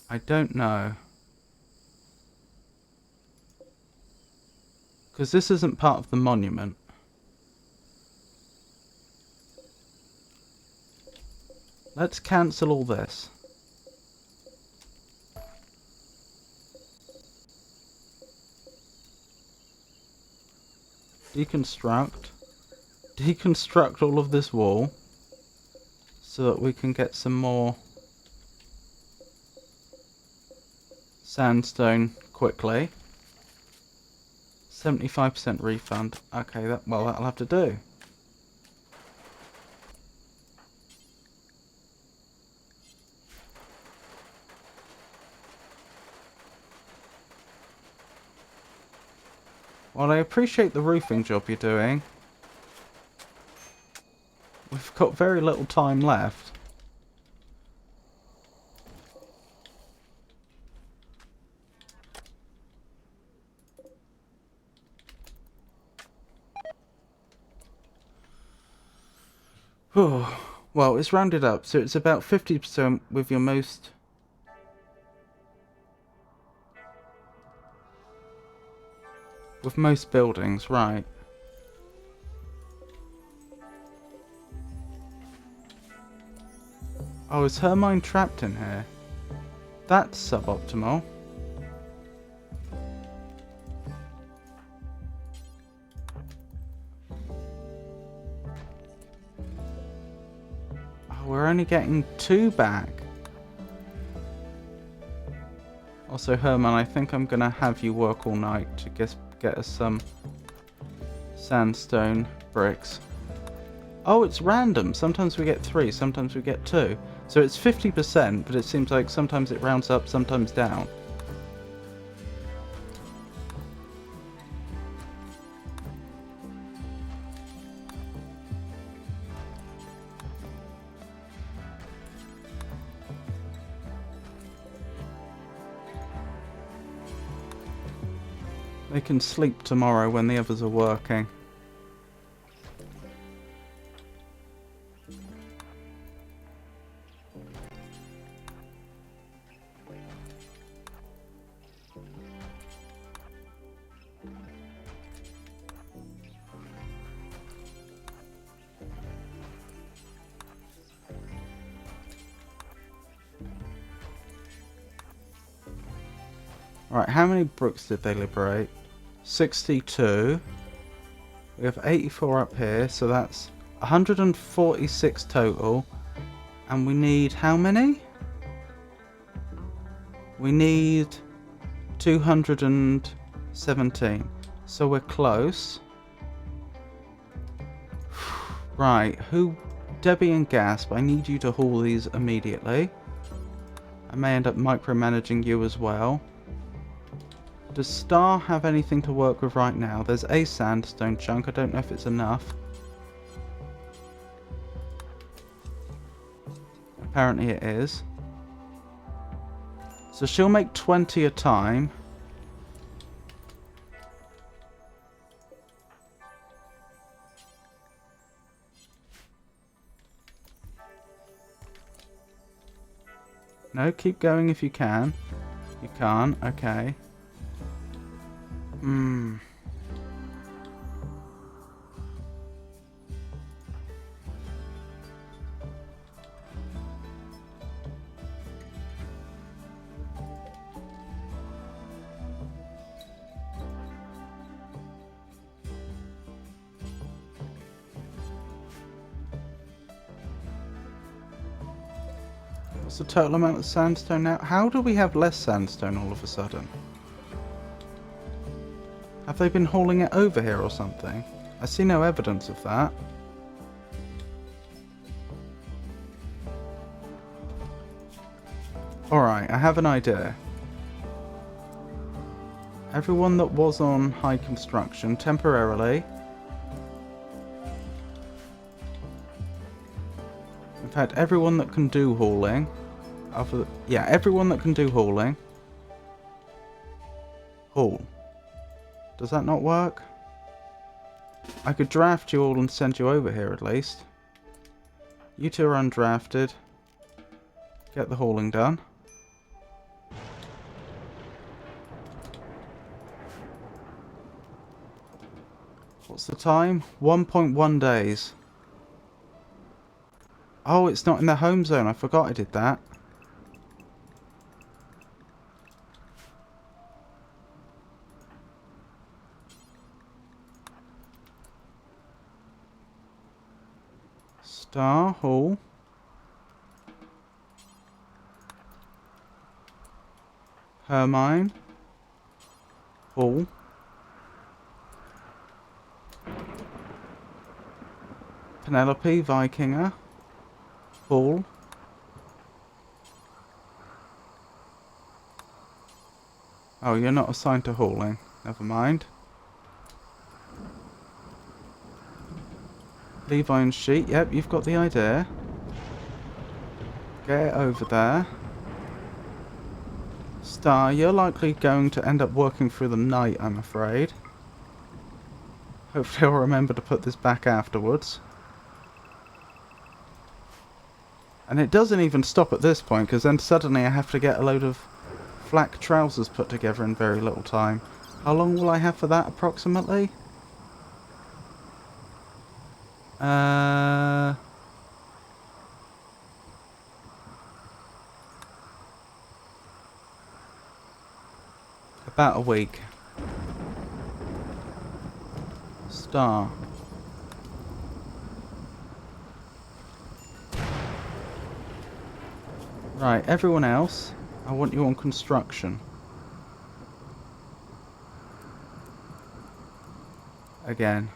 I don't know. Because this isn't part of the monument. Let's cancel all this. Deconstruct. Deconstruct all of this wall. So that we can get some more sandstone quickly. 75% refund. Okay, that'll have to do. Well, I appreciate the roofing job you're doing. We've got very little time left. Well, it's rounded up, so it's about 50% with your most... With most buildings, right. Oh, is her mine trapped in here? That's suboptimal. Oh, we're only getting 2 back. Also, Herman, I think I'm gonna have you work all night to get us some sandstone bricks. Oh, it's random. Sometimes we get 3, sometimes we get 2. So it's 50%, but it seems like sometimes it rounds up, sometimes down. They can sleep tomorrow when the others are working. Right, how many bricks did they liberate? 62. We have 84 up here, so that's 146 total. And we need how many? We need 217. So we're close. Right, Debbie and Gasp, I need you to haul these immediately. I may end up micromanaging you as well. Does Star have anything to work with right now? There's a sandstone chunk. I don't know if it's enough. Apparently it is. So she'll make 20 a time. No, keep going if you can. You can't, okay. What's the total amount of sandstone now? How do we have less sandstone all of a sudden? Have they been hauling it over here or something? I see no evidence of that. Alright, I have an idea. Everyone that was on high construction temporarily. In fact, everyone that can do hauling. Yeah, everyone that can do hauling. Haul. Does that not work? I could draft you all and send you over here at least. You two are undrafted. Get the hauling done. What's the time? 1.1 days. Oh, it's not in the home zone. I forgot I did that. Star, haul. Hermine. Haul. Penelope, Vikinger. Haul. Oh, you're not assigned to hauling. Never mind. Levi and Sheet. Yep, you've got the idea. Get it over there. Star, you're likely going to end up working through the night, I'm afraid. Hopefully I'll remember to put this back afterwards. And it doesn't even stop at this point, because then suddenly I have to get a load of flak trousers put together in very little time. How long will I have for that, approximately? About a week. Star. Right, everyone else, I want you on construction. Again.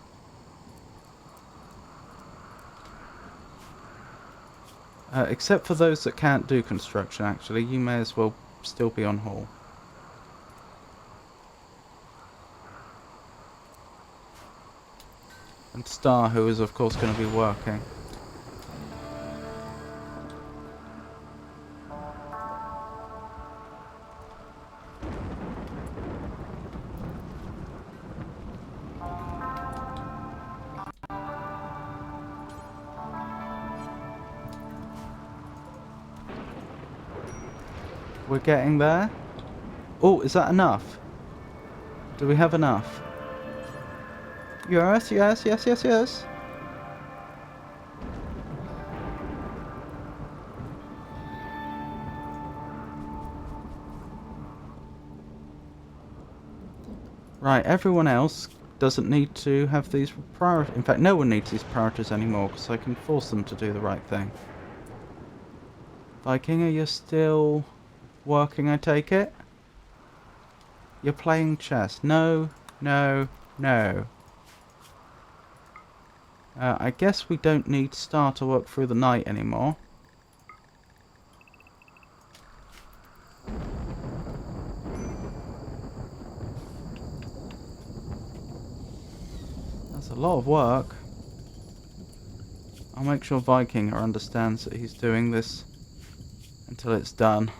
Except for those that can't do construction, actually, you may as well still be on haul. And Star, who is of course going to be working. We're getting there. Oh, is that enough? Do we have enough? Yes, yes, yes, yes, yes. Right, everyone else doesn't need to have these priorities. In fact, no one needs these priorities anymore, because I can force them to do the right thing. Viking, are you still working, I take it? You're playing chess. No, no, no. I guess we don't need Star to work through the night anymore. That's a lot of work. I'll make sure Viking understands that he's doing this until it's done.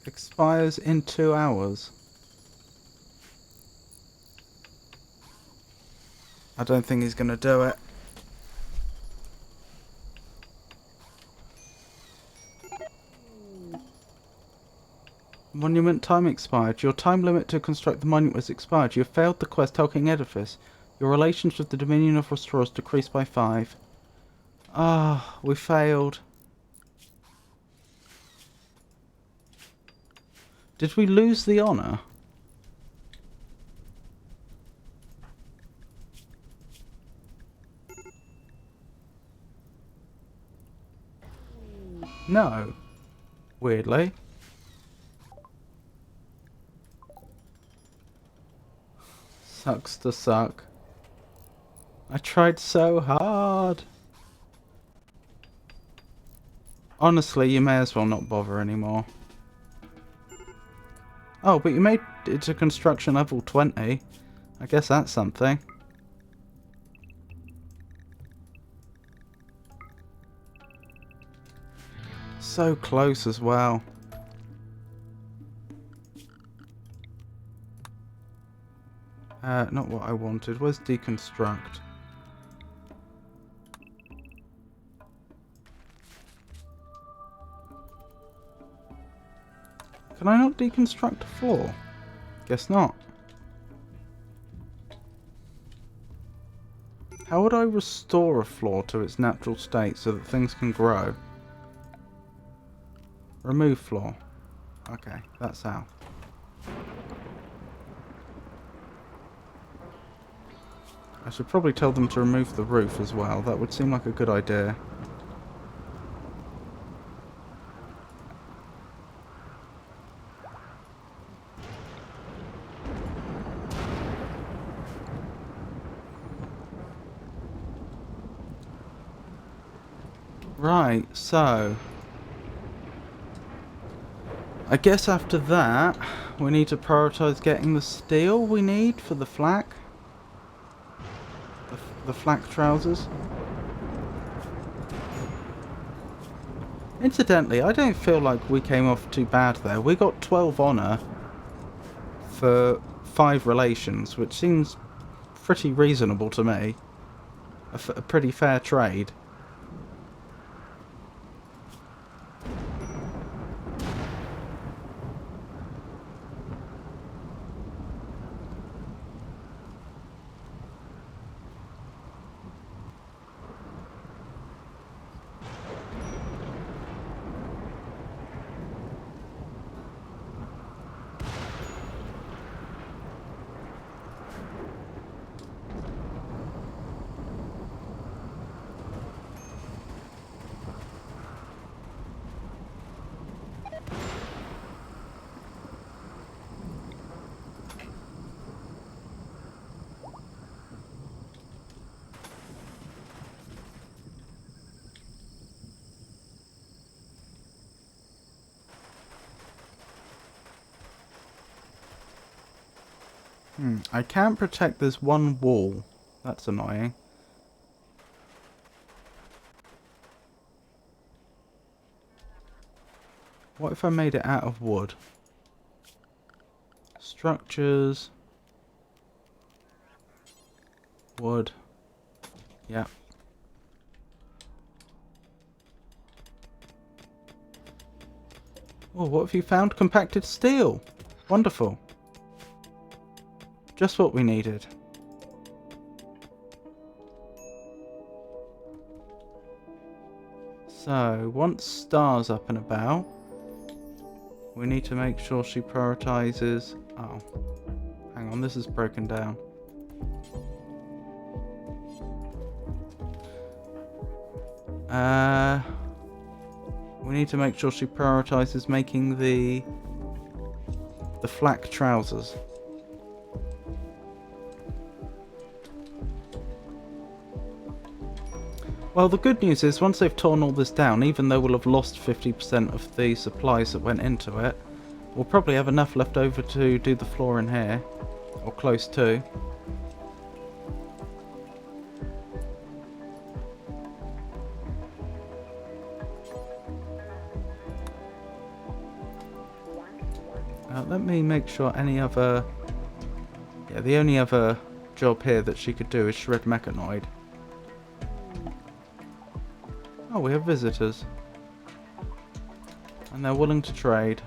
Expires in 2 hours. I don't think he's going to do it. Monument time expired. Your time limit to construct the monument was expired. You have failed the quest Hulking Edifice. Your relations with the Dominion of Restorers decreased by 5. Ah, we failed. Did we lose the honour? No. Weirdly. Sucks to suck. I tried so hard. Honestly, you may as well not bother anymore. Oh, but you made it to construction level 20. I guess that's something. So close as well. Not what I wanted. Where's deconstruct? Can I not deconstruct a floor? Guess not. How would I restore a floor to its natural state so that things can grow? Remove floor. Okay, that's how. I should probably tell them to remove the roof as well. That would seem like a good idea. Right, so I guess after that we need to prioritise getting the steel we need for the flak. The flak trousers. Incidentally, I don't feel like we came off too bad there. We got 12 honour, for 5 relations, which seems pretty reasonable to me. A pretty fair trade. I can't protect this one wall. That's annoying. What if I made it out of wood? Structures. Wood. Yeah. Oh, what have you found? Compacted steel. Wonderful. Just what we needed. So, once Star's up and about, we need to make sure she prioritises... Oh, hang on, this is broken down. We need to make sure she prioritises making the flak trousers. Well, the good news is, once they've torn all this down, even though we'll have lost 50% of the supplies that went into it, we'll probably have enough left over to do the floor in here, or close to. Let me make sure any other... Yeah, the only other job here that she could do is shred mechanoid. Oh, we have visitors. And they're willing to trade.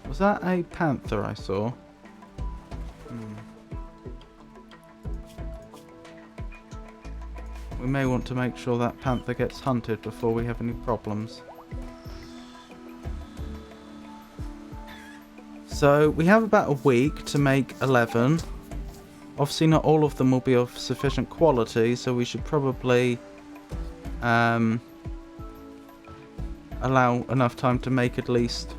Was that a panther I saw? We may want to make sure that panther gets hunted before we have any problems. So, we have about a week to make 11. Obviously not all of them will be of sufficient quality, so we should probably allow enough time to make at least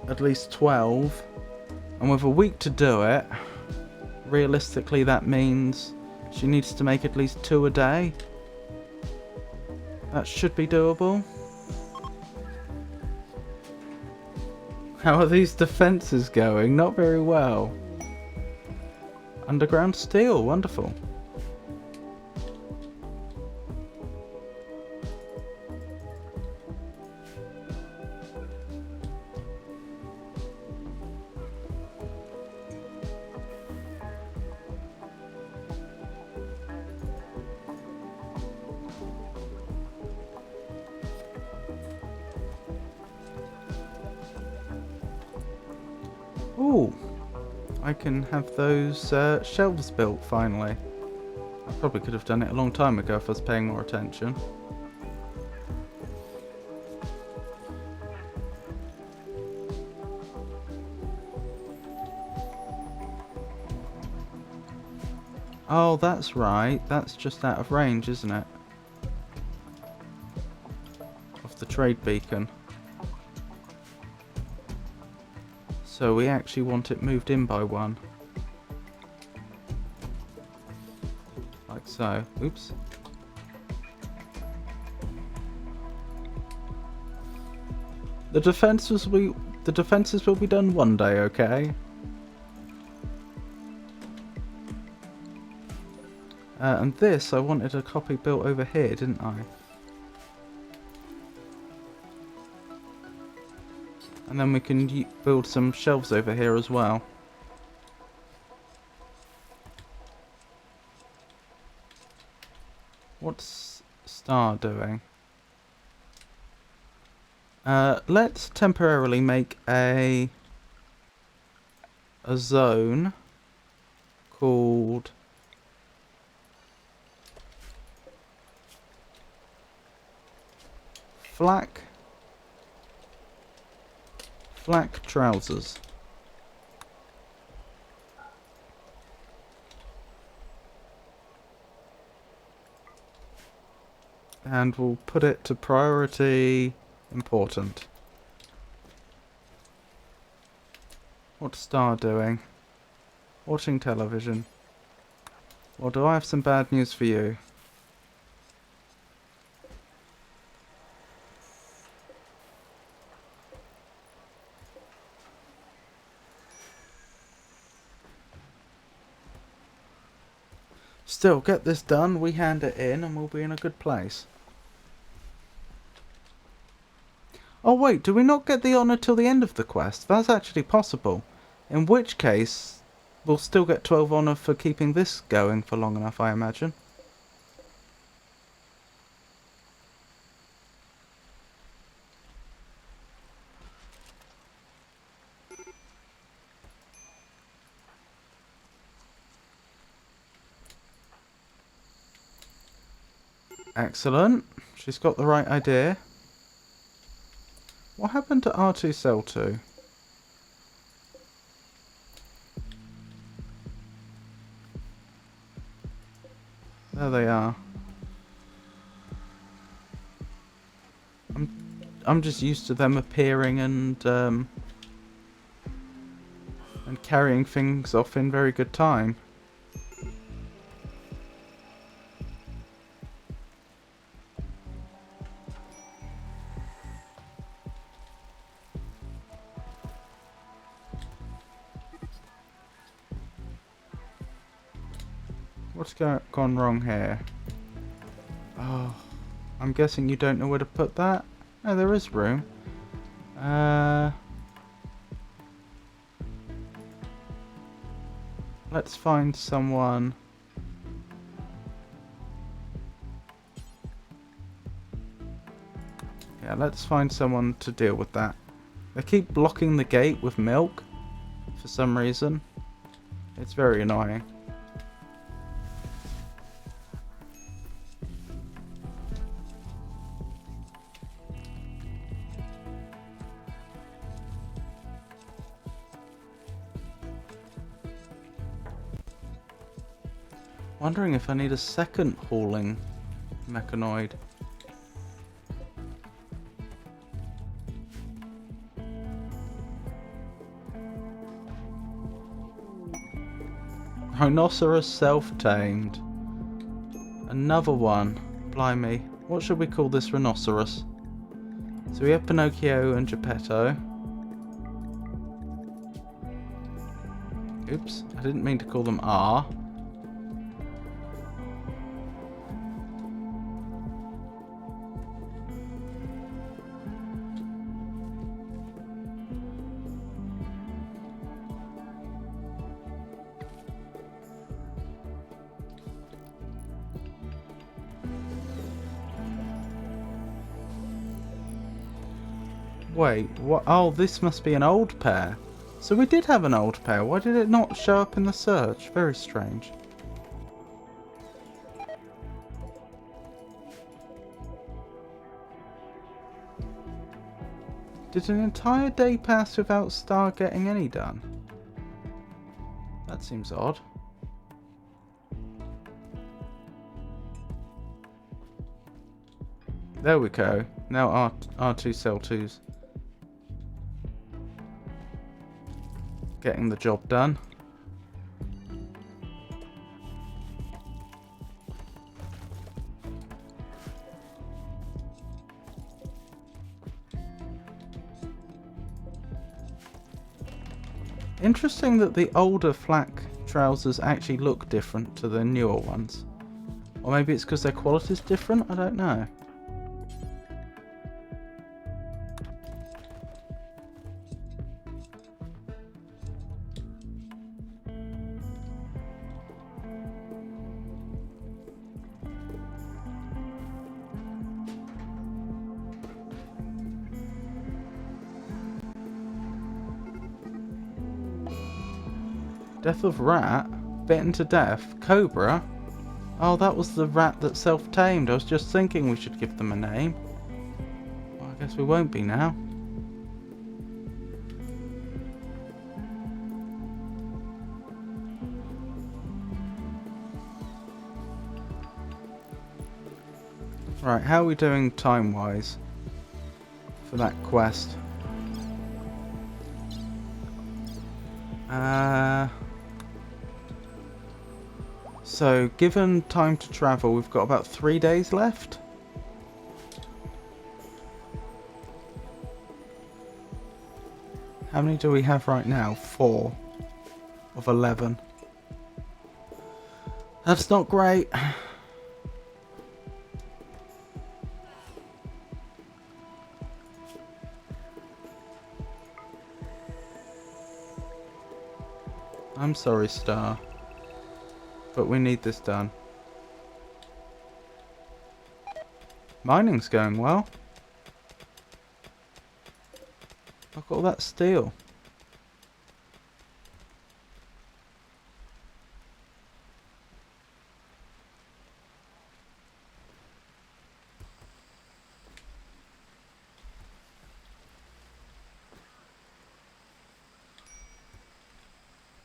at least 12, and with a week to do it, realistically that means she needs to make at least 2 a day. That should be doable. How are these defences going? Not very well. Underground steel, wonderful. Ooh, I can have those shelves built finally. I probably could have done it a long time ago if I was paying more attention. Oh, that's right. That's just out of range, isn't it? Of the trade beacon. So we actually want it moved in by 1. Like so. Oops. The defences will be done one day, okay? And this, I wanted a copy built over here, didn't I? And then we can build some shelves over here as well. What's Star doing? Let's temporarily make a zone called Flak Trousers. And we'll put it to priority important. What's Star doing? Watching television. Well, do I have some bad news for you? Still, get this done, we hand it in, and we'll be in a good place. Oh wait, do we not get the honour till the end of the quest? That's actually possible. In which case, we'll still get 12 honour for keeping this going for long enough, I imagine. Excellent. She's got the right idea. What happened to R2 Cell 2? There they are. I'm just used to them appearing and carrying things off in very good time. What's gone wrong here? Oh, I'm guessing you don't know where to put that? Oh, there is room. Let's find someone. Yeah, let's find someone to deal with that. They keep blocking the gate with milk for some reason. It's very annoying. Wondering if I need a second hauling mechanoid. Rhinoceros self-tamed. Another one. Blimey. What should we call this rhinoceros? So we have Pinocchio and Geppetto. Oops, I didn't mean to call them R. Wait, what? Oh, this must be an old pair. So we did have an old pair. Why did it not show up in the search? Very strange. Did an entire day pass without Star getting any done? That seems odd. There we go. Now R2 Cell 2's getting the job done. Interesting that the older flak trousers actually look different to the newer ones. Or maybe it's because their quality's different? I don't know. Death of rat? Bitten to death? Cobra? Oh, that was the rat that self-tamed. I was just thinking we should give them a name. Well, I guess we won't be now. Right, how are we doing time-wise for that quest? So, given time to travel, we've got about 3 days left. How many do we have right now? 4 of 11. That's not great. I'm sorry, Star. But we need this done. Mining's going well. Look at all that steel.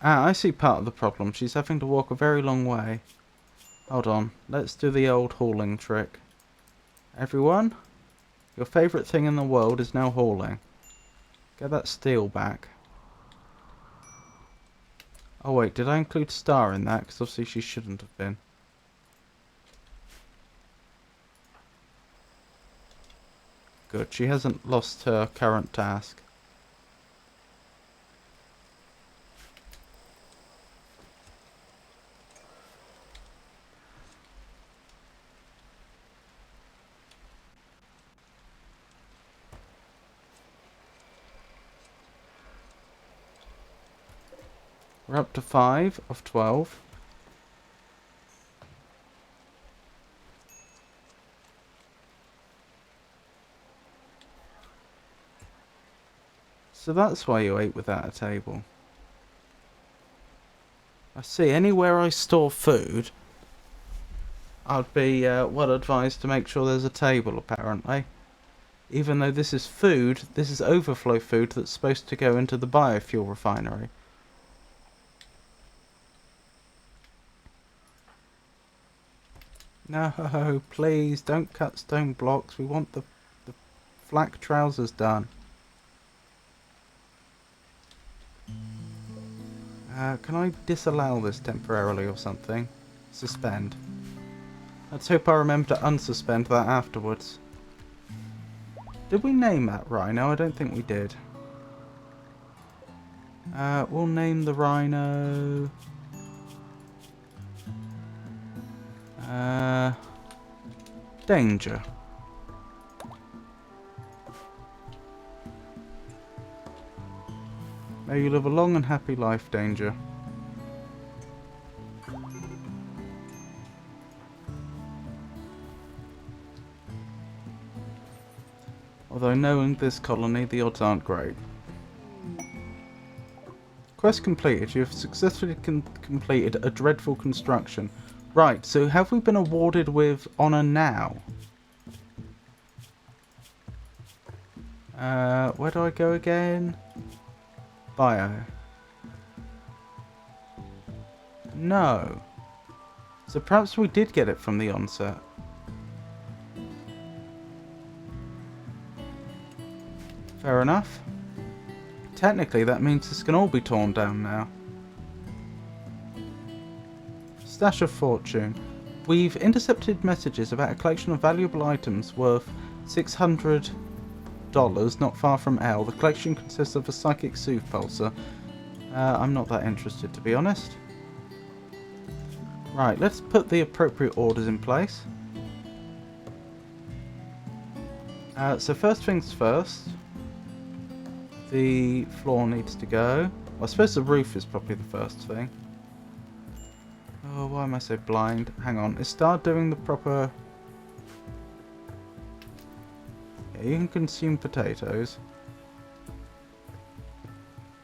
Ah, I see part of the problem. She's having to walk a very long way. Hold on. Let's do the old hauling trick. Everyone, your favourite thing in the world is now hauling. Get that steel back. Oh wait, did I include Star in that? Because obviously she shouldn't have been. Good, she hasn't lost her current task. We're up to 5 of 12. So that's why you ate without a table. I see. Anywhere I store food, I'd be well advised to make sure there's a table, apparently. Even though this is food, this is overflow food that's supposed to go into the biofuel refinery. No, please, don't cut stone blocks. We want the flak trousers done. Can I disallow this temporarily or something? Suspend. Let's hope I remember to unsuspend that afterwards. Did we name that rhino? I don't think we did. We'll name the rhino... Danger. May you live a long and happy life, Danger. Although knowing this colony, the odds aren't great. Quest completed. You have successfully completed a dreadful construction. Right, so have we been awarded with honour now? Where do I go again? Bio. No. So perhaps we did get it from the onset. Fair enough. Technically that means this can all be torn down now. Stash of Fortune. We've intercepted messages about a collection of valuable items worth $600 not far from L. The collection consists of a psychic soothe pulsar. I'm not that interested, to be honest. Right, let's put the appropriate orders in place. So first things first, the floor needs to go. Well, I suppose the roof is probably the first thing. Oh, why am I so blind? Hang on, is Star doing the proper... Yeah, you can consume potatoes.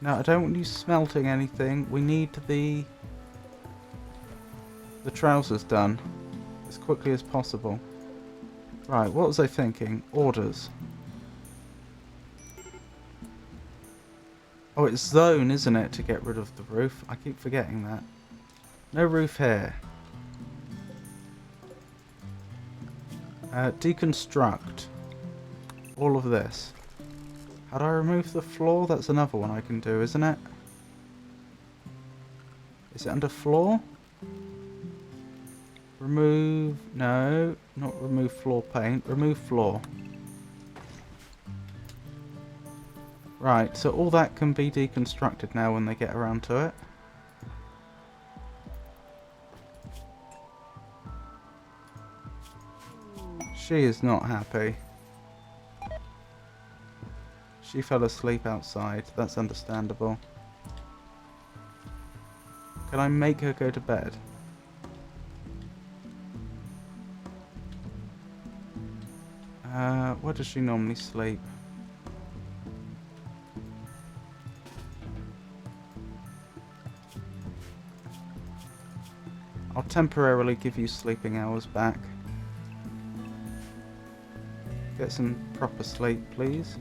No, I don't want you smelting anything. We need the trousers done as quickly as possible. Right, what was I thinking? Orders. Oh, it's zone, isn't it, to get rid of the roof? I keep forgetting that. No roof here. Deconstruct. All of this. How do I remove the floor? That's another one I can do, isn't it? Is it under floor? Remove... No, not remove floor paint. Remove floor. Right, so all that can be deconstructed now when they get around to it. She is not happy. She fell asleep outside. That's understandable. Can I make her go to bed? Where does she normally sleep? I'll temporarily give you sleeping hours back. Get some proper sleep, please.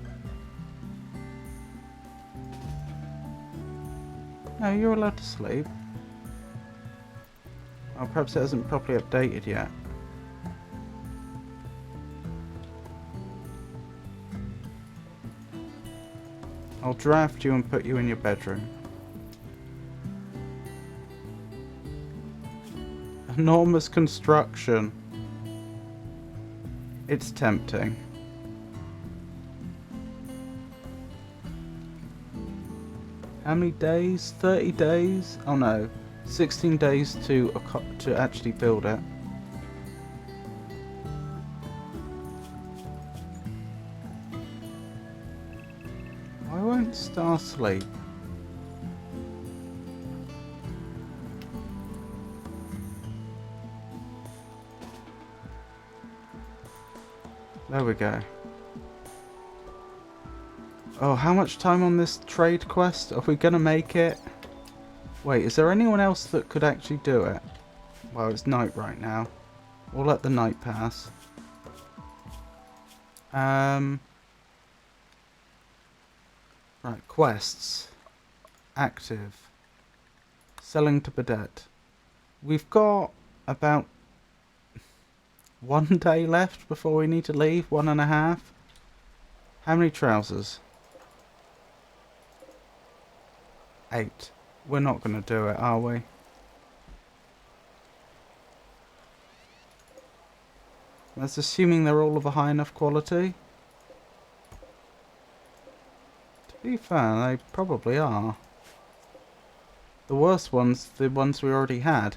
No, you're allowed to sleep. Oh, perhaps it hasn't properly updated yet. I'll draft you and put you in your bedroom. Enormous construction. It's tempting. How many days? 30 days? Oh no, 16 days to actually build it. Why won't Star sleep? There we go. Oh, how much time on this trade quest? Are we gonna make it? Wait, is there anyone else that could actually do it? Well, it's night right now. We'll let the night pass. Right, quests. Active. Selling to Badette. We've got about 1 day left before we need to leave. 1.5. How many trousers? 8. We're not going to do it, are we? That's assuming they're all of a high enough quality. To be fair, they probably are. The worst ones, the ones we already had.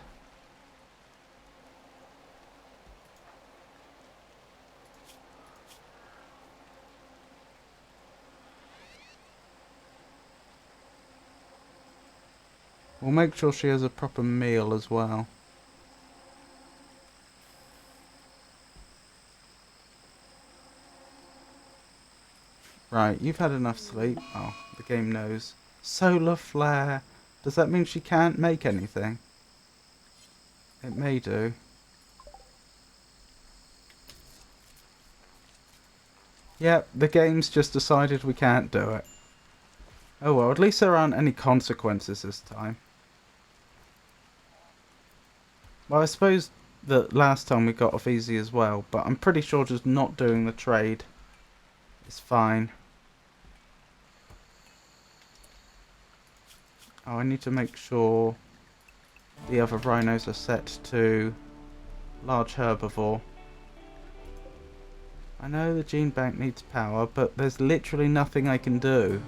We'll make sure she has a proper meal as well. Right, you've had enough sleep. Oh, the game knows. Solar flare. Does that mean she can't make anything? It may do. Yep, the game's just decided we can't do it. Oh well, at least there aren't any consequences this time. Well, I suppose that last time we got off easy as well, but I'm pretty sure just not doing the trade is fine. Oh, I need to make sure the other rhinos are set to large herbivore. I know the gene bank needs power, but there's literally nothing I can do.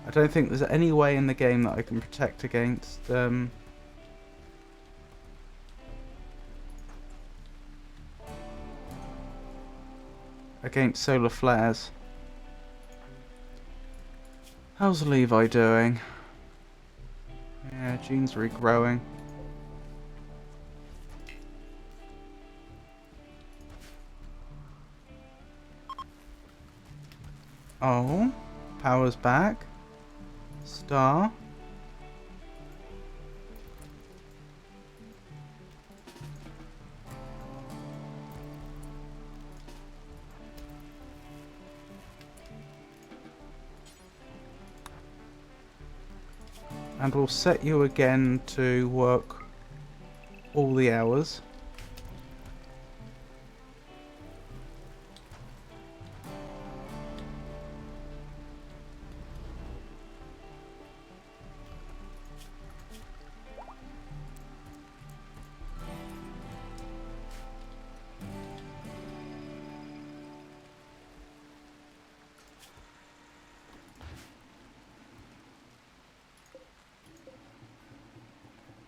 I don't think there's any way in the game that I can protect against against solar flares. How's Levi doing? Yeah, genes regrowing. Oh, power's back. Star. And we'll set you again to work all the hours.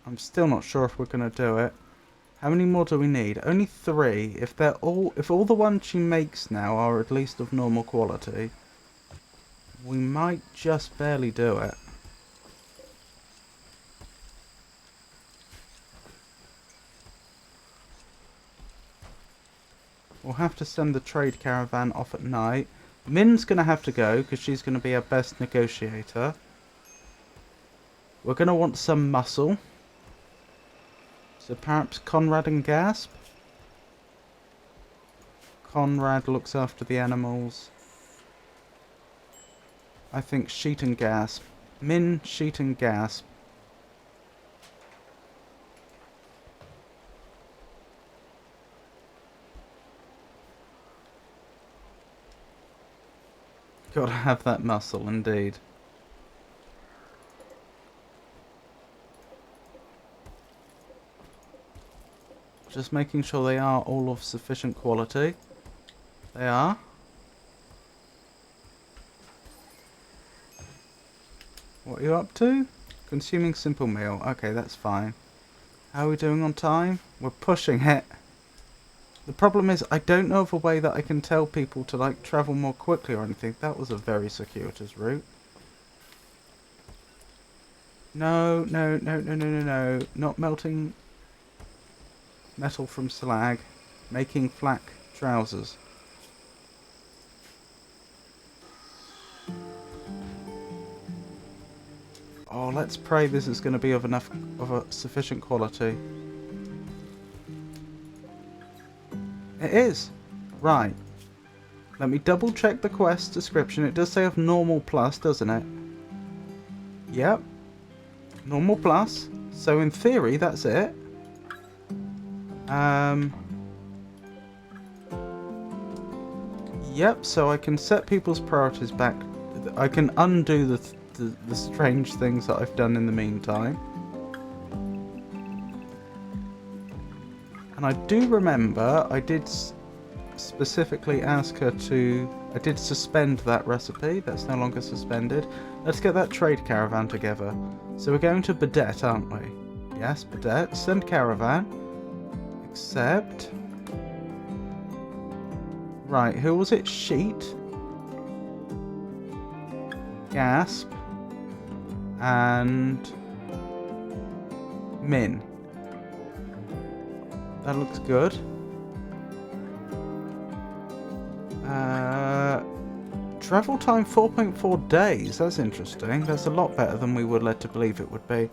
I'm still not sure if we're going to do it. How many more do we need? Only 3. If all the ones she makes now are at least of normal quality, we might just barely do it. We'll have to send the trade caravan off at night. Min's going to have to go because she's going to be our best negotiator. We're going to want some muscle. So perhaps Conrad and Gasp? Conrad looks after the animals. I think Sheet and Gasp. Min, Sheet and Gasp. Gotta have that muscle, indeed. Just making sure they are all of sufficient quality. They are. What are you up to? Consuming simple meal. Okay, that's fine. How are we doing on time? We're pushing it. The problem is I don't know of a way that I can tell people to like travel more quickly or anything. That was a very circuitous route. No, no, no, no, no, no, no. Not melting metal from slag. Making flak trousers. Oh, let's pray this is going to be of a sufficient quality. It is. Right. Let me double check the quest description. It does say of normal plus, doesn't it? Yep. Normal plus. So in theory, that's it. Yep, so I can set people's priorities back. I can undo the strange things that I've done in the meantime. And I do remember I did specifically ask her to... I did suspend that recipe. That's no longer suspended. Let's get that trade caravan together. So we're going to Badet, aren't we? Yes, Badet. Send caravan. Accept. Right, who was it? Sheet. Gasp. And Min. That looks good. Travel time 4.4 days. That's interesting. That's a lot better than we were led to believe it would be.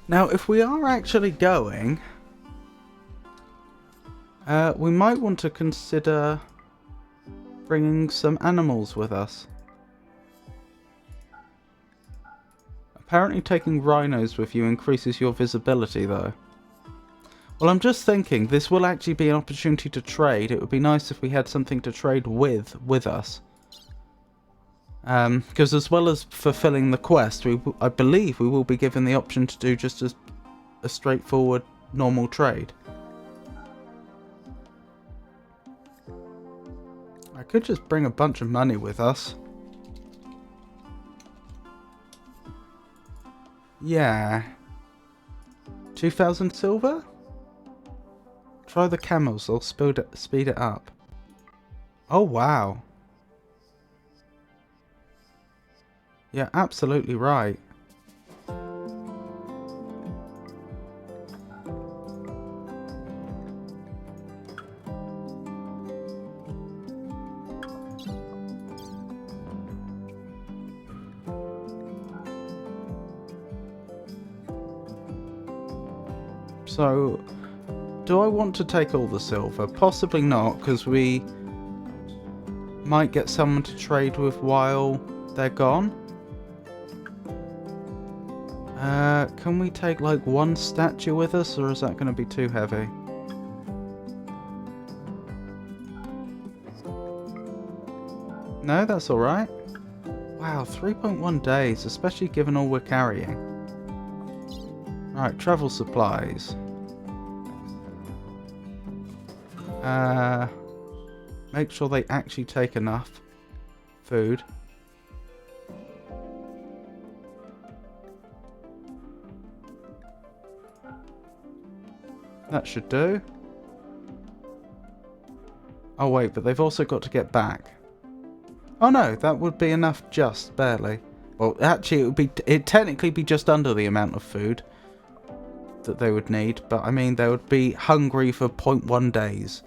Now, if we are actually going, we might want to consider bringing some animals with us. Apparently taking rhinos with you increases your visibility, though. Well, I'm just thinking, this will actually be an opportunity to trade. It would be nice if we had something to trade with us. Because as well as fulfilling the quest, I believe we will be given the option to do just a straightforward, normal trade. I could just bring a bunch of money with us. Yeah. 2,000 silver? Try the camels, they'll speed it up. Oh, wow. Yeah, absolutely right. So, do I want to take all the silver? Possibly not, because we might get someone to trade with while they're gone. Can we take like one statue with us, or is that going to be too heavy? No, that's alright. Wow, 3.1 days, especially given all we're carrying. Right, travel supplies. Make sure they actually take enough food. That should do. Oh wait, but they've also got to get back. Oh no, that would be enough just barely. Well, actually it'd technically be just under the amount of food that they would need, but I mean they would be hungry for 0.1 days.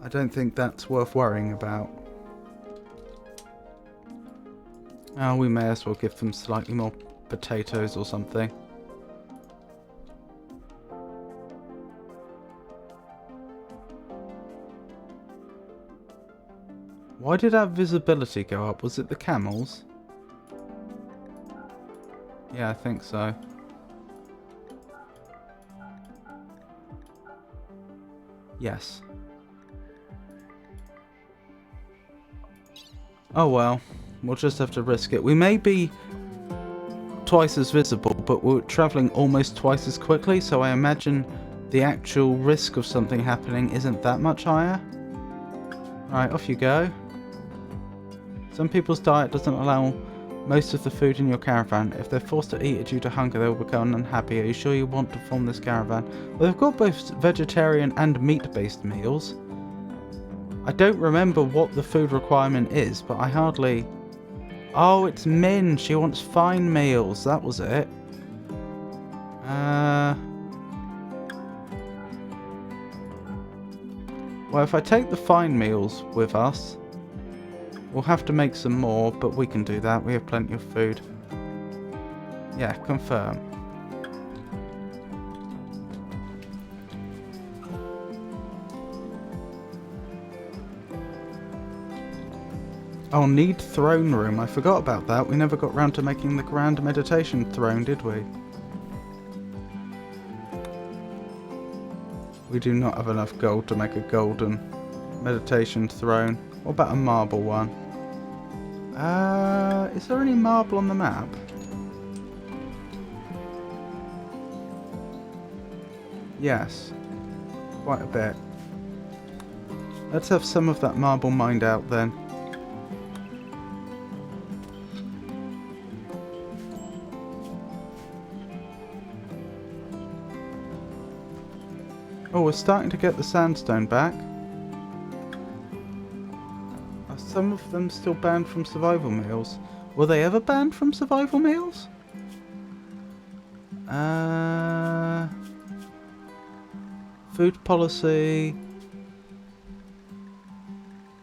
I don't think that's worth worrying about. Oh, we may as well give them slightly more potatoes or something. Why did our visibility go up? Was it the camels? Yeah, I think so. Yes. Oh well, we'll just have to risk it. We may be twice as visible, but we're travelling almost twice as quickly, so I imagine the actual risk of something happening isn't that much higher. Right, off you go. Some people's diet doesn't allow most of the food in your caravan. If they're forced to eat it due to hunger, they will become unhappy. Are you sure you want to form this caravan? Well, they've got both vegetarian and meat-based meals. I don't remember what the food requirement is, but I hardly... Oh, it's Min. She wants fine meals. That was it. Well, if I take the fine meals with us, we'll have to make some more, but we can do that. We have plenty of food. Yeah, confirm. Oh, need throne room. I forgot about that. We never got round to making the grand meditation throne, did we? We do not have enough gold to make a golden meditation throne. What about a marble one? Is there any marble on the map? Yes. Quite a bit. Let's have some of that marble mined out then. Oh, we're starting to get the sandstone back. Are some of them still banned from survival meals? Were they ever banned from survival meals? Food policy.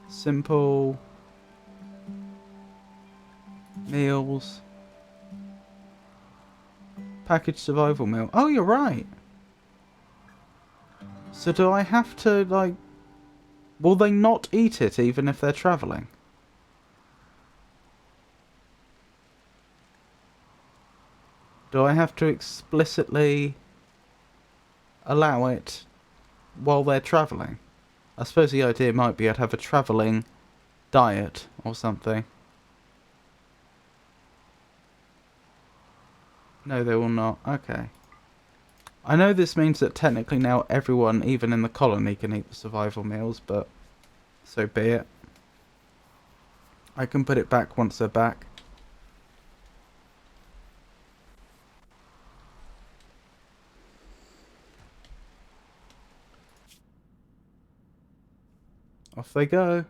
Simple. Meals. Packaged survival meal. Oh, you're right. So do I have to, like... Will they not eat it even if they're travelling? Do I have to explicitly allow it while they're travelling? I suppose the idea might be I'd have a travelling diet or something. No, they will not. Okay. I know this means that technically now everyone, even in the colony, can eat the survival meals, but so be it. I can put it back once they're back. Off they go.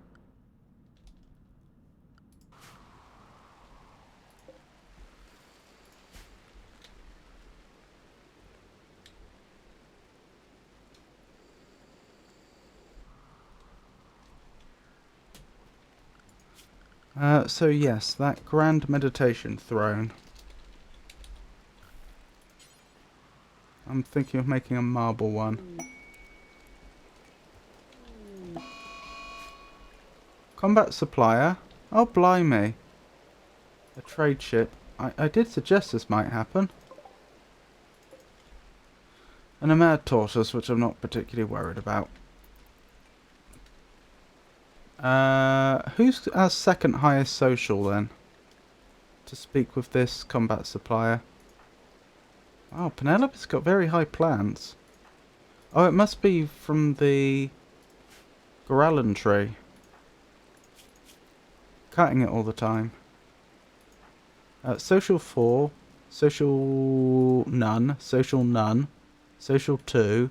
So yes, that grand meditation throne. I'm thinking of making a marble one. Combat supplier? Oh, blimey. A trade ship. I did suggest this might happen. And a mad tortoise, which I'm not particularly worried about. Who's our second highest social then? To speak with this combat supplier. Oh, Penelope's got very high plans. Oh, it must be from the Gorallan tree. Cutting it all the time. Social 4, social none, social none, social 2,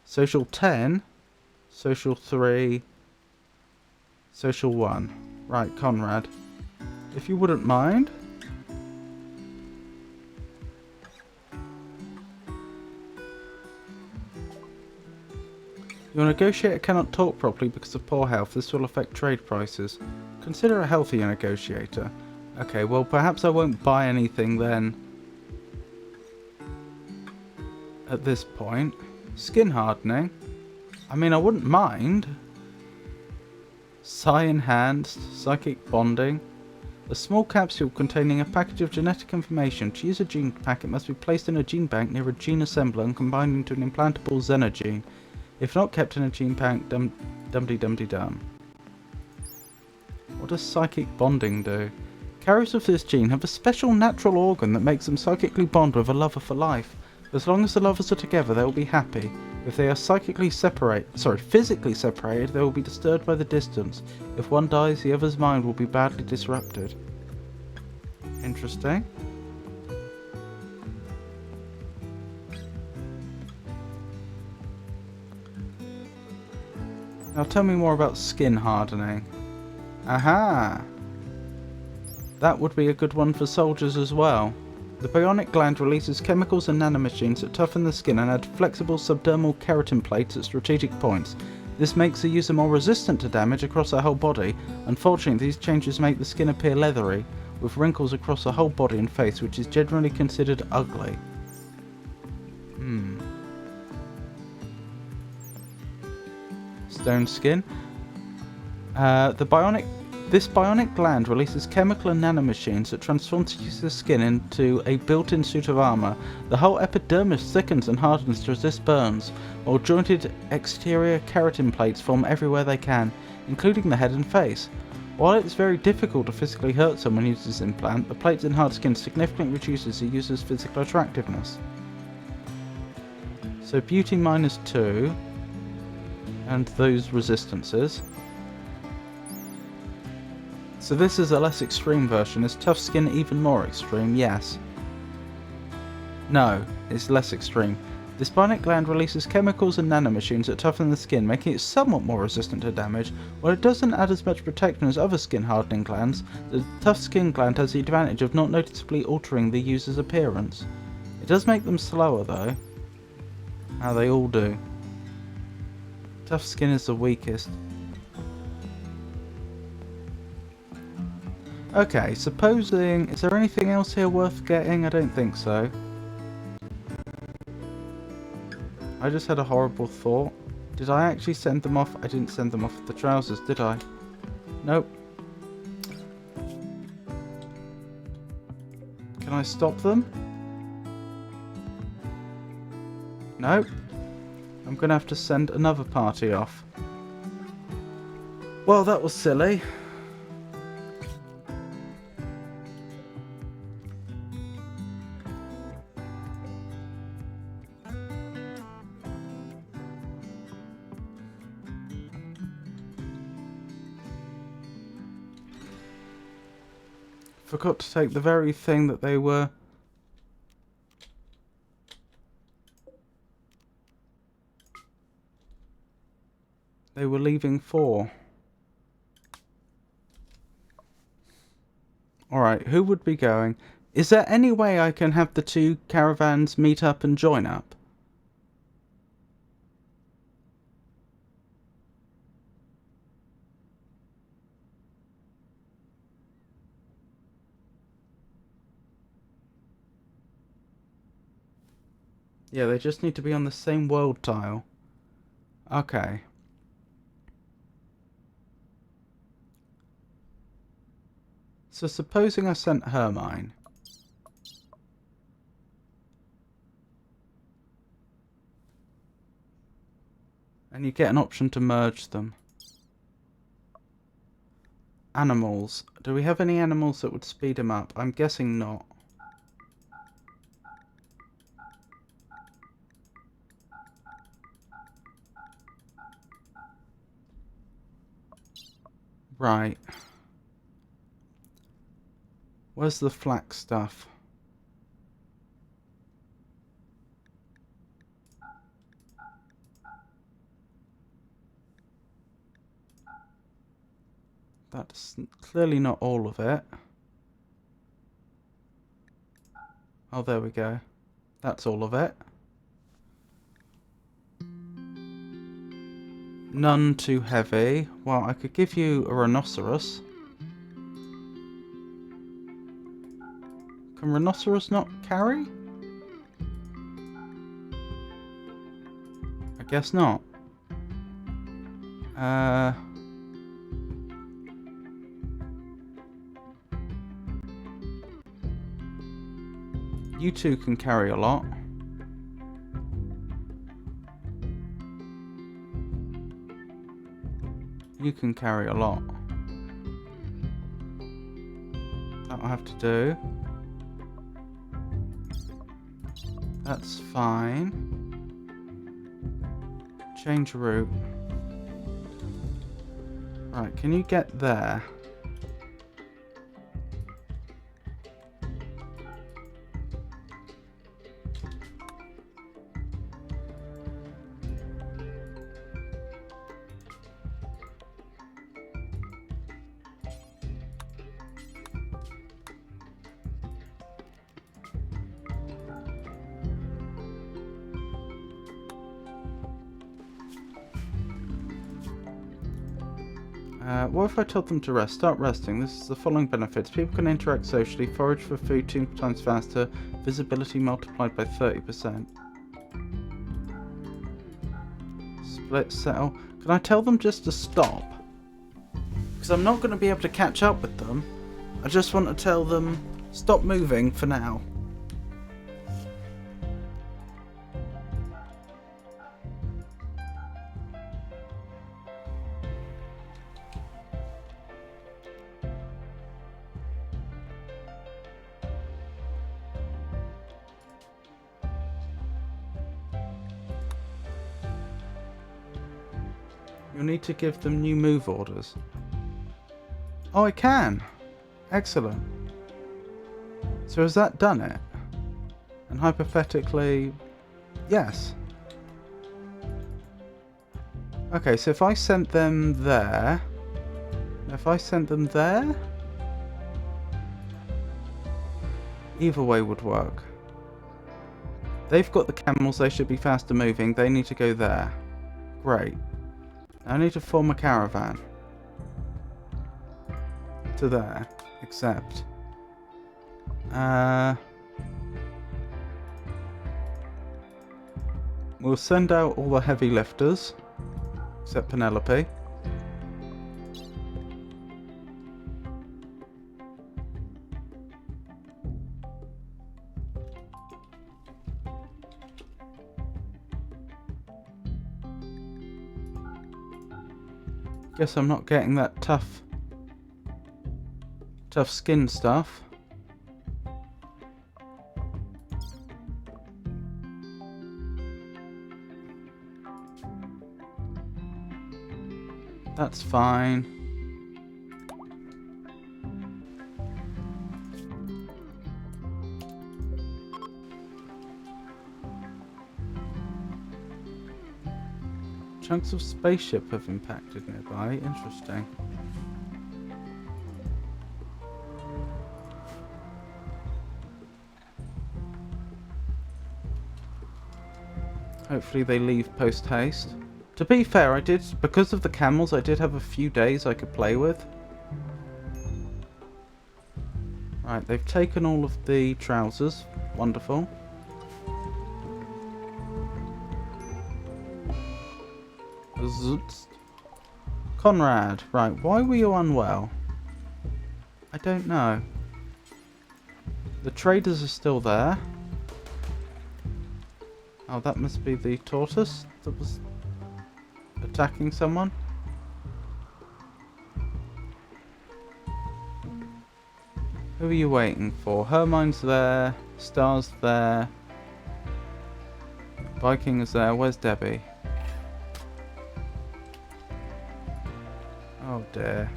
social 10, social 3, social 1. Right, Conrad. If you wouldn't mind. Your negotiator cannot talk properly because of poor health. This will affect trade prices. Consider a healthier negotiator. Okay, well perhaps I won't buy anything then. At this point. Skin hardening. I mean, I wouldn't mind. Psi enhanced. Psychic bonding. A small capsule containing a package of genetic information. To use a gene packet must be placed in a gene bank near a gene assembler and combined into an implantable xenogene. If not kept in a gene bank, dum-de-dum-de-dum. What does psychic bonding do? Carriers of this gene have a special natural organ that makes them psychically bond with a lover for life. As long as the lovers are together, they will be happy. If they are physically separated, they will be disturbed by the distance. If one dies, the other's mind will be badly disrupted. Interesting. Now tell me more about skin hardening. Aha! That would be a good one for soldiers as well. The bionic gland releases chemicals and nanomachines that toughen the skin and add flexible subdermal keratin plates at strategic points. This makes the user more resistant to damage across their whole body. Unfortunately, these changes make the skin appear leathery, with wrinkles across the whole body and face, which is generally considered ugly. Stone skin. This bionic gland releases chemical and nanomachines that transform the user's skin into a built-in suit of armor. The whole epidermis thickens and hardens to resist burns, while jointed exterior keratin plates form everywhere they can, including the head and face. While it's very difficult to physically hurt someone who uses this implant, the plates in hard skin significantly reduces the user's physical attractiveness. So beauty -2, and those resistances. So this is a less extreme version. Is tough skin even more extreme? Yes. No, it's less extreme. This bionic gland releases chemicals and nanomachines that toughen the skin, making it somewhat more resistant to damage. While it doesn't add as much protection as other skin hardening glands, the tough skin gland has the advantage of not noticeably altering the user's appearance. It does make them slower though. How they all do. Tough skin is the weakest. Okay, supposing... Is there anything else here worth getting? I don't think so. I just had a horrible thought. Did I actually send them off? I didn't send them off with the trousers, did I? Nope. Can I stop them? Nope. I'm going to have to send another party off. Well, that was silly. Forgot to take the very thing that they were... leaving for. Right, who would be going? Is there any way I can have the two caravans meet up and join up? Yeah, they just need to be on the same world tile. Okay. So supposing I sent her mine. And you get an option to merge them. Animals. Do we have any animals that would speed them up? I'm guessing not. Right. Where's the flax stuff? That's clearly not all of it. Oh, there we go. That's all of it. None too heavy. Well, I could give you a rhinoceros. Can rhinoceros not carry? I guess not. You two can carry a lot. You can carry a lot. That'll have to do. That's fine. Change route. Right, can you get there? What if I told them to rest? Start resting. This is the following benefits. People can interact socially, forage for food 2 times faster, visibility multiplied by 30%. Split settle. Can I tell them just to stop? Because I'm not going to be able to catch up with them. I just want to tell them stop moving for now. You'll need to give them new move orders. Oh, I can. Excellent. So has that done it? And hypothetically, yes. Okay, so if I sent them there... Either way would work. They've got the camels, they should be faster moving. They need to go there. Great. I need to form a caravan. To there. Except. We'll send out all the heavy lifters. Except Penelope. Guess I'm not getting that tough skin stuff. That's fine. Chunks of spaceship have impacted nearby. Interesting. Hopefully they leave post-haste. To be fair, I did, because of the camels, I did have a few days I could play with. Right, they've taken all of the trousers. Wonderful. Conrad, right, why were you unwell? I don't know. The traders are still there. Oh, that must be the tortoise that was attacking someone. Who are you waiting for? Hermine's there. Star's there. Viking is there. Where's Debbie? Oh dear.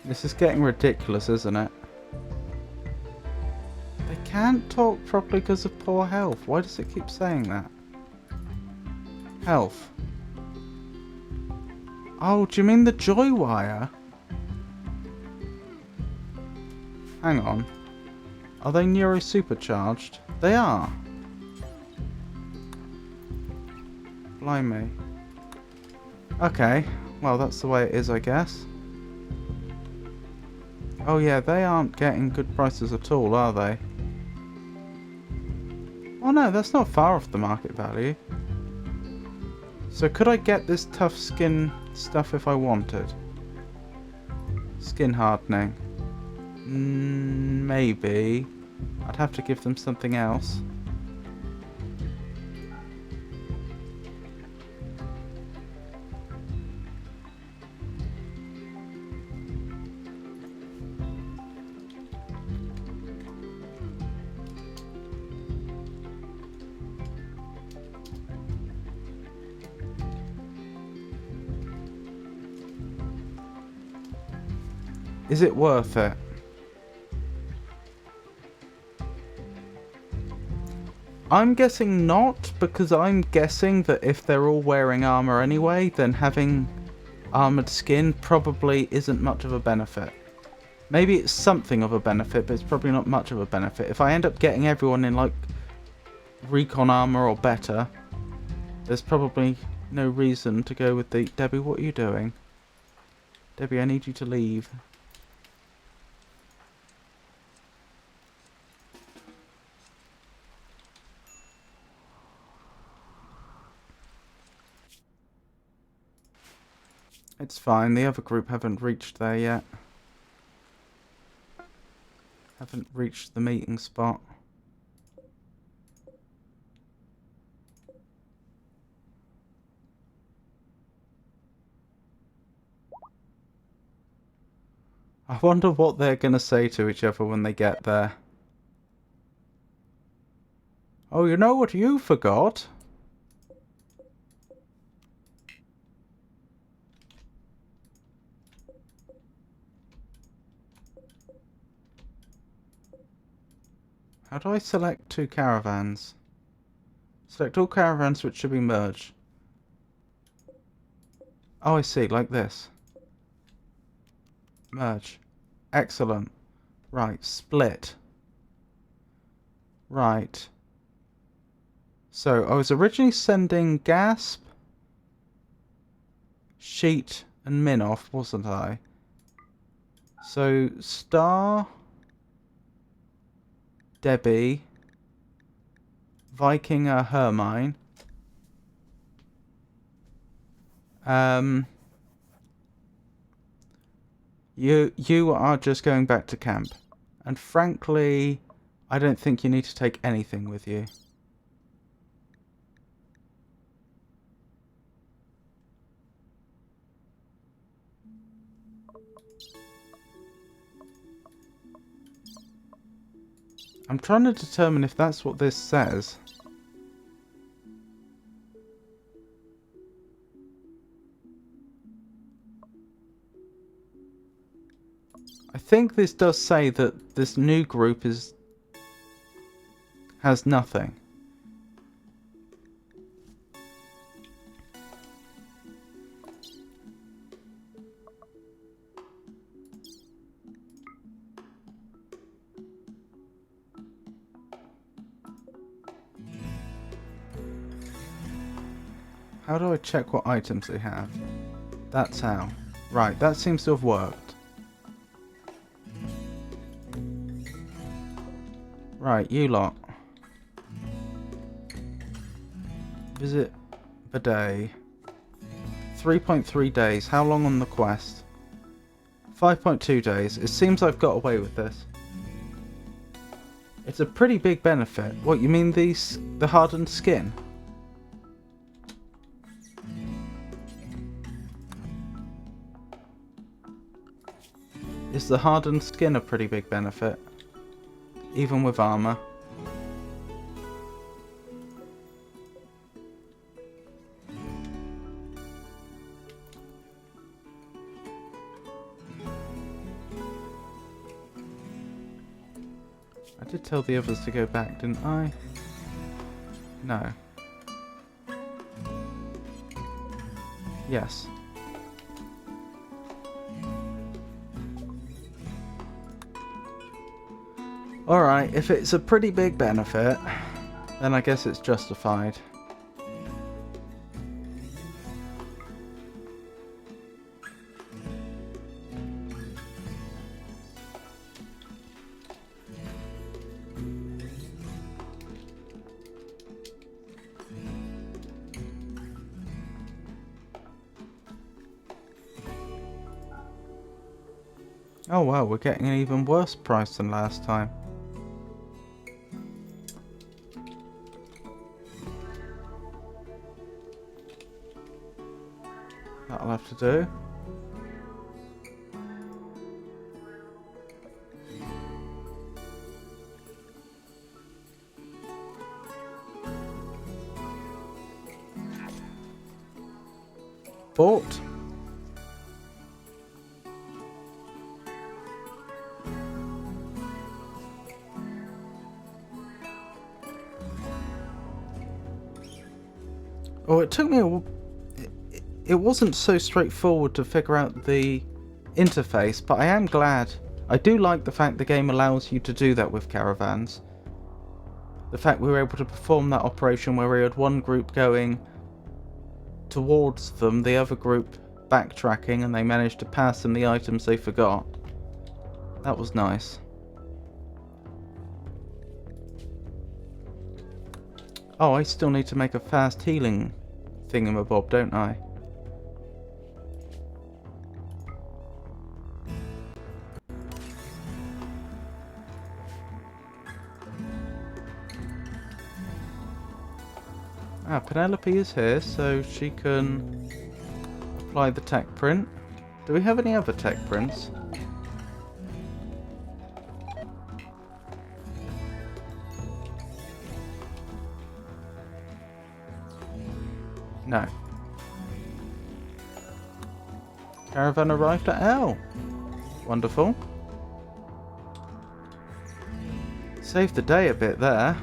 This is getting ridiculous, isn't it? They can't talk properly because of poor health. Why does it keep saying that? Health. Oh, do you mean the joy wire? Hang on. Are they neuro-supercharged? They are. Blimey. Okay. Well, that's the way it is, I guess. Oh yeah, they aren't getting good prices at all, are they? Oh no, that's not far off the market value. So could I get this tough skin stuff if I wanted? Skin hardening. Maybe. I'd have to give them something else. Is it worth it? I'm guessing not, because I'm guessing that if they're all wearing armor anyway, then having armored skin probably isn't much of a benefit. Maybe it's something of a benefit, but it's probably not much of a benefit. If I end up getting everyone in like recon armor or better, there's probably no reason to go with the... Debbie, what are you doing? Debbie, I need you to leave. It's fine, the other group haven't reached there yet. Haven't reached the meeting spot. I wonder what they're going to say to each other when they get there. Oh, you know what you forgot? How do I select two caravans? Select all caravans which should be merged. Oh, I see, like this. Merge. Excellent. Right, split. Right. So, I was originally sending Gasp, Sheet, and Min off, wasn't I? So, Star, Debbie, Viking, Hermine. You are just going back to camp. And frankly, I don't think you need to take anything with you. I'm trying to determine if that's what this says. I think this does say that this new group has nothing. How do I check what items they have? That's how. Right, that seems to have worked. Right, you lot. Visit the day. 3.3 days. How long on the quest? 5.2 days. It seems I've got away with this. It's a pretty big benefit. What, you mean the hardened skin? Is the hardened skin a pretty big benefit? Even with armor? I did tell the others to go back, didn't I? No. Yes. Alright, if it's a pretty big benefit, then I guess it's justified. Oh wow, we're getting an even worse price than last time. That'll have to do. Bought. Oh, it took me a... It wasn't so straightforward to figure out the interface, but I am glad. I do like the fact the game allows you to do that with caravans. The fact we were able to perform that operation where we had one group going towards them, the other group backtracking, and they managed to pass them the items they forgot. That was nice. Oh, I still need to make a fast healing thingamabob, don't I? Ah, Penelope is here, so she can apply the tech print. Do we have any other tech prints? No. Caravan arrived at L. Wonderful. Saved the day a bit there.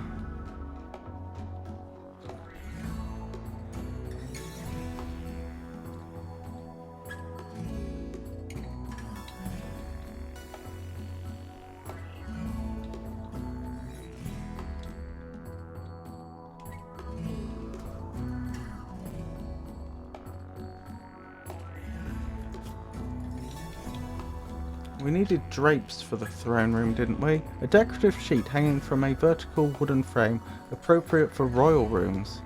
We needed drapes for the throne room, didn't we? A decorative sheet hanging from a vertical wooden frame, appropriate for royal rooms.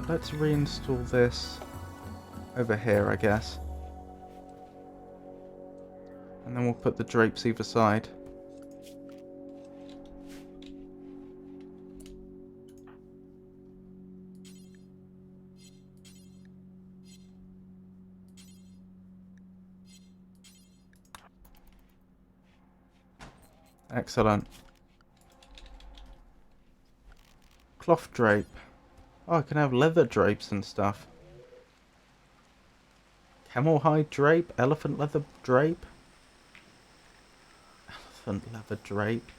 Let's reinstall this over here, I guess. And then we'll put the drapes either side. Excellent. Cloth drape. Oh, I can have leather drapes and stuff. Camel hide drape, elephant leather drape. Elephant leather drape.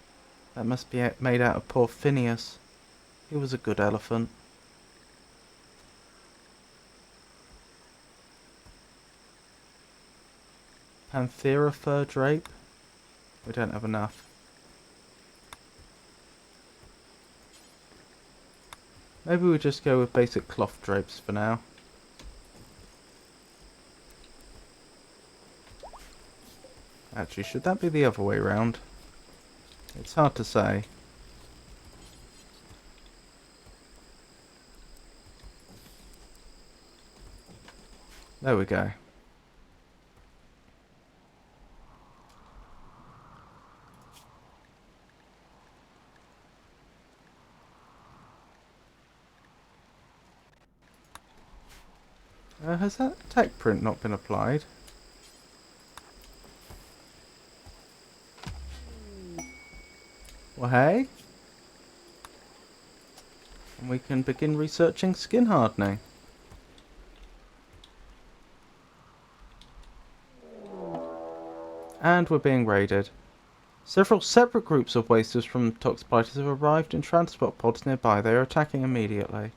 That must be made out of poor Phineas. He was a good elephant. Panthera fur drape. We don't have enough. Maybe we just go with basic cloth drapes for now. Actually, should that be the other way round? It's hard to say. There we go. Has that tech print not been applied? Well, hey. And we can begin researching skin hardening. And we're being raided. Several separate groups of wasters from Toxplighters have arrived in transport pods nearby. They are attacking immediately.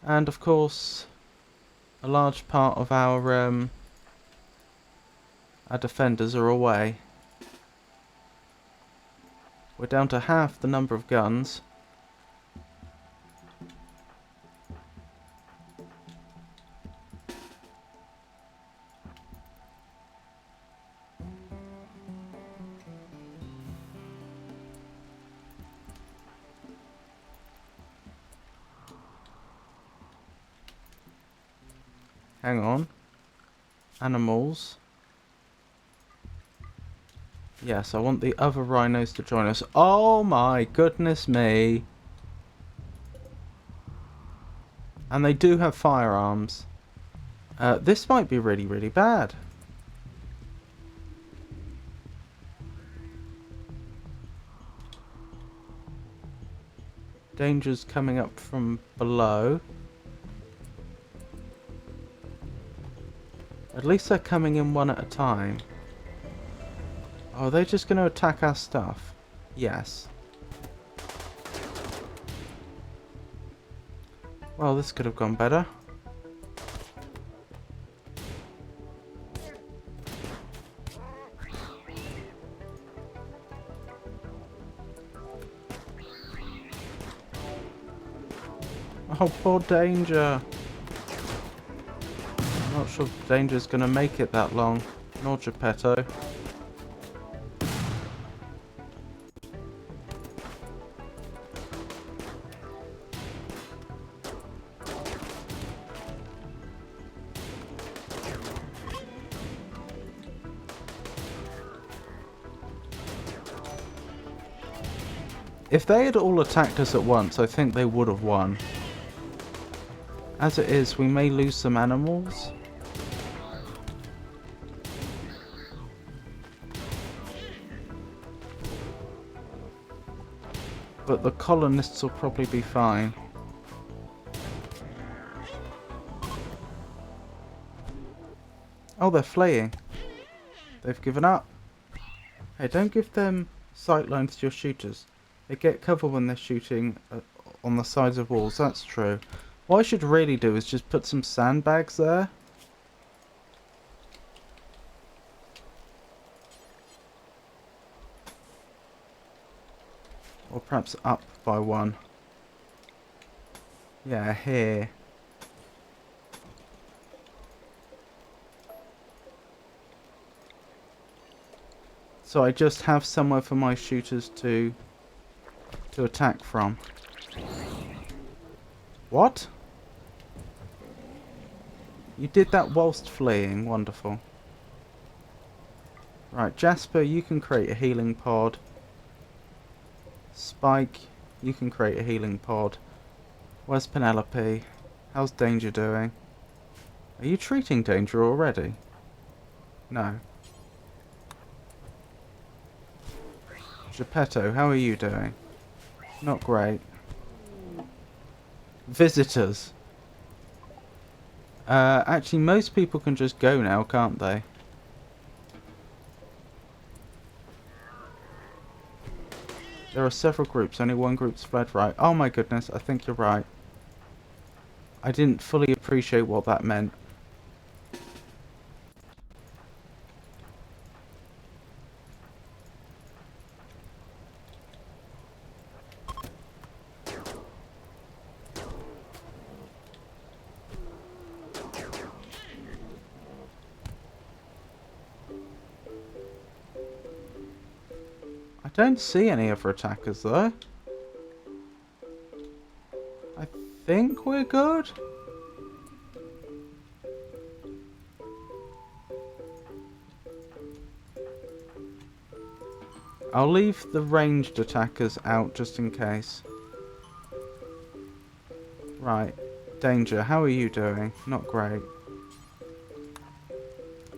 And of course, a large part of our defenders are away. We're down to half the number of guns. Hang on. Animals. Yes, I want the other rhinos to join us. Oh my goodness me. And they do have firearms. This might be really, really bad. Danger's coming up from below. At least they're coming in one at a time. Oh, are they just going to attack our stuff? Yes. Well, this could have gone better. Oh, poor Danger. I'm not sure if Danger's going to make it that long. Nor Geppetto. If they had all attacked us at once, I think they would have won. As it is, we may lose some animals. But the colonists will probably be fine. Oh, they're fleeing. They've given up. Hey, don't give them sight lines to your shooters. They get cover when they're shooting on the sides of walls, that's true. What I should really do is just put some sandbags there. Or perhaps up by one. Yeah, here. So I just have somewhere for my shooters to attack from. What? You did that whilst fleeing. Wonderful. Right, Jasper, you can create a healing pod. Spike, you can create a healing pod. Where's Penelope? How's Danger doing? Are you treating Danger already? No. Geppetto, how are you doing? Not great. Visitors. Actually, most people can just go now, can't they? There are several groups. Only one group's fled, right? Oh my goodness, I think you're right. I didn't fully appreciate what that meant. don't see any other attackers though. I think we're good. I'll leave the ranged attackers out just in case. Right. Danger, how are you doing? Not great.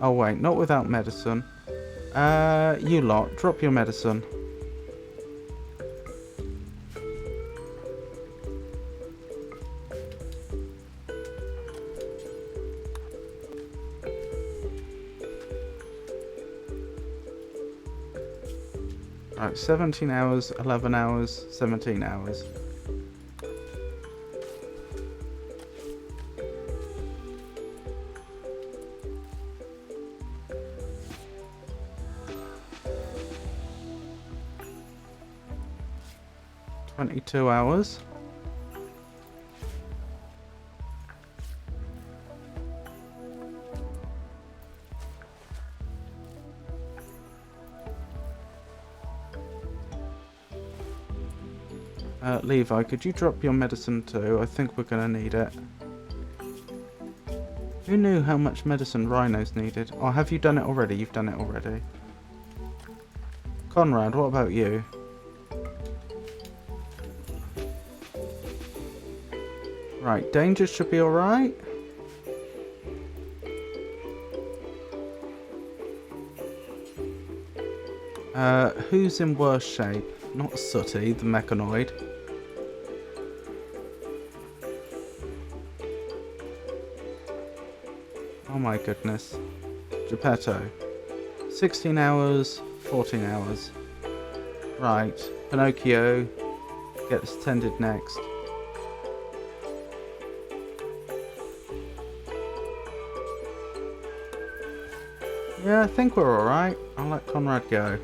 Oh wait, not without medicine. You lot, drop your medicine. Right, 17 hours, 11 hours, 17 hours. $22 hours. Levi, could you drop your medicine too? I think we're gonna need it. Who knew how much medicine rhinos needed? Oh, have you done it already? You've done it already. Conrad, what about you? Right, Danger should be alright. Who's in worse shape? Not Sooty, the mechanoid. Oh my goodness. Geppetto. 16 hours, 14 hours. Right, Pinocchio gets tended next. Yeah, I think we're alright. I'll let Conrad go.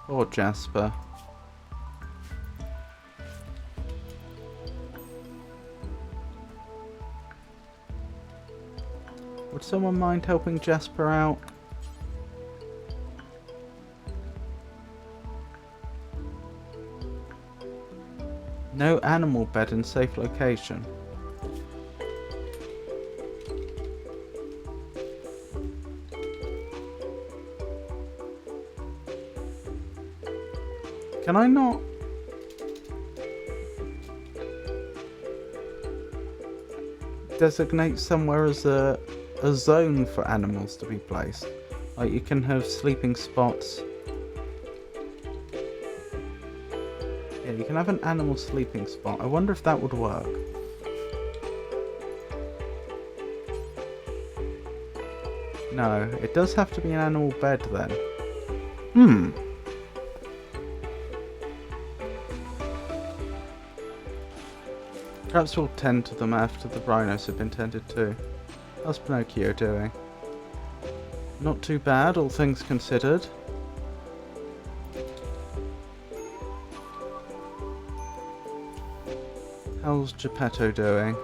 Or Jasper. Would someone mind helping Jasper out? No animal bed in safe location. Can I not? Designate somewhere as a zone for animals to be placed? Like you can have sleeping spots. Yeah, you can have an animal sleeping spot. I wonder if that would work. No, it does have to be an animal bed then. Perhaps we'll tend to them after the rhinos have been tended to. How's Pinocchio doing? Not too bad, all things considered. How's Geppetto doing?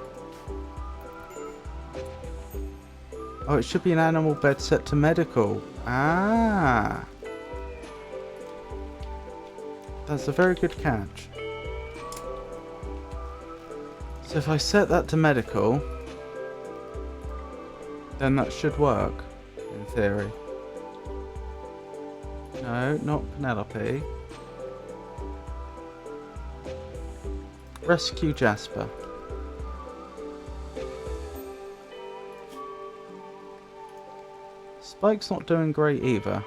Oh, it should be an animal bed set to medical. Ah! That's a very good catch. So if I set that to medical, then that should work, in theory. No, not Penelope. Rescue Jasper. Spike's not doing great either.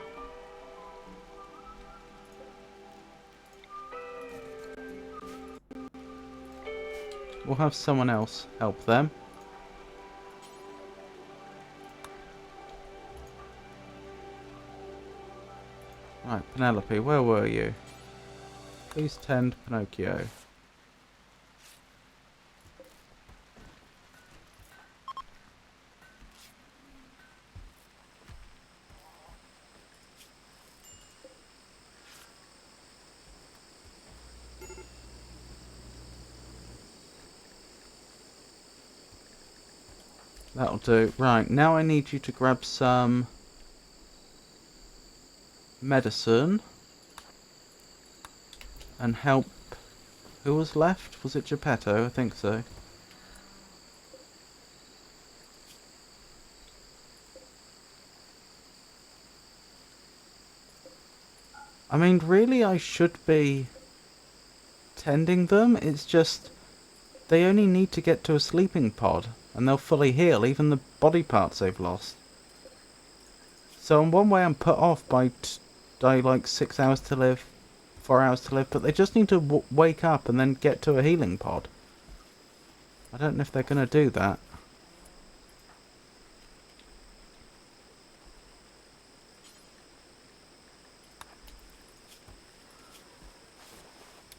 We'll have someone else help them. Right, Penelope, where were you? Please tend Pinocchio. That'll do. Right, now I need you to grab some medicine and help. Who was left? Was it Geppetto? I think so. I mean, really, I should be tending them. It's just they only need to get to a sleeping pod and they'll fully heal even the body parts they've lost. So in one way I'm put off by like 6 hours to live, 4 hours to live, but they just need to wake up and then get to a healing pod. I don't know if they're going to do that.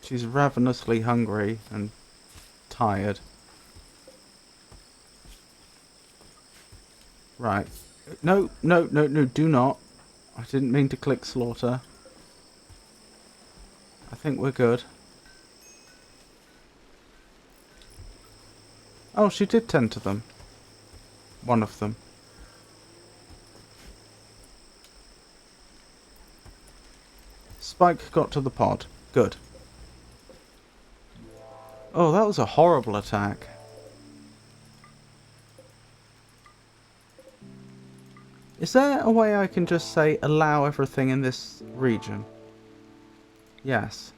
She's ravenously hungry and tired. Right. No, no, no, no, do not. I didn't mean to click slaughter. I think we're good. Oh, she did tend to them. One of them. Spike got to the pod. Good. Oh, that was a horrible attack. Is there a way I can just say allow everything in this region? Yes.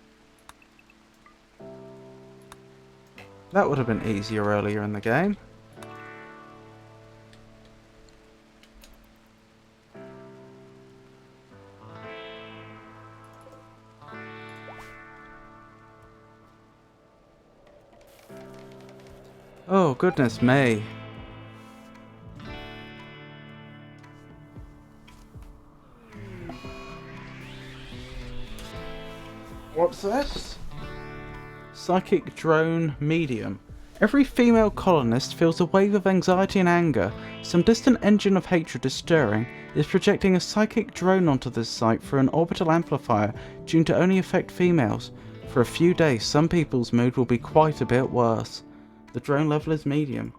That would have been easier earlier in the game. Oh, goodness me. What's this? Psychic drone medium. Every female colonist feels a wave of anxiety and anger. Some distant engine of hatred is stirring. It is projecting a psychic drone onto this site through an orbital amplifier tuned to only affect females. For a few days, some people's mood will be quite a bit worse. The drone level is medium.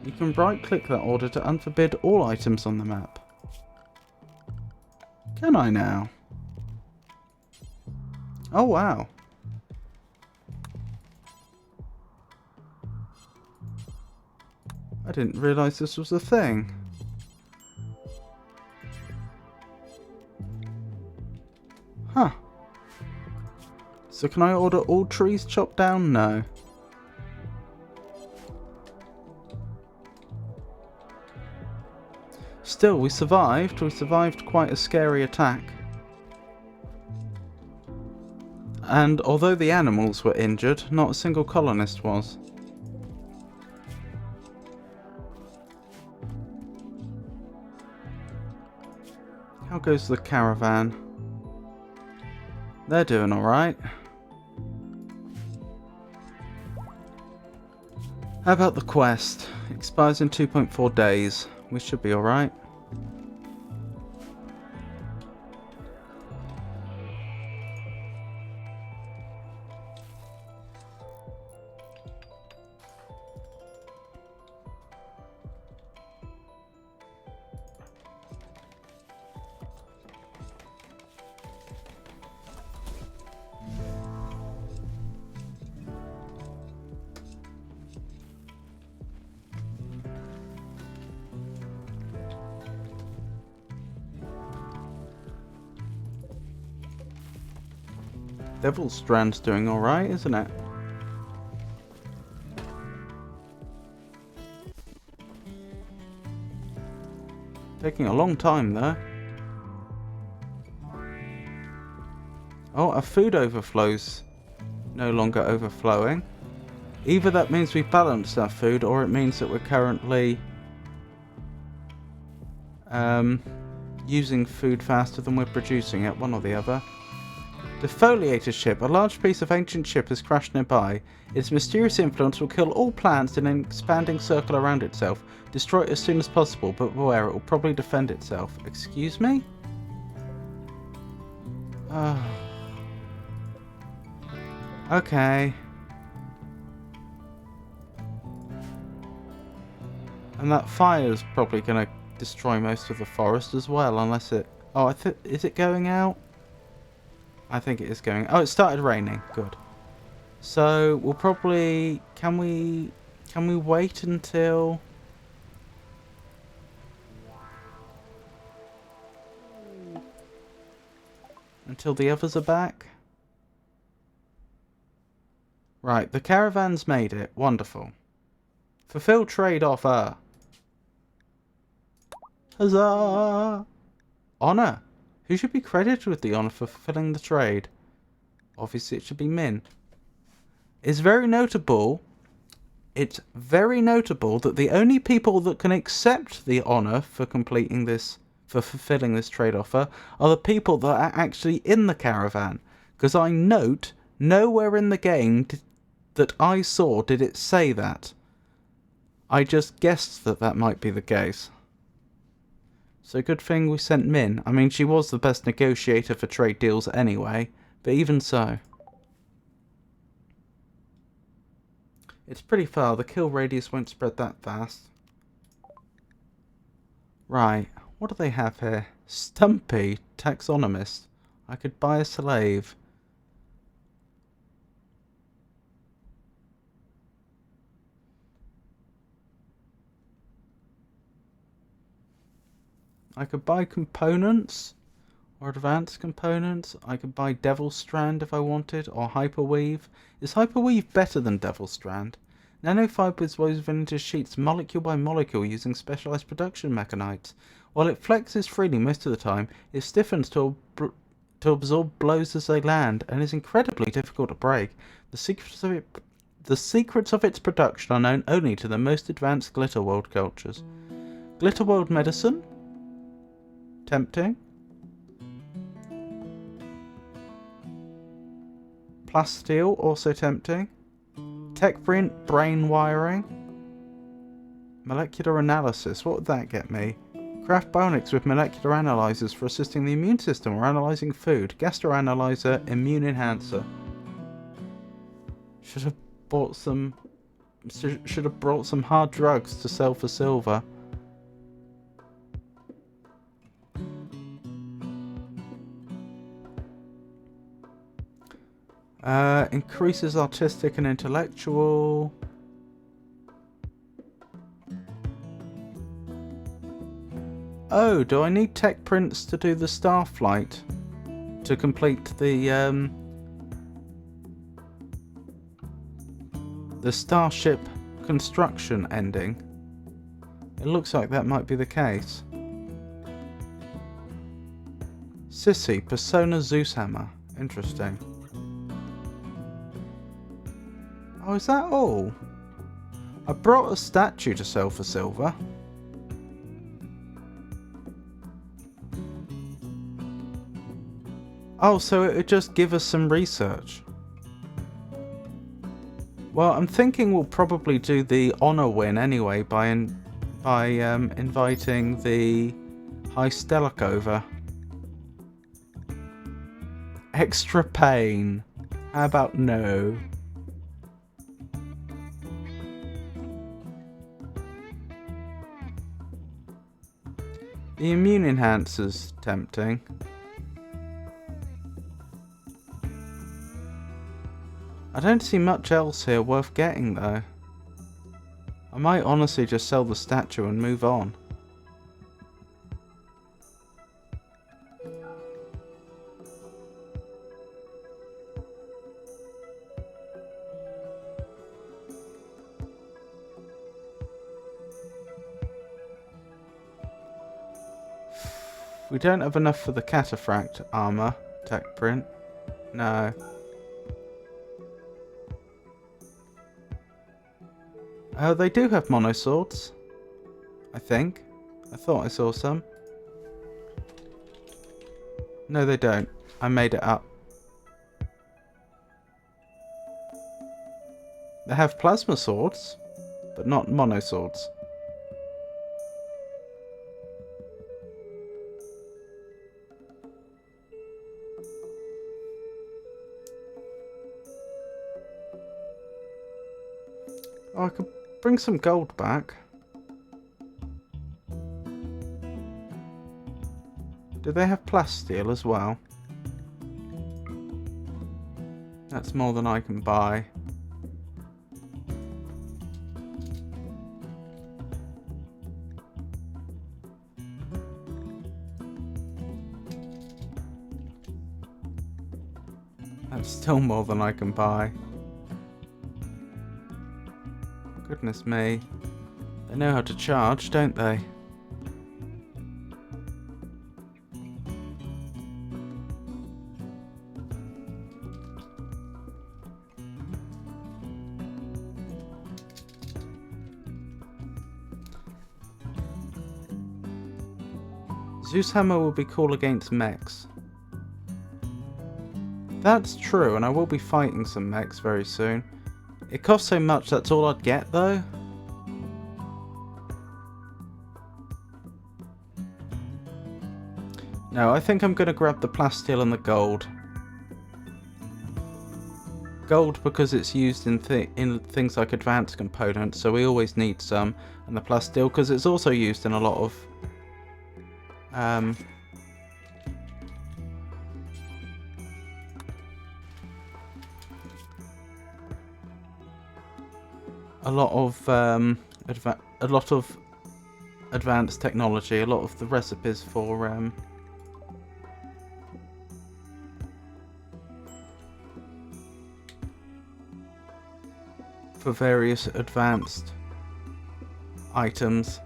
You can right-click that order to unforbid all items on the map. Can I now? Oh wow. I didn't realise this was a thing. Huh. So can I order all trees chopped down? No. Still, we survived. We survived quite a scary attack. And although the animals were injured, not a single colonist was. How goes the caravan? They're doing alright. How about the quest? Expires in 2.4 days. We should be alright. Devil's Strand's doing alright, isn't it? Taking a long time though. Oh, our food overflows no longer overflowing. Either that means we've balanced our food, or it means that we're currently using food faster than we're producing it, one or the other. Defoliator ship. A large piece of ancient ship has crashed nearby. Its mysterious influence will kill all plants in an expanding circle around itself. Destroy it as soon as possible, but beware, it will probably defend itself. Excuse me? Oh. Okay. And that fire's probably going to destroy most of the forest as well, unless it... Oh, is it going out? I think it is going... Oh, it started raining. Good. So, we'll probably... Can we wait until... Until the others are back? Right, the caravan's made it. Wonderful. Fulfill trade offer. Huzzah! Honour. Who should be credited with the honour for fulfilling the trade? Obviously it should be Min. It's very notable that the only people that can accept the honour for completing this, for fulfilling this trade offer, are the people that are actually in the caravan. Because I note, nowhere in the game that I saw did it say that. I just guessed that that might be the case. So good thing we sent Min. I mean, she was the best negotiator for trade deals anyway, but even so. It's pretty far. The kill radius won't spread that fast. Right. What do they have here? Stumpy, taxonomist. I could buy a slave. I could buy components. Or advanced components. I could buy Devil Strand if I wanted. Or Hyperweave. Is Hyperweave better than Devil Strand? Nanofibers woven into sheets molecule by molecule using specialized production mechanites. While it flexes freely most of the time, it stiffens to absorb blows as they land and is incredibly difficult to break. The secrets of its production are known only to the most advanced Glitterworld cultures. Glitterworld medicine? Tempting. Plasteel, also tempting. Tech print, brain wiring. Molecular analysis, what would that get me? Craft bionics with molecular analyzers for assisting the immune system or analyzing food. Gastroanalyzer, immune enhancer. Should have bought some... Should have brought some hard drugs to sell for silver. Increases artistic and intellectual. Oh, do I need tech prints to do the Starflight? To complete the Starship construction ending? It looks like that might be the case. Sissy, Persona Zeus Hammer. Interesting. Oh, is that all? I brought a statue to sell for silver. Oh, so it would just give us some research. Well, I'm thinking we'll probably do the honor win anyway by inviting the High Stellic over. Extra pain. How about no? The immune enhancer's tempting. I don't see much else here worth getting though. I might honestly just sell the statue and move on. We don't have enough for the cataphract armor tech print. No. Oh, they do have mono swords. I think. I thought I saw some. No, they don't. I made it up. They have plasma swords, but not mono swords. Oh, I could bring some gold back. Do they have plasteel as well? That's more than I can buy. That's still more than I can buy. Goodness me. They know how to charge, don't they? Zeus Hammer will be cool against mechs. That's true, and I will be fighting some mechs very soon. It costs so much, that's all I'd get though. No, I think I'm going to grab the plasteel and the gold. Gold because it's used in things like advanced components, so we always need some. And the plasteel because it's also used in a lot of advanced technology, a lot of the recipes for various advanced items.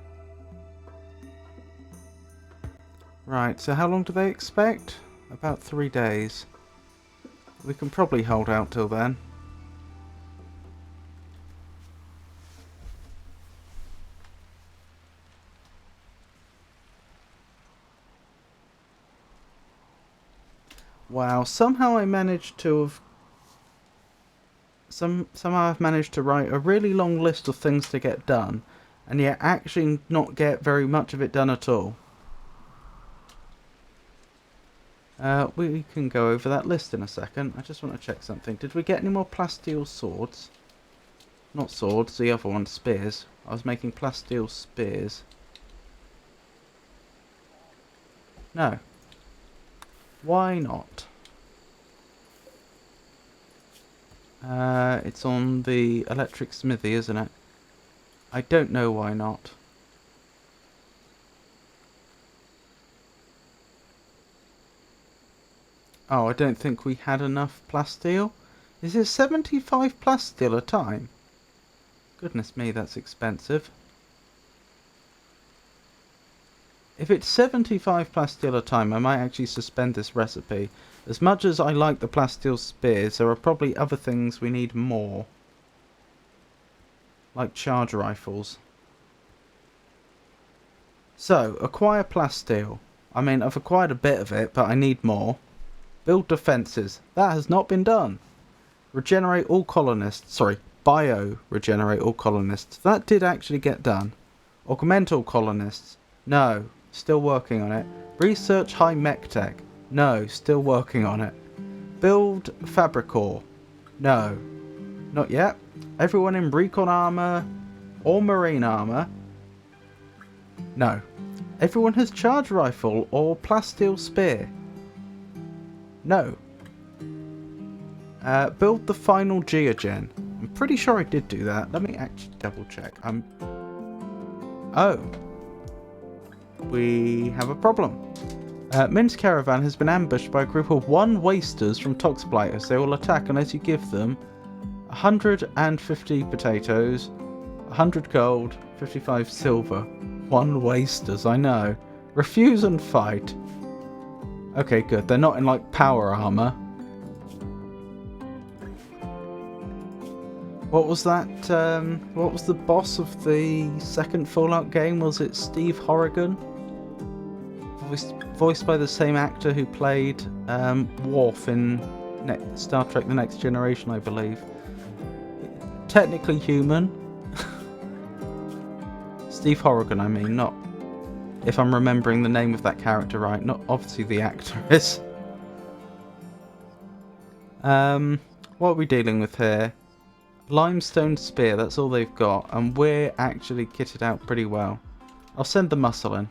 Right, so how long do they expect? About 3 days. We can probably hold out till then. Wow, somehow I managed to have... Somehow I've managed to write a really long list of things to get done, and yet actually not get very much of it done at all. We can go over that list in a second. I just want to check something. Did we get any more plasteel swords? Not swords, the other one, spears. I was making plasteel spears. No. Why not? It's on the electric smithy, isn't it? I don't know why not. Oh, I don't think we had enough plasteel. Is it 75 plasteel a time? Goodness me, that's expensive. If it's 75 plasteel a time, I might actually suspend this recipe. As much as I like the plasteel spears, there are probably other things we need more. Like charge rifles. So, acquire plasteel. I mean, I've acquired a bit of it, but I need more. Build defences. That has not been done. Regenerate all colonists. Sorry, bio-regenerate all colonists. That did actually get done. Augment all colonists. No, still working on it. Research high mech tech. No, still working on it. Build fabricor. No, not yet. Everyone in recon armour or marine armour. No. Everyone has charge rifle or plasteel spear. No. Build the final geogen. I'm pretty sure I did do that. Let me actually double check. Oh. We have a problem. Min's caravan has been ambushed by a group of 1 wasters from Toxblighters. They will attack unless you give them 150 potatoes, 100 gold, 55 silver. 1 wasters, I know. Refuse and fight. Okay, good. They're not in, like, power armor. What was that, what was the boss of the second Fallout game? Was it Steve Horrigan? Voiced by the same actor who played Worf in Star Trek The Next Generation, I believe. Technically human. Steve Horrigan, I mean, not... If I'm remembering the name of that character right, not obviously the actor is. What are we dealing with here? Limestone spear, that's all they've got, and we're actually kitted out pretty well. I'll send the muscle in.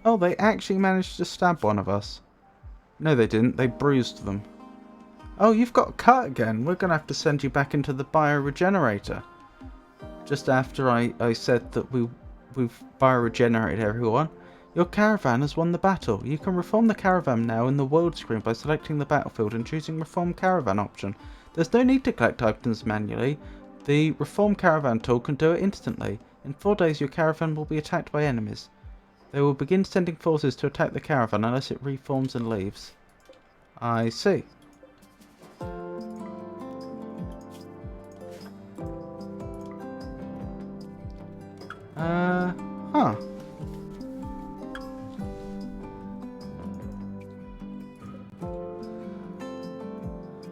Oh, they actually managed to stab one of us. No, they didn't. They bruised them. Oh, you've got cut again. We're going to have to send you back into the bioregenerator. Just after I said that we've bioregenerated everyone. Your caravan has won the battle. You can reform the caravan now in the world screen by selecting the battlefield and choosing Reform Caravan option. There's no need to collect items manually. The Reform Caravan tool can do it instantly. In 4 days your caravan will be attacked by enemies. They will begin sending forces to attack the caravan unless it reforms and leaves. I see. Huh.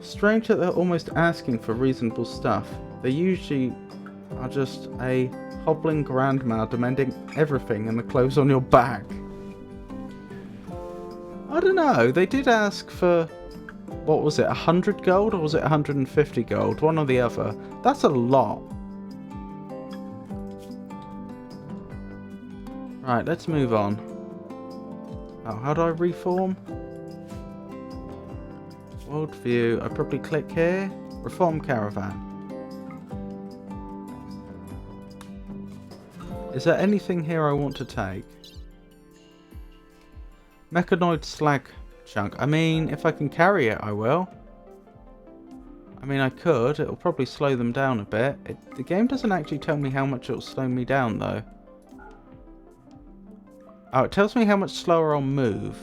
Strange that they're almost asking for reasonable stuff. They usually are just a hobbling grandma demanding everything and the clothes on your back. I don't know, they did ask for, what was it, 100 gold or was it 150 gold? One or the other. That's a lot. Right, let's move on. Oh, how do I reform? World view. I probably click here. Reform caravan. Is there anything here I want to take? Mechanoid slag chunk. I mean, if I can carry it, I will. I mean, I could. It'll probably slow them down a bit. The game doesn't actually tell me how much it'll slow me down, though. Oh, it tells me how much slower I'll move.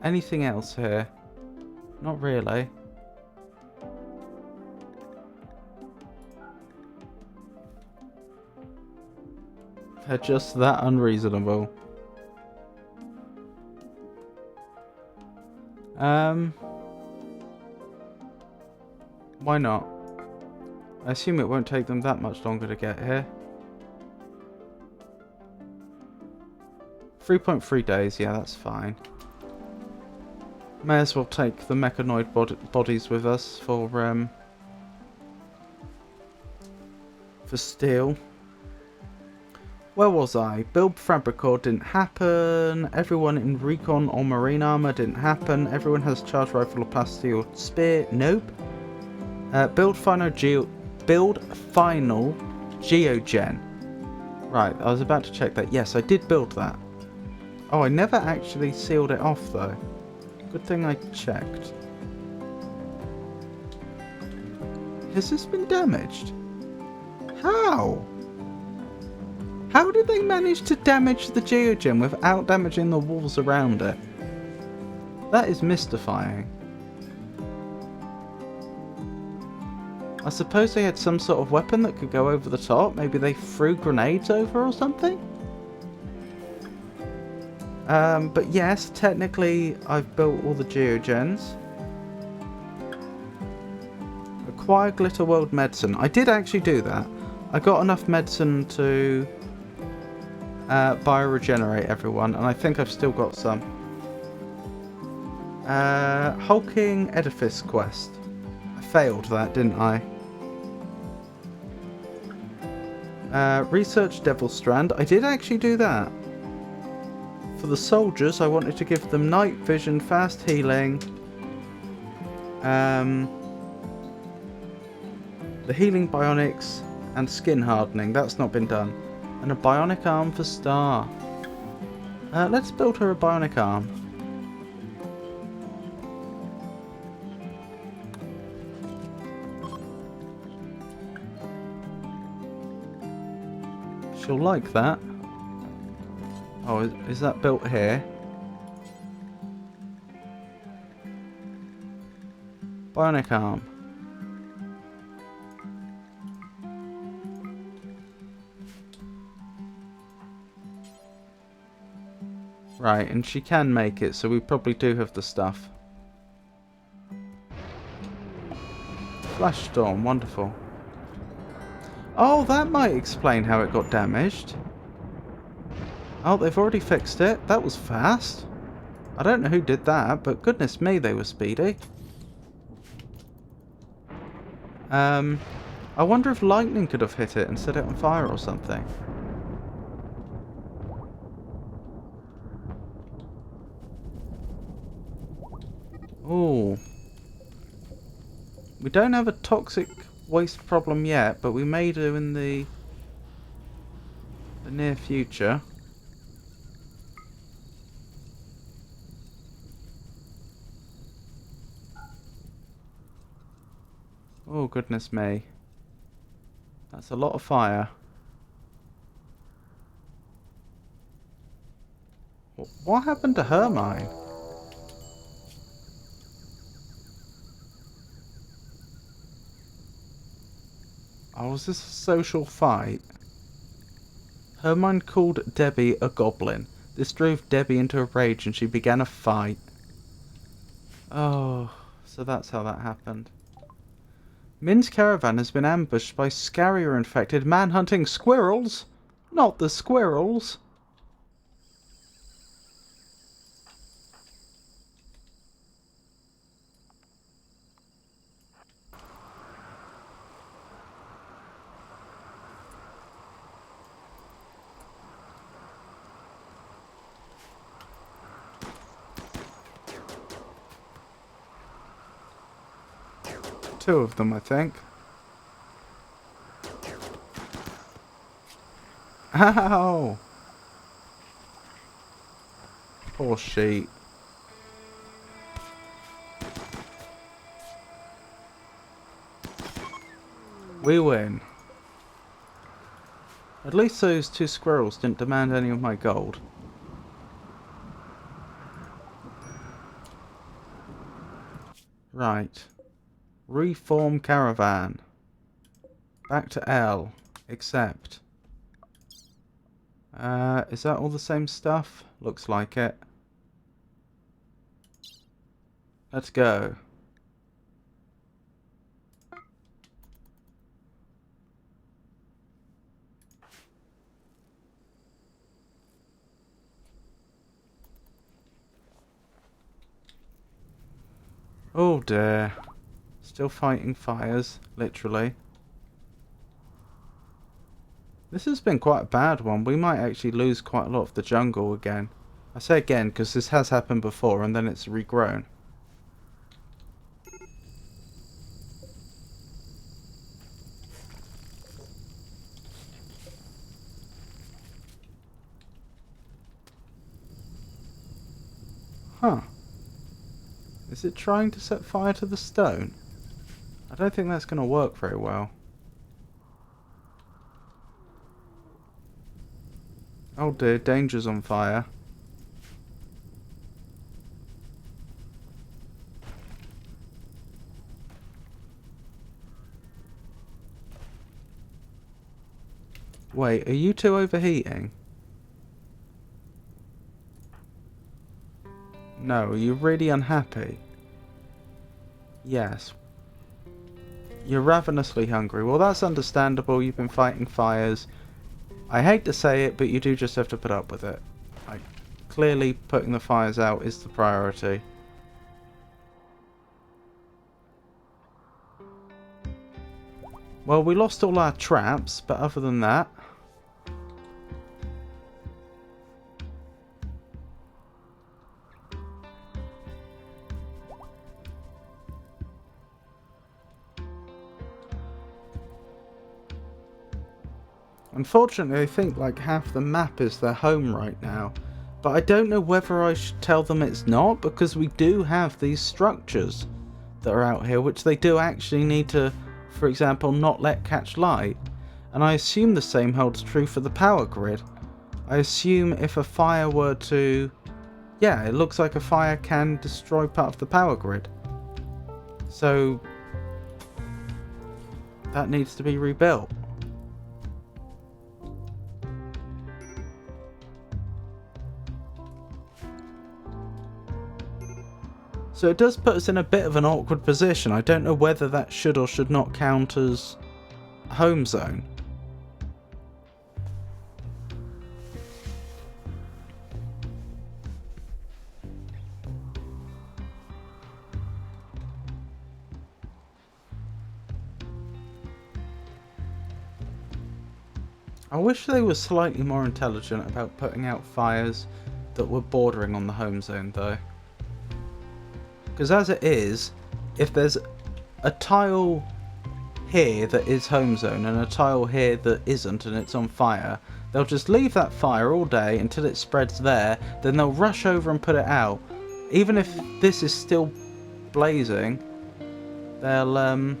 Anything else here? Not really. They're just that unreasonable. Why not? I assume it won't take them that much longer to get here. 3.3 days, yeah, that's fine. May as well take the mechanoid bodies with us for steel. Where was I? Build Fabricor didn't happen. Everyone in Recon or Marine Armor didn't happen. Everyone has Charge Rifle or Plasteel Spear. Nope. Build Final Geogen. Right, I was about to check that. Yes, I did build that. Oh, I never actually sealed it off though. Good thing I checked. Has this been damaged? How? How did they manage to damage the Geogen without damaging the walls around it? That is mystifying. I suppose they had some sort of weapon that could go over the top. Maybe they threw grenades over or something? But yes, technically I've built all the Geogens. Acquire Glitter World Medicine. I did actually do that. I got enough medicine to bioregenerate everyone, and I think I've still got some. Hulking Edifice quest. I failed that, didn't I? Research Devil Strand. I did actually do that. For the soldiers, I wanted to give them night vision, fast healing, the healing bionics, and skin hardening. That's not been done. And a bionic arm for Star. Let's build her a bionic arm. She'll like that. Oh, is that built here? Bionic arm. Right, and she can make it, so we probably do have the stuff. Flash Storm, wonderful. Oh, that might explain how it got damaged. Oh, they've already fixed it. That was fast. I don't know who did that, but goodness me, they were speedy. I wonder if lightning could have hit it and set it on fire or something. Ooh. We don't have a toxic waste problem yet, but we may do in the near future. Oh, goodness me. That's a lot of fire. What happened to her mine? Oh, was this a social fight? Hermione called Debbie a goblin. This drove Debbie into a rage and she began a fight. Oh, so that's how that happened. Min's caravan has been ambushed by Scarrier-infected man-hunting squirrels! Not the squirrels! Two of them, I think. Ow! Poor sheep. We win. At least those two squirrels didn't demand any of my gold. Right. Reform caravan. Back to L. Accept. Is that all the same stuff? Looks like it. Let's go. Oh dear. Still fighting fires, literally. This has been quite a bad one. We might actually lose quite a lot of the jungle again. I say again because this has happened before and then it's regrown. Huh. Is it trying to set fire to the stone? I don't think that's going to work very well. Oh dear, danger's on fire. Wait, are you two overheating? No, are you really unhappy? Yes. You're ravenously hungry. Well, that's understandable. You've been fighting fires. I hate to say it, but you do just have to put up with it. Like, clearly putting the fires out is the priority. Well, we lost all our traps, but other than that... Unfortunately, I think like half the map is their home right now. But I don't know whether I should tell them it's not, because we do have these structures that are out here, which they do actually need to, for example, not let catch light. And I assume the same holds true for the power grid. I assume if a fire were to... Yeah, it looks like a fire can destroy part of the power grid. So... that needs to be rebuilt. So it does put us in a bit of an awkward position. I don't know whether that should or should not count as home zone. I wish they were slightly more intelligent about putting out fires that were bordering on the home zone though. Because as it is, if there's a tile here that is home zone and a tile here that isn't and it's on fire, they'll just leave that fire all day until it spreads there, then they'll rush over and put it out. Even if this is still blazing, they'll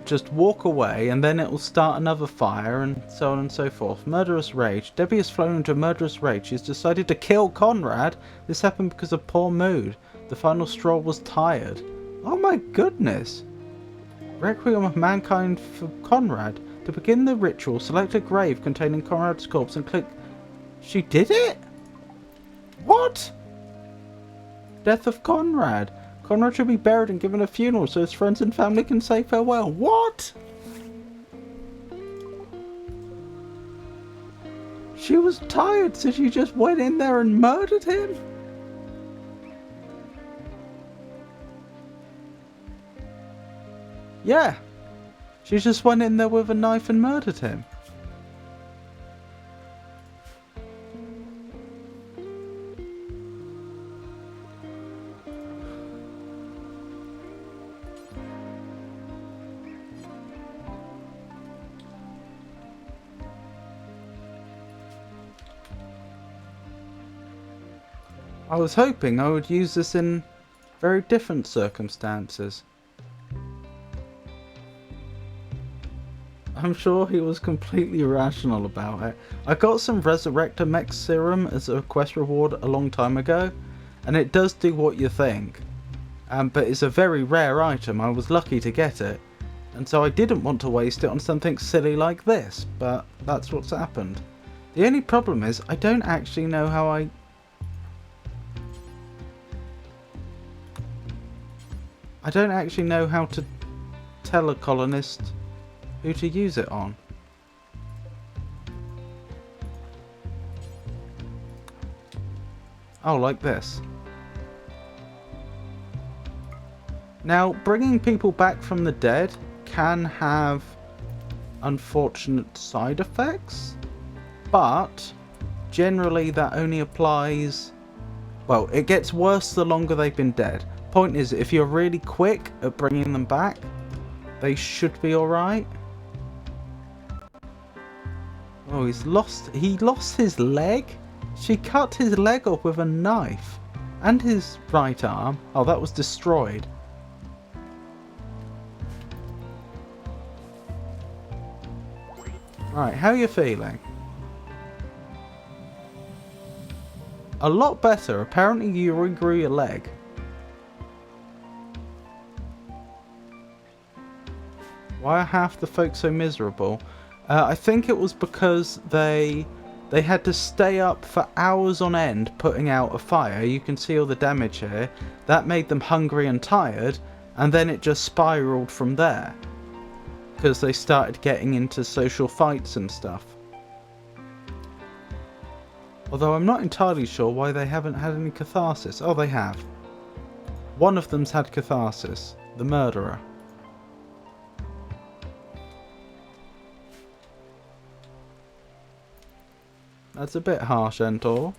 just walk away and then it will start another fire and so on and so forth. Murderous rage. Debbie has flown into a murderous rage. She's decided to kill Conrad. This happened because of poor mood. The final straw was tired. Oh my goodness. Requiem of mankind for Conrad. To begin the ritual, select a grave containing Conrad's corpse and click... She did it? What? Death of Conrad. Conrad should be buried and given a funeral so his friends and family can say farewell. What? She was tired, so she just went in there and murdered him? Yeah. She just went in there with a knife and murdered him. I was hoping I would use this in very different circumstances. I'm sure he was completely rational about it. I got some Resurrector Mech Serum as a quest reward a long time ago, and it does do what you think. But it's a very rare item. I was lucky to get it, and so I didn't want to waste it on something silly like this, but that's what's happened. The only problem is I don't actually know how I don't actually know how to tell a colonist who to use it on. Oh, like this. Now, bringing people back from the dead can have unfortunate side effects, but generally that only applies... Well, it gets worse the longer they've been dead. Point is, if you're really quick at bringing them back, they should be alright. Oh, he lost his leg? She cut his leg off with a knife. And his right arm. Oh, that was destroyed. Right, how are you feeling? A lot better. Apparently you regrew your leg. Why are half the folk so miserable? I think it was because they had to stay up for hours on end putting out a fire. You can see all the damage here. That made them hungry and tired, and then it just spiraled from there. Because they started getting into social fights and stuff. Although I'm not entirely sure why they haven't had any catharsis. Oh, they have. One of them's had catharsis. The murderer. That's a bit harsh, Entor.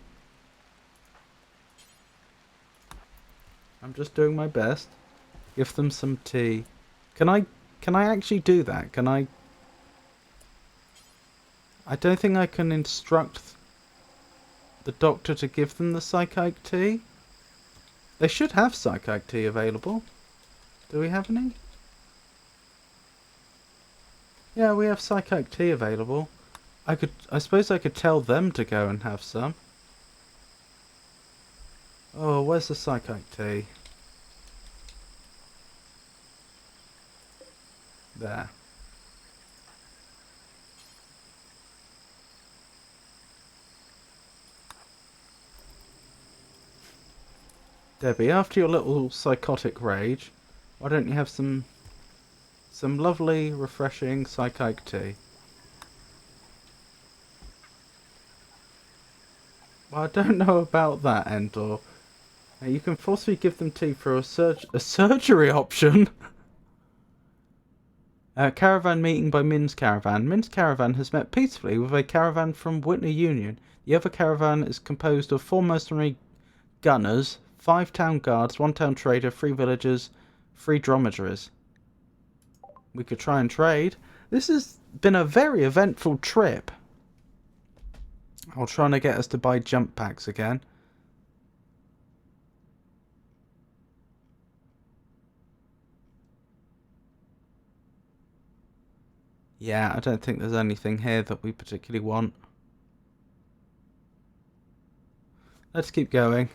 I'm just doing my best. Give them some tea. Can I actually do that? Can I don't think I can instruct the doctor to give them the psychic tea. They should have psychic tea available. Do we have any? Yeah, we have psychic tea available. I suppose I could tell them to go and have some. Oh, where's the psychic tea? There. Debbie, after your little psychotic rage, why don't you have some lovely, refreshing psychic tea? Well, I don't know about that, Endor. You can forcibly give them tea for a surgery option. Caravan meeting by Min's caravan. Min's caravan has met peacefully with a caravan from Whitney Union. The other caravan is composed of 4 mercenary gunners, 5 town guards, 1 town trader, 3 villagers, 3 dromedaries. We could try and trade. This has been a very eventful trip. I'll try to get us to buy jump packs again. Yeah, I don't think there's anything here that we particularly want. Let's keep going.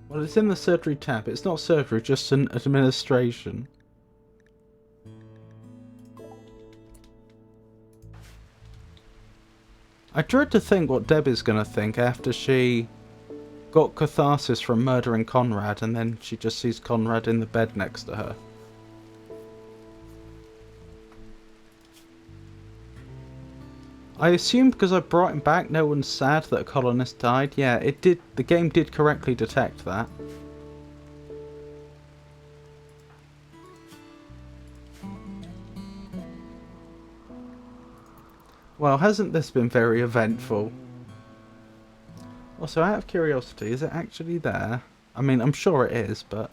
Well, it's in the surgery tab. It's not surgery, just an administration. I dread to think what Deb is going to think after she got catharsis from murdering Conrad and then she just sees Conrad in the bed next to her. I assume because I brought him back, no one's sad that a colonist died. Yeah, it did. The game did correctly detect that. Well, hasn't this been very eventful? Also, out of curiosity, is it actually there? I mean, I'm sure it is, but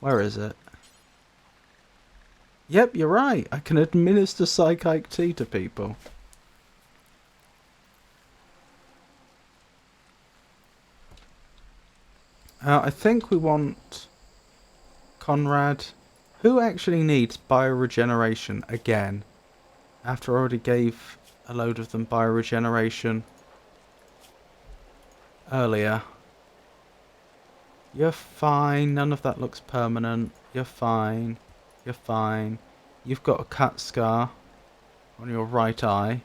where is it? Yep, you're right. I can administer psychic tea to people. I think we want Conrad. Who actually needs bioregeneration again? After I already gave a load of them bioregeneration earlier. You're fine. None of that looks permanent. You're fine. You're fine. You've got a cut scar on your right eye.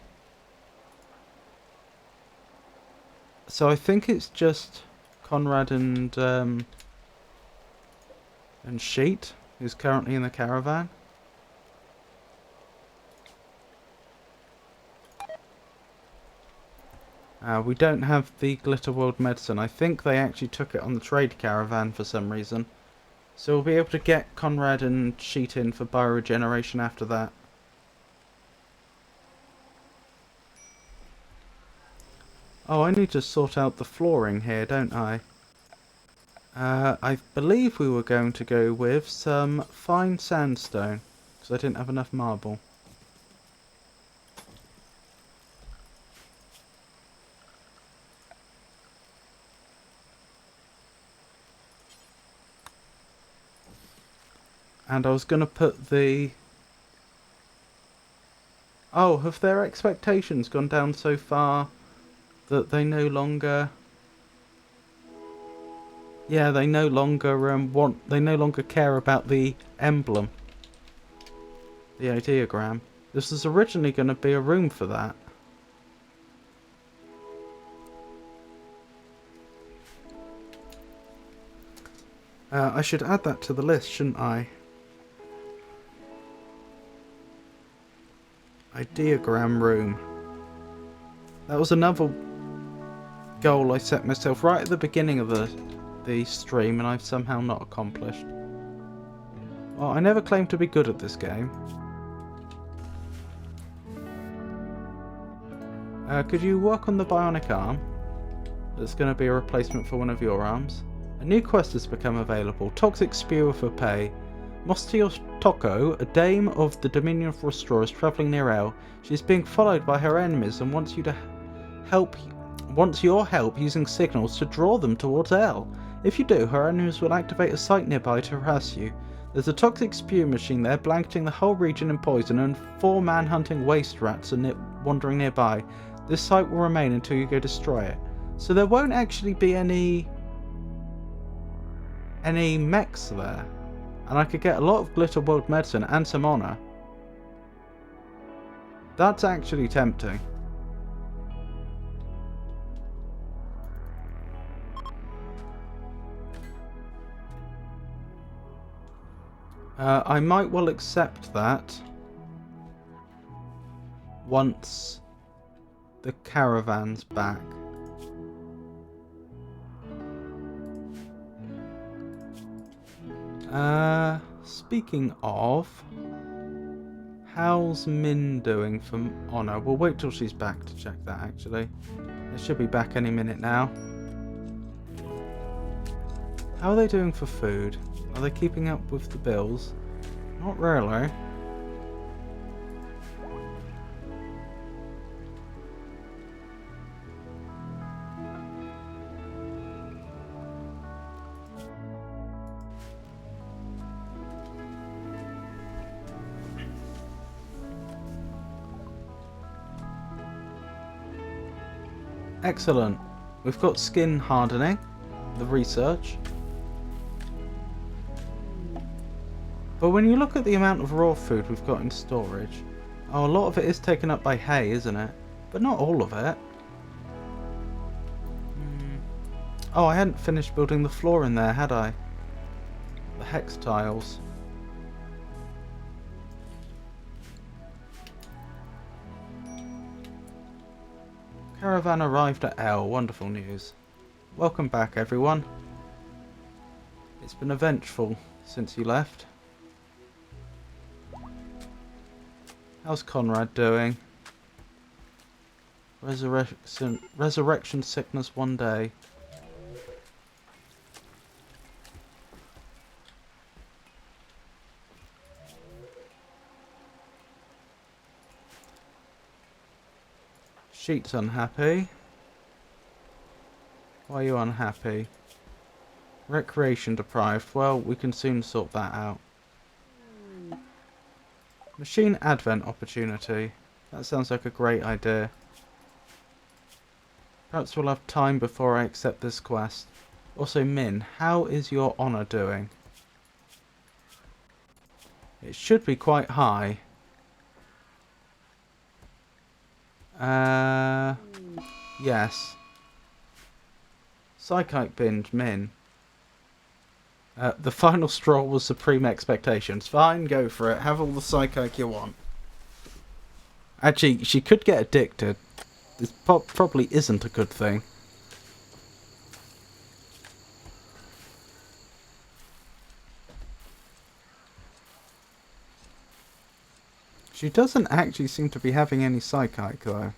So I think it's just Conrad and Sheet, who's currently in the caravan. We don't have the Glitter World medicine. I think they actually took it on the trade caravan for some reason. So we'll be able to get Conrad and Sheet in for bioregeneration after that. Oh, I need to sort out the flooring here, don't I? I believe we were going to go with some fine sandstone, because I didn't have enough marble. And I was going to put the... Oh, have their expectations gone down so far that they no longer... Yeah, they no longer they no longer care about the emblem. The ideogram. This was originally going to be a room for that. I should add that to the list, shouldn't I? Ideogram room. That was another goal I set myself right at the beginning of the stream, and I've somehow not accomplished. Well, I never claimed to be good at this game. Could you work on the bionic arm? That's going to be a replacement for one of your arms. A new quest has become available. Toxic Spewer for pay. Mostio Toko, a dame of the Dominion of Restore, is travelling near El. She is being followed by her enemies and wants your help using signals to draw them towards El. If you do, her enemies will activate a site nearby to harass you. There's a toxic spew machine there, blanketing the whole region in poison, and 4 man-hunting waste rats are wandering nearby. This site will remain until you go destroy it. So there won't actually be any mechs there. And I could get a lot of Glitter World medicine and some honor. That's actually tempting. I might well accept that once the caravan's back. Speaking of, how's Min doing for honor? We'll wait till she's back to check that, actually. It should be back any minute now. How are they doing for food? Are they keeping up with the bills? Not really. Excellent. We've got skin hardening, the research. But when you look at the amount of raw food we've got in storage, oh, a lot of it is taken up by hay, isn't it? But not all of it. Oh, I hadn't finished building the floor in there, had I? The hex tiles. Caravan arrived at L. Wonderful news. Welcome back, everyone. It's been eventful since you left. How's Conrad doing? Resurrection sickness one day. Sheet's unhappy. Why are you unhappy? Recreation deprived. Well, we can soon sort that out. Machine advent opportunity. That sounds like a great idea. Perhaps we'll have time before I accept this quest. Also, Min, how is your honour doing? It should be quite high. Yes. Psychic binge, Min. The final straw was supreme expectations. Fine, go for it. Have all the psychic you want. Actually, she could get addicted. This probably isn't a good thing. She doesn't actually seem to be having any psychic, though.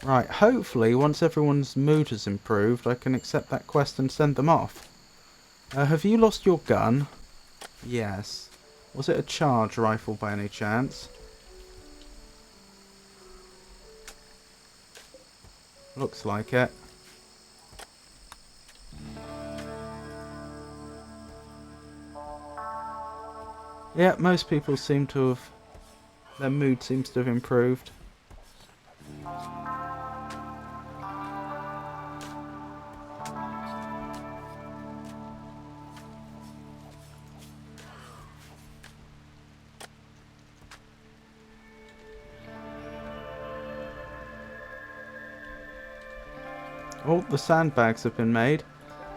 Right, hopefully, once everyone's mood has improved, I can accept that quest and send them off. Have you lost your gun? Yes. Was it a charge rifle by any chance? Looks like it. Yeah, most people seem to have... their mood seems to have improved. Oh, the sandbags have been made,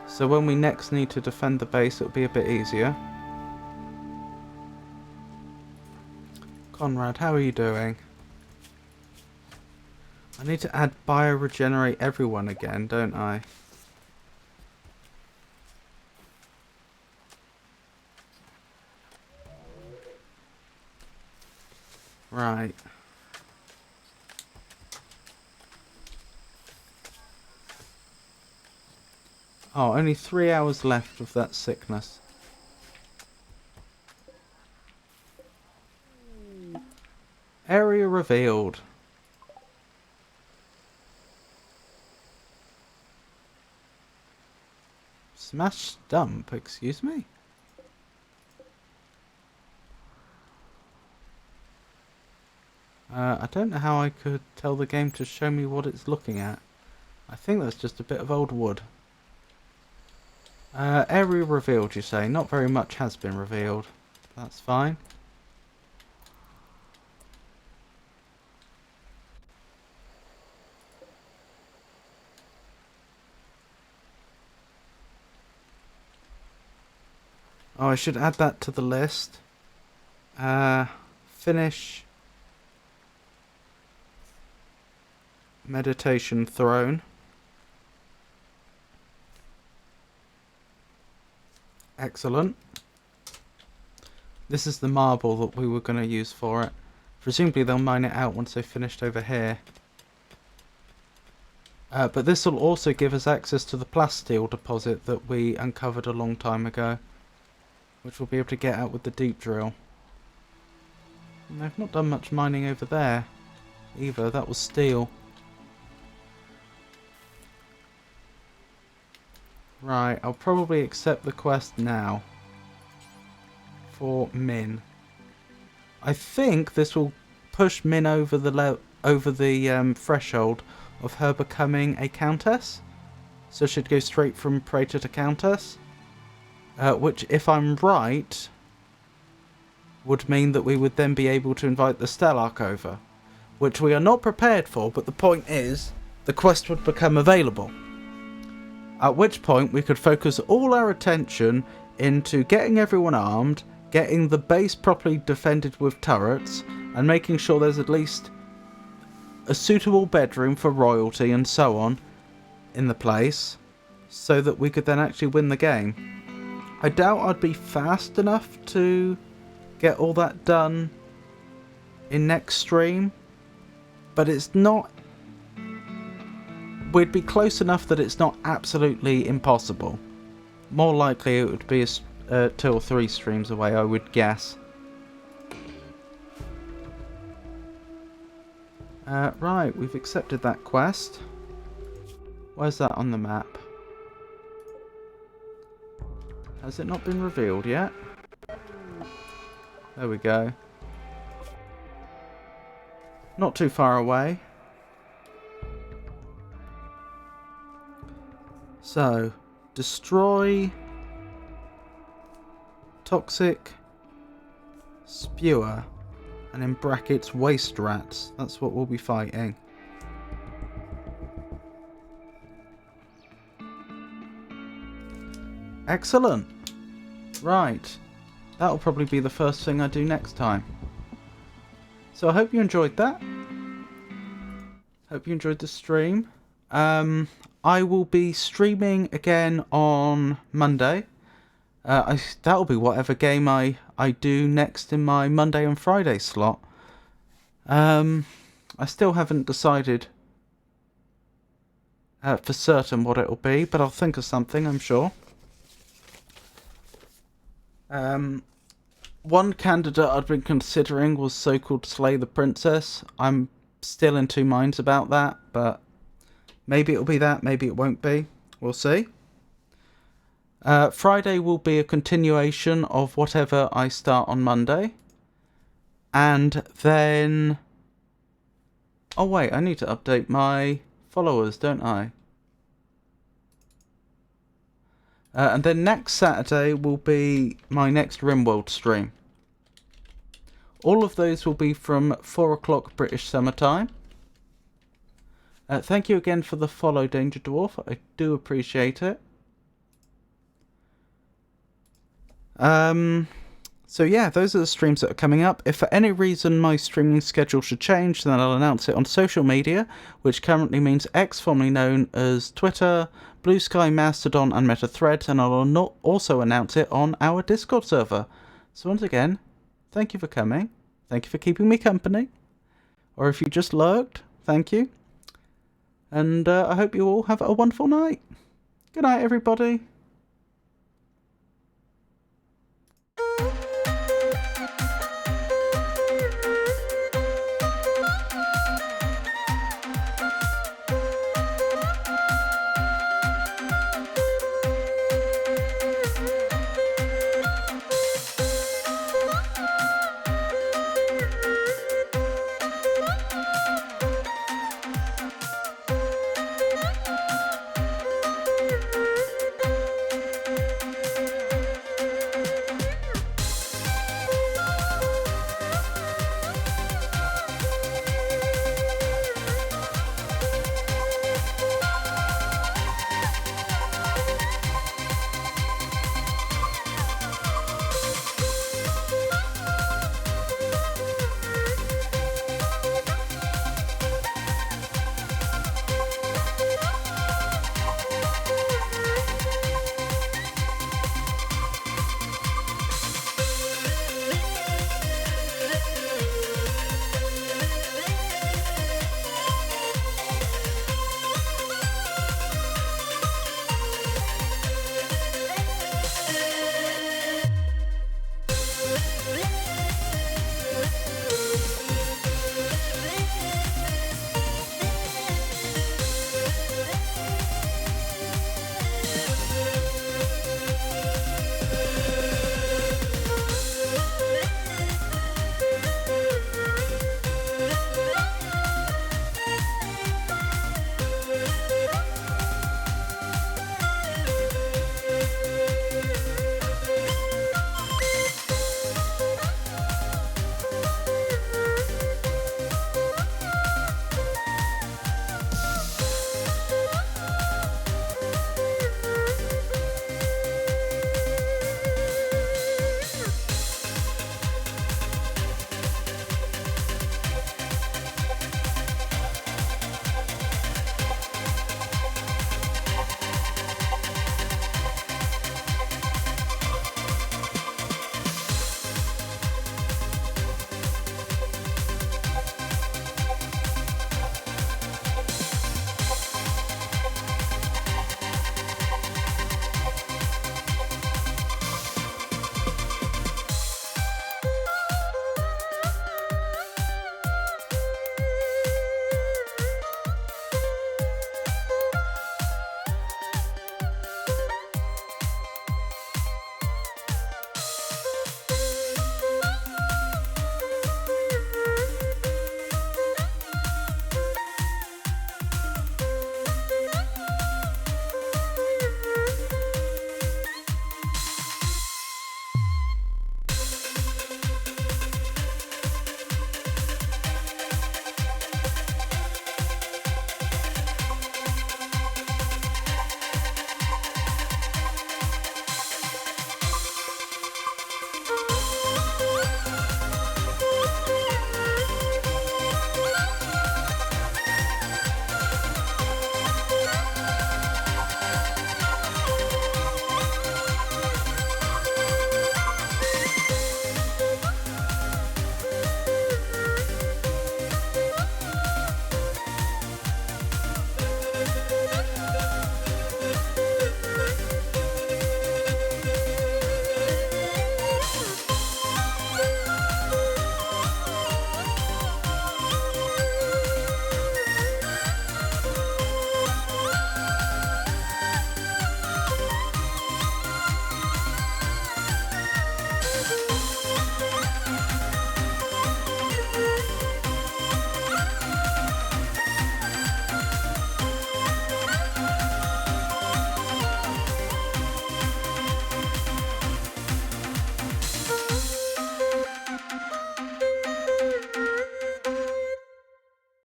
so when we next need to defend the base it'll be a bit easier. Conrad, how are you doing? I need to add bioregenerate everyone again, don't I? Right. Oh, only 3 hours left of that sickness. Area revealed. Smash stump, excuse me? I don't know how I could tell the game to show me what it's looking at. I think that's just a bit of old wood. Area revealed, you say? Not very much has been revealed. That's fine. Oh, I should add that to the list. Finish meditation throne. Excellent. This is the marble that we were going to use for it. Presumably they'll mine it out once they've finished over here. But this will also give us access to the plasteel deposit that we uncovered a long time ago, which we'll be able to get out with the deep drill. And I've not done much mining over there either. That was steel. Right, I'll probably accept the quest now for Min. I think this will push Min over the threshold of her becoming a countess. So she'd go straight from praetor to countess, which, if I'm right, would mean that we would then be able to invite the Stellarch over, which we are not prepared for, but the point is the quest would become available. At which point we could focus all our attention into getting everyone armed, getting the base properly defended with turrets, and making sure there's at least a suitable bedroom for royalty and so on in the place, so that we could then actually win the game. I doubt I'd be fast enough to get all that done in next stream, but it's not... we'd be close enough that it's not absolutely impossible. More likely it would be 2 or 3 streams away, I would guess. Right, we've accepted that quest. Where's that on the map? Has it not been revealed yet? There we go. Not too far away. So, destroy toxic spewer, and in brackets waste rats. That's what we'll be fighting. Excellent. Right. That'll probably be the first thing I do next time. So I hope you enjoyed that. Hope you enjoyed the stream. I will be streaming again on Monday. That'll be whatever game I do next in my Monday and Friday slot. I still haven't decided for certain what it'll be, but I'll think of something, I'm sure. One candidate I'd been considering was so-called Slay the Princess. I'm still in 2 minds about that, but maybe it'll be that, maybe it won't be. We'll see. Friday will be a continuation of whatever I start on Monday. And then... oh wait, I need to update my followers, don't I? And then next Saturday will be my next RimWorld stream. All of those will be from 4 o'clock British Summer Time. Thank you again for the follow, Danger Dwarf. I do appreciate it. So yeah, those are the streams that are coming up. If for any reason my streaming schedule should change, then I'll announce it on social media, which currently means X, formerly known as Twitter, Blue Sky, Mastodon, and Meta Threads, and I'll also announce it on our Discord server. So once again, thank you for coming. Thank you for keeping me company. Or if you just lurked, thank you. And I hope you all have a wonderful night. Good night, everybody.